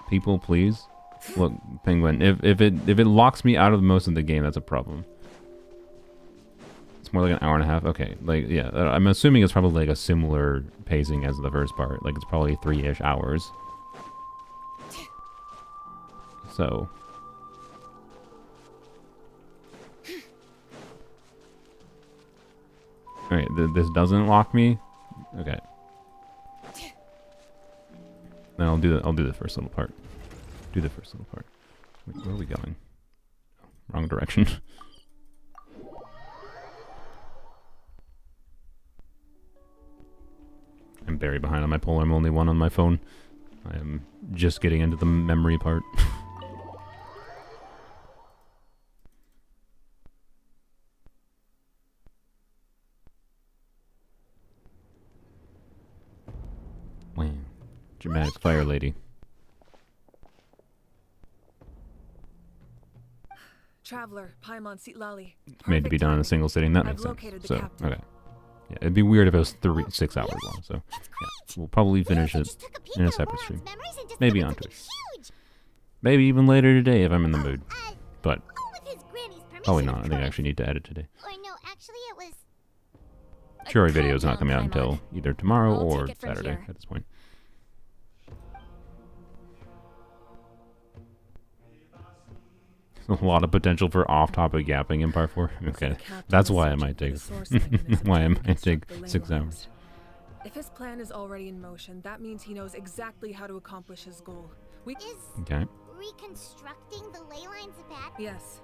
People, please. Look, Penguin, if it locks me out of most of the game, that's a problem. It's more like an hour and a half. Okay, like, yeah, I'm assuming it's probably like a similar pacing as the first part. Like, it's probably 3-ish hours. So. Alright, this doesn't lock me? Okay. Then I'll do the first little part. Do the first little part. Wait, where are we going? Oh, wrong direction. I'm very behind on my poll. I'm only 1 on my phone. I am just getting into the memory part. Wow. Dramatic fire lady.
Traveler, Paimon Citlali.
It's made to be done in a single sitting. That makes sense. So, okay. Yeah, it'd be weird if it was 6 hours long. So, yeah, we'll probably finish it in a separate stream. Maybe on Twitch. Maybe even later today if I'm in the mood. But probably not. I think I actually need to edit today. Sure, video's not coming out until either tomorrow or Saturday at this point. A lot of potential for off-topic yapping in part 4. Okay, that's why I might take 6 hours.
If his plan is already in motion, that means he knows exactly how to accomplish his goal.
Okay.
Reconstructing the ley lines bad?
Yes.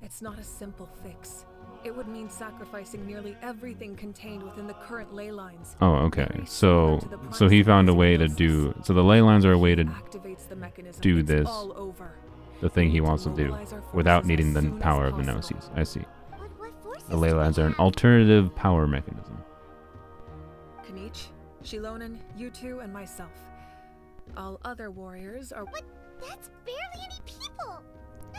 It's not a simple fix. It would mean sacrificing nearly everything contained within the current ley lines.
Oh, okay. So he found a way to do. So the ley lines are a way to do this. The thing he wants to do without needing the power of the Gnosis. I see. The ley lines are an alternative power mechanism.
Kanich, Shilonen, you two, and myself. All other warriors are...
That's barely any people.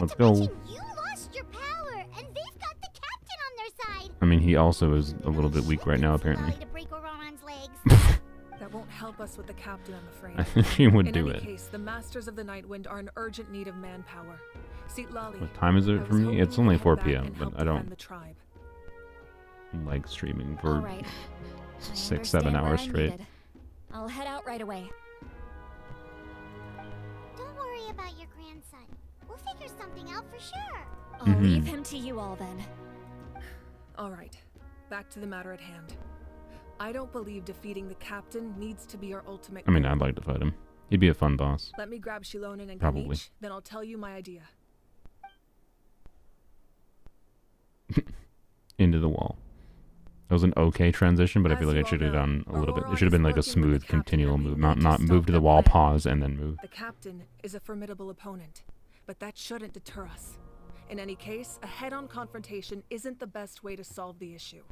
Let's go.
You lost your power, and they've got the captain on their side.
I mean, he also is a little bit weak right now, apparently.
To break Ororon's legs.
That won't help us with the captain, I'm afraid.
I think he would do
In
it.
any case, the Masters of the Nightwind are in urgent need of manpower. Lali,
What time is it for me? It's only 4 p.m., but I don't
the tribe.
like streaming for
Right.
6-7 hours straight.
I'll head out right away.
Don't worry about your grandson. We'll figure something out for sure.
I'll leave him to you all then.
All right, back to the matter at hand. I don't believe defeating the captain needs to be our ultimate
I mean,
goal.
I'd like to fight him. He'd be a fun boss.
Let me grab Shilonen and
Probably.
Kanich, then I'll tell you my idea.
Into the wall. That was an okay transition, but I feel like I should have done a little bit. It should have been like a smooth, continual move, not move to the wall, pause, and then move.
The captain is a formidable opponent, but that shouldn't deter us. In any case, a head-on confrontation isn't the best way to solve the issue.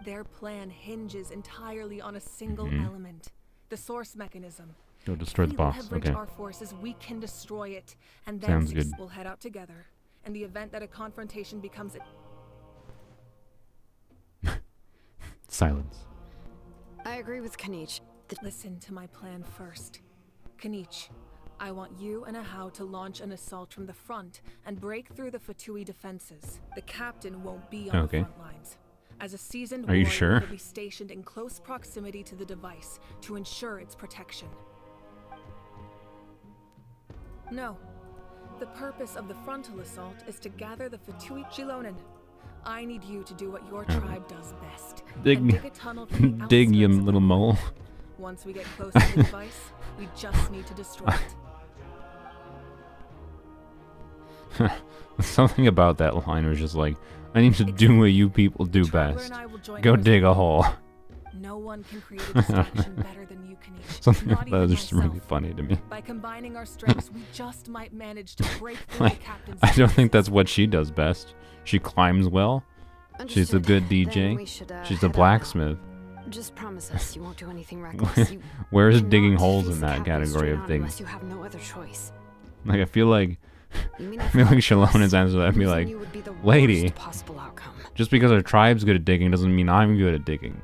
Their plan hinges entirely on a single element, the source mechanism.
Go destroy the boss.
Leverage
Okay.
our forces, we can destroy it, and
Sounds
then
good.
we'll head out together. In the event that a confrontation becomes a
Silence.
I agree with Kanich.
Listen to my plan first. Kanich, I want you and Ahau to launch an assault from the front and break through the Fatui defenses. The captain won't be on the front lines. As a seasoned
Are you
warrior,
sure?
he'll be stationed in close proximity to the device to ensure its protection. No. The purpose of the frontal assault is to gather the Fatui Shilonen. I need you to do what your tribe does best.
Dig,
dig a tunnel from the
dig, you
outskirts of
little mole.
Once we get close to the device, we just need to destroy it.
Something about that line was just like, I need to do what you people do best. Go dig a hole.
No one can create a distraction better than you can each.
Something
Not
about that was
even
just
myself.
really funny to me.
By combining our strengths, we just might manage to break through
Like,
the captain's
I don't think that's what she does best. She climbs well. She's a good
Then
DJ.
we should,
She's a
head out.
blacksmith.
Just promise us you won't do anything reckless. You
Where's
cannot
digging holes
face
in
the
that
captain
category
straight
of
on
things?
unless you have no other choice.
Like, I feel like
You mean
I
if
feel
not
like Shilone's
us,
answer to that would be
losing
like,
you would be the
lady,
worst possible outcome.
just because our tribe's good at digging doesn't mean I'm good at digging.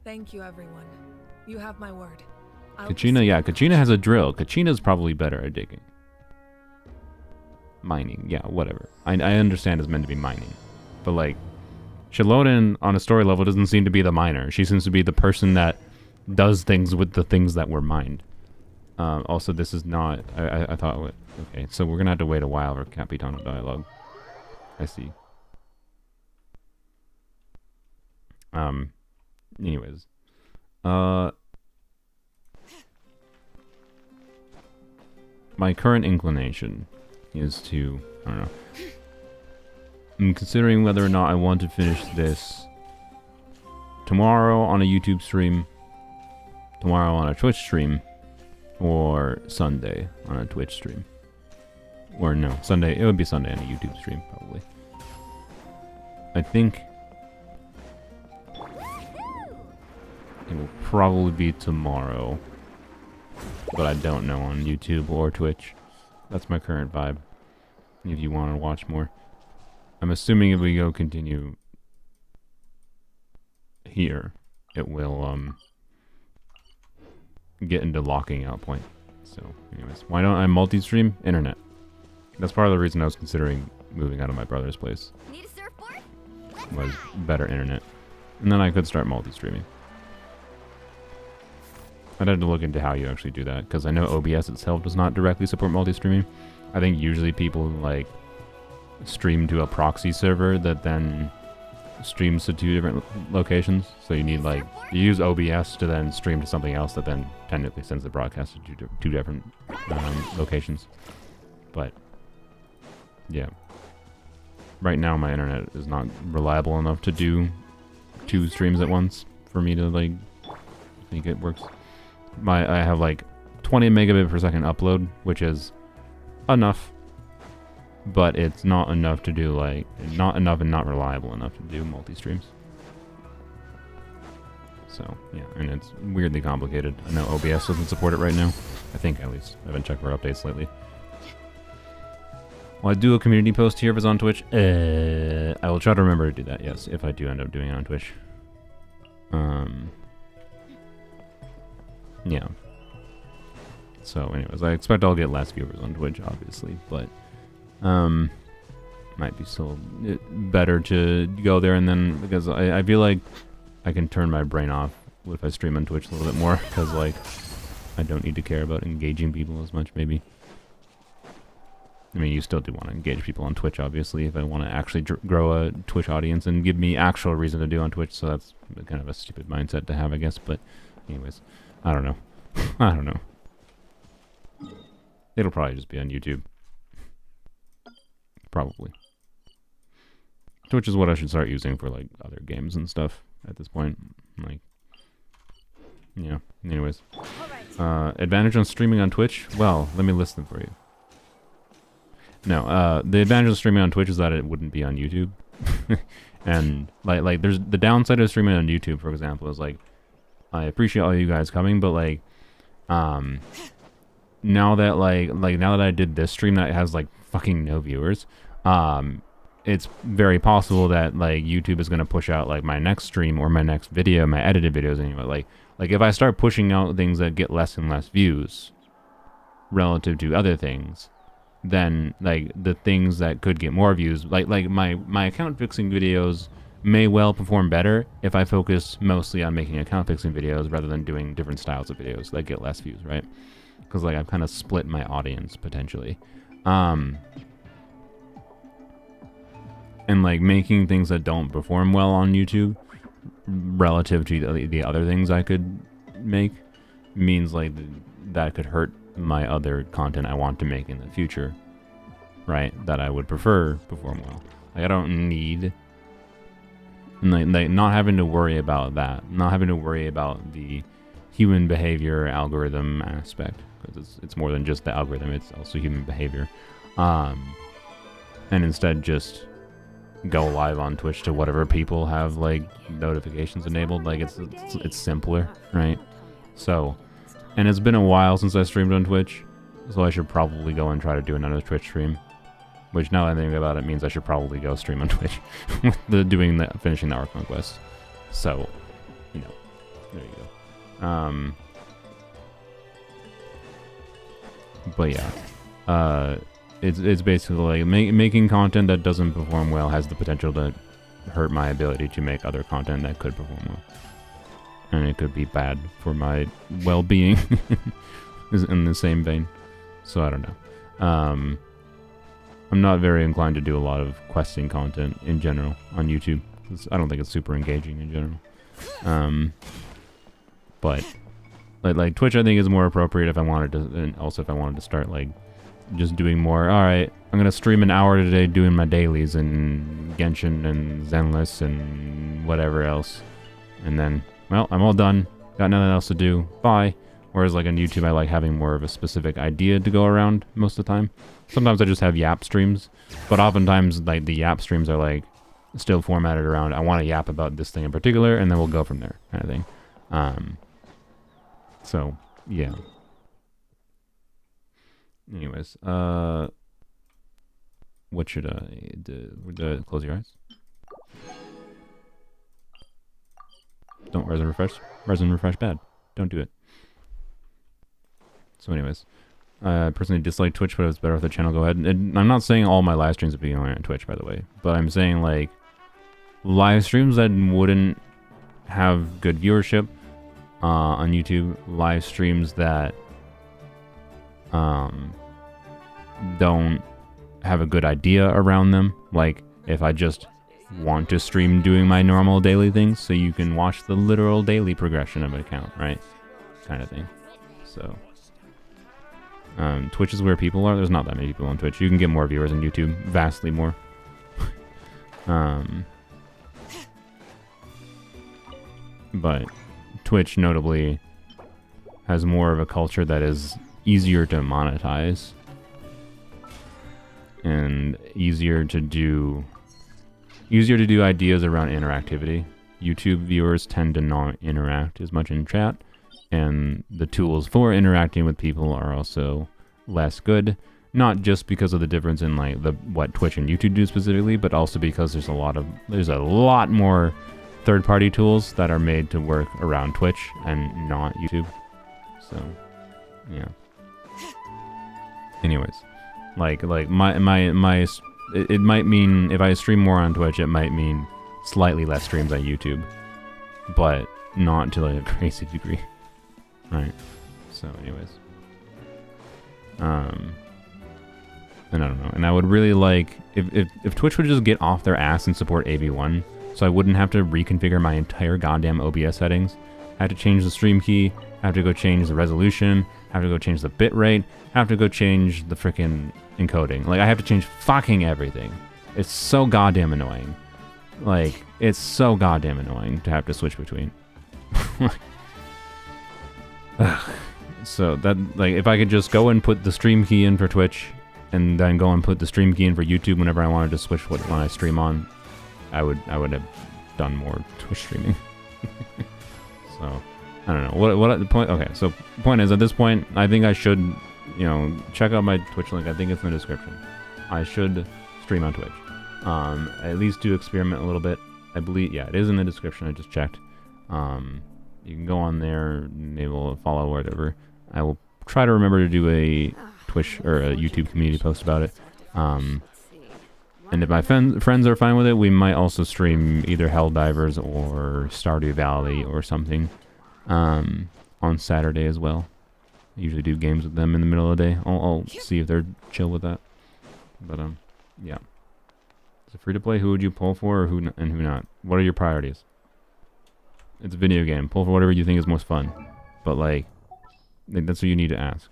Thank you, everyone. You have my word.
Kachina, yeah, Kachina has a drill. Kachina's probably better at digging. Mining, yeah, whatever. I understand it's meant to be mining. But, like, Shilonen on a story level doesn't seem to be the miner. She seems to be the person that does things with the things that were mined. Also, this is not... I thought... Okay, so we're going to have to wait a while for Capitano dialogue. I see. Anyways. My current inclination is to... I don't know. I'm considering whether or not I want to finish this tomorrow on a YouTube stream, tomorrow on a Twitch stream, or Sunday on a Twitch stream. Or no, Sunday. It would be Sunday on a YouTube stream, probably. I think it will probably be tomorrow, but I don't know on YouTube or Twitch. That's my current vibe. If you want to watch more, I'm assuming if we go continue here, it will get into locking out point. So, anyways, why don't I multi-stream? Internet. That's part of the reason I was considering moving out of my brother's place.
Need a surfboard?
Was better internet, and then I could start multi-streaming. I'd have to look into how you actually do that, because I know OBS itself does not directly support multi-streaming. I think usually people like stream to a proxy server that then streams to 2 different locations. So you need like, you use OBS to then stream to something else that then technically sends the broadcast to 2 different locations. But yeah, right now my internet is not reliable enough to do 2 streams at once for me to like think it works. I have like 20 megabit per second upload, which is enough, but it's not enough to do like, not enough and not reliable enough to do multi-streams. So, yeah, and it's weirdly complicated. I know OBS doesn't support it right now. I think, at least. I haven't checked for updates lately. Will I do a community post here if it's on Twitch? I will try to remember to do that, yes, if I do end up doing it on Twitch. Yeah. So, anyways, I expect I'll get less viewers on Twitch, obviously, but might be still better to go there and then, because I feel like I can turn my brain off if I stream on Twitch a little bit more, because, like, I don't need to care about engaging people as much, maybe. I mean, you still do want to engage people on Twitch, obviously, if I want to actually grow a Twitch audience and give me actual reason to do on Twitch, so that's kind of a stupid mindset to have, I guess, but anyways, I don't know. I don't know. It'll probably just be on YouTube. Probably. Twitch is what I should start using for, like, other games and stuff at this point. Like, yeah, anyways. Advantage on streaming on Twitch? Well, let me list them for you. No, the advantage of streaming on Twitch is that it wouldn't be on YouTube. And, like, there's the downside of streaming on YouTube, for example, is, like, I appreciate all you guys coming, but, like, now that, now that I did this stream that has, like, fucking no viewers, it's very possible that, like, YouTube is going to push out, like, my next stream or my next video, my edited videos anyway. Like if I start pushing out things that get less and less views relative to other things, then, like, the things that could get more views, like my account fixing videos may well perform better if I focus mostly on making account fixing videos rather than doing different styles of videos that get less views, right? Because, like, I've kind of split my audience, potentially. And, like, making things that don't perform well on YouTube relative to the other things I could make means, like, that could hurt my other content I want to make in the future, right? That I would prefer perform well. Like, I don't need, like not having to worry about that, not having to worry about the human behavior algorithm aspect, because it's more than just the algorithm, it's also human behavior. And instead just go live on Twitch to whatever people have, like, notifications enabled. Like, it's simpler, right? So, and it's been a while since I streamed on Twitch, so I should probably go and try to do another Twitch stream. Which, now that I think about it, means I should probably go stream on Twitch with finishing the Archon quest. So, you know, there you go. But yeah, it's basically like making content that doesn't perform well has the potential to hurt my ability to make other content that could perform well. And it could be bad for my well-being in the same vein. So I don't know. I'm not very inclined to do a lot of questing content in general on YouTube. I don't think it's super engaging in general. But like Twitch, I think is more appropriate if I wanted to, and also if I wanted to start, like, just doing more. All right, I'm gonna stream an hour today doing my dailies and Genshin and Zenless and whatever else, and then, well, I'm all done. Got nothing else to do. Bye. Whereas, like, on YouTube, I like having more of a specific idea to go around most of the time. Sometimes I just have yap streams, but oftentimes, like, the yap streams are, like, still formatted around, I want to yap about this thing in particular, and then we'll go from there, kind of thing. So, yeah. Anyways, what should I do? Close your eyes. Don't resin refresh. Resin refresh bad. Don't do it. So anyways, I personally dislike Twitch, but it's better if the channel go ahead. And I'm not saying all my live streams would be going on Twitch, by the way, but I'm saying, like, live streams that wouldn't have good viewership on YouTube, live streams that don't have a good idea around them. Like, if I just want to stream doing my normal daily things, so you can watch the literal daily progression of an account, right? Kind of thing. So, Twitch is where people are. There's not that many people on Twitch. You can get more viewers on YouTube, vastly more. But Twitch notably has more of a culture that is easier to monetize and easier to do ideas around interactivity. YouTube viewers tend to not interact as much in chat, and the tools for interacting with people are also less good. Not just because of the difference in like what Twitch and YouTube do specifically, but also because there's a lot more third-party tools that are made to work around Twitch and not YouTube. So, yeah. Anyways, like it might mean if I stream more on Twitch, it might mean slightly less streams on YouTube, but not to like a crazy degree. Right. So, anyways, and I don't know. And I would really like if Twitch would just get off their ass and support AV1, so I wouldn't have to reconfigure my entire goddamn OBS settings. I have to change the stream key. I have to go change the resolution. I have to go change the bitrate. I have to go change the freaking encoding. Like, I have to change fucking everything. It's so goddamn annoying. Like, it's so goddamn annoying to have to switch between. So that, like, if I could just go and put the stream key in for Twitch, and then go and put the stream key in for YouTube whenever I wanted to switch when I stream on, I would have done more Twitch streaming. So, I don't know. What the point? Okay, so point is, at this point, I think I should, you know, check out my Twitch link. I think it's in the description. I should stream on Twitch. At least do experiment a little bit. I believe, yeah, it is in the description. I just checked. You can go on there, enable, follow, whatever. I will try to remember to do a Twitch or a YouTube community post about it. And if my friends are fine with it, we might also stream either Helldivers or Stardew Valley or something on Saturday as well. I usually do games with them in the middle of the day. I'll see if they're chill with that. But yeah. Is it free to play? Who would you pull for, or who not? What are your priorities? It's a video game. Pull for whatever you think is most fun. But like that's what you need to ask.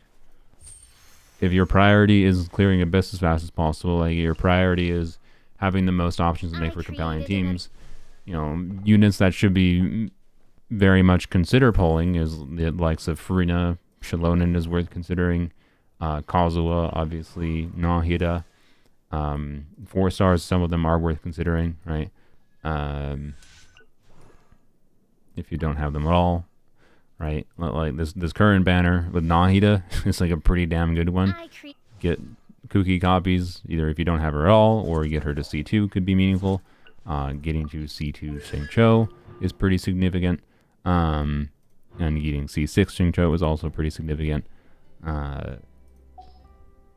If your priority is clearing Abyss as fast as possible, like your priority is having the most options to make for compelling teams, you know, units that should be very much consider pulling is the likes of Furina, Shalonen is worth considering, Kazuha, obviously, Nahida, 4 stars, some of them are worth considering, right? If you don't have them at all, right? Like this current banner with Nahida is like a pretty damn good one. Get Kuki copies, either if you don't have her at all, or get her to C2 could be meaningful. Getting to C2 Xingqiu is pretty significant. And getting C6 Xingqiu is also pretty significant. And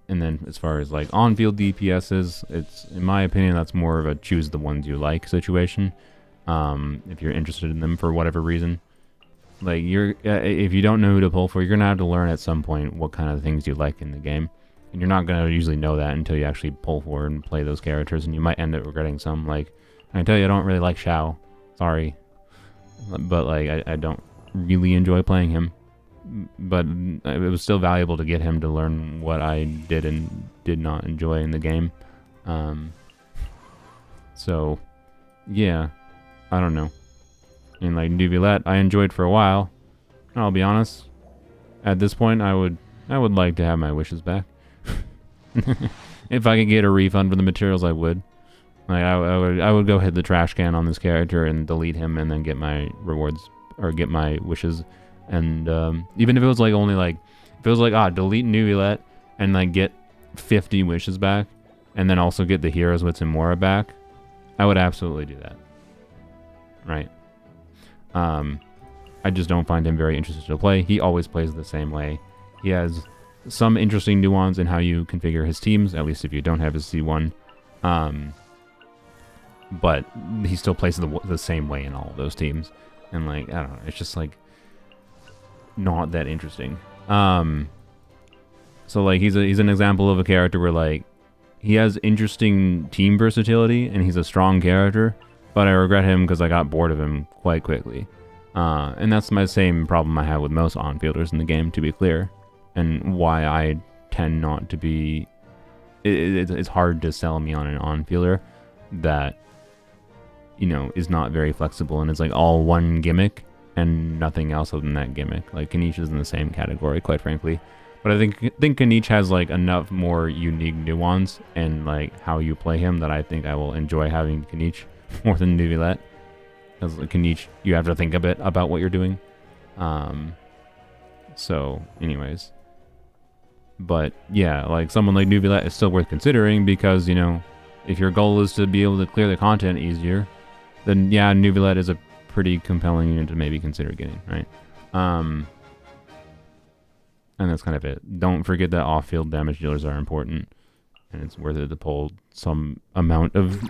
then as far as like on-field DPSs, it's, in my opinion, that's more of a choose the ones you like situation. If you're interested in them for whatever reason. Like, if you don't know who to pull for, you're going to have to learn at some point what kind of things you like in the game. And you're not going to usually know that until you actually pull for and play those characters, and you might end up regretting some. Like, I can tell you I don't really like Xiao. Sorry. But, like, I don't really enjoy playing him. But it was still valuable to get him to learn what I did and did not enjoy in the game. So, yeah. I don't know. And like Neuvillette, I enjoyed for a while. I'll be honest. At this point, I would like to have my wishes back. If I could get a refund for the materials, I would. Like I would go hit the trash can on this character and delete him, and then get my rewards or get my wishes. And even if it was like only like, if it was like delete Neuvillette and like get 50 wishes back, and then also get the Heroes with Mora back, I would absolutely do that. Right. I just don't find him very interesting to play. He always plays the same way. He has some interesting nuance in how you configure his teams, at least if you don't have his C1. But he still plays the same way in all of those teams. And like, I don't know, it's just like not that interesting. So like he's an example of a character where like he has interesting team versatility and he's a strong character. But I regret him because I got bored of him quite quickly. And that's my same problem I have with most on-fielders in the game, to be clear. And why I tend not to be... It's hard to sell me on an on-fielder that, you know, is not very flexible and it's like all one gimmick and nothing else other than that gimmick. Like, Kaniche is in the same category, quite frankly. But I think Kaniche has like enough more unique nuance and like how you play him that I think I will enjoy having Kaniche more than Neuvillette. Because you have to think a bit about what you're doing. So, anyways. But, yeah, like, someone like Nuvilet is still worth considering because, you know, if your goal is to be able to clear the content easier, then, yeah, Nuvilet is a pretty compelling unit to maybe consider getting, right? And that's kind of it. Don't forget that off-field damage dealers are important, and it's worth it to pull some amount of...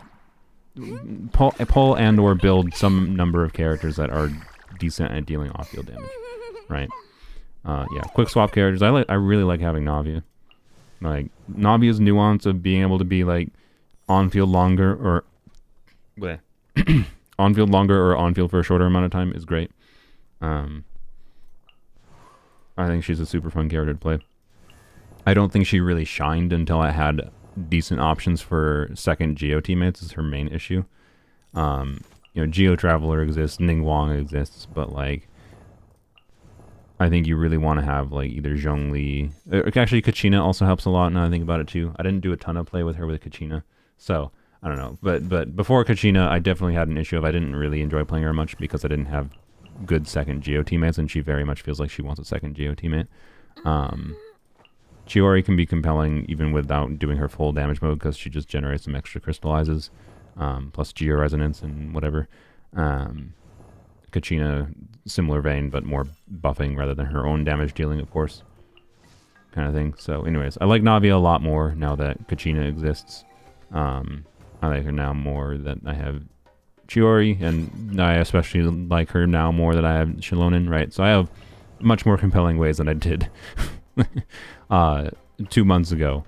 pull and or build some number of characters that are decent at dealing off-field damage, right? Yeah, quick swap characters. I really like having Navia. Like, Navia's nuance of being able to be, like, on-field longer or... on-field longer or on-field for a shorter amount of time is great. I think she's a super fun character to play. I don't think she really shined until I had decent options for second Geo teammates is her main issue. You know, Geo Traveler exists, Ning Wong exists, but like I think you really want to have like either Zhongli. Actually, Kachina also helps a lot now I think about it too. I didn't do a ton of play with her with Kachina, so I don't know. But before Kachina, I definitely had an issue of I didn't really enjoy playing her much because I didn't have good second Geo teammates, and she very much feels like she wants a second Geo teammate. Chiori can be compelling even without doing her full damage mode because she just generates some extra crystallizes, plus Geo resonance and whatever. Kachina, similar vein, but more buffing rather than her own damage dealing, of course, kind of thing. So anyways, I like Navia a lot more now that Kachina exists. I like her now more that I have Chiori, and I especially like her now more that I have Shilonen, right? So I have much more compelling ways than I did 2 months ago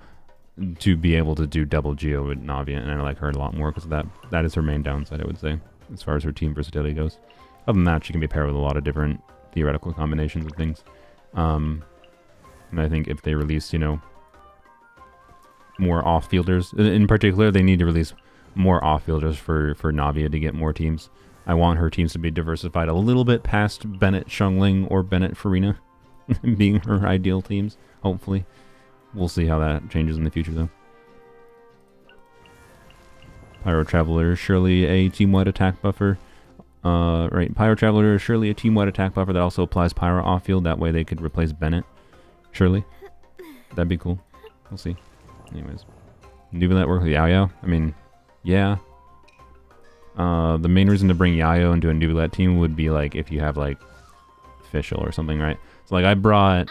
to be able to do double Geo with Navia, and I like her a lot more because that is her main downside, I would say, as far as her team versatility goes. Other than that, she can be paired with a lot of different theoretical combinations of things. And I think if they release, you know, more off-fielders, in particular, they need to release more off-fielders for Navia to get more teams. I want her teams to be diversified a little bit past Bennett Xiangling or Bennett Farina being her ideal teams, hopefully. We'll see how that changes in the future, though. Pyro Traveler is surely a team-wide attack buffer. Right, Pyro Traveler is surely a team-wide attack buffer that also applies Pyro off-field. That way they could replace Bennett. Surely. That'd be cool. We'll see. Anyways. Nuvilet work with Yaoyao? I mean, yeah. The main reason to bring Yayo into a Nuvilet team would be like if you have like Fischl or something, right? So like I brought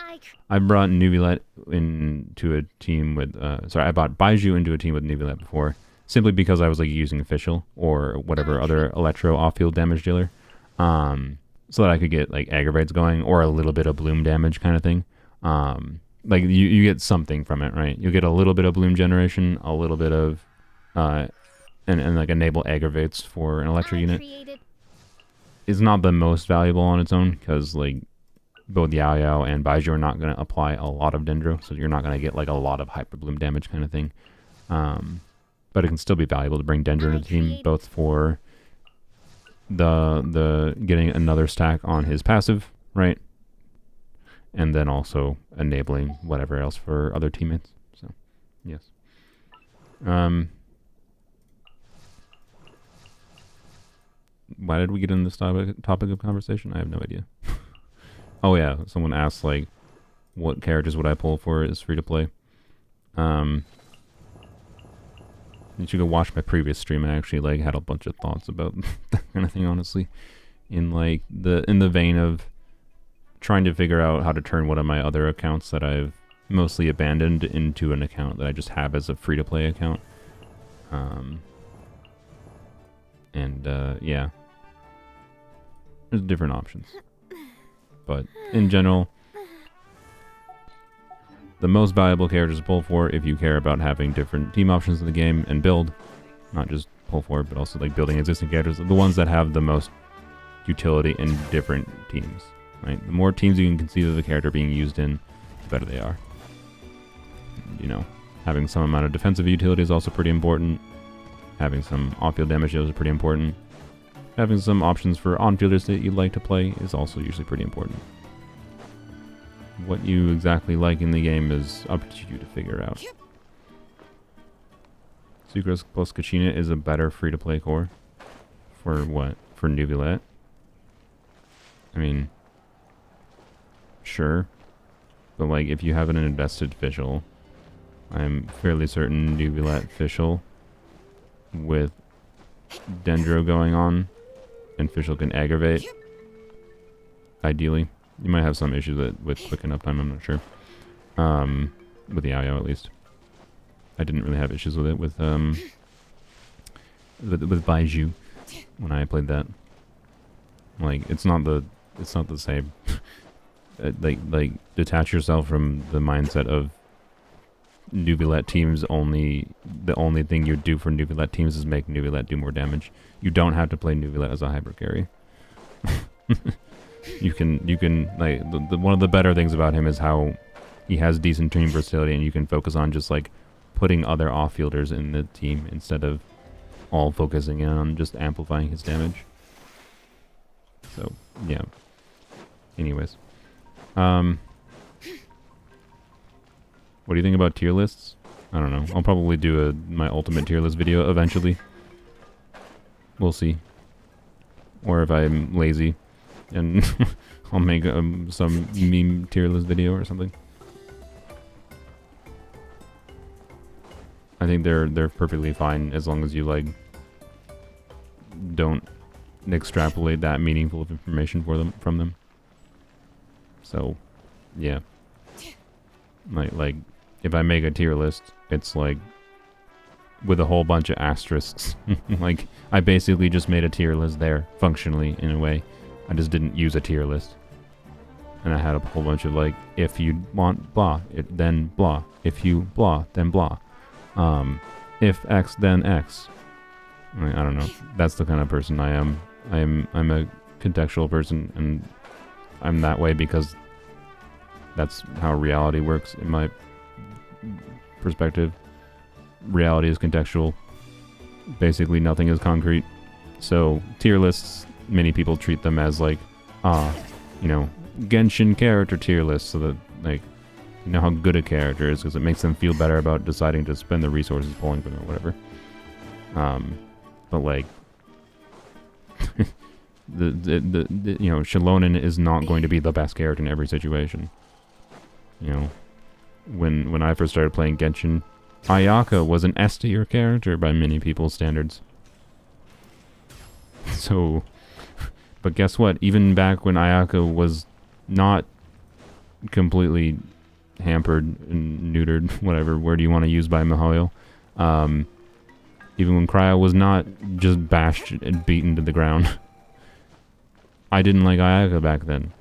Nuvilet into a team with I brought Baiju into a team with Nuvilet before, simply because I was like using Fischl or whatever other Electro off-field damage dealer, so that I could get like aggravates going or a little bit of bloom damage kind of thing. Like you get something from it, right? You get a little bit of bloom generation, a little bit of and like enable aggravates for an Electro unit. Is not the most valuable on its own because like both Yaoyao and Baiju are not going to apply a lot of Dendro, so you're not going to get like a lot of hyper bloom damage kind of thing. But it can still be valuable to bring Dendro into the team, both for the getting another stack on his passive, right? And then also enabling whatever else for other teammates. So, yes. Why did we get into this topic of conversation? I have no idea. Oh yeah, someone asked like, what characters would I pull for is free to play? You should go watch my previous stream. I actually like had a bunch of thoughts about that kind of thing, honestly, in like in the vein of trying to figure out how to turn one of my other accounts that I've mostly abandoned into an account that I just have as a free to play account. Yeah, there's different options, but in general, the most valuable characters to pull for if you care about having different team options in the game and build, not just pull for it, but also like building existing characters, the ones that have the most utility in different teams, right? The more teams you can conceive of the character being used in, the better they are. You know, having some amount of defensive utility is also pretty important. Having some off-field damage deals is pretty important. Having some options for on-fielders that you'd like to play is also usually pretty important. What you exactly like in the game is up to you to figure out. Sucrose plus Kachina is a better free-to-play core For what? For Nubilet? I mean, sure. But like, if you have an invested official, I'm fairly certain Nubilet official with Dendro going on, and official can aggravate. Ideally. You might have some issues with quicken up time, I'm not sure. With the Yaoyao at least. I didn't really have issues with it with Baiju when I played that. Like, it's not the same. like detach yourself from the mindset of Nubilet teams only. The only thing you do for Nubilet teams is make Nubilet do more damage. You don't have to play Nubilet as a hyper carry. you can like one of the better things about him is how he has decent team versatility, and you can focus on just like putting other off-fielders in the team instead of all focusing in on just amplifying his damage. So yeah. Anyways, what do you think about tier lists? I don't know. I'll probably do my ultimate tier list video eventually. We'll see. Or if I'm lazy, and I'll make some meme tier list video or something. I think they're perfectly fine as long as you like don't extrapolate that meaningful of information from them. So, yeah. Like if I make a tier list, it's like with a whole bunch of asterisks. Like I basically just made a tier list there, functionally in a way. I just didn't use a tier list. And I had a whole bunch of like, if you want blah, then blah. If you blah, then blah. If X, then X. I don't know. That's the kind of person I am. I'm a contextual person, and I'm that way because that's how reality works in my perspective. Reality is contextual. Basically, nothing is concrete. So, tier lists, many people treat them as like, you know, Genshin character tier list, so that, like, you know how good a character is, because it makes them feel better about deciding to spend the resources pulling for them or whatever. But like, the you know, Shilonen is not going to be the best character in every situation. You know, when I first started playing Genshin, Ayaka was an S tier character by many people's standards. So, but guess what? Even back when Ayaka was not completely hampered and neutered, whatever word you want to use by Mihoyo, even when Cryo was not just bashed and beaten to the ground, I didn't like Ayaka back then.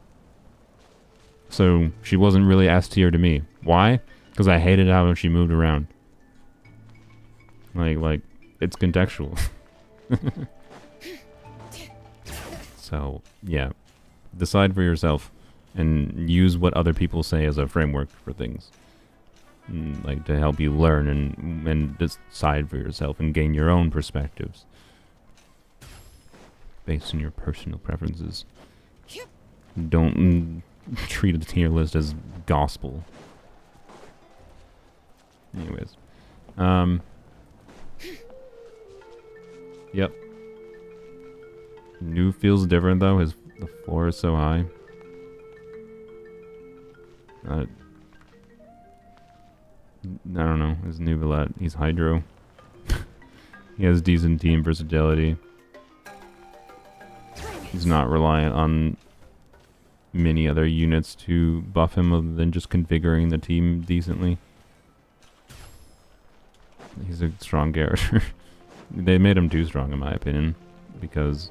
So she wasn't really S tier to me. Why? Because I hated how she moved around. Like it's contextual. So yeah, decide for yourself and use what other people say as a framework for things, like to help you learn and decide for yourself and gain your own perspectives based on your personal preferences. Don't treat a tier list as gospel. Anyways, yep. New feels different though. The floor is so high. I don't know. His Nubilet, he's Hydro. He has decent team versatility. He's not reliant on many other units to buff him other than just configuring the team decently. He's a strong character. They made him too strong in my opinion, because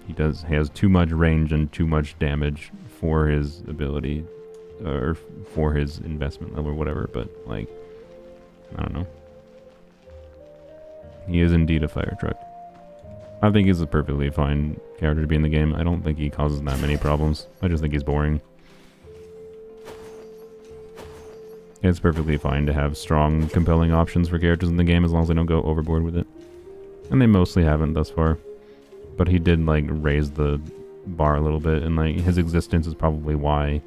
he has too much range and too much damage for his ability, or for his investment level or whatever, but like, I don't know. He is indeed a fire truck. I think he's a perfectly fine character to be in the game. I don't think he causes that many problems. I just think he's boring. It's perfectly fine to have strong, compelling options for characters in the game as long as they don't go overboard with it. And they mostly haven't thus far. But he did, like, raise the bar a little bit, and, like, his existence is probably why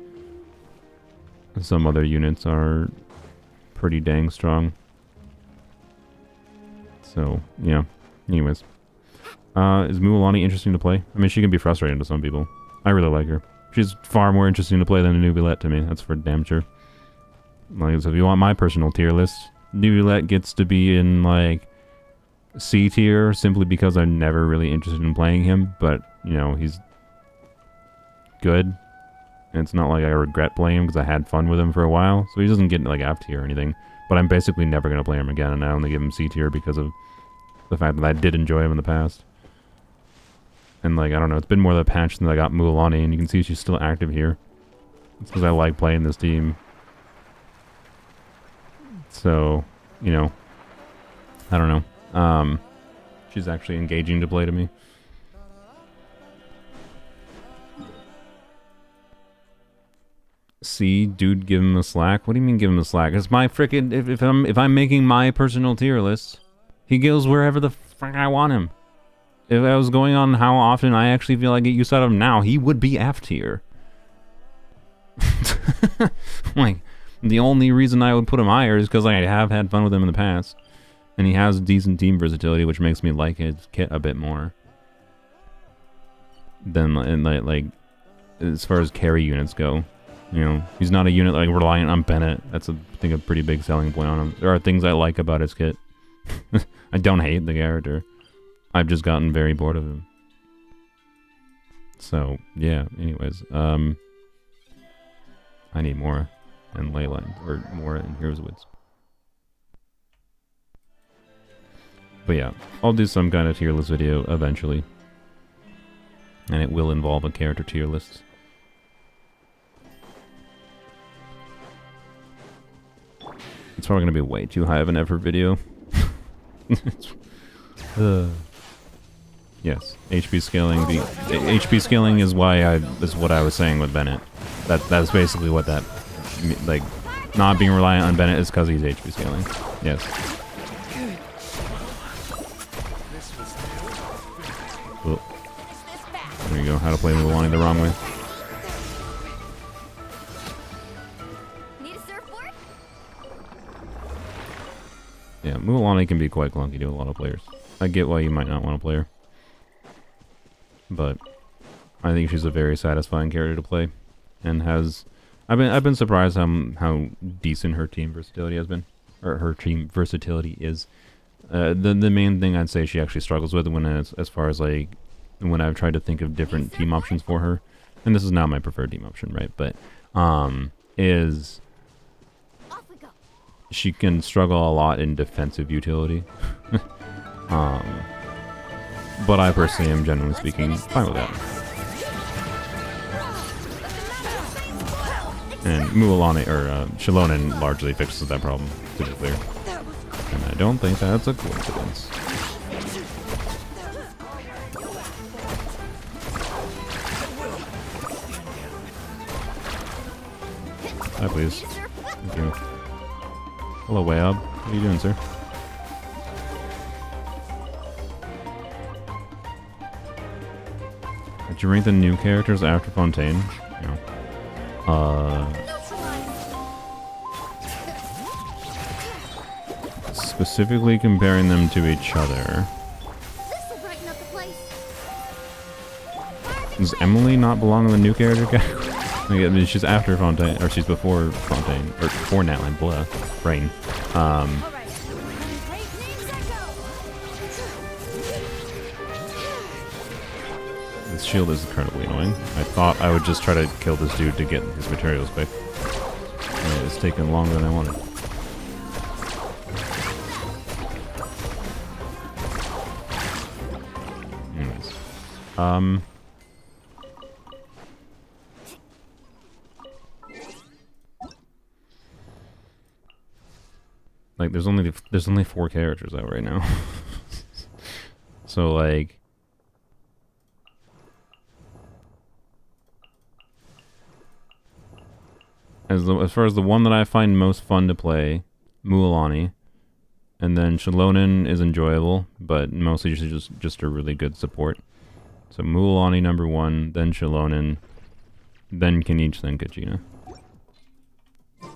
some other units are pretty dang strong. So, yeah. Anyways. Is Mualani interesting to play? I mean, she can be frustrating to some people. I really like her. She's far more interesting to play than a Nuvillette to me. That's for damn sure. Like, so if you want my personal tier list, Nuvillette gets to be in, like, C tier simply because I'm never really interested in playing him. But, you know, he's good. And it's not like I regret playing him because I had fun with him for a while. So he doesn't get, like, F tier or anything. But I'm basically never going to play him again. And I only give him C tier because of the fact that I did enjoy him in the past. And, like, I don't know, it's been more than a patch than I got Mualani, and you can see she's still active here. It's because I like playing this team. So, you know, I don't know. She's actually engaging to play to me. See, dude, give him a slack. What do you mean give him a slack? It's my frickin' if I'm making my personal tier list, he goes wherever the fuck I want him. If I was going on how often I actually feel I get use out of him now, he would be F tier. Like, the only reason I would put him higher is because I have had fun with him in the past. And he has decent team versatility, which makes me like his kit a bit more. Than, like as far as carry units go. You know, he's not a unit like reliant on Bennett. That's, I think, a pretty big selling point on him. There are things I like about his kit. I don't hate the character. I've just gotten very bored of him. So, yeah, anyways. I need more in Leyline, or more in Heroes Woods. But yeah, I'll do some kind of tier list video eventually. And it will involve a character tier list. It's probably going to be way too high of an effort video. Yes, HP scaling. HP scaling is is what I was saying with Bennett. That's basically what that, like, not being reliant on Bennett is because he's HP scaling. Yes. Cool. There you go. How to play Mualani the wrong way. Yeah, Mualani can be quite clunky to a lot of players. I get why you might not want to play her. But I think she's a very satisfying character to play, and has I've been surprised how decent her team versatility has been, or her team versatility is. The main thing I'd say she actually struggles with as far as like when I've tried to think of different team options for her, and this is not my preferred team option, right? But is she can struggle a lot in defensive utility. But I personally am, generally speaking, fine with that. And Mualani, or Shilonen largely fixes that problem, to be clear. And I don't think that's a coincidence. Hi, please. Thank you. Hello, Wayab. What are you doing, sir? Did you rank the new characters after Fontaine? No. Specifically comparing them to each other. Does Emily not belong in the new character category? I mean, she's after Fontaine, or she's before Fontaine, or before Natalie, blah, brain. This shield is incredibly annoying. I thought I would just try to kill this dude to get his materials quick. And it's taken longer than I wanted. Anyways. Like, there's only 4 characters out right now. So, like, as far as the one that I find most fun to play, Mualani, and then Shilonen is enjoyable, but mostly just a really good support. So Mualani number 1, then Shilonen, then Kenichi, then Kachina. I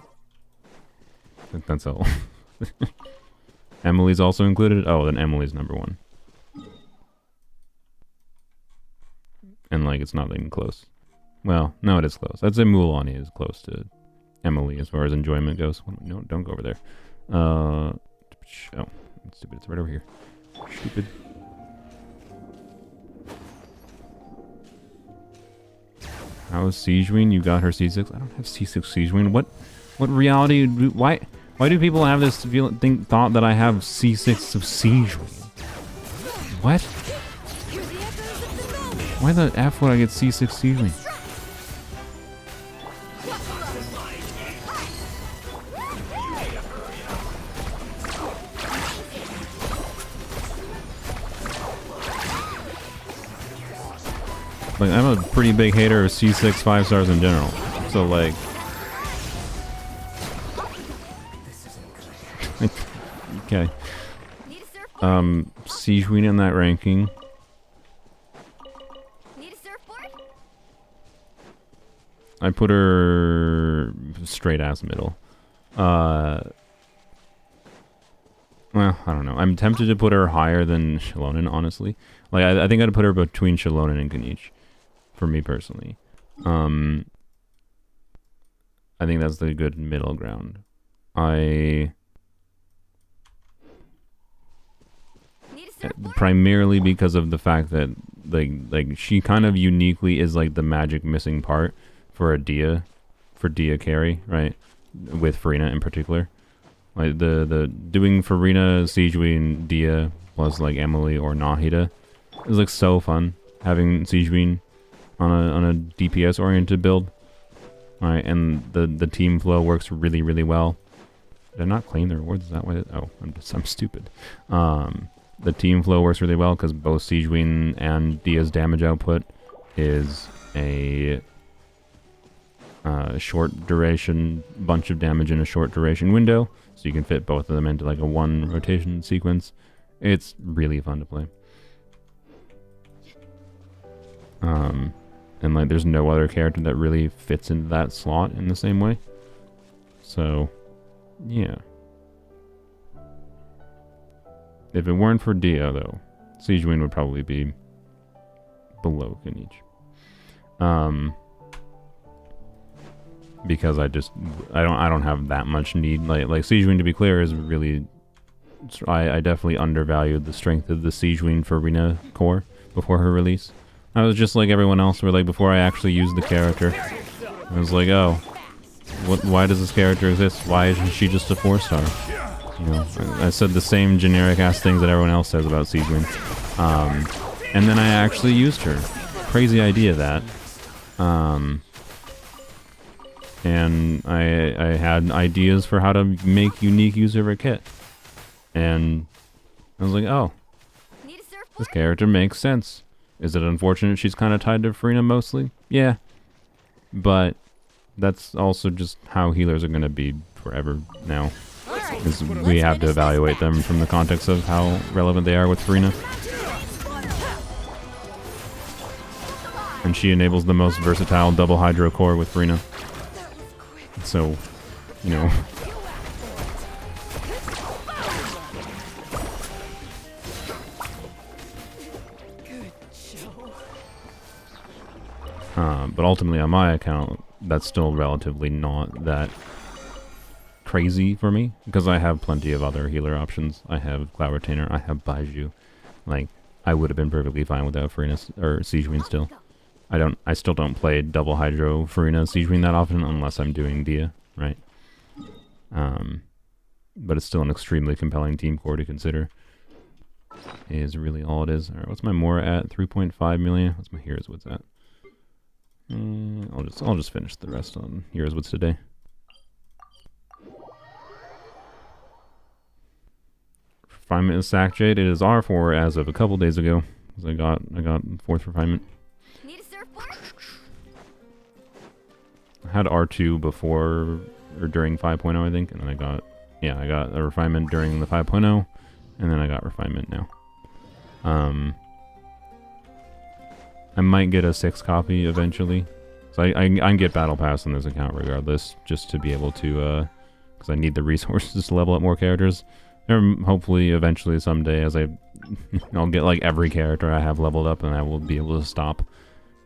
think that's all. Emily's also included? Oh, then Emily's number 1. And like it's not even close. Well, no, it is close. I'd say Mulan is close to Emily as far as enjoyment goes. No, don't go over there. Oh, it's stupid. It's right over here. Stupid. How is Siegeween? You got her C6? I don't have C6 Siegeween. What reality? Why do people have this thought that I have C6 of Siegeween? What? Why the F would I get C6 Siegeween? Like, I'm a pretty big hater of C6 5 stars in general. So, like... okay. Siegeween in that ranking. I put her straight ass middle. Well, I don't know. I'm tempted to put her higher than Shilonen, honestly. Like, I think I'd put her between Shilonen and Kaniche. For me personally. I think that's the good middle ground. Primarily because of the fact that like she kind of uniquely is like the magic missing part for Dia carry, right? With Farina in particular. Like the doing Farina, Siegeween, Dia plus like Emily or Nahida is like so fun having Siegeween on a DPS oriented build. Alright, and the team flow works really, really well. Did I not claim the rewards? Is that why? I'm stupid. The team flow works really well because both Siegeween and Dia's damage output is a short duration bunch of damage in a short duration window, so you can fit both of them into like a one rotation sequence. It's really fun to play. And like there's no other character that really fits into that slot in the same way. So, yeah. If it weren't for Dia though, Siegeween would probably be below Kaniche. Because I don't have that much need. Like Siegeween, to be clear, is really I definitely undervalued the strength of the Siegeween Farina core before her release. I was just like everyone else, where like before I actually used the character, I was like, oh, why does this character exist? Why isn't she just a 4-star? You know, I said the same generic ass things that everyone else says about Siegeween. And then I actually used her. Crazy idea that. And I had ideas for how to make unique use of her kit. And I was like, oh, this character makes sense. Is it unfortunate she's kind of tied to Farina mostly? Yeah. But that's also just how healers are going to be forever now. Because we have to evaluate them from the context of how relevant they are with Farina. And she enables the most versatile double hydro core with Farina. So, you know... but ultimately on my account, that's still relatively not that crazy for me, because I have plenty of other healer options. I have Cloud Retainer, I have Baiju. Like, I would have been perfectly fine without Farina or Siegeween still. I still don't play double hydro Farina Siegeween that often unless I'm doing Dia, right? But it's still an extremely compelling team core to consider. Is really all it is. Alright, what's my more at? 3.5 million? What's my Heroes Woods at? I'll just finish the rest on Heroes Woods today. Refinement is Sack Jade. It is R4 as of a couple days ago. Because I got 4th refinement. I had R2 before or during 5.0, I think, and then I got a refinement during the 5.0, and then I got refinement now. I might get a 6 copy eventually. So I can get Battle Pass on this account regardless, just to be able to, because I need the resources to level up more characters. And hopefully, eventually, someday, as I'll get like every character I have leveled up, and I will be able to stop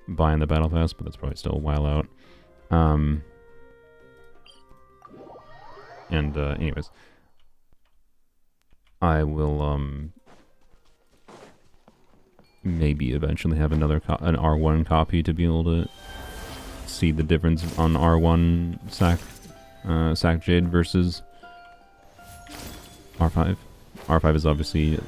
buying the battle pass, but that's probably still a while out. Anyways, I will maybe eventually have an R1 copy to be able to see the difference on R1 Sac Jade versus R5. R5 is obviously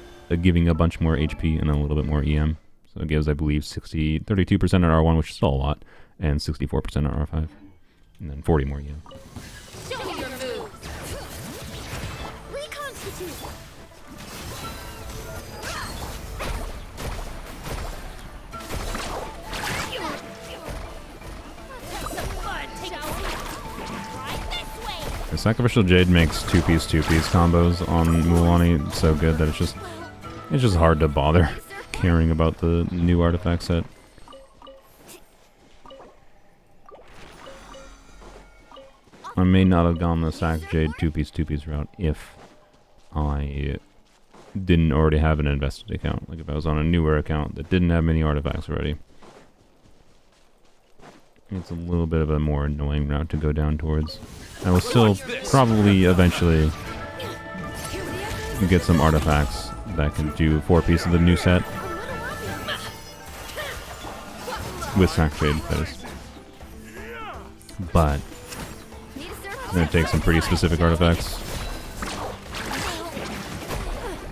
giving a bunch more HP and a little bit more EM. So it gives, I believe, 32% at R1, which is still a lot, and 64% at R5. And then 40 more EM.
Show me your moves. Reconstitute.
The Sacrificial Jade makes two-piece combos on Mulan so good that it's just hard to bother caring about the new artifact set. I may not have gone the Sac Jade two-piece route if I didn't already have an invested account. Like if I was on a newer account that didn't have many artifacts already. It's a little bit of a more annoying route to go down towards. I will still probably eventually get some artifacts that can do 4-piece of the new set. With Sac Jade, that is. But it's going to take some pretty specific artifacts.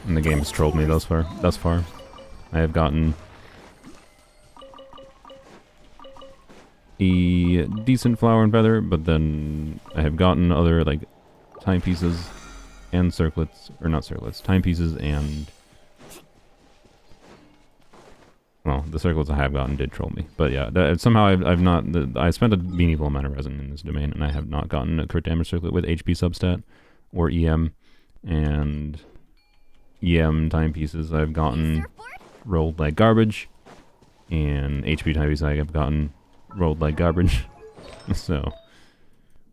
And the game has trolled me thus far. I have gotten a decent flower and feather, but then I have gotten other like timepieces and circlets, or not circlets, timepieces and, well, the circlets I have gotten did troll me, but yeah, somehow I've not, I spent a meaningful amount of resin in this domain, and I have not gotten a crit damage circlet with HP substat or EM, and EM timepieces I've gotten rolled like garbage, and HP timepieces I have gotten rolled like garbage. So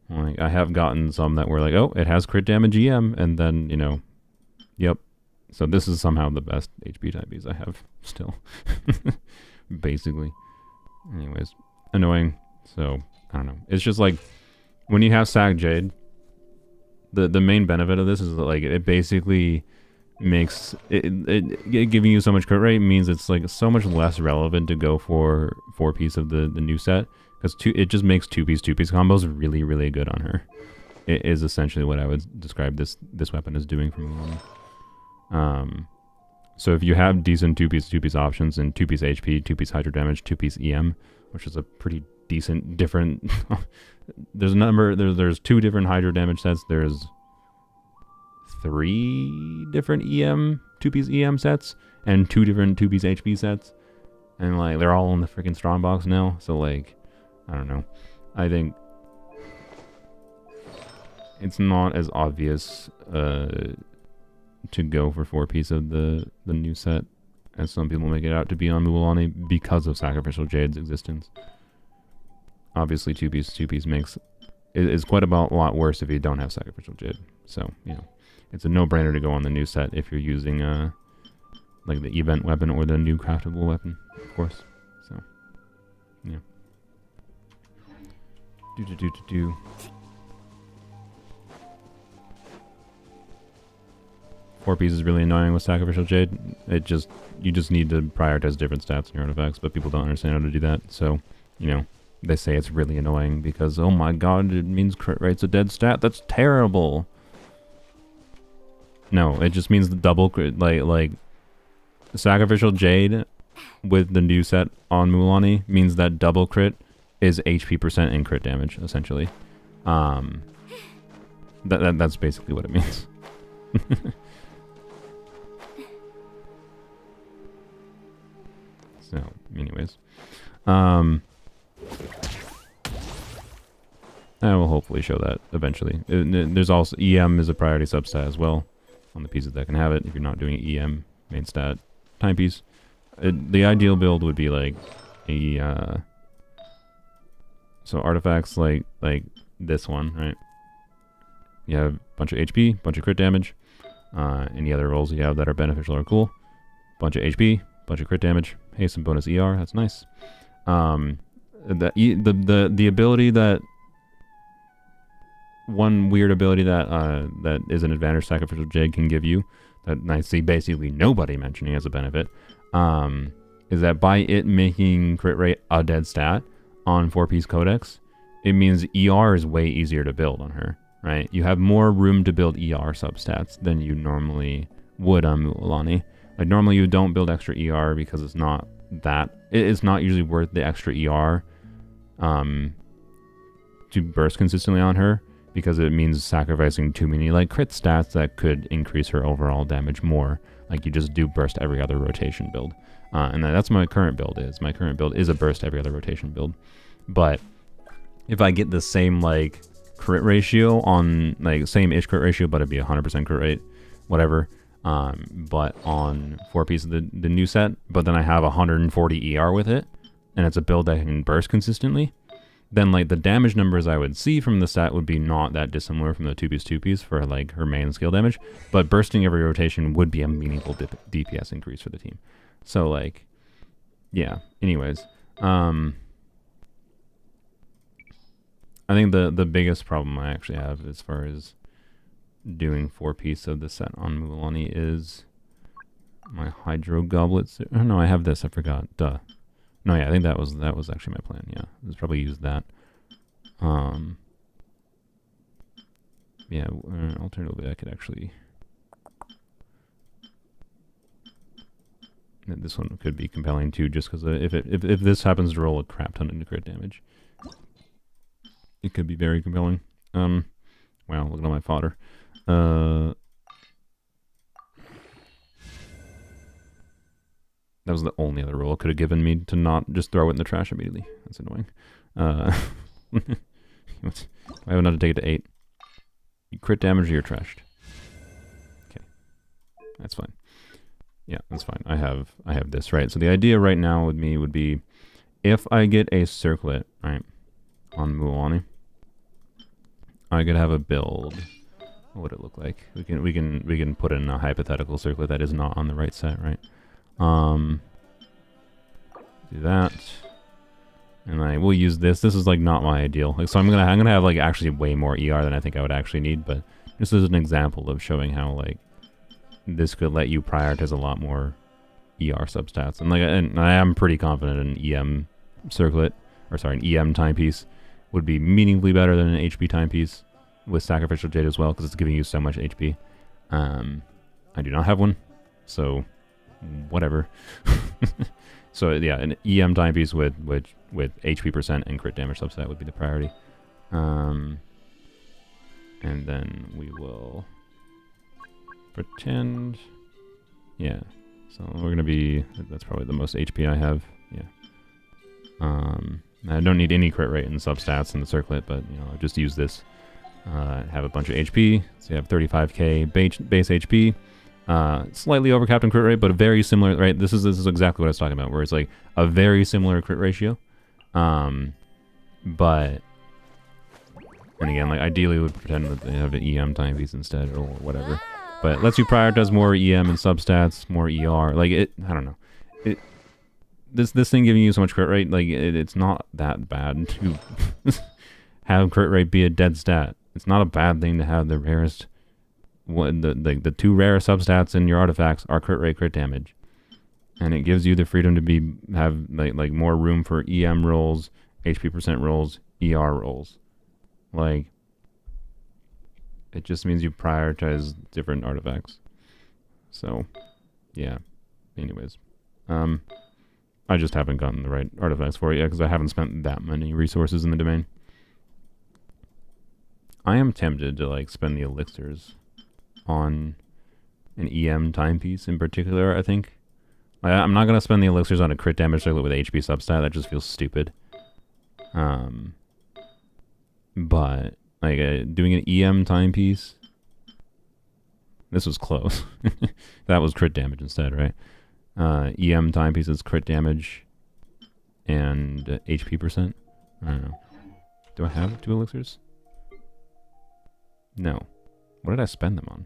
like I have gotten some that were like, oh, it has crit damage EM, and then, you know, yep. So this is somehow the best HP timepieces I have still. Basically. Anyways, annoying. So I don't know. It's just like when you have Sac Jade, the main benefit of this is that, like, it basically makes it giving you so much crit rate means it's like so much less relevant to go for 4-piece of the new set, because it just makes two-piece combos really, really good on her. It is essentially what I would describe this weapon as doing for me. So if you have decent two-piece options and 2-piece HP, 2-piece hydro damage, 2-piece EM, which is a pretty decent different there's 2 different hydro damage sets, there's 3 different EM, 2-piece EM sets, and 2 different 2-piece HP sets. And like they're all in the freaking strongbox now. So like, I don't know. I think it's not as obvious to go for 4-piece of the new set as some people make it out to be on Mulan because of Sacrificial Jade's existence. Obviously 2-piece makes is quite a lot worse if you don't have Sacrificial Jade. So, you know, it's a no-brainer to go on the new set if you're using like the event weapon or the new craftable weapon, of course. So, yeah. Do. 4-piece is really annoying with Sacrificial Jade. You just need to prioritize different stats in your artifacts, but people don't understand how to do that. So, you know, they say it's really annoying because, oh my god, it means crit rate's a dead stat. That's terrible. No, it just means the double crit, like Sacrificial Jade with the new set on Mulan means that double crit is HP percent and crit damage, essentially. That's basically what it means. So, anyways. I will hopefully show that eventually. There's also EM is a priority substat as well on the pieces that can have it if you're not doing EM main stat timepiece. The ideal build would be like a so artifacts like this one, right? You have a bunch of HP, bunch of crit damage. Any other rolls you have that are beneficial or cool. Bunch of HP, bunch of crit damage. Hey, some bonus ER, that's nice. The ability that one weird ability that that is an advantage Sacrificial Jade can give you, that I see basically nobody mentioning as a benefit, is that by it making crit rate a dead stat on 4-piece Codex, it means ER is way easier to build on her, right? You have more room to build ER substats than you normally would on Mualani. Like normally you don't build extra ER because it's not usually worth the extra ER to burst consistently on her, because it means sacrificing too many like crit stats that could increase her overall damage more. Like you just do burst every other rotation build. And that's what my current build is. My current build is a burst every other rotation build. But if I get the same like crit ratio on like same-ish crit ratio, but it'd be 100% crit rate, whatever. But on 4-piece of the new set, but then I have 140 ER with it, and it's a build that can burst consistently, then like the damage numbers I would see from the set would be not that dissimilar from the 2-piece for like her main skill damage, but bursting every rotation would be a meaningful DPS increase for the team. So like, yeah, anyways, I think the biggest problem I actually have as far as doing 4-piece of the set on Mualani is my Hydro Goblets. Oh no, I have this, I forgot, duh. No, yeah, I think that was actually my plan. Yeah, let's probably use that. Yeah, alternatively, I could actually. This one could be compelling too, just because if this happens to roll a crap ton into crit damage, it could be very compelling. Wow, look at all my fodder. That was the only other roll it could have given me to not just throw it in the trash immediately. That's annoying. I have enough to take it to 8. You crit damage or you're trashed. Okay. That's fine. Yeah, that's fine. I have this, right? So the idea right now with me would be if I get a circlet, right, on Mualani, I could have a build. What would it look like? We can put in a hypothetical circlet that is not on the right set, right? Do that, and I will use this. This is like not my ideal. Like, so I'm gonna have like actually way more ER than I think I would actually need. But this is an example of showing how like this could let you prioritize a lot more ER substats. And like, and I am pretty confident an EM circlet, or sorry, an EM timepiece would be meaningfully better than an HP timepiece with Sacrificial Jade as well, because it's giving you so much HP. I do not have one, so whatever. So yeah, an EM timepiece with HP percent and crit damage substat would be the priority. And then we will pretend, yeah. So we're gonna be, that's probably the most HP I have. Yeah. I don't need any crit rate in substats in the circlet, but you know, I'll just use this. Have a bunch of HP. So you have 35k base HP. Slightly overcapped in crit rate, but a very similar, right? This is exactly what I was talking about, where it's like a very similar crit ratio. But, and again, like ideally we would pretend that they have an EM timepiece instead or whatever. But it lets you prioritize more EM and substats, more ER. Like it, I don't know. This thing giving you so much crit rate, like it's not that bad to have crit rate be a dead stat. It's not a bad thing to have the rarest. The two rare substats in your artifacts are crit rate, crit damage, and it gives you the freedom to have like more room for EM rolls, HP percent rolls, ER rolls. Like, it just means you prioritize different artifacts. So, yeah. Anyways, I just haven't gotten the right artifacts for it yet because I haven't spent that many resources in the domain. I am tempted to like spend the elixirs on an EM timepiece in particular, I think. I'm not going to spend the elixirs on a crit damage circlet with HP substat. That just feels stupid. But like doing an EM timepiece, this was close. That was crit damage instead, right? EM timepiece is crit damage and HP percent. I don't know. Do I have 2 elixirs? No. What did I spend them on?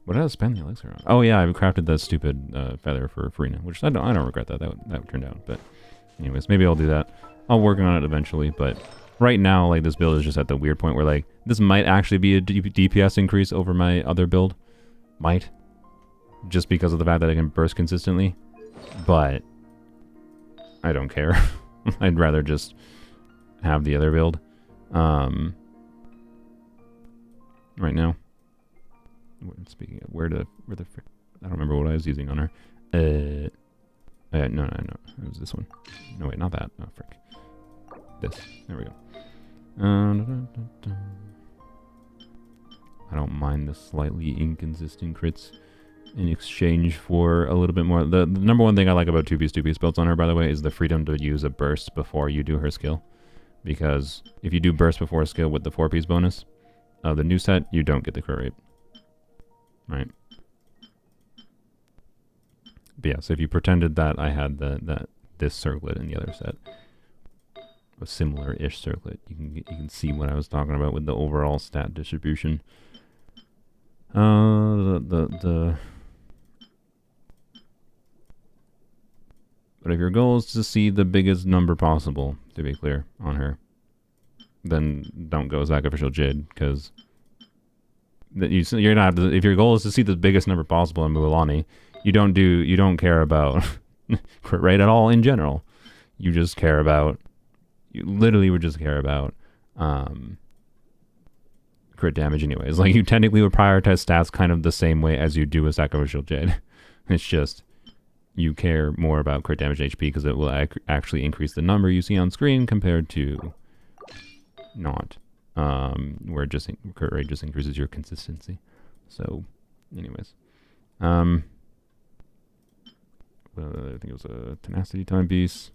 What did I spend the elixir on? Oh yeah, I crafted that stupid feather for Farina, which I don't regret that. That turned out. But anyways, maybe I'll do that. I'll work on it eventually. But right now, like, this build is just at the weird point where, like, this might actually be a DPS increase over my other build. Might. Just because of the fact that I can burst consistently. But I don't care. I'd rather just have the other build. Right now. Speaking of where the I don't remember what I was using on her. No, it was this one. No, wait, not that. Oh, frick. This. There we go. I don't mind the slightly inconsistent crits in exchange for a little bit more. The number one thing I like about 2-piece builds on her, by the way, is the freedom to use a burst before you do her skill. Because if you do burst before a skill with the 4-piece bonus of the new set, you don't get the crit rate. Right. But yeah, so if you pretended that I had this circlet in the other set, a similar-ish circlet, you can see what I was talking about with the overall stat distribution. But if your goal is to see the biggest number possible, to be clear, on her, then don't go Sacrificial Jade, because you're not. If your goal is to see the biggest number possible in Mualani, you don't care about crit rate at all in general. You literally would just care about crit damage anyways. Like, you technically would prioritize stats kind of the same way as you do with Sacrificial Jade. It's just you care more about crit damage HP because it will actually increase the number you see on screen compared to not. Where just crit rate just increases your consistency. So, anyways. I think it was a tenacity timepiece.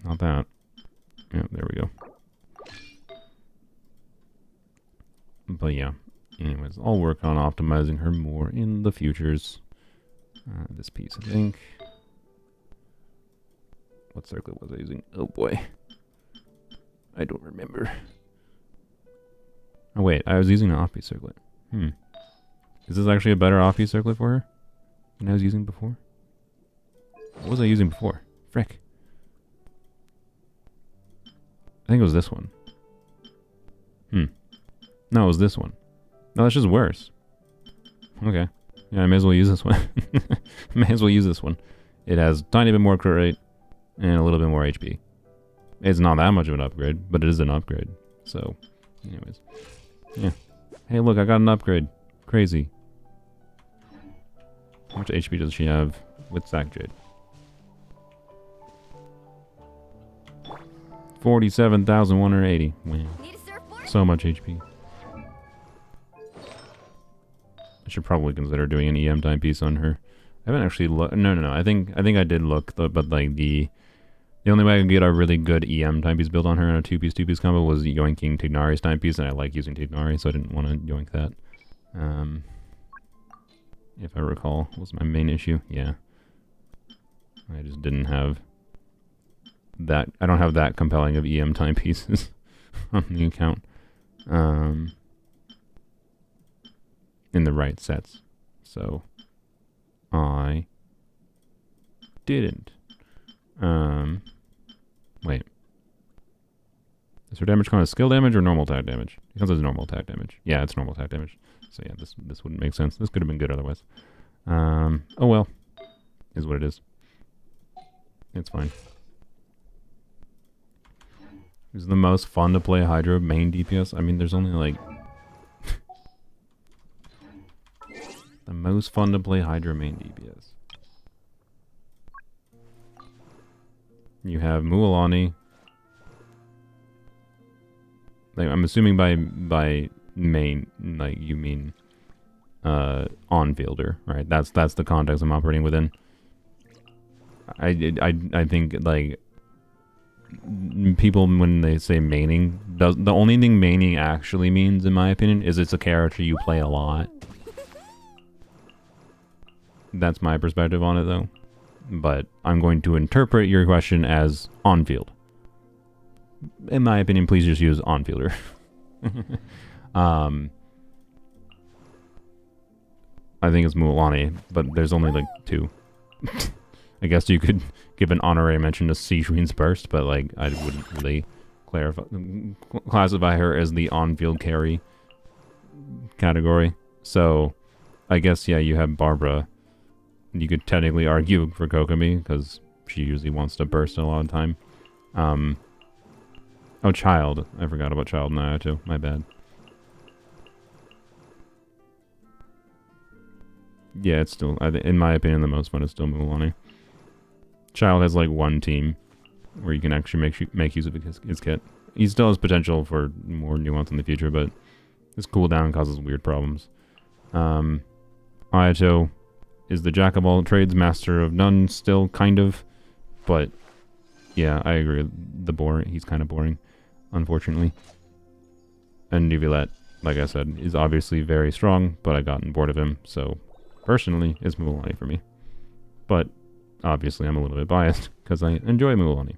Not that. Yeah, there we go. But yeah, anyways, I'll work on optimizing her more in the futures. This piece, I think. What circlet was I using? Oh boy. I don't remember. Oh wait, I was using an off-piece circlet. Is this actually a better off-piece circlet for her than I was using before? What was I using before? Frick. I think it was this one. No, it was this one. No, that's just worse. Okay. Yeah, I may as well use this one. May as well use this one. It has a tiny bit more crit rate and a little bit more HP. It's not that much of an upgrade, but it is an upgrade. So, anyways. Yeah. Hey, look, I got an upgrade. Crazy. How much HP does she have with Sac Jade? 47,180. Man. So much HP. I should probably consider doing an EM timepiece on her. I haven't actually looked. No. I think I did look, but like the only way I could get a really good EM timepiece build on her in a 2-piece combo was yoinking Tignari's timepiece, and I like using Tignari, so I didn't want to yoink that. If I recall, was my main issue. Yeah. I just didn't have that. I don't have that compelling of EM timepieces on the account. In the right sets. So I didn't. Wait. Is her damage count as skill damage or normal attack damage? It counts as normal attack damage. Yeah, it's normal attack damage. So yeah, this wouldn't make sense. This could have been good otherwise. Oh well. Is what it is. It's fine. Is the most fun to play Hydra main DPS? I mean, there's only like the most fun to play Hydra main DPS. You have Mualani. Like, I'm assuming by main, like, you mean on-fielder, right? That's the context I'm operating within. I think, like, people, when they say maining, the only thing maining actually means, in my opinion, is it's a character you play a lot. That's my perspective on it, though. But I'm going to interpret your question as on-field. In my opinion, please just use on-fielder. I think it's Mualani, but there's only like 2. I guess you could give an honorary mention to Sejuin's Burst, but like I wouldn't really classify her as the on-field carry category. So I guess, yeah, you have Barbara. You could technically argue for Kokomi, because she usually wants to burst a lot of time. Oh, Child. I forgot about Child and Ayato. My bad. Yeah, it's still, in my opinion, the most fun is still Mualani. Child has like 1 team where you can actually make use of his kit. He still has potential for more nuance in the future, but his cooldown causes weird problems. Ayato is the jack of all trades, master of none, still kind of, but yeah, I agree. He's kind of boring, unfortunately. And Nuvilet, like I said, is obviously very strong, but I've gotten bored of him, so personally, it's Mualani for me. But obviously, I'm a little bit biased because I enjoy Mualani.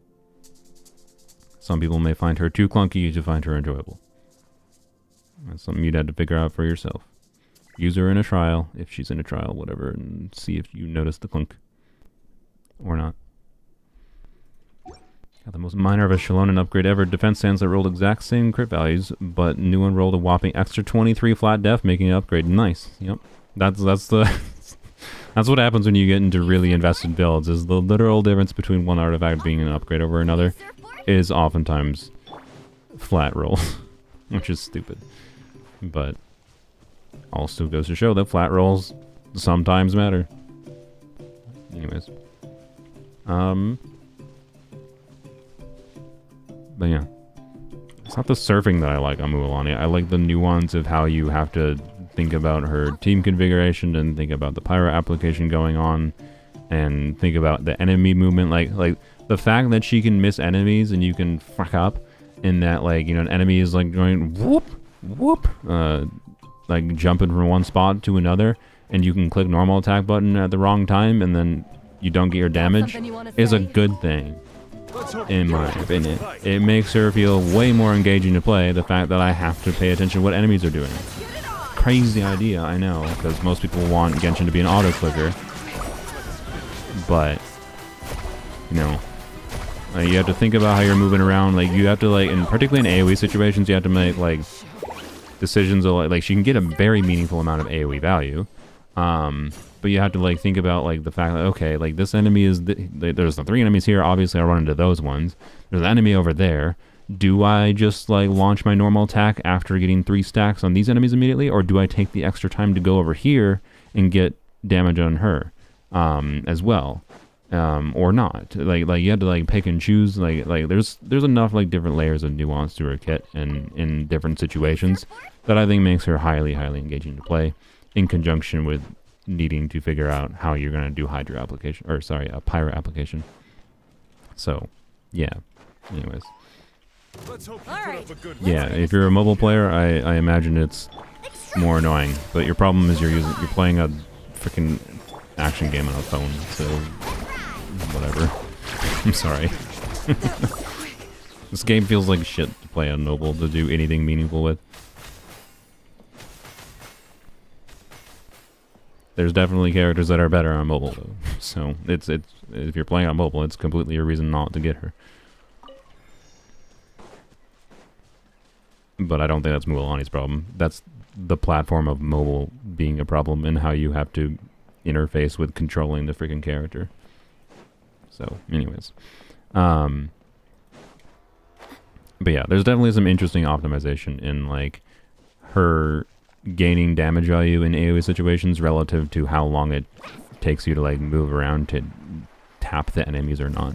Some people may find her too clunky to find her enjoyable. That's something you'd have to figure out for yourself. Use her in a trial, if she's in a trial, whatever, and see if you notice the clunk. Or not. Got the most minor of a Shalonen upgrade ever. Defense stands that rolled exact same crit values, but new one rolled a whopping extra 23 flat def, making an upgrade. Nice. Yep. That's the... That's what happens when you get into really invested builds, is the literal difference between one artifact being an upgrade over another is oftentimes flat rolls, which is stupid. But also goes to show that flat rolls sometimes matter. Anyways. But yeah. It's not the surfing that I like on Mualani. I like the nuance of how you have to think about her team configuration and think about the pyro application going on and think about the enemy movement. Like the fact that she can miss enemies and you can fuck up in that, like, you know, an enemy is like going whoop, whoop, like jumping from one spot to another, and you can click normal attack button at the wrong time and then you don't get your damage is a good thing, in my opinion. It makes her feel way more engaging to play, the fact that I have to pay attention to what enemies are doing. Crazy idea, I know, because most people want Genshin to be an auto clicker, but you know, you have to think about how you're moving around. Like, you have to, like, and particularly in AoE situations, you have to make like decisions of, like she can get a very meaningful amount of AoE value, but you have to like think about like the fact that, okay, like this enemy is there's the 3 enemies here, obviously I run into those ones, there's an enemy over there. Do I just like launch my normal attack after getting 3 stacks on these enemies immediately, or do I take the extra time to go over here and get damage on her as well, or not? Like you have to like pick and choose. Like there's enough like different layers of nuance to her kit and in different situations that I think makes her highly engaging to play, in conjunction with needing to figure out how you're gonna do Hydra application, or sorry, a Pyro application. So yeah. Anyways. Yeah, if you're a mobile player, I imagine it's more annoying. But your problem is you're playing a freaking action game on a phone, so whatever. I'm sorry. This game feels like shit to play on mobile to do anything meaningful with. There's definitely characters that are better on mobile though. So it's if you're playing on mobile, it's completely a reason not to get her. But I don't think that's Mualani's problem. That's the platform of mobile being a problem and how you have to interface with controlling the freaking character. So, anyways. But yeah, there's definitely some interesting optimization in like her gaining damage value in AoE situations relative to how long it takes you to like move around to tap the enemies or not,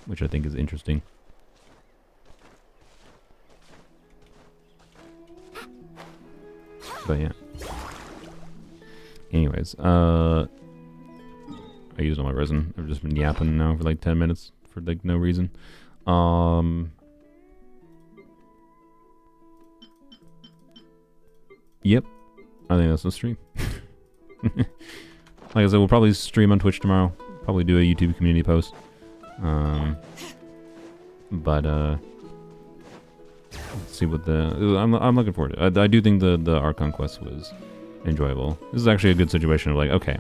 which I think is interesting. But yeah. Anyways, I used all my resin. I've just been yapping now for like 10 minutes for like no reason. Yep. I think that's the stream. Like I said, we'll probably stream on Twitch tomorrow. Probably do a YouTube community post. Let's see what the... I'm looking forward to it. I do think the Archon quest was enjoyable. This is actually a good situation of like, okay,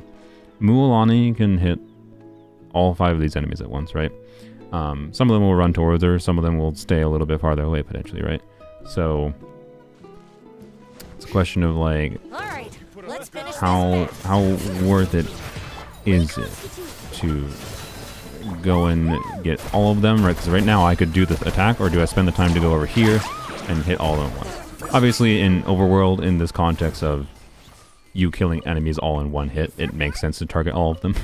Mualani can hit all 5 of these enemies at once, right? Some of them will run towards her, some of them will stay a little bit farther away potentially, right? So it's a question of like, how worth it is it to go and get all of them, right? Because right now I could do this attack, or do I spend the time to go over here and hit all of them at once? Obviously, in Overworld, in this context of you killing enemies all in one hit, it makes sense to target all of them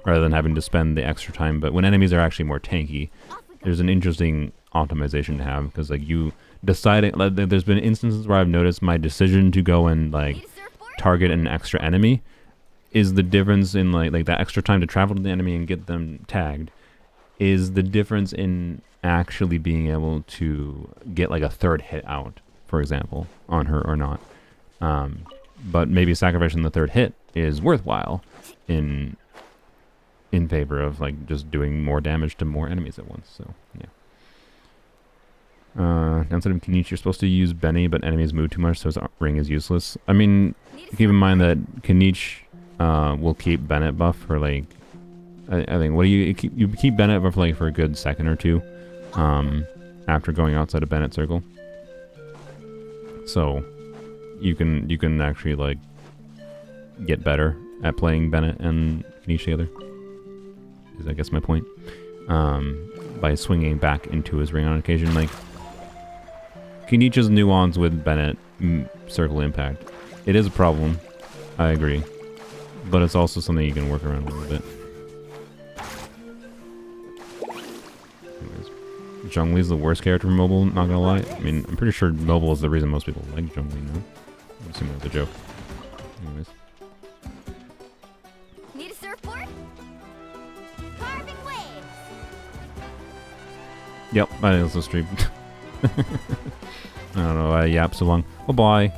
rather than having to spend the extra time. But when enemies are actually more tanky, there's an interesting optimization to have, because like you deciding, like, there's been instances where I've noticed my decision to go and like target an extra enemy is the difference in like that extra time to travel to the enemy and get them tagged is the difference in actually being able to get like a 3rd hit out, for example, on her or not. But maybe sacrificing the 3rd hit is worthwhile in favor of like just doing more damage to more enemies at once. So yeah. Downside of Kenichi, you're supposed to use Benny, but enemies move too much, so his ring is useless. I mean, keep in mind that Kenichi will keep Bennett buff for like, I think, what do you keep Bennett buff like for a good second or two, after going outside of Bennett's circle. So you can actually like get better at playing Bennett and Kenichi together, is I guess my point, by swinging back into his ring on occasion. Like Kenichi's nuance with Bennett circle impact, it is a problem, I agree, but it's also something you can work around a little bit. Anyways, Zhongli's the worst character for mobile, not gonna lie. I mean, I'm pretty sure mobile is the reason most people like Zhongli now. I'm assuming that's a joke. Anyways.
Need a surfboard? Carving waves.
Yep, I think that's the stream. I don't know, I yapped so long. Bye-bye.